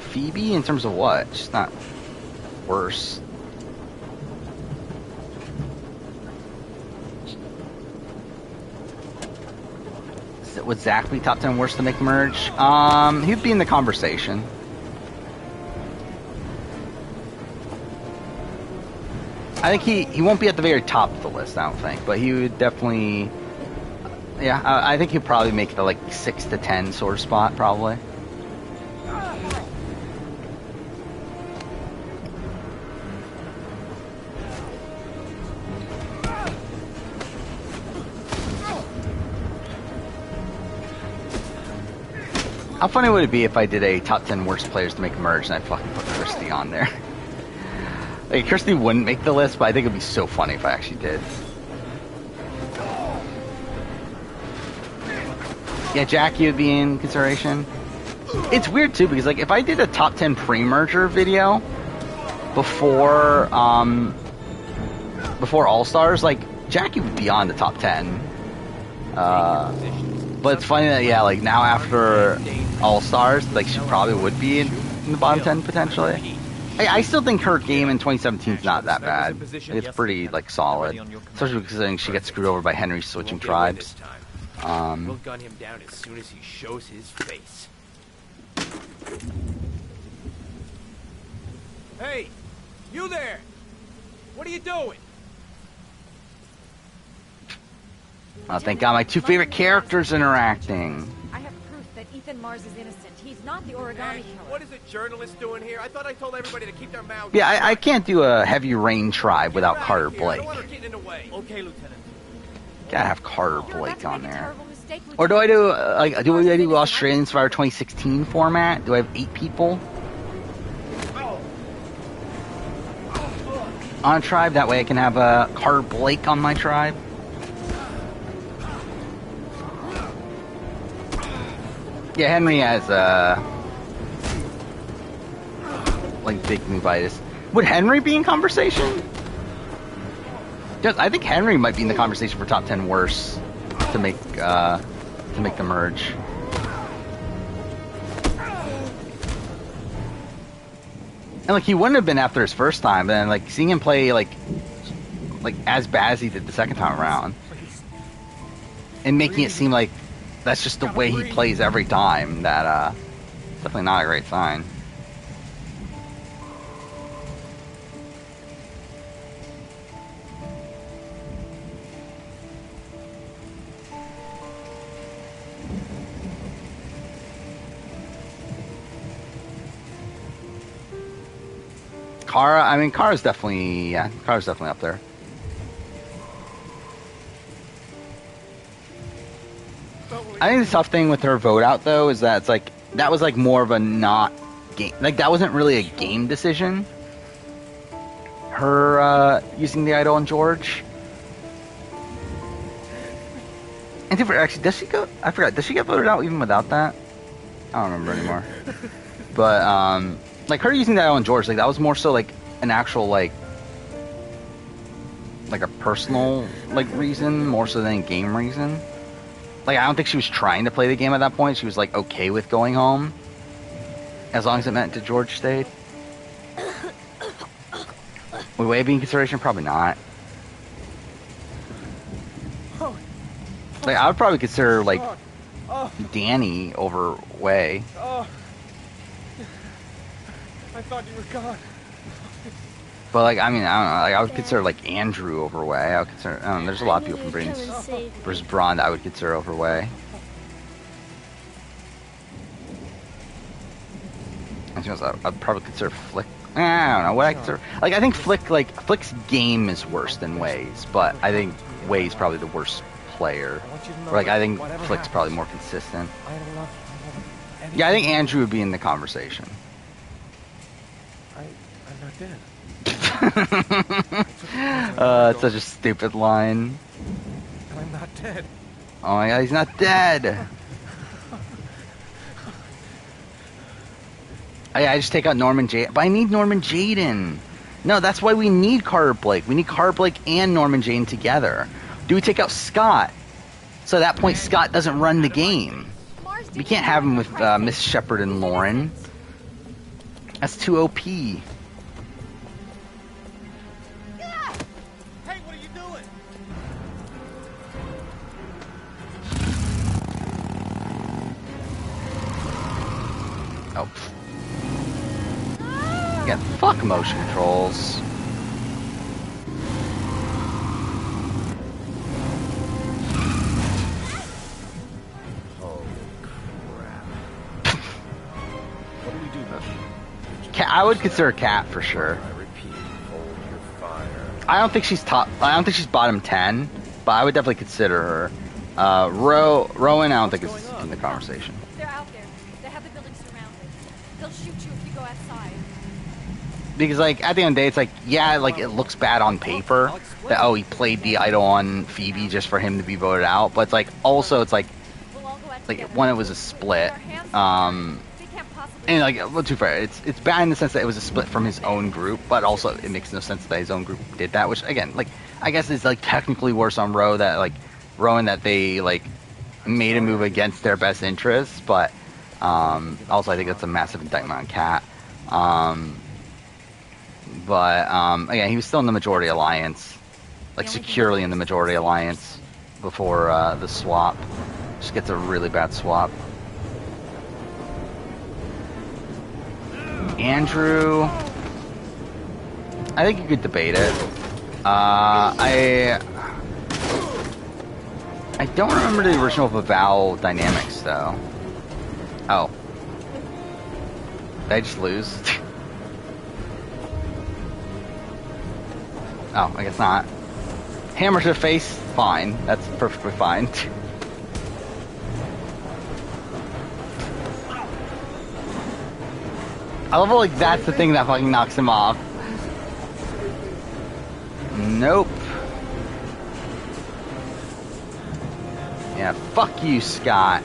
Phoebe, in terms of what? She's not worse. would Zach be top 10 worst to make merge? He'd be in the conversation. I think he won't be at the very top of the list, I don't think, but he would definitely, yeah, I think he'd probably make the like 6 to 10 sort of spot, probably. How funny would it be if I did a top 10 worst players to make a merge and I fucking put Christy on there? Like, Christy wouldn't make the list, but I think it'd be so funny if I actually did. Yeah, Jackie would be in consideration. It's weird too, because like if I did a top 10 pre-merger video before All-Stars, like Jackie would be on the top 10. But it's funny that, yeah, like now after All-Stars, like she probably would be in the bottom 10 potentially. I still think her game in 2017 is not that bad. It's pretty like solid, especially because she gets screwed over by Henry switching tribes. We'll gun him down as soon as he shows his face. Hey, you there! What are you doing? Oh, thank God, my two favorite characters interacting. I have proof that Ethan Mars is innocent. He's not the origami killer. What is a journalist doing here? I thought I told everybody to keep their mouths. Yeah, I can't do a Heavy Rain tribe without Carter Blake. Okay, Lieutenant. Gotta have Carter Blake on there. Or do I do like do I do Australian Survivor 2016 format? Do I have 8 people on a tribe? That way I can have Carter Blake on my tribe. Yeah, Henry has like big movitis. Would Henry be in conversation? Yes, I think Henry might be in the conversation for top 10 worst to make the merge. And like he wouldn't have been after his first time, but then like seeing him play like as bad as he did the second time around, and making it seem like that's just the way he plays every time, that definitely not a great sign. Kara, I mean, Kara's definitely up there. I think the tough thing with her vote out, though, is that it's like, that was like more of a not game, like that wasn't really a game decision. Her using the idol on George. And actually, does she go? I forgot. Does she get voted out even without that? I don't remember anymore. But like her using the idol on George, like that was more so like an actual like a personal like reason, more so than a game reason. Like, I don't think she was trying to play the game at that point. She was, like, okay with going home. As long as it meant that George stayed. Would Wei be in consideration? Probably not. Like, I would probably consider, like, Danny over Wei. I thought you were gone. But, like, I mean, I don't know. Like, I would consider, like, Andrew over Wei. I would consider, I don't know, there's a lot of people from Brains versus Braun that I would consider over Wei. I'd probably consider Flick. I don't know what I consider. Like, I think Flick's game is worse than Wei's, but I think Wei's probably the worst player. Or, like, I think Flick's probably more consistent. Yeah, I think Andrew would be in the conversation. I'm not dead. It's such a stupid line. I'm not dead. Oh my God, he's not dead. I just take out Norman Jayden. But I need Norman Jayden. No, that's why we need Carter Blake. We need Carter Blake and Norman Jayden together. Do we take out Scott? So at that point, Scott doesn't run the game. We can't have him with Miss Shepard and Lauren. That's too OP. Nope. Yeah, fuck motion controls. I would consider Kat for sure. I don't think she's top. I don't think she's bottom 10, but I would definitely consider her. Rowan, I don't think is in the conversation. They're out there. They have the building surrounded. They'll shoot you if you go outside. Because like at the end of the day, it's like yeah, like it looks bad on paper that oh he played the idol on Phoebe just for him to be voted out, but it's like also it's like when it was a split. And like, well, too fair, it's bad in the sense that it was a split from his own group, but also it makes no sense that his own group did that, which again, like, I guess it's like technically worse on Rowan that they like made a move against their best interests, but also I think that's a massive indictment on Kat. Again, he was still in the majority alliance, like securely in the majority alliance before the swap. Just gets a really bad swap. Andrew, I think you could debate it. I don't remember the original Vaval dynamics though. Oh, did I just lose? Oh, I guess not. Hammer to the face, fine. That's perfectly fine. I love how, like, that's the thing that fucking knocks him off. Nope. Yeah, fuck you, Scott.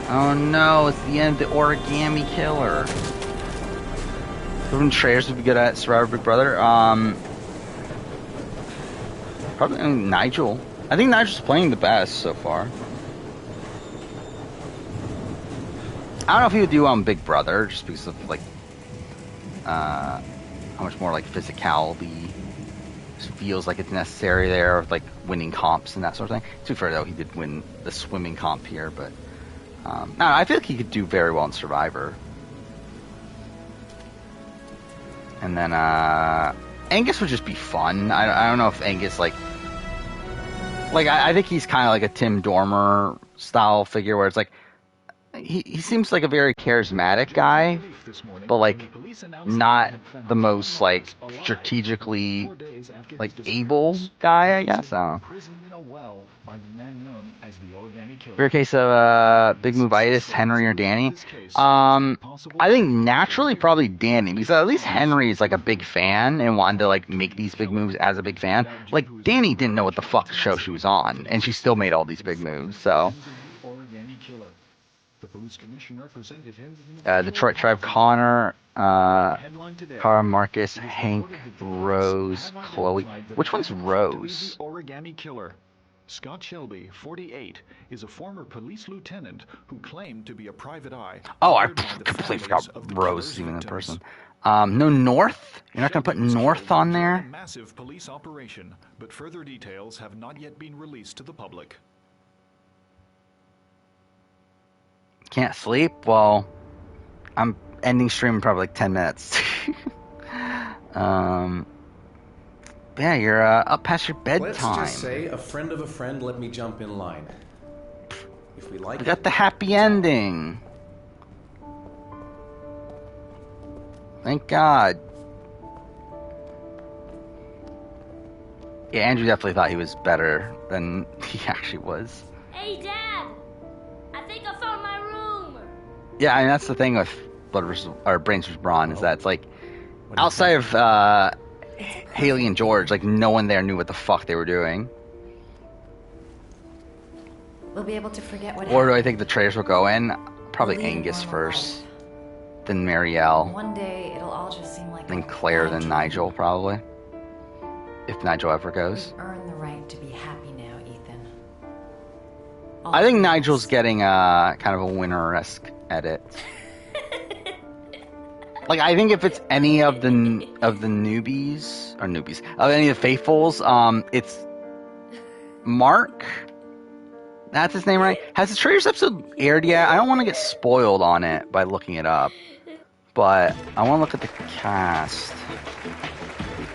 Oh no, it's the end of the Origami Killer. Wouldn't Traitors would be good at Survivor Big Brother? Probably Nigel. I think Nigel's playing the best so far. I don't know if he would do on Big Brother, just because of like how much more like physicality feels like it's necessary there, like winning comps and that sort of thing. To be fair though, he did win the swimming comp here, but no, I feel like he could do very well in Survivor. And then Angus would just be fun. I don't know if Angus like I think he's kind of like a Tim Dormer style figure where it's like he seems like a very charismatic guy, but like not the most like strategically like able guy, I guess. I don't know. For a case of Big Movitis, Henry or Danny, I think naturally probably Danny, because at least Henry is like a big fan and wanted to like make these big moves as a big fan. Like Danny didn't know what the fuck show she was on, and she still made all these big moves. So Detroit Tribe, Connor, Cara Marcus, Hank, Rose, Chloe. Which one's Rose? Origami Killer. Scott Shelby, 48, is a former police lieutenant who claimed to be a private eye. Oh, I completely forgot Rose is even in person. No North? You're not going to put North on there? Massive police operation, but further details have not yet been released to the public. Can't sleep? Well, I'm ending stream in probably like 10 minutes. Yeah, you're up past your bedtime. Let's just say a friend of a friend let me jump in line. If we like it. We got the happy ending. Thank God. Yeah, Andrew definitely thought he was better than he actually was. Hey, Dad! I think I found my room! Yeah, I mean, that's the thing with Brains vs. Brawn, is that it's like, outside of Haley and George, like no one there knew what the fuck they were doing. We'll be able to forget what Or do I think the Traitors will go in? Probably Angus first, then Marielle. One day it'll all just seem like then Claire, then Nigel, probably. If Nigel ever goes. We've earned the right to be happy now, Ethan. I think Nigel's getting kind of a winner-esque edit. Like, I think if it's any of the newbies of any of the faithfuls, it's Mark. That's his name, right? Has the Traitors episode aired yet? I don't want to get spoiled on it by looking it up, but I want to look at the cast.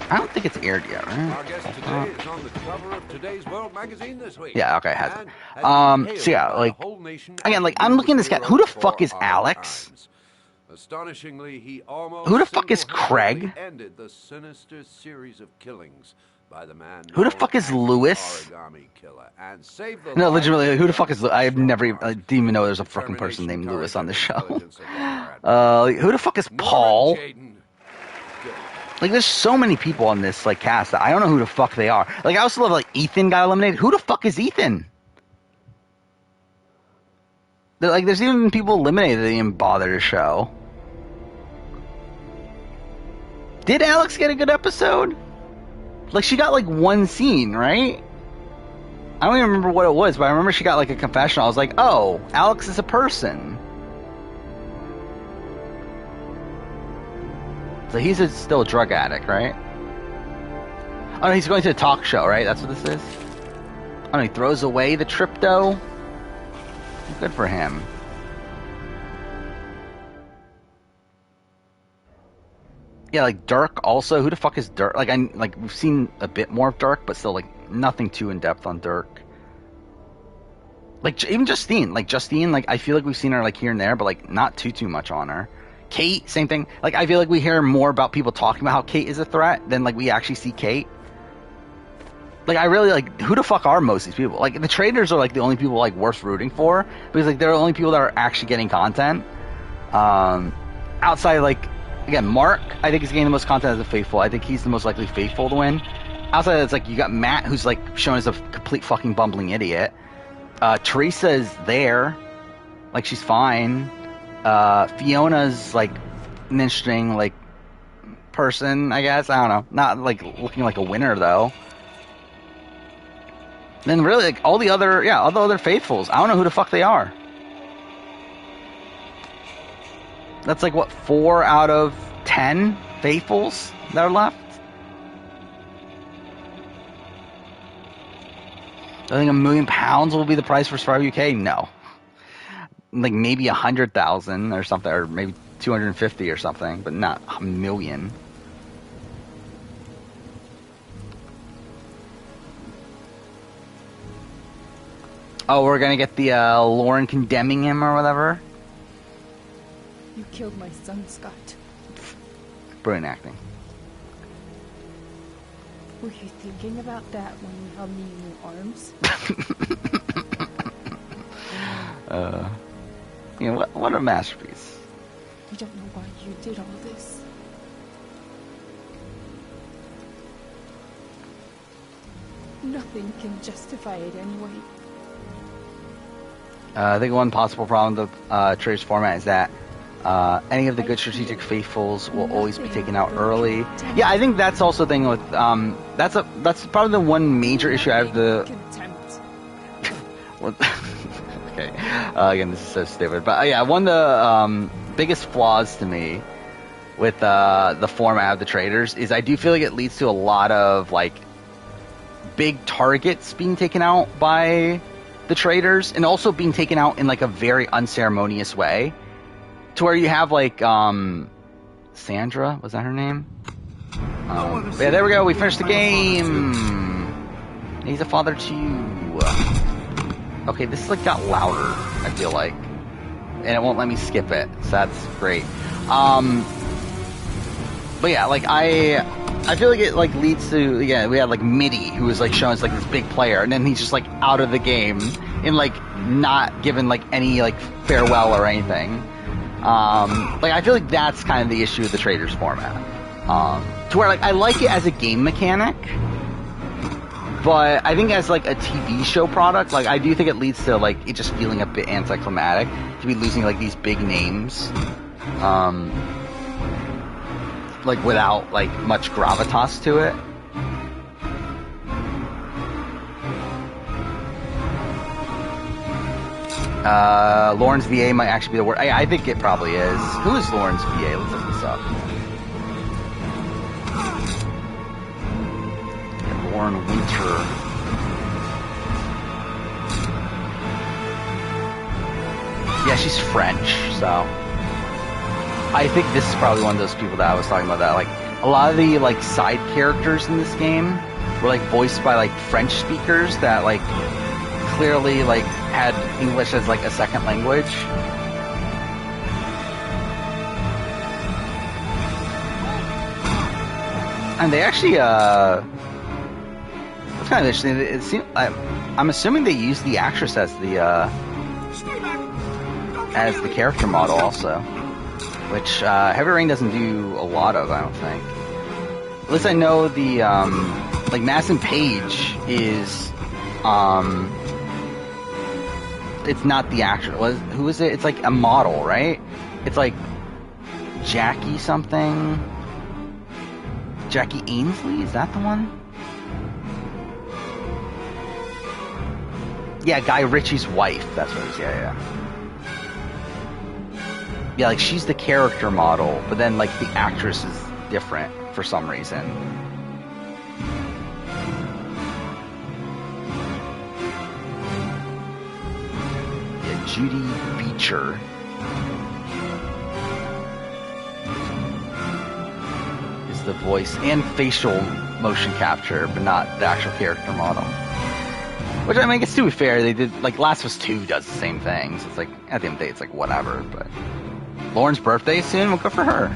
I don't think it's aired yet, right? Our guest today is on the cover of today's World Magazine this week. Yeah, okay, it has it. So yeah, like, again, like, I'm looking at this guy. Who the fuck is Alex? Astonishingly, he almost Who the fuck is Craig? ended the sinister series of killings by the man Who the fuck is Lewis? and saved the No, lives legitimately, who the fuck is Lewis? I didn't even know there's a fucking person named Lewis on the show. Who the fuck is Paul? Like, there's so many people on this, like, cast that I don't know who the fuck they are. Like, I also love, like, Ethan got eliminated. Who the fuck is Ethan? Like, there's even people eliminated that didn't even bother to show. Did Alex get a good episode? Like, she got, like, one scene, right? I don't even remember what it was, but I remember she got, like, a confessional. I was like, oh, Alex is a person. So he's still a drug addict, right? Oh, no, he's going to a talk show, right? That's what this is? Oh, no, he throws away the Tripto? Good for him. Yeah, like Dirk also. Who the fuck is Dirk? Like, we've seen a bit more of Dirk, but still, like, nothing too in depth on Dirk. Like, even Justine. Like, Justine, like, I feel like we've seen her, like, here and there, but, like, not too much on her. Kate, same thing. Like, I feel like we hear more about people talking about how Kate is a threat than, like, we actually see Kate. Like, I really, like, who the fuck are most of these people? Like, the Traitors are, like, the only people, like, worth rooting for, because, like, they're the only people that are actually getting content. Outside, like, again, Mark, I think, is getting the most content as a faithful. I think he's the most likely faithful to win. Outside of that, it's like, you got Matt, who's, like, shown as a complete fucking bumbling idiot. Teresa is there. Like, she's fine. Fiona's, like, an interesting, like, person, I guess. I don't know. Not, like, looking like a winner, though. Then really, like, all the other faithfuls, I don't know who the fuck they are. That's like, what, 4 out of 10 faithfuls that are left? I think £1 million will be the price for Survivor UK? No. Like, maybe 100,000 or something, or maybe 250 or something, but not $1 million. Oh, we're gonna get the Lauren condemning him or whatever. You killed my son, Scott. Brilliant acting. Were you thinking about that when you held me in your arms? You know, what a masterpiece. You don't know why you did all this. Nothing can justify it anyway. I think one possible problem with the Traitors format is that any of the good strategic faithfuls will always be taken out early. Yeah, I think that's also the thing with that's probably the one major issue I have okay, again, this is so stupid, but yeah, one of the biggest flaws to me with the format of the Traitors is I do feel like it leads to a lot of, like, big targets being taken out by the Traitors, and also being taken out in, like, a very unceremonious way, to where you have, like, Sandra, was that her name? Yeah, there we go, we finished the game. He's a father too. Okay, this, like, got louder, I feel like, and it won't let me skip it, so that's great. But yeah, like, I feel like it, like, leads to, yeah, we had, like, Mitty, who was, like, shown as, like, this big player, and then he's just, like, out of the game, and, like, not given, like, any, like, farewell or anything. Like, I feel like that's kind of the issue with the Traitors format. To where, like, I like it as a game mechanic, but I think as, like, a TV show product, like, I do think it leads to, like, it just feeling a bit anticlimactic to be losing, like, these big names. Like, without, like, much gravitas to it. Lawrence VA might actually be the word. I think it probably is. Who is Lawrence VA? Let's look this up. Lauren Winter. Yeah, she's French, so I think this is probably one of those people that I was talking about. That like a lot of the like side characters in this game were like voiced by like French speakers that like clearly like had English as like a second language. And they actually it's kind of interesting. It seems I'm assuming they used the actress as the character model also, which Heavy Rain doesn't do a lot of, I don't think. At least I know the like Madison Page is it's not the actress. Who is it? It's like a model, right? It's like Jackie something. Jackie Ainsley, is that the one? Yeah, Guy Ritchie's wife. That's what it is. Yeah. Yeah, like she's the character model, but then like the actress is different for some reason. Yeah, Judy Beecher. Is the voice and facial motion capture, but not the actual character model. Which, I mean, I guess to be fair, they did, like, Last of Us 2 does the same thing, so it's like, at the end of the day, it's like, whatever, but Lauren's birthday soon, well, good for her.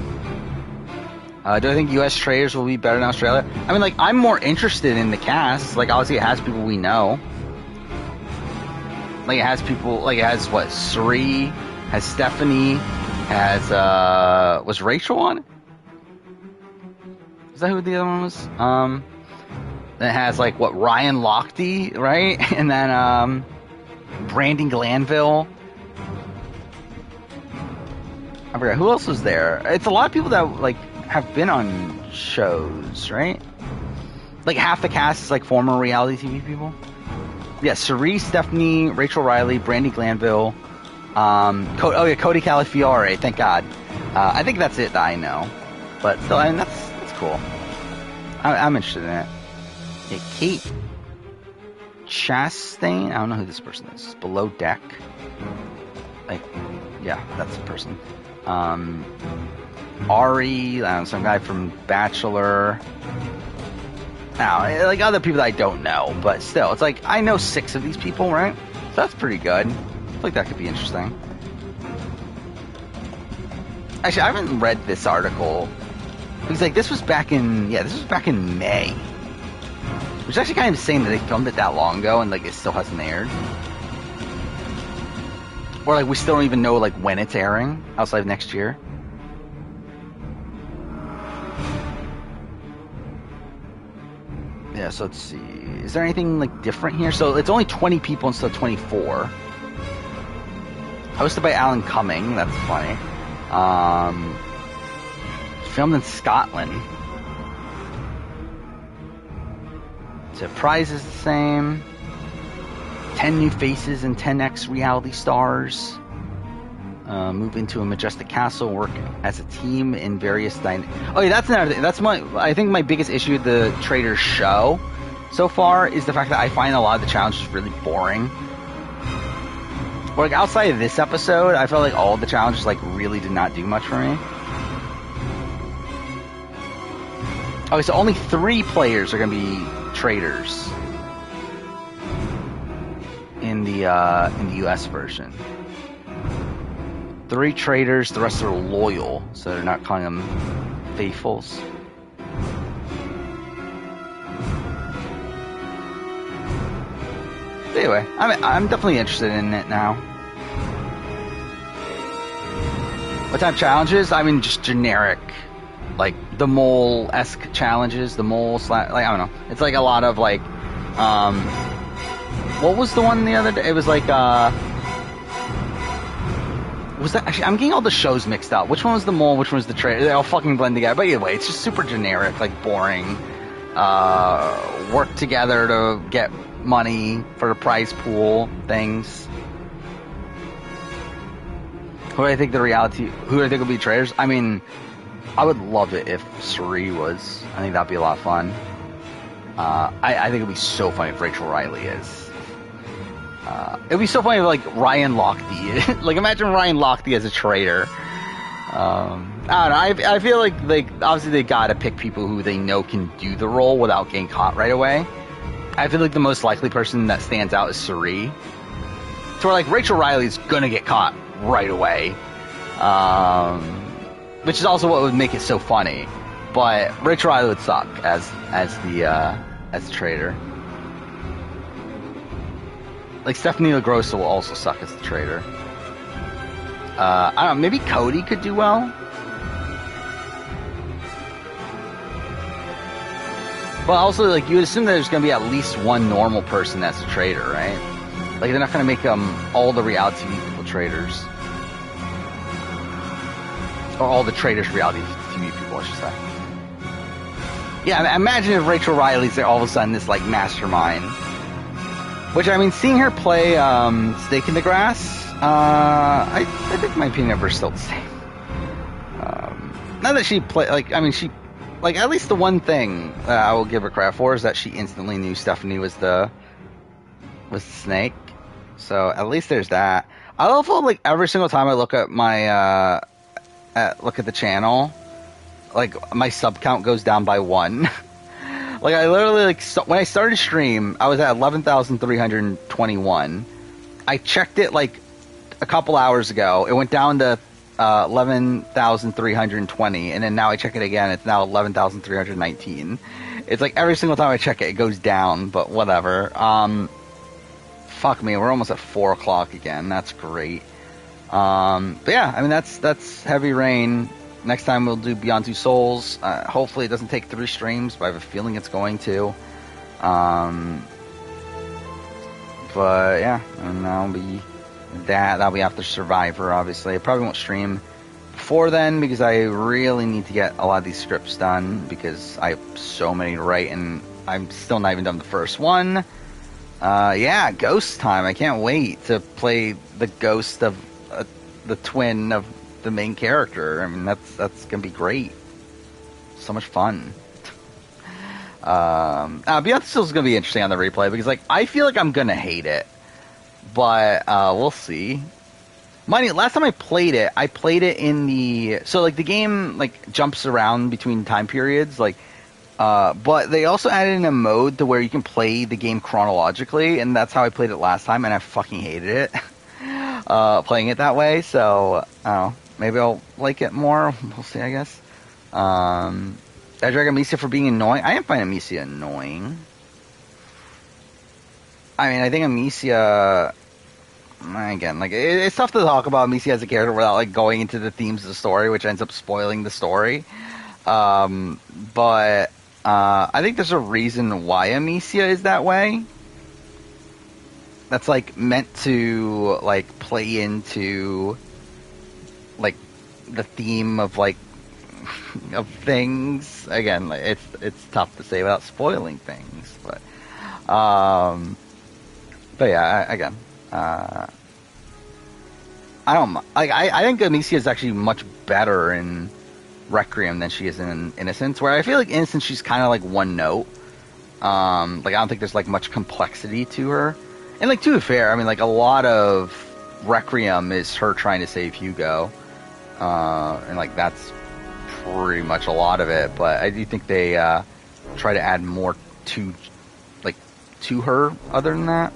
Do I think U.S. trailers will be better than Australia? I mean, like, I'm more interested in the cast. Like, obviously, it has people we know. Like, it has people, like, it has, what, Suri, has Stephanie, has, was Rachel on it? Is that who the other one was? Then it has, like, what, Ryan Lochte, right? And then, Brandon Glanville. I forgot, who else was there? It's a lot of people that, like, have been on shows, right? Like, half the cast is, like, former reality TV people. Yeah, Cerise, Stephanie, Rachel Riley, Brandon Glanville, Cody Calafiore, thank God. I think that's it that I know. But still, I mean, that's cool. I'm interested in it. Yeah, Kate Chastain. I don't know who this person is. Below Deck. Like, yeah, that's the person. Ari, some guy from Bachelor. Now, like other people that I don't know, but still, it's like I know 6 of these people, right? So that's pretty good. I feel like that could be interesting. Actually, I haven't read this article. Because like this was back in May. Which is actually kind of insane that they filmed it that long ago and like it still hasn't aired. Or like we still don't even know like when it's airing outside of next year. Yeah, so let's see. Is there anything like different here? So it's only 20 people instead of 24. Hosted by Alan Cumming, that's funny. Filmed in Scotland. So prize is the same. 10 new faces and 10x reality stars. Move into a majestic castle, work as a team in various Oh yeah, that's another thing. That's I think my biggest issue with the Traitors show so far is the fact that I find a lot of the challenges really boring. Like outside of this episode, I felt like all of the challenges like really did not do much for me. Okay, so only 3 players are going to be traitors in the US version. 3 traitors, the rest are loyal, so they're not calling them faithfuls. Anyway, I'm definitely interested in it now. What type of challenges? I mean, just generic. Like the mole-esque challenges, the mole like I don't know. It's like a lot of like, what was the one the other day? It was like, was that actually? I'm getting all the shows mixed up. Which one was the mole? Which one was the traitor? They all fucking blend together. But anyway, it's just super generic, like boring. Work together to get money for the prize pool things. Who do I think would be traitors? I mean, I would love it if Suri was. I think that'd be a lot of fun. I think it'd be so funny if Rachel Riley is. It'd be so funny if, like, Ryan Lochte. Like, imagine Ryan Lochte as a traitor. I don't know. I feel like obviously they gotta pick people who they know can do the role without getting caught right away. I feel like the most likely person that stands out is Suri. So, like, Rachel Riley's gonna get caught right away. Which is also what would make it so funny. But Rachel Riley would suck as the traitor. Like, Stephanie LaGrossa will also suck as the traitor. I don't know, maybe Cody could do well. But also, like, you would assume that there's going to be at least one normal person that's a traitor, right? Like, they're not going to make all the reality TV people traitors. Or all the traitors reality TV people, I should say. Yeah, imagine if Rachel Riley's there all of a sudden, this, like, mastermind. Which, I mean, seeing her play Snake in the Grass, I think my opinion of her is still the same. Not that she played, like, I mean, she, like, at least the one thing that I will give her credit for is that she instantly knew Stephanie was the snake. So at least there's that. I also, like, every single time I look at my look at the channel, like, my sub count goes down by 1. Like, I literally, like, when I started stream, I was at 11,321. I checked it, like, a couple hours ago. It went down to 11,320, and then now I check it again. It's now 11,319. It's like every single time I check it, it goes down, but whatever. Fuck me, we're almost at 4 o'clock again. That's great. But yeah, I mean, that's Heavy Rain. Next time we'll do Beyond Two Souls. Hopefully it doesn't take 3 streams, but I have a feeling it's going to. But yeah, and that'll be after Survivor, obviously. I probably won't stream before then because I really need to get a lot of these scripts done because I have so many to write and I'm still not even done the first one. Yeah, Ghost time. I can't wait to play the ghost of the twin of the main character. I mean, that's gonna be great. So much fun. Beyond Two Souls is gonna be interesting on the replay because, like, I feel like I'm gonna hate it, but we'll see. Mind you, last time I played it in the the game, like, jumps around between time periods, like, but they also added in a mode to where you can play the game chronologically, and that's how I played it last time, and I fucking hated it. Playing it that way, so I don't know. Maybe I'll like it more. We'll see, I guess. I drag Amicia for being annoying. I didn't find Amicia annoying. I mean, I think Amicia... Again, like, it's tough to talk about Amicia as a character without, like, going into the themes of the story, which ends up spoiling the story. But I think there's a reason why Amicia is that way. That's, like, meant to, like, play into, like, the theme of, like, of things. Again, like, it's tough to say without spoiling things, but yeah, again, I don't like. I think Amicia is actually much better in Requiem than she is in Innocence. Where I feel like Innocence, she's kind of like one note. Like, I don't think there's, like, much complexity to her. And, like, to be fair, I mean, like, a lot of Requiem is her trying to save Hugo. And, like, that's pretty much a lot of it. But I do think they try to add more to her other than that.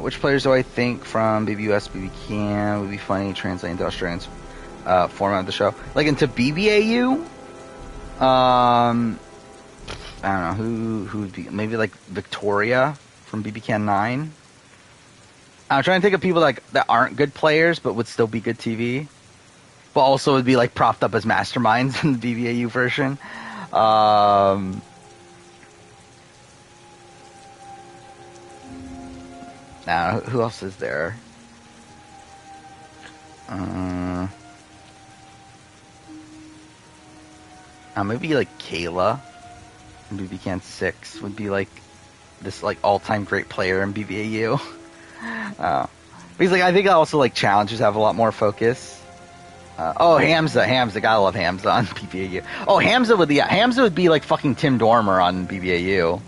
Which players do I think from BBUS, BBCAN would be funny translating to Australian format of the show? Like, into BBAU? I don't know who would be, maybe like Victoria from BBCAN 9. I'm trying to think of people like that aren't good players but would still be good TV, but also would be like propped up as masterminds in the BBAU version. Now, who else is there? Maybe like Kayla from BBCAN 6 would be like this like all-time great player in BBAU. Because like I think also like challengers have a lot more focus. Hamza, gotta love Hamza on BBAU. Oh, Hamza would be like fucking Tim Dormer on BBAU.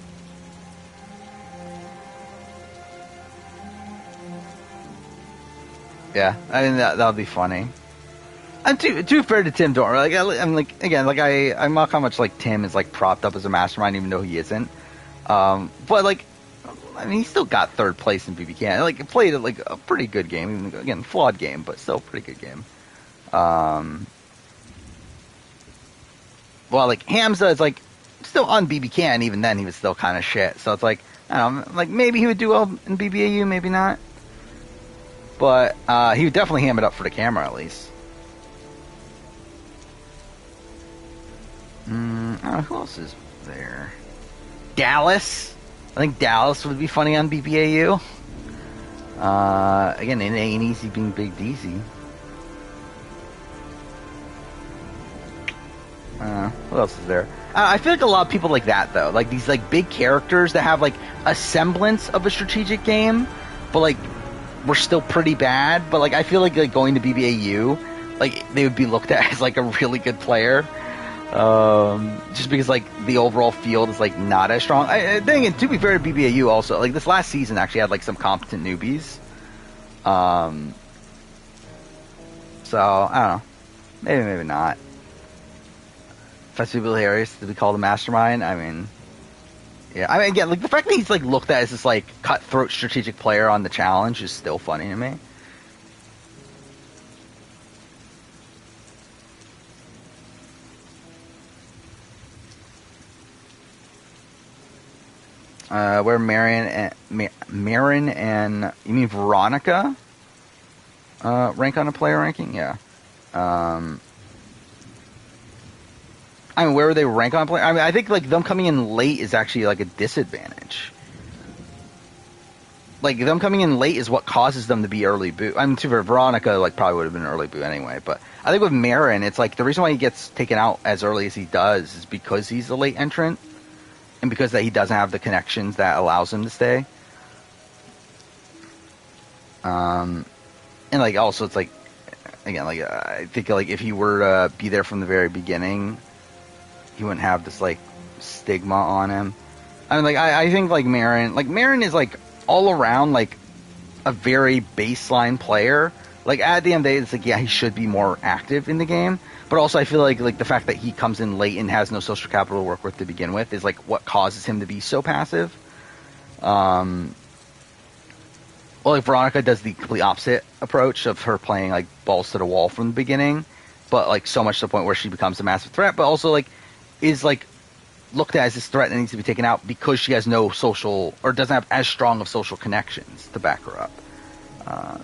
Yeah, I mean that would be funny. I'm too fair to Tim Dormer. Like I mock how much like Tim is like propped up as a mastermind, even though he isn't. But like, I mean, he still got third place in BBCan. Like played like a pretty good game, even again flawed game, but still a pretty good game. Well, like Hamza is like still on BBCan. Even then, he was still kind of shit. So it's like I don't know, like maybe he would do well in BBAU, maybe not. But he would definitely ham it up for the camera at least. Who else is there? Dallas. I think Dallas would be funny on BBAU. Again, it ain't easy being Big DZ. What else is there? I feel like a lot of people like that though, like these like big characters that have like a semblance of a strategic game, but like we're still pretty bad. But like I feel like going to BBAU, like they would be looked at as like a really good player. Just because like the overall field is like not as strong. Then again, to be fair to BBAU also, like this last season actually had like some competent newbies. So I don't know, maybe not. Festival hilarious to be called a mastermind. I mean, yeah. I mean, again, like the fact that he's like looked at as this like cutthroat strategic player on the challenge is still funny to me. Where Marin and you mean Veronica rank on a player ranking? Yeah. I mean, where would they rank on a player? I mean, I think like them coming in late is actually like a disadvantage. Like them coming in late is what causes them to be early boot. I mean, for Veronica, like probably would have been an early boot anyway. But I think with Marin, it's like the reason why he gets taken out as early as he does is because he's a late entrant. And because that he doesn't have the connections that allows him to stay. And like also it's like again like I think like if he were to be there from the very beginning, he wouldn't have this like stigma on him. I mean like I think like Marin is like all around like a very baseline player. Like at the end of the day, it's like yeah, he should be more active in the game. But also, I feel like the fact that he comes in late and has no social capital to work with to begin with is like what causes him to be so passive. Well, like Veronica does the complete opposite approach of her playing like balls to the wall from the beginning, but like so much to the point where she becomes a massive threat. But also like is like looked at as this threat that needs to be taken out because she has no social or doesn't have as strong of social connections to back her up.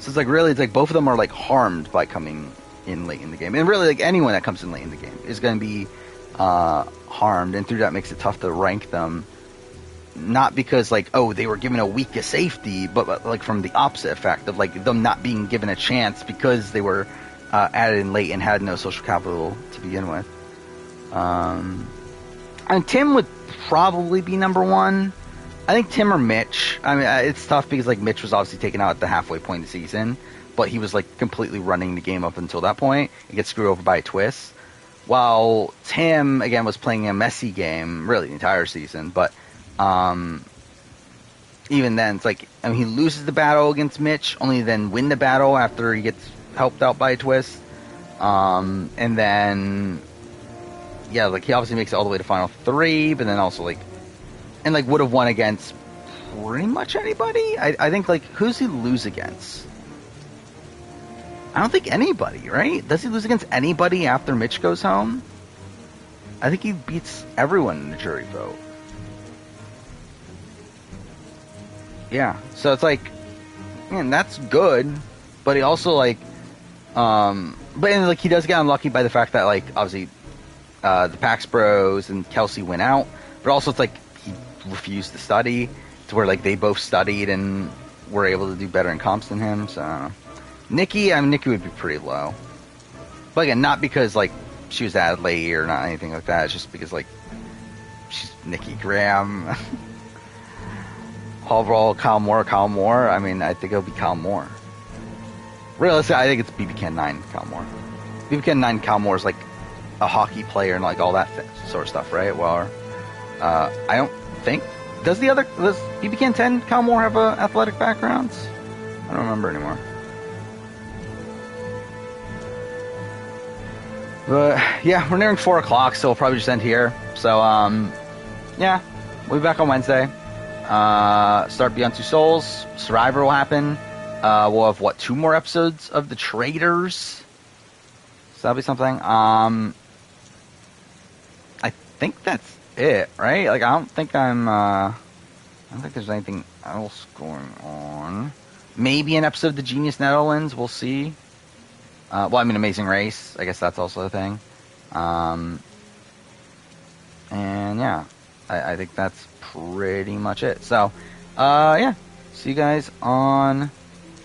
So it's like really, it's like both of them are like harmed by coming in late in the game, and really like anyone that comes in late in the game is going to be harmed, and through that makes it tough to rank them, not because like oh they were given a week of safety, but like from the opposite effect of like them not being given a chance because they were added in late and had no social capital to begin with. And Tim would probably be number one. I think Tim or Mitch. I mean it's tough because like Mitch was obviously taken out at the halfway point of the season, but he was like completely running the game up until that point. He gets screwed over by a twist. While Tim, again, was playing a messy game, really the entire season. But even then, it's like, I mean, he loses the battle against Mitch, only to then win the battle after he gets helped out by a twist. And then, yeah, like he obviously makes it all the way to Final 3, but then also like, and like would have won against pretty much anybody. I think like, who's he lose against? I don't think anybody, right? Does he lose against anybody after Mitch goes home? I think he beats everyone in the jury vote. Yeah, so it's like, man, that's good, but he also like, but like he does get unlucky by the fact that like obviously the Pax Bros and Kelsey went out, but also it's like he refused to study to where like they both studied and were able to do better in comps than him. So Nikki would be pretty low, but again, not because like she was added late or not anything like that. It's just because like she's Nikki Graham. overall Kyle Moore. I mean, I think it'll be Kyle Moore. Realistically, I think it's BB Can 9 Kyle Moore. BB Can 9 Kyle Moore is like a hockey player and like all that sort of stuff, right? Well, I don't think does BB Can 10 Kyle Moore have a athletic background? I don't remember anymore. But yeah, we're nearing 4 o'clock, so we'll probably just end here. So yeah, we'll be back on Wednesday. Start Beyond Two Souls. Survivor will happen. We'll have 2 more episodes of The Traitors. So that'll be something. I think that's it, right? Like I don't think there's anything else going on. Maybe an episode of The Genius Netherlands. We'll see. Well, I mean, Amazing Race. I guess that's also a thing. And yeah, I think that's pretty much it. So, yeah, see you guys on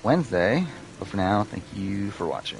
Wednesday. But for now, thank you for watching.